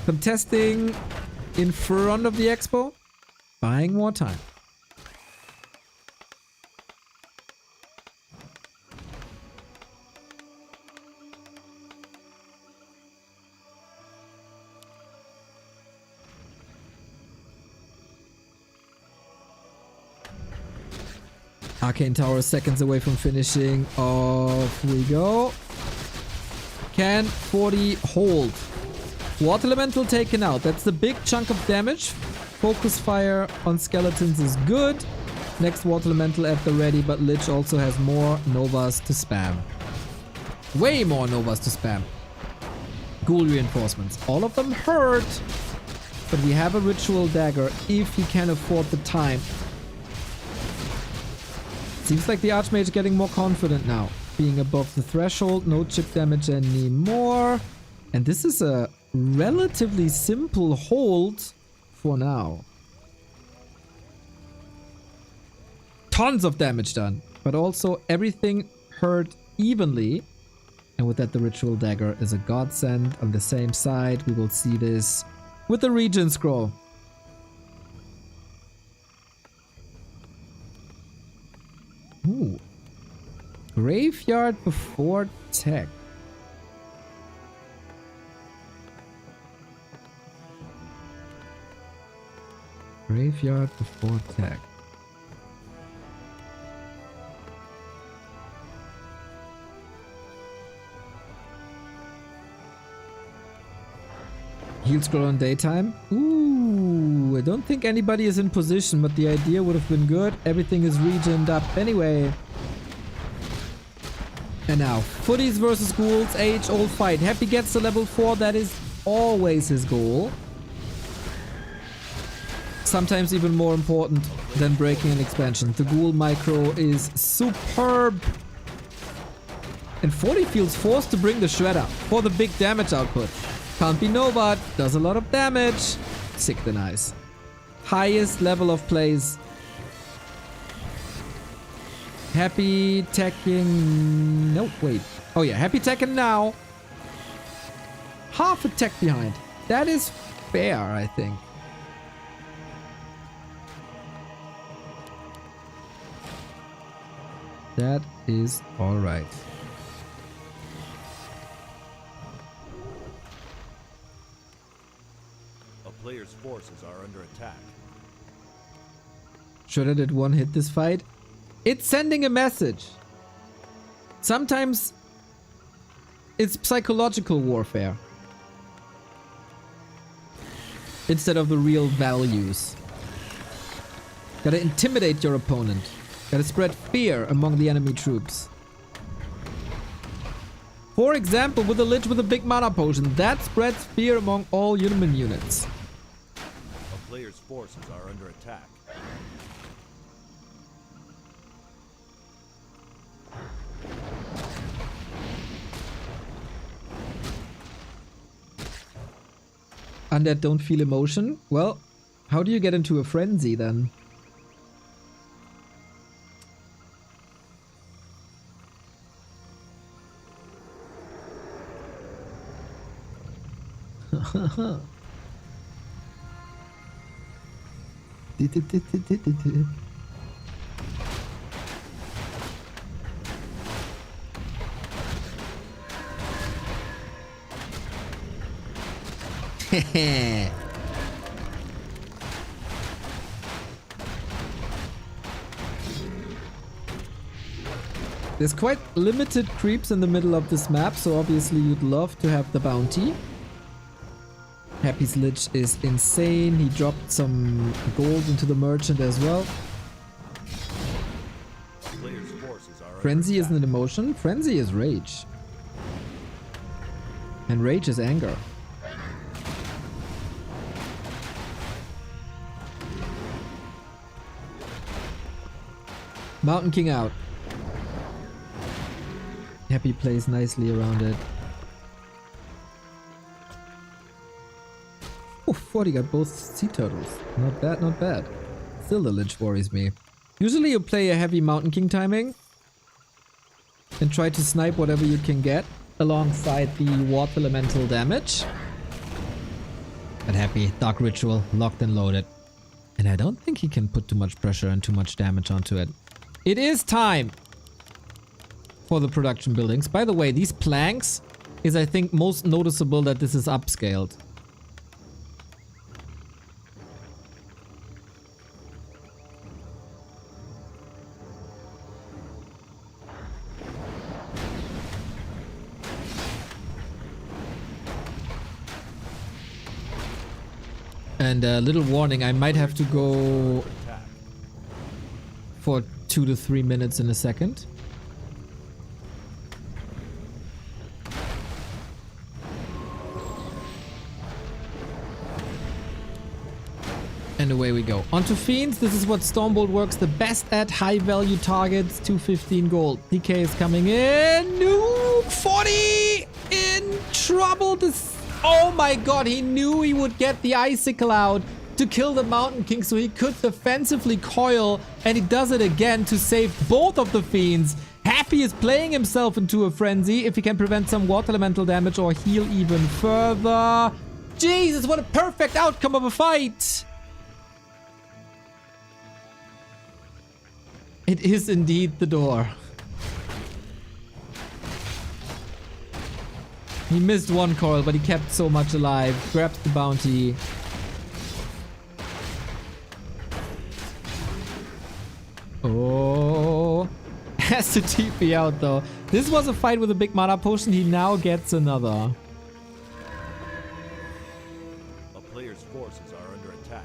Contesting in front of the expo. Buying more time. Arcane Tower seconds away from finishing. Off we go. Can 40 hold? Water Elemental taken out. That's the big chunk of damage. Focus Fire on skeletons is good. Next Water Elemental at the ready, but Lich also has more Novas to spam. Way more Novas to spam. Ghoul reinforcements. All of them hurt. But we have a Ritual Dagger if he can afford the time. Seems like the Archmage getting more confident now. Being above the threshold, no chip damage anymore. And this is a relatively simple hold for now. Tons of damage done, but also everything hurt evenly. And with that, the Ritual Dagger is a godsend. On the same side, we will see this with the Regen Scroll. Ooh. Graveyard before tech. Graveyard before tech. Heal scroll on daytime. Ooh, I don't think anybody is in position, but the idea would have been good. Everything is regened up anyway. And now, footies versus ghouls, age-old fight. Happy gets to level 4, that is always his goal. Sometimes even more important than breaking an expansion. The ghoul micro is superb. And 40 feels forced to bring the shredder for the big damage output. Can't be no but, does a lot of damage. Sick the nice. Highest level of plays. Happy teching... No, wait. Oh yeah, happy teching now. Half a tech behind. That is fair, I think. That is alright. A player's forces are under attack. Should I did one hit this fight? It's sending a message. Sometimes it's psychological warfare instead of the real values. Gotta intimidate your opponent. Gotta spread fear among the enemy troops. For example, with a Lich with a big mana potion, that spreads fear among all human units. A player's forces are under attack. Undead don't feel emotion? Well, how do you get into a frenzy then? There's quite limited creeps in the middle of this map, so obviously you'd love to have the bounty. Happy's Lich is insane. He dropped some gold into the merchant as well. Player's forces are Frenzy under isn't an emotion. Frenzy is rage. And rage is anger. Mountain King out. Happy plays nicely around it. Oh, 40 got both sea turtles. Not bad, not bad. Still the Lich worries me. Usually you play a heavy Mountain King timing and try to snipe whatever you can get alongside the water elemental damage. But Happy, Dark Ritual, locked and loaded. And I don't think he can put too much pressure and too much damage onto it. It is time for the production buildings. By the way, these planks is, I think, most noticeable that this is upscaled. And a little warning, I might have to go attack. for 2 to 3 minutes in a second. And away we go. Onto Fiends. This is what Stormbolt works the best at. High value targets, 215 gold. DK is coming in. No, 40 in trouble. Oh my god, he knew he would get the Icicle out to kill the Mountain King so he could defensively coil, and he does it again to save both of the Fiends. Happy is playing himself into a frenzy if he can prevent some water elemental damage or heal even further. Jesus, what a perfect outcome of a fight! It is indeed the door. He missed one coil, but he kept so much alive. Grabs the bounty. Oh. Has to TP out though. This was a fight with a big mana potion. He now gets another. A player's forces are under attack.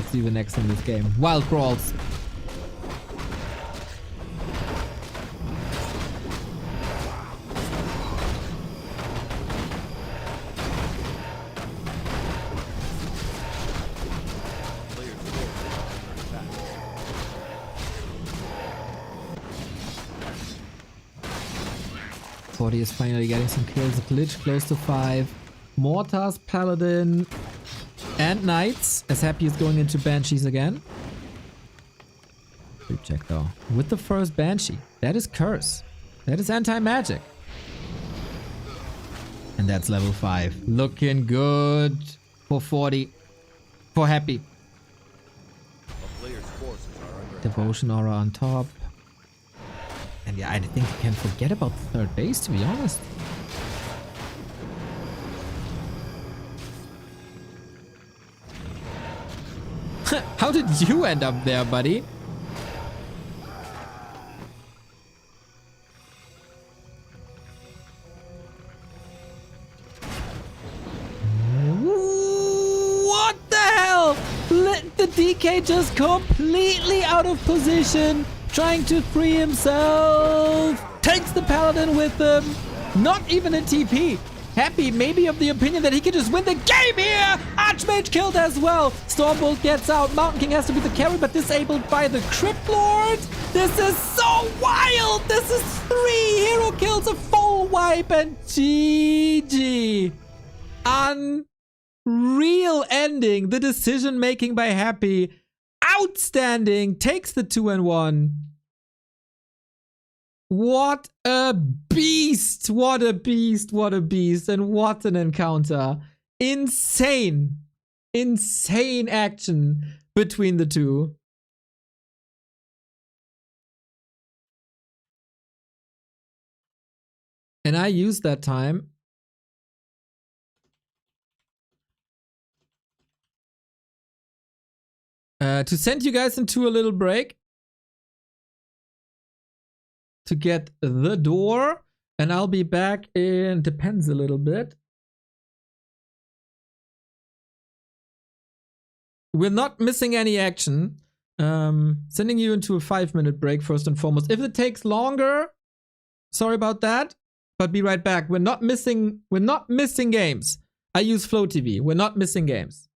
What's even next in this game? Wild Crawls. Players 4 are under attack. 40 is finally getting some kills. Glitch close to 5. Mortars, Paladin, and Knights. As Happy is going into Banshees again. Creep check though. With the first Banshee. That is Curse. That is anti-magic. And that's level 5. Looking good for 40. For Happy. A player's forces are under attack. Devotion Aura on top. And yeah, I think you can forget about the third base, to be honest. How did you end up there, buddy? What the hell? Let the DK just completely out of position, trying to free himself. Takes the Paladin with him. Not even a TP. Happy maybe of the opinion that he can just win the game here. Archmage killed as well. Stormbolt gets out. Mountain King has to be the carry, but disabled by the Crypt Lord. This is so wild. This is 3 hero kills, a full wipe, and GG. Unreal ending. The decision making by Happy. Outstanding. Takes the 2-1. What a beast! What a beast! What a beast! And what an encounter! Insane! Insane action between the two. And I used that time to send you guys into a little break. To get the door, and I'll be back in, depends a little bit. We're not missing any action. Sending you into a 5-minute break first and foremost. If it takes longer, sorry about that, but be right back. We're not missing games. I use Flow TV. We're not missing games.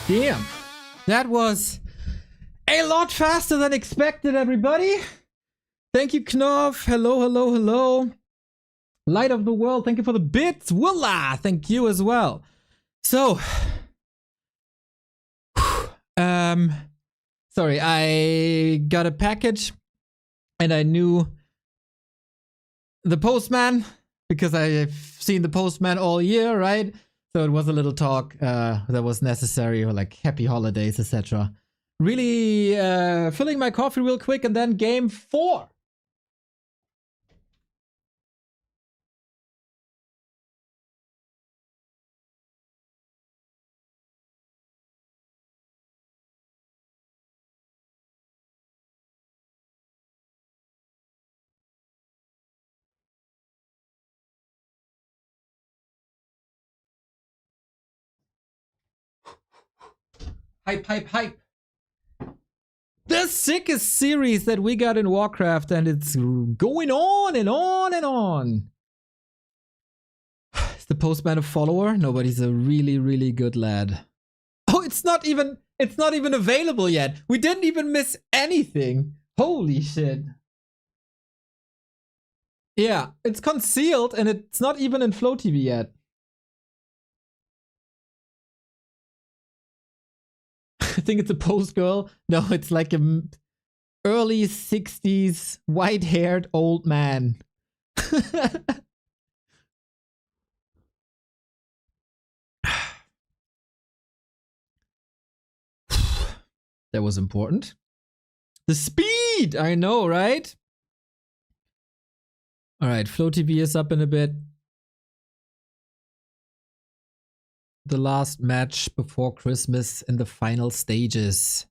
Damn. That was a lot faster than expected, everybody. Thank you, Knopf. Hello, hello, hello. Light of the world, thank you for the bits. Willa, thank you as well. So, sorry, I got a package and I knew the postman because I've seen the postman all year, right? So it was a little talk that was necessary, or like happy holidays, etc. Really filling my coffee real quick, and then game 4. Hype, hype, hype. The sickest series that we got in Warcraft, and it's going on and on and on. Is the postman a follower? No, but he's a really, really good lad. Oh, it's not even available yet. We didn't even miss anything. Holy shit. Yeah, it's concealed and it's not even in Flow TV yet. I think it's a post girl. No, it's like a early 60s white-haired old man. That was important. The speed! I know, right? Alright, Flow TV is up in a bit. The last match before Christmas in the final stages.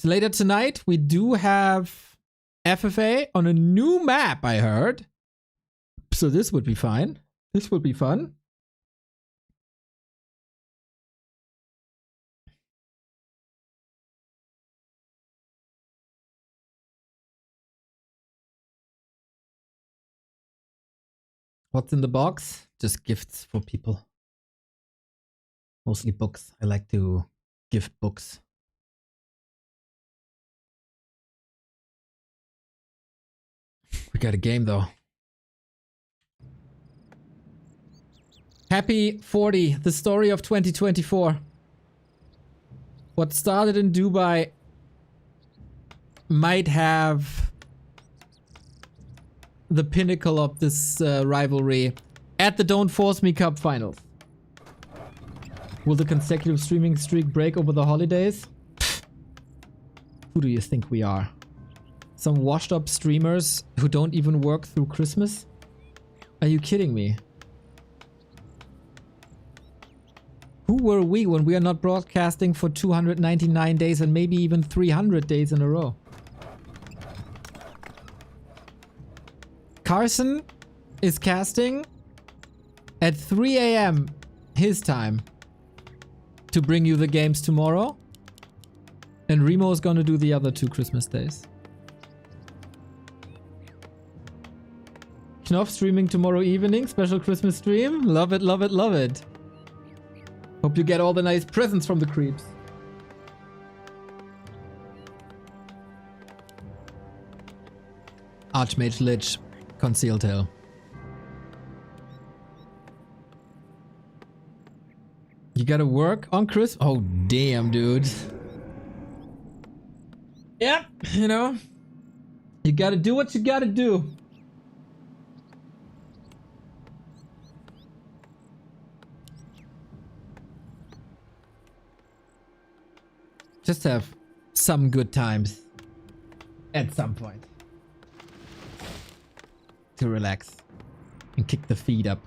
Later tonight, we do have FFA on a new map, I heard. So this would be fine. This would be fun. What's in the box? Just gifts for people. Mostly books. I like to gift books. We got a game though. Happy 40, the story of 2024. What started in Dubai might have the pinnacle of this rivalry at the Don't Force Me Cup finals. Will the consecutive streaming streak break over the holidays? Pfft. Who do you think we are? Some washed up streamers who don't even work through Christmas? Are you kidding me? Who were we when we are not broadcasting for 299 days and maybe even 300 days in a row? Carson is casting at 3 AM his time to bring you the games tomorrow. And Remo is gonna do the other 2 Christmas days. Knopf streaming tomorrow evening, special Christmas stream. Love it, love it, love it. Hope you get all the nice presents from the creeps. Archmage Lich, Concealed Hill. You gotta work on Chris? Oh, damn, dude. Yeah, you know. You gotta do what you gotta do. Just have some good times at some point to relax and kick the feet up.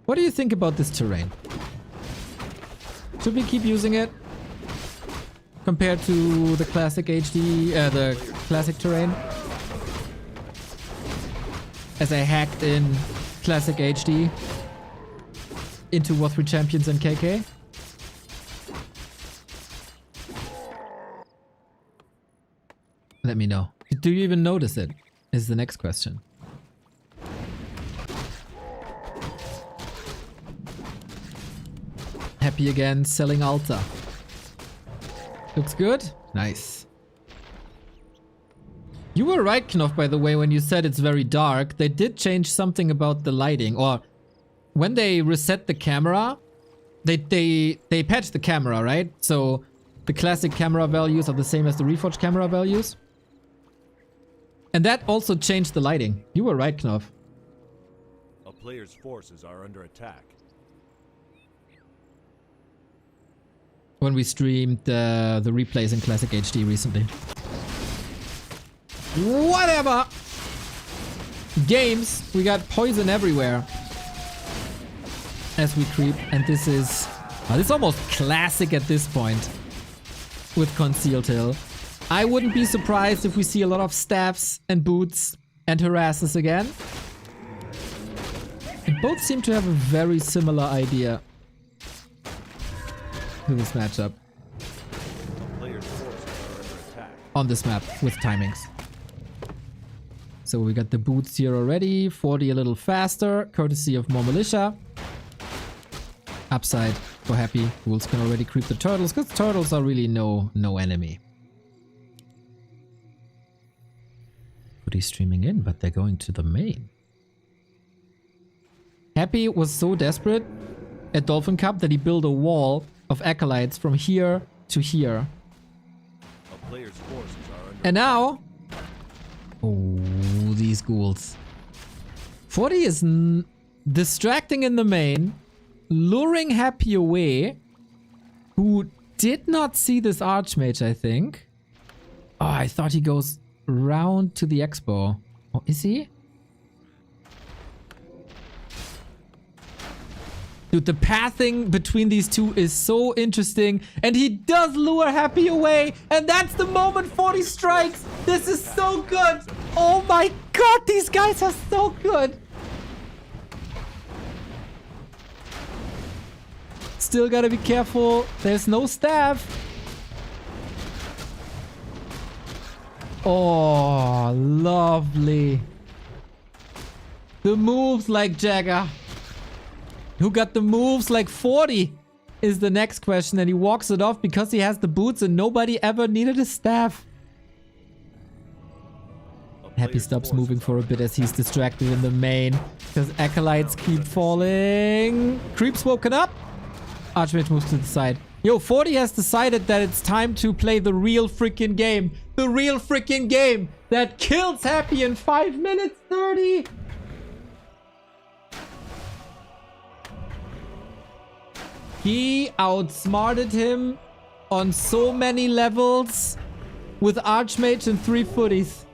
What do you think about this terrain? Should we keep using it compared to the classic HD, the classic terrain? As I hacked in Classic HD into War 3 Champions and KK. Let me know. Do you even notice it? Is the next question. Happy again, selling Alta. Looks good? Nice. You were right, Knopf, by the way, when you said it's very dark. They did change something about the lighting, or when they reset the camera, they patched the camera, right? So the classic camera values are the same as the Reforged camera values. And that also changed the lighting. You were right, Knopf. A player's forces are under attack. When we streamed the replays in Classic HD recently. Whatever! Games, we got poison everywhere. As we creep, and this is almost classic at this point. With Concealed Hill. I wouldn't be surprised if we see a lot of staffs and boots and harasses again. And both seem to have a very similar idea to this matchup. A player's forces are under attack. On this map with timings. So we got the boots here already. 40 a little faster, courtesy of more militia. Upside for Happy. Wolves can already creep the turtles, because turtles are really no enemy. Footy's streaming in, but they're going to the main. Happy was so desperate at Dolphin Cup that he built a wall of acolytes from here to here. A player's forces are under And now... Oh, these ghouls. 40 is distracting in the main, luring Happy away, who did not see this Archmage, I think. Oh, I thought he goes round to the expo. Oh, is he? Dude, the pathing between these two is so interesting. And he does lure Happy away. And that's the moment 40 strikes. This is so good. Oh my god, these guys are so good. Still gotta be careful. There's no staff. Oh, lovely. The moves like Jagger. Who got the moves like 40 is the next question. And he walks it off because he has the boots and nobody ever needed a staff. Happy stops moving for a bit as he's distracted in the main. Because acolytes keep falling. Creep's woken up. Archmage moves to the side. Yo, 40 has decided that it's time to play the real freaking game. The real freaking game that kills Happy in 5 minutes 30. He outsmarted him on so many levels with Archmage and 3 footies.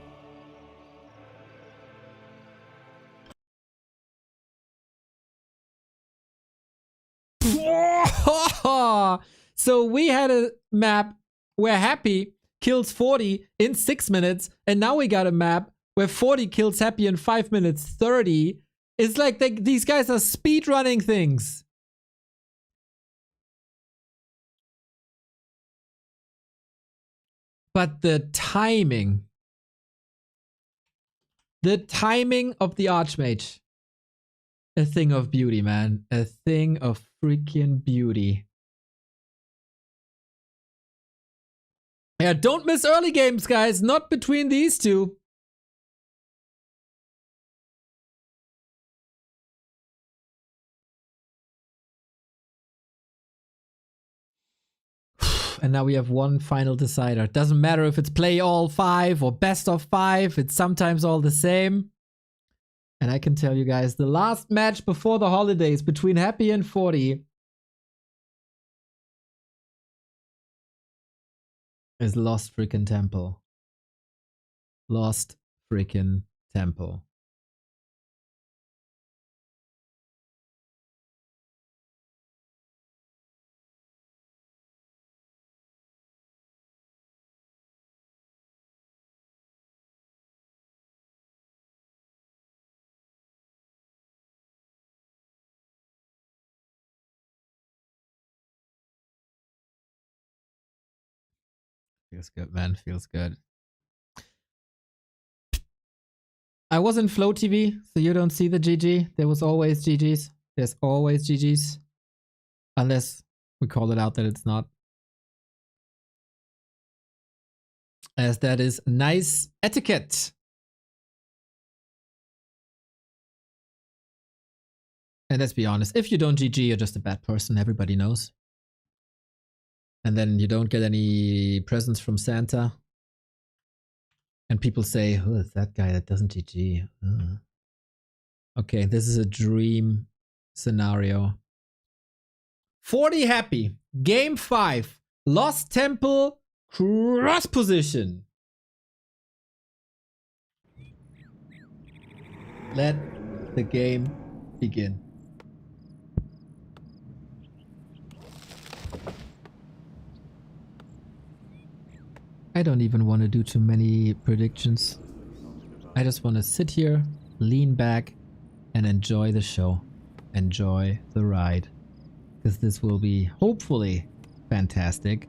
So we had a map where Happy kills 40 in 6 minutes, and now we got a map where 40 kills Happy in 5 minutes 30. It's like these guys are speedrunning things. But the timing of the Archmage, a thing of beauty, man. A thing of freaking beauty. Yeah, don't miss early games, guys. Not between these two. And now we have one final decider. Doesn't matter if it's play all 5 or best of 5. It's sometimes all the same. And I can tell you guys, the last match before the holidays between Happy and 40 is Lost Freaking Temple. Lost Freaking Temple. Feels good, man. Feels good. I was in Flow TV, so you don't see the GG. There was always GGs. There's always GGs. Unless we call it out that it's not. As that is nice etiquette. And let's be honest, if you don't GG, you're just a bad person. Everybody knows. And then you don't get any presents from Santa. And people say, who is that guy that doesn't GG? Okay, this is a dream scenario. 40 happy. Game 5. Lost Temple. Cross position. Let the game begin. I don't even want to do too many predictions. I just want to sit here, lean back, and enjoy the show. Enjoy the ride. Because this will be, hopefully, fantastic.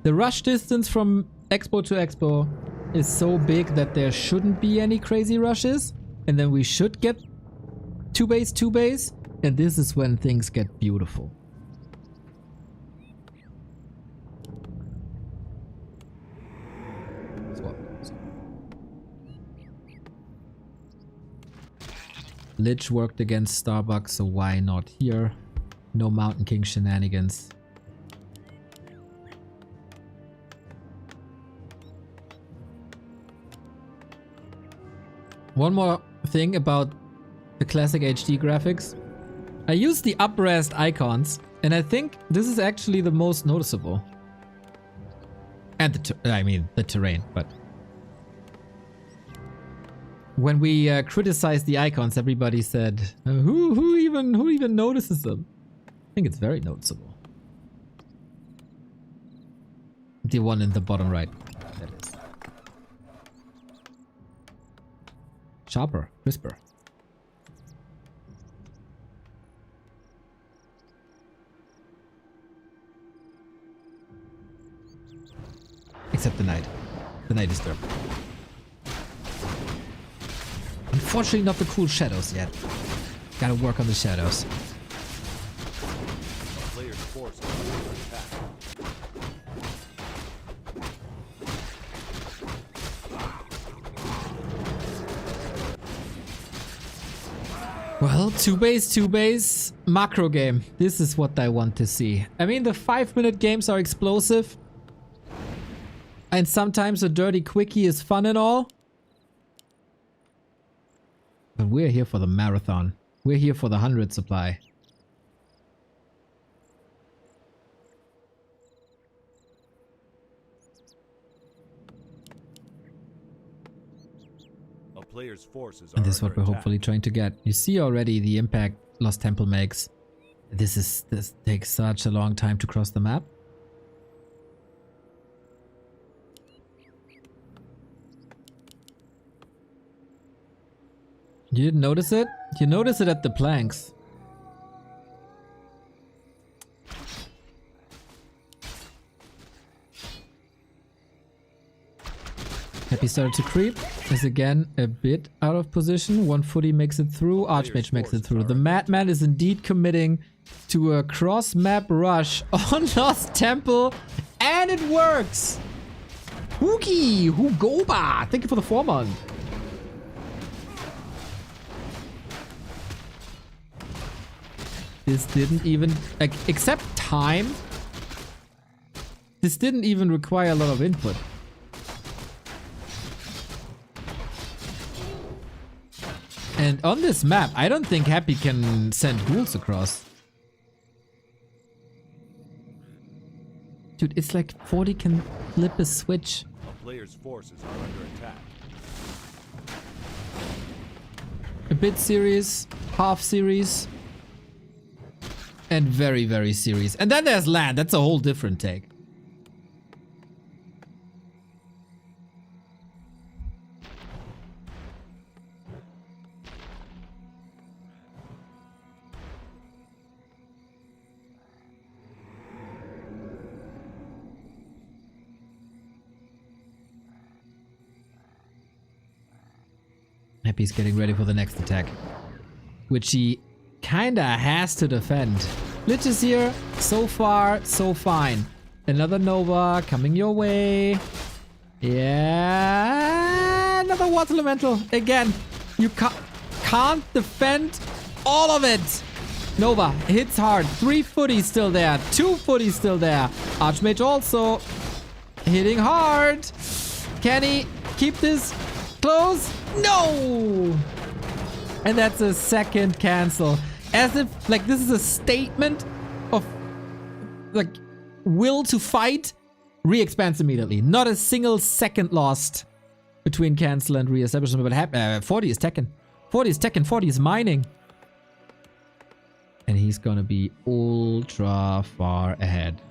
The rush distance from expo to expo is so big that there shouldn't be any crazy rushes. And then we should get 2 base. And this is when things get beautiful. Lich worked against Starbuck, so why not here? No Mountain King shenanigans. One more thing about the classic HD graphics. I use the up-res icons, and I think this is actually the most noticeable. And the terrain, but... When we criticized the icons, everybody said, who even notices them? I think it's very noticeable. The one in the bottom right. That is. Sharper, crisper. Except the night. The night is dark. Unfortunately, not the cool shadows yet. Gotta work on the shadows. Player's force is under attack. Well, 2 base, macro game. This is what I want to see. I mean, the 5-minute games are explosive. And sometimes a dirty quickie is fun and all. But we're here for the marathon. We're here for the 100 supply. A player's forces are And this is what under we're attack. hopefully trying to get. You see already the impact Lost Temple makes. This takes such a long time to cross the map. You didn't notice it? You notice it at the planks. Happy started to creep. Is again a bit out of position. One footy makes it through. Archmage makes it through. The Madman is indeed committing to a cross-map rush on Lost Temple. And it works! Hookie! Hugoba! Thank you for the 4-month. This didn't even, like, except time, this didn't even require a lot of input. And on this map, I don't think Happy can send ghouls across. Dude, it's like 40 can flip a switch. A player's forces are under attack. A bit serious, half serious. And very, very serious. And then there's land. That's a whole different take. Happy's getting ready for the next attack, which he kinda has to defend. Lich is here. So far, so fine. Another Nova coming your way. Yeah, another Water Elemental. Again, you can't defend all of it. Nova hits hard. 3 footies still there. 2 footies still there. Archmage also hitting hard. Can he keep this close? No! And that's a second cancel. As if, like, this is a statement of, like, will to fight. Re-expands immediately. Not a single second lost between cancel and re-establishment. But 40 is Tekken. 40 is Tekken. 40 is mining. And he's gonna be ultra far ahead.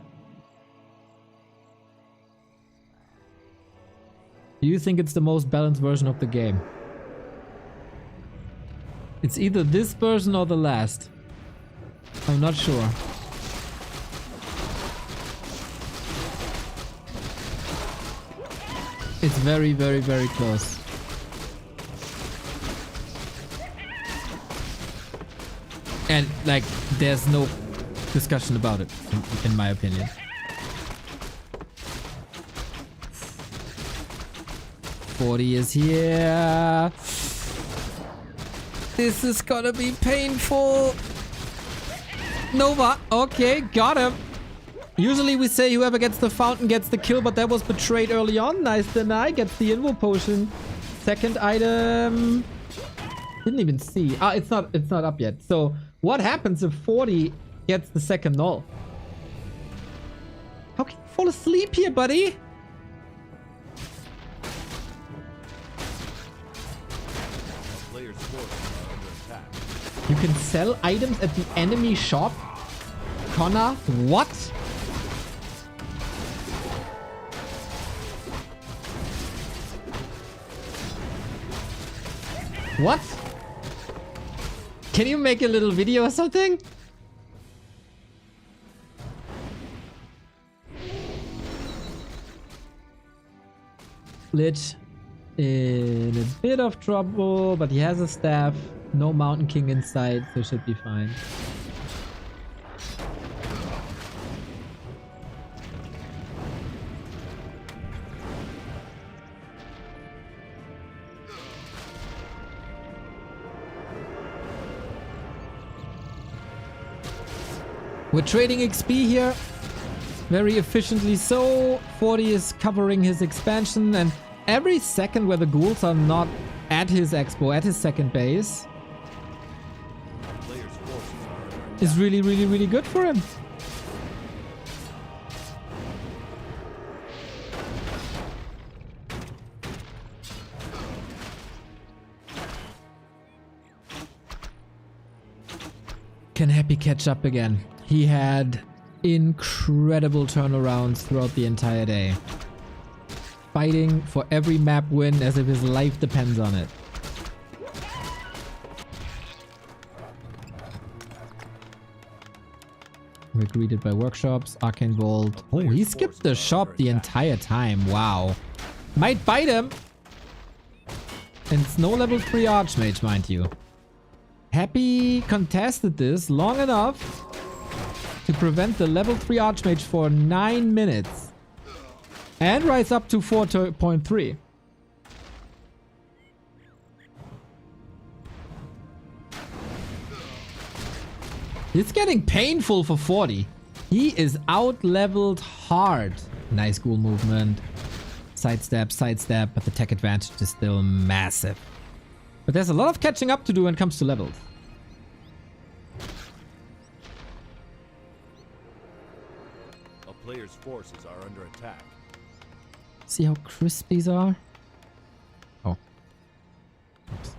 Do you think it's the most balanced version of the game? It's either this version or the last. I'm not sure. It's very, very, very close. And, like, there's no discussion about it, in my opinion. Forty is here. This is gonna be painful. Nova. Okay, got him. Usually we say whoever gets the fountain gets the kill, but that was betrayed early on. Nice deny. Gets the invo potion. Second item. Didn't even see. Ah, it's not up yet. So what happens if 40 gets the second null? How can you fall asleep here, buddy? Players forces are under attack. You can sell items at the enemy shop? Connor, what? What? Can you make a little video or something? Lich in a bit of trouble, but he has a staff. No Mountain King in sight, so should be fine. We're trading XP here. Very efficiently so. 40 is covering his expansion, and every second where the ghouls are not at his expo, at his second base, Players forces are under attack. is really, really, really good for him. Can Happy catch up again? He had incredible turnarounds throughout the entire day. Fighting for every map win as if his life depends on it. We're greeted by workshops, Arcane Vault. Oh, he skipped the shop the entire time. Wow. Might bite him. And it's no level 3 Archmage, mind you. Happy contested this long enough to prevent the level 3 Archmage for 9 minutes. And rise up to 4.3. It's getting painful for 40. He is out-leveled hard. Nice ghoul movement. Sidestep, but the tech advantage is still massive. But there's a lot of catching up to do when it comes to levels. A player's forces are under attack. See how crisp these are? Oh. Oops.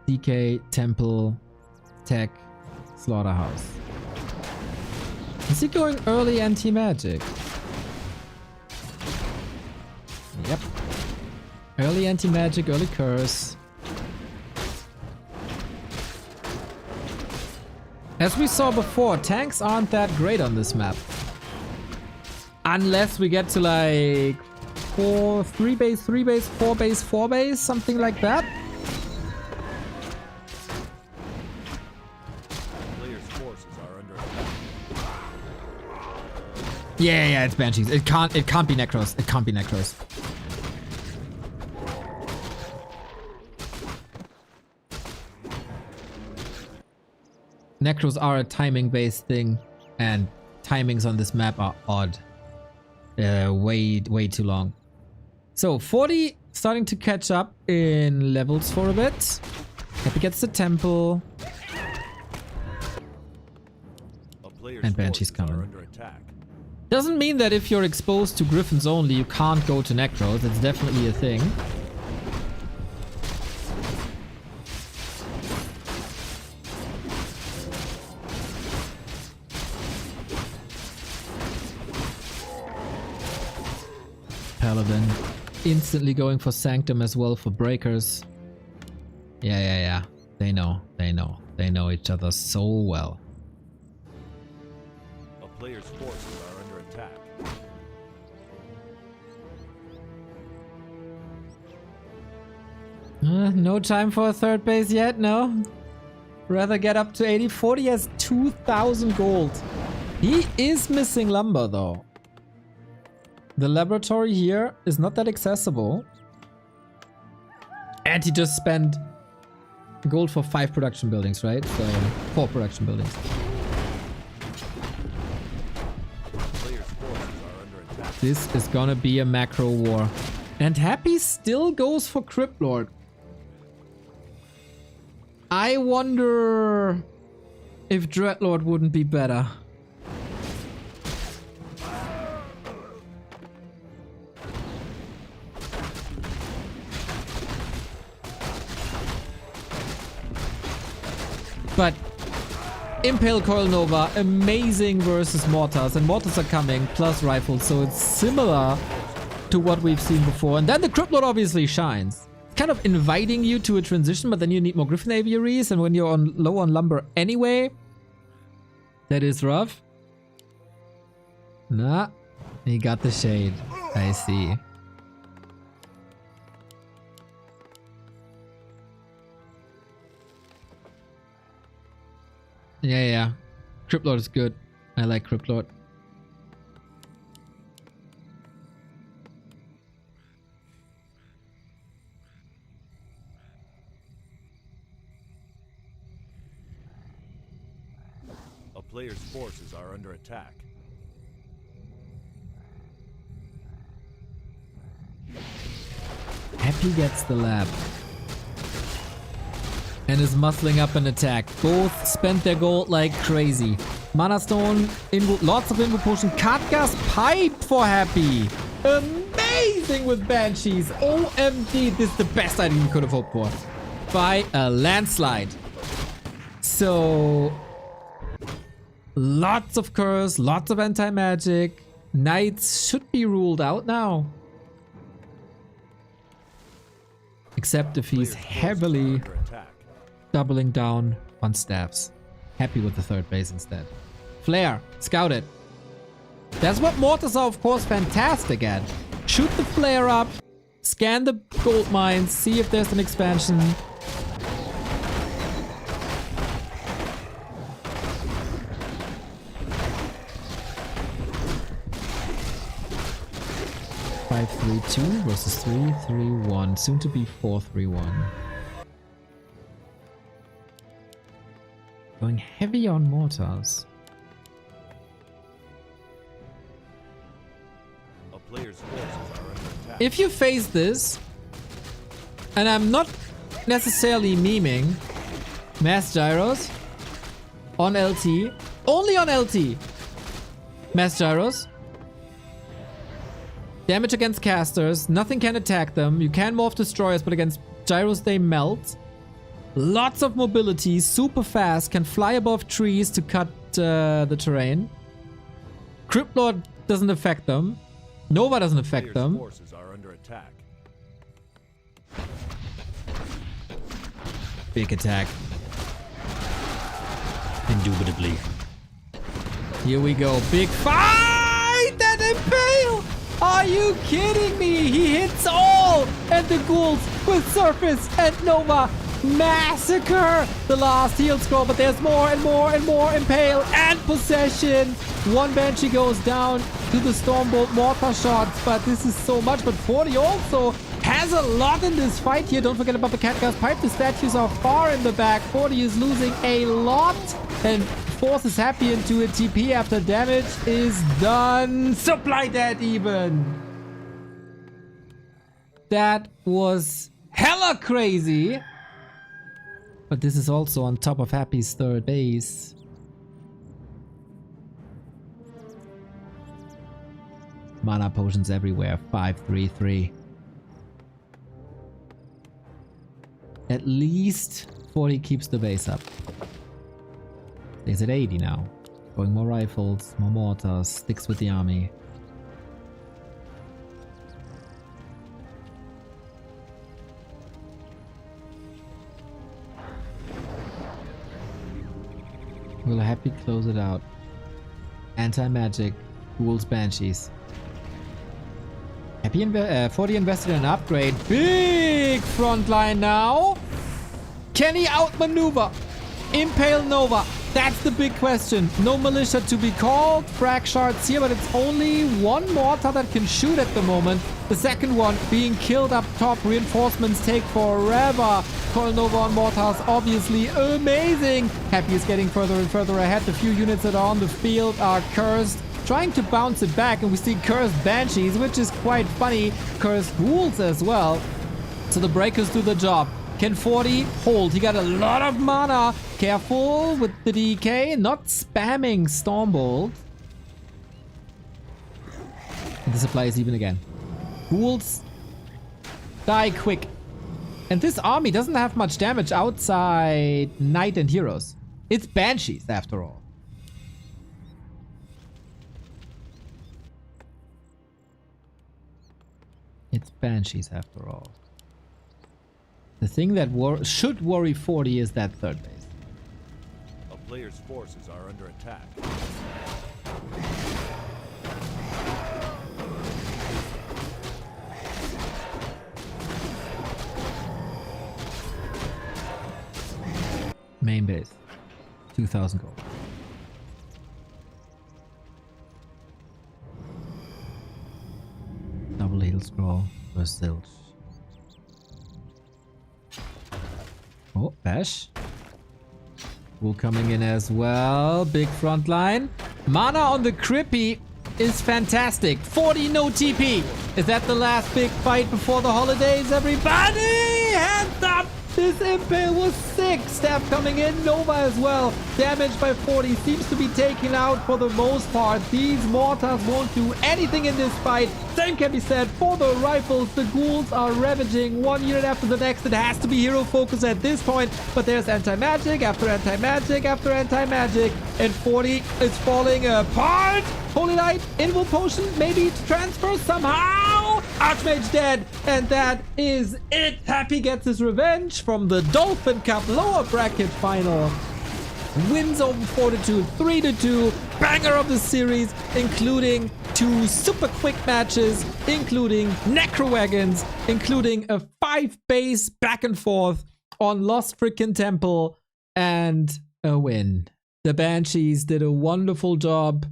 DK, Temple, Tech, Slaughterhouse. Is he going early anti-magic? Yep. Early anti-magic, early curse. As we saw before, tanks aren't that great on this map. Unless we get to like 3 base, 3 base, 4 base, 4 base, something like that. Players' forces are under attack. Yeah, it's Banshees. It can't be Necros. It can't be Necros. Necros are a timing-based thing, and timings on this map are odd. Way too long. So 40 starting to catch up in levels for a bit. Happy gets the temple. A player's And Banshee's forces are coming. under attack. Doesn't mean that if you're exposed to Griffins only, you can't go to Necros. It's definitely a thing. Paladin instantly going for Sanctum as well for breakers. Yeah. They know each other so well. A player's forces are under attack. No time for a third base yet, no? Rather get up to 80. 40 has 2,000 gold. He is missing lumber though. The laboratory here is not that accessible. And he just spent gold for 5 production buildings, right? So 4 production buildings. Players' forces are under attack. This is gonna be a macro war. And Happy still goes for Crypt Lord. I wonder if Dreadlord wouldn't be better. But Impale Coil Nova, amazing versus Mortars, and Mortars are coming, plus rifles, so it's similar to what we've seen before. And then the Crypt Lord obviously shines. It's kind of inviting you to a transition, but then you need more Griffin Aviaries, and when you're low on lumber anyway, that is rough. Nah, he got the shade. I see. Yeah. Crypt Lord is good. I like Crypt Lord. A player's forces are under attack. Happy gets the lab. And is muscling up an attack. Both spent their gold like crazy. Mana Stone, lots of Invo Potion, Katga's Pipe for Happy. Amazing with Banshees. OMG, this is the best item you could have hoped for. By a landslide. So, lots of curse, lots of anti-magic. Knights should be ruled out now. Except if he's Players' forces are heavily under attack. doubling down on staffs. Happy with the third base instead. Flare, scout it. That's what mortars are, of course, fantastic at. Shoot the flare up, scan the gold mines, see if there's an expansion. Five, 3, 2 versus 3, 3, 1. Soon to be 4, 3, 1. Going heavy on mortars. A player's forces are under attack. If you face this, and I'm not necessarily memeing, Mass Gyros on LT, only on LT. Mass Gyros. Damage against casters, nothing can attack them. You can morph destroyers, but against gyros they melt. Lots of mobility, super fast, can fly above trees to cut the terrain. Crypt Lord doesn't affect them. Nova doesn't affect Players' them. forces are under attack. Big attack. Indubitably. Here we go. Big fight! That impale! Are you kidding me? He hits all! And the ghouls with Surface and Nova massacre the last heal scroll, but there's more and more and more. Impale and Possession. One Banshee goes down to the Stormbolt mortar shots, but this is so much. But 40 also has a lot in this fight here. Don't forget about the Catgas Pipe. The statues are far in the back. 40 is losing a lot and forces Happy into a TP after damage is done. Supply that even. That was hella crazy. But this is also on top of Happy's third base. Mana potions everywhere. 5-3-3. At least 40 keeps the base up. Stays at 80 now. Going more rifles, more mortars, sticks with the army. Will Happy close it out? Anti-magic, ghouls, banshees. Happy 40 invested in an upgrade. Big front line now. Can he outmaneuver Impale Nova? That's the big question. No militia to be called. Frag shards here, but it's only one mortar that can shoot at the moment. The second one being killed up top. Reinforcements take forever. Coil Nova on mortars, obviously amazing. Happy is getting further and further ahead. The few units that are on the field are cursed. Trying to bounce it back, and we see cursed banshees, which is quite funny. Cursed ghouls as well. So the breakers do the job. Can 40 hold? He got a lot of mana. Careful with the DK. Not spamming Stormbolt. And the supply is even again. Ghouls die quick. And this army doesn't have much damage outside Knight and Heroes. It's banshees after all. It's banshees after all. The thing that should worry 40 is that third base. A player's forces are under attack. Main base. 2,000 gold. Double heal scroll versus Zilch. Oh, Bash. Wool coming in as well. Big front line. Mana on the Crippy is fantastic. 40 no TP. Is that the last big fight before the holidays, everybody? Hands up! This Impale was sick. Staff coming in. Nova as well. Damage by 40. Seems to be taken out for the most part. These mortars won't do anything in this fight. Same can be said for the rifles. The ghouls are ravaging one unit after the next. It has to be hero focus at this point. But there's anti-magic after anti-magic after anti-magic. And 40 is falling apart. Holy Light, Invul Potion, maybe to transfer somehow. Archmage dead. And that is it. Happy gets his revenge from the Dolphin Cup lower bracket final. Wins over Fortitude 3-2. Banger of the series, including 2 super quick matches, including Necro Wagons, including a 5 base back and forth on Lost Frickin' Temple, and a win. The Banshees did a wonderful job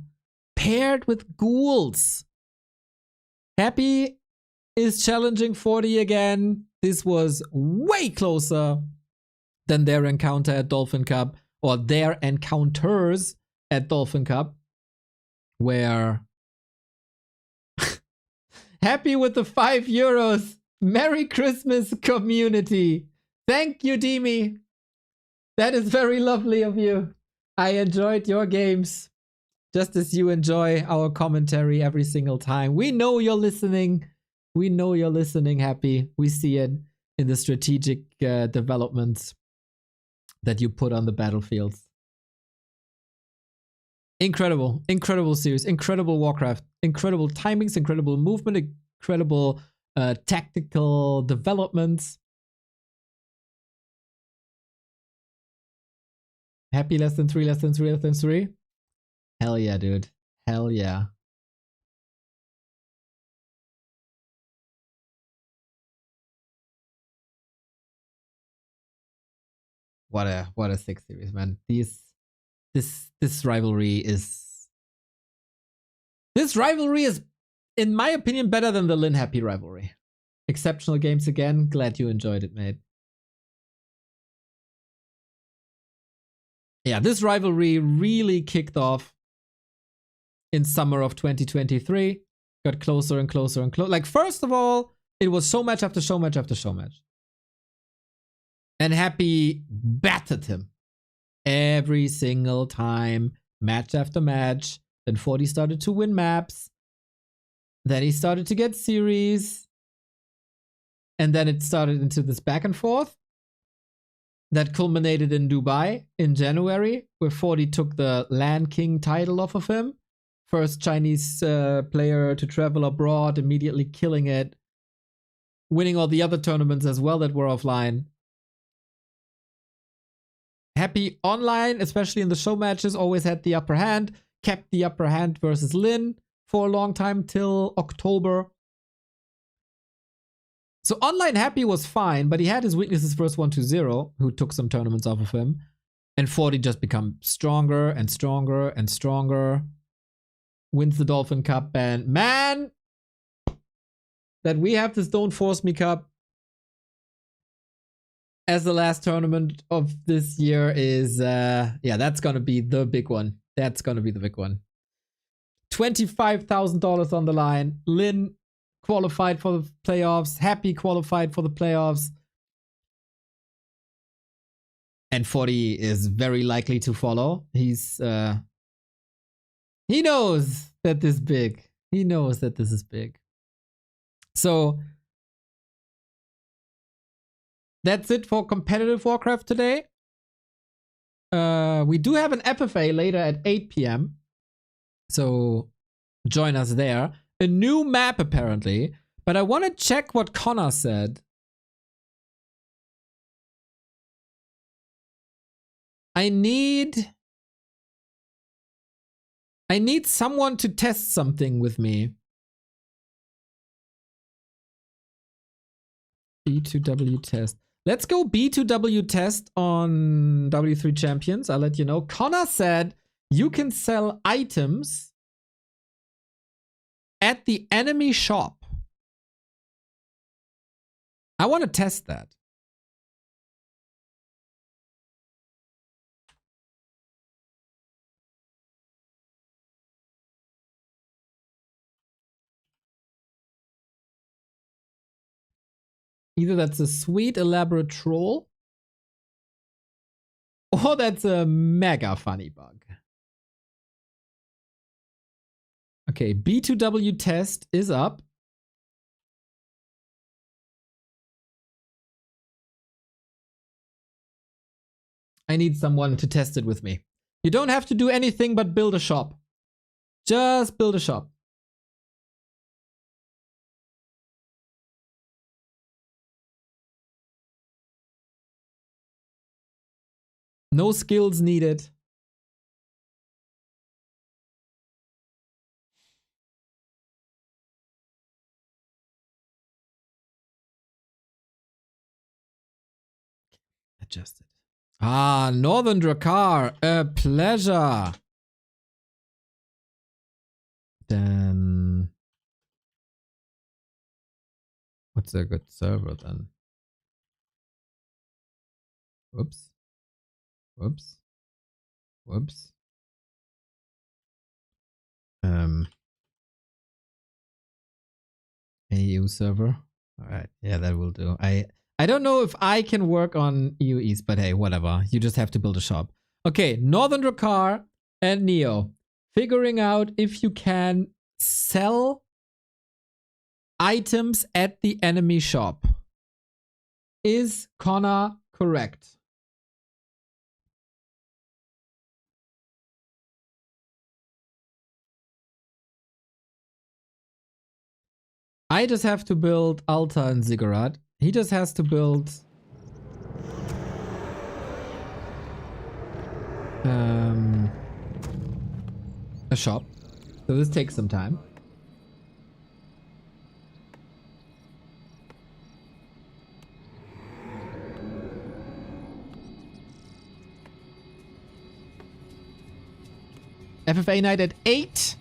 paired with ghouls. Happy is challenging 40 again. This was way closer than their encounter at Dolphin Cup, or their encounters at Dolphin Cup, where Happy with the €5. Merry Christmas, community. Thank you, Demi. That is very lovely of you. I enjoyed your games just as you enjoy our commentary every single time. We know you're listening. We know you're listening, Happy. We see it in the strategic developments that you put on the battlefields. Incredible, incredible series, incredible Warcraft, incredible timings, incredible movement, incredible tactical developments. Happy less than 3, less than 3, less than 3. Hell yeah, dude. Hell yeah. what a sick series, man. This rivalry is in my opinion better than the Lin Happy rivalry. Exceptional games again. Glad you enjoyed it, mate. Yeah, this rivalry really kicked off in summer of 2023. Got closer and closer and closer. Like, first of all, it was showmatch after showmatch after showmatch. And Happy battered him every single time, match after match. Then 40 started to win maps. Then he started to get series. And then it started into this back and forth that culminated in Dubai in January, where 40 took the Land King title off of him. First Chinese player to travel abroad, immediately killing it. Winning all the other tournaments as well that were offline. Happy online, especially in the show matches, always had the upper hand. Kept the upper hand versus Lin for a long time till October. So online Happy was fine, but he had his weaknesses versus 120, who took some tournaments off of him. And 40 just become stronger and stronger and stronger. Wins the Dolphin Cup, and man, that we have this Don't Force Me Cup as the last tournament of this year is, yeah, that's gonna be the big one. That's gonna be the big one. $25,000 on the line. Lin qualified for the playoffs. Happy qualified for the playoffs. And 40 is very likely to follow. He's, he knows that this is big. He knows that this is big. So that's it for competitive Warcraft today. We do have an FFA later at 8 p.m. So join us there. A new map apparently, but I want to check what Connor said. I need someone to test something with me. B2W test. Let's go B2W test on W3 Champions. I'll let you know. Connor said you can sell items at the enemy shop. I want to test that. Either that's a sweet elaborate troll, or that's a mega funny bug. Okay, B2W test is up. I need someone to test it with me. You don't have to do anything but build a shop. Just build a shop. No skills needed. Adjusted. Ah, Northern Drakkar. A pleasure. Then what's a good server then? Whoops. Whoops. Whoops. AU server. All right. Yeah, that will do. I don't know if I can work on EU East, but hey, whatever. You just have to build a shop. Okay, Northern Drakkar and Neo. Figuring out if you can sell items at the enemy shop. Is Connor correct? I just have to build Alta and Ziggurat. He just has to build a shop. So this takes some time. FFA night at 8.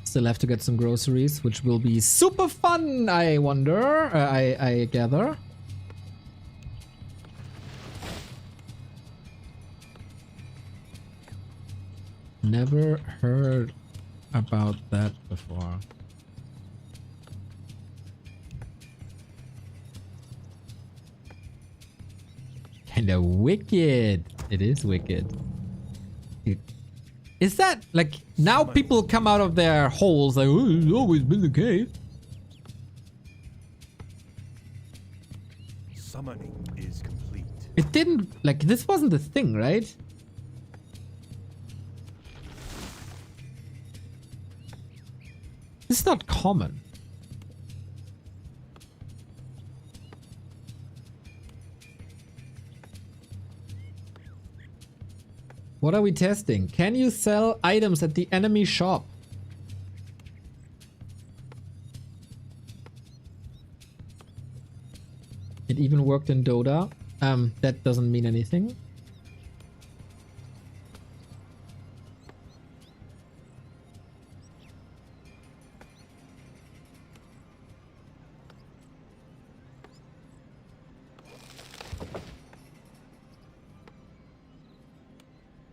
Still have to get some groceries, which will be super fun, I wonder. I gather. Never heard about that before. Kinda wicked. It is wicked. Is that like now people come out of their holes like, oh, it's always been the case? Summoning is complete. It didn't like this wasn't the thing, right? This is not common. What are we testing? Can you sell items at the enemy shop? It even worked in Dota. That doesn't mean anything.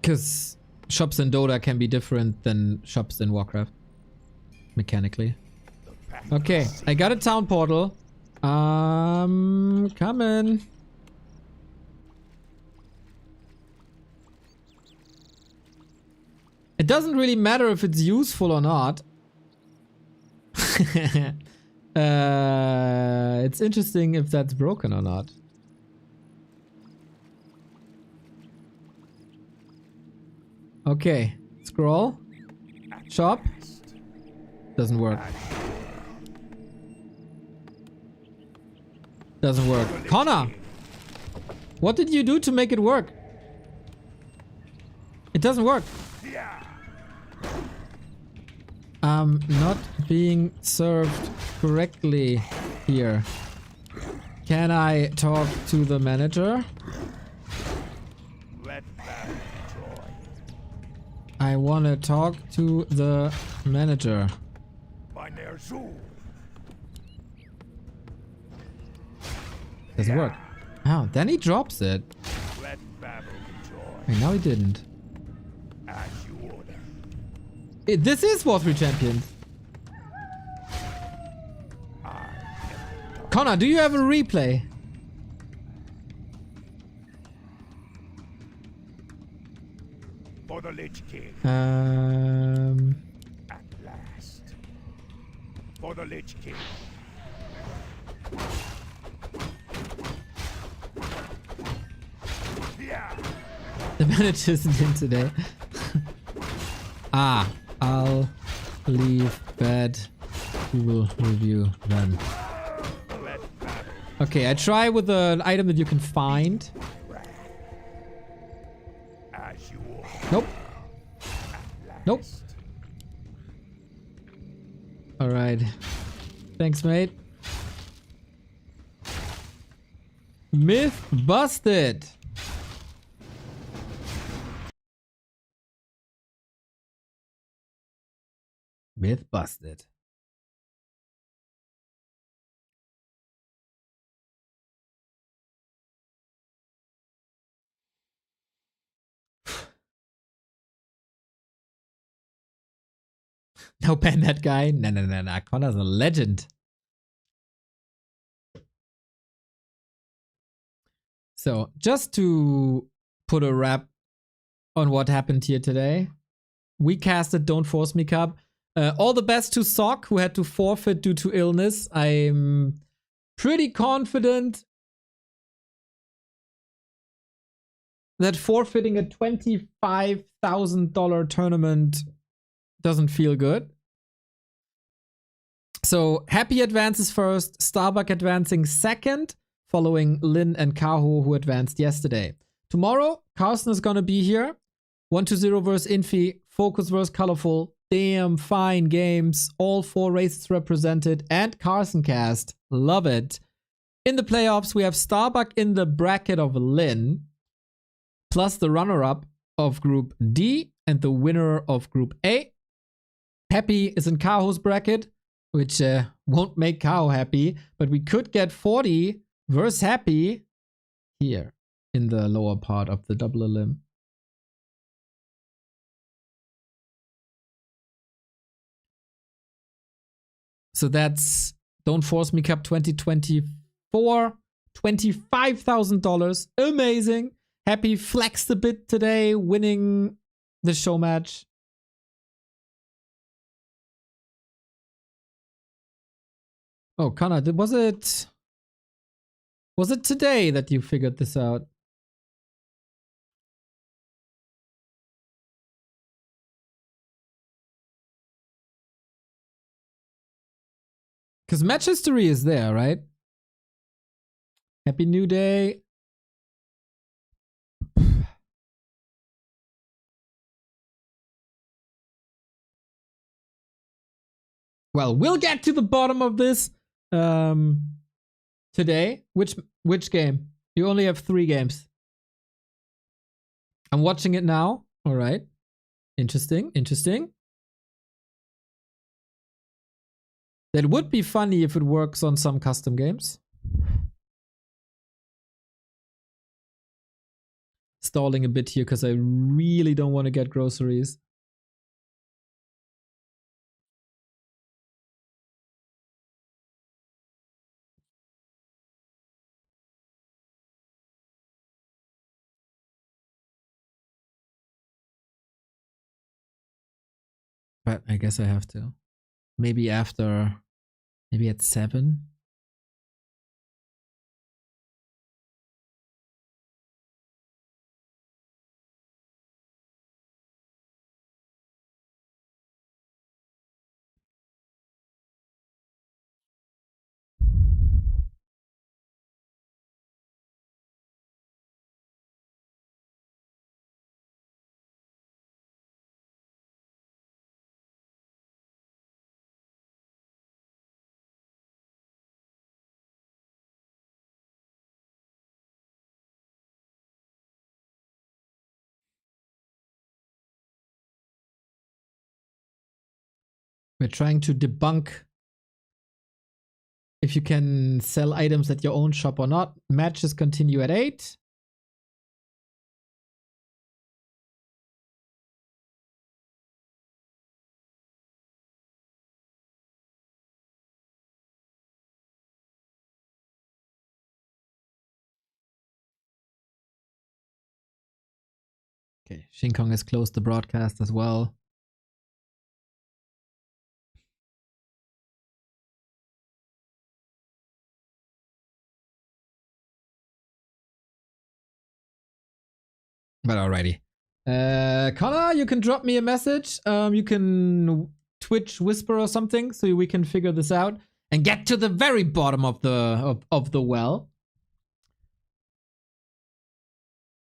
Because shops in Dota can be different than shops in Warcraft. Mechanically. Okay, I got a town portal. Coming. It doesn't really matter if it's useful or not. It's interesting if that's broken or not. Okay, scroll. Shop. Doesn't work. Doesn't work. Connor! What did you do to make it work? It doesn't work. I'm not being served correctly here. Can I talk to the manager? I want to talk to the manager. Doesn't work. Oh, then he drops it. Wait, now he didn't. This is War 3 Champions. Connor, do you have a replay? For the Lich King. At last. For the Lich King. The manager isn't in today. I'll leave bed. We will review then. Okay, I try with an item that you can find. Nope. Nope. Alright. Thanks, mate. Myth busted. Myth busted. No, ban that guy. No. Connor's a legend. So, just to put a wrap on what happened here today, we casted Don't Force Me Cup. All the best to Sock, who had to forfeit due to illness. I'm pretty confident that forfeiting a $25,000 tournament doesn't feel good. So, Happy advances first, Starbuck advancing second, following Lin and Kaho, who advanced yesterday. Tomorrow, Carson is gonna be here. 1-0 versus Infi, Focus versus Colorful. Damn fine games. All 4 races represented, and Carson cast. Love it. In the playoffs, we have Starbuck in the bracket of Lin, plus the runner-up, of Group D and the winner of Group A. Happy is in Kaho's bracket, which won't make Kaho happy, but we could get 40 versus Happy here in the lower part of the double elim. So that's Don't Force Me Cup 2024, $25,000. Amazing. Happy flexed a bit today, winning the show match. Oh, Connor, was it today that you figured this out? Because match history is there, right? Happy New Day. Well, we'll get to the bottom of this today. Which game? You only have 3 games. I'm watching it now. All right. Interesting. Interesting. That would be funny if it works on some custom games. Stalling a bit here because I really don't want to get groceries. But I guess I have to. Maybe after, maybe at 7. We're trying to debunk if you can sell items at your own shop or not. Matches continue at 8. Okay, Shin Kong has closed the broadcast as well. But alrighty. Connor, you can drop me a message. You can Twitch whisper or something so we can figure this out and get to the very bottom of the well.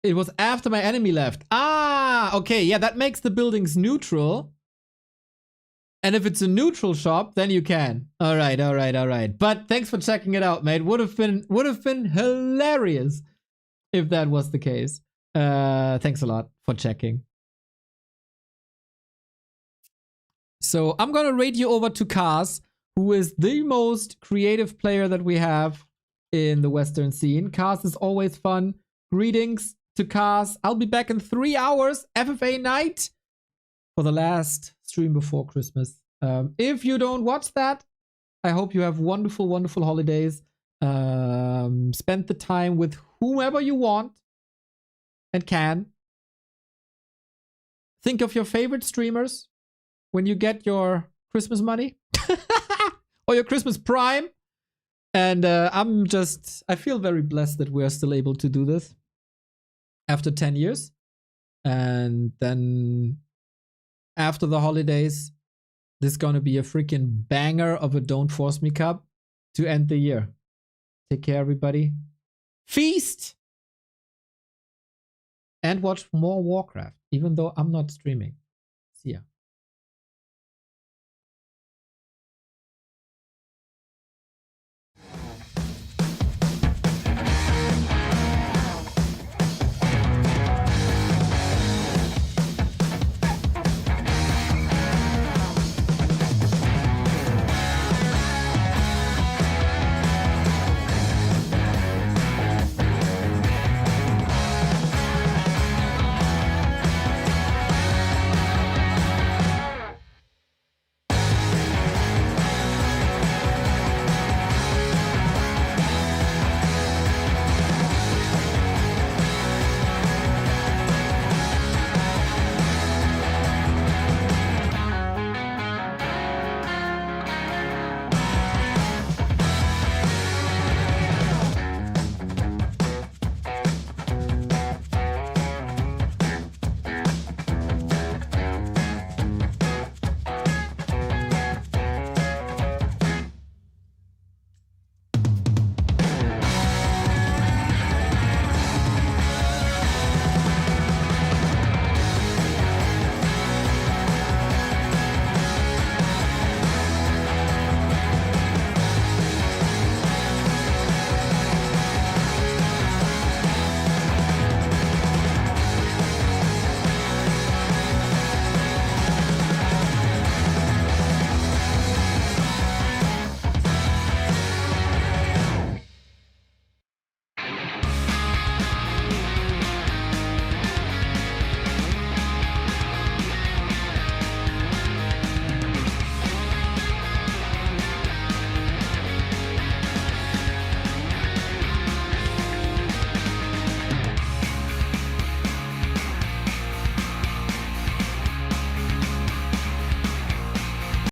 It was after my enemy left. Ah, okay. Yeah, that makes the buildings neutral. And if it's a neutral shop, then you can. All right, all right, all right. But thanks for checking it out, mate. Would have been hilarious if that was the case. Thanks a lot for checking. So I'm gonna rate you over to Kaz, who is the most creative player that we have in the Western scene. Kaz is always fun. Greetings to Kaz. I'll be back in 3 hours, FFA night, for the last stream before Christmas. If you don't watch that, I hope you have wonderful, wonderful holidays. Spend the time with whomever you want and can. Think of your favorite streamers when you get your Christmas money or your Christmas Prime. And I feel very blessed that we're still able to do this after 10 years. And then after the holidays, this is gonna be a freaking banger of a Don't Force Me Cup to end the year. Take care, everybody. Feast! And watch more Warcraft, even though I'm not streaming.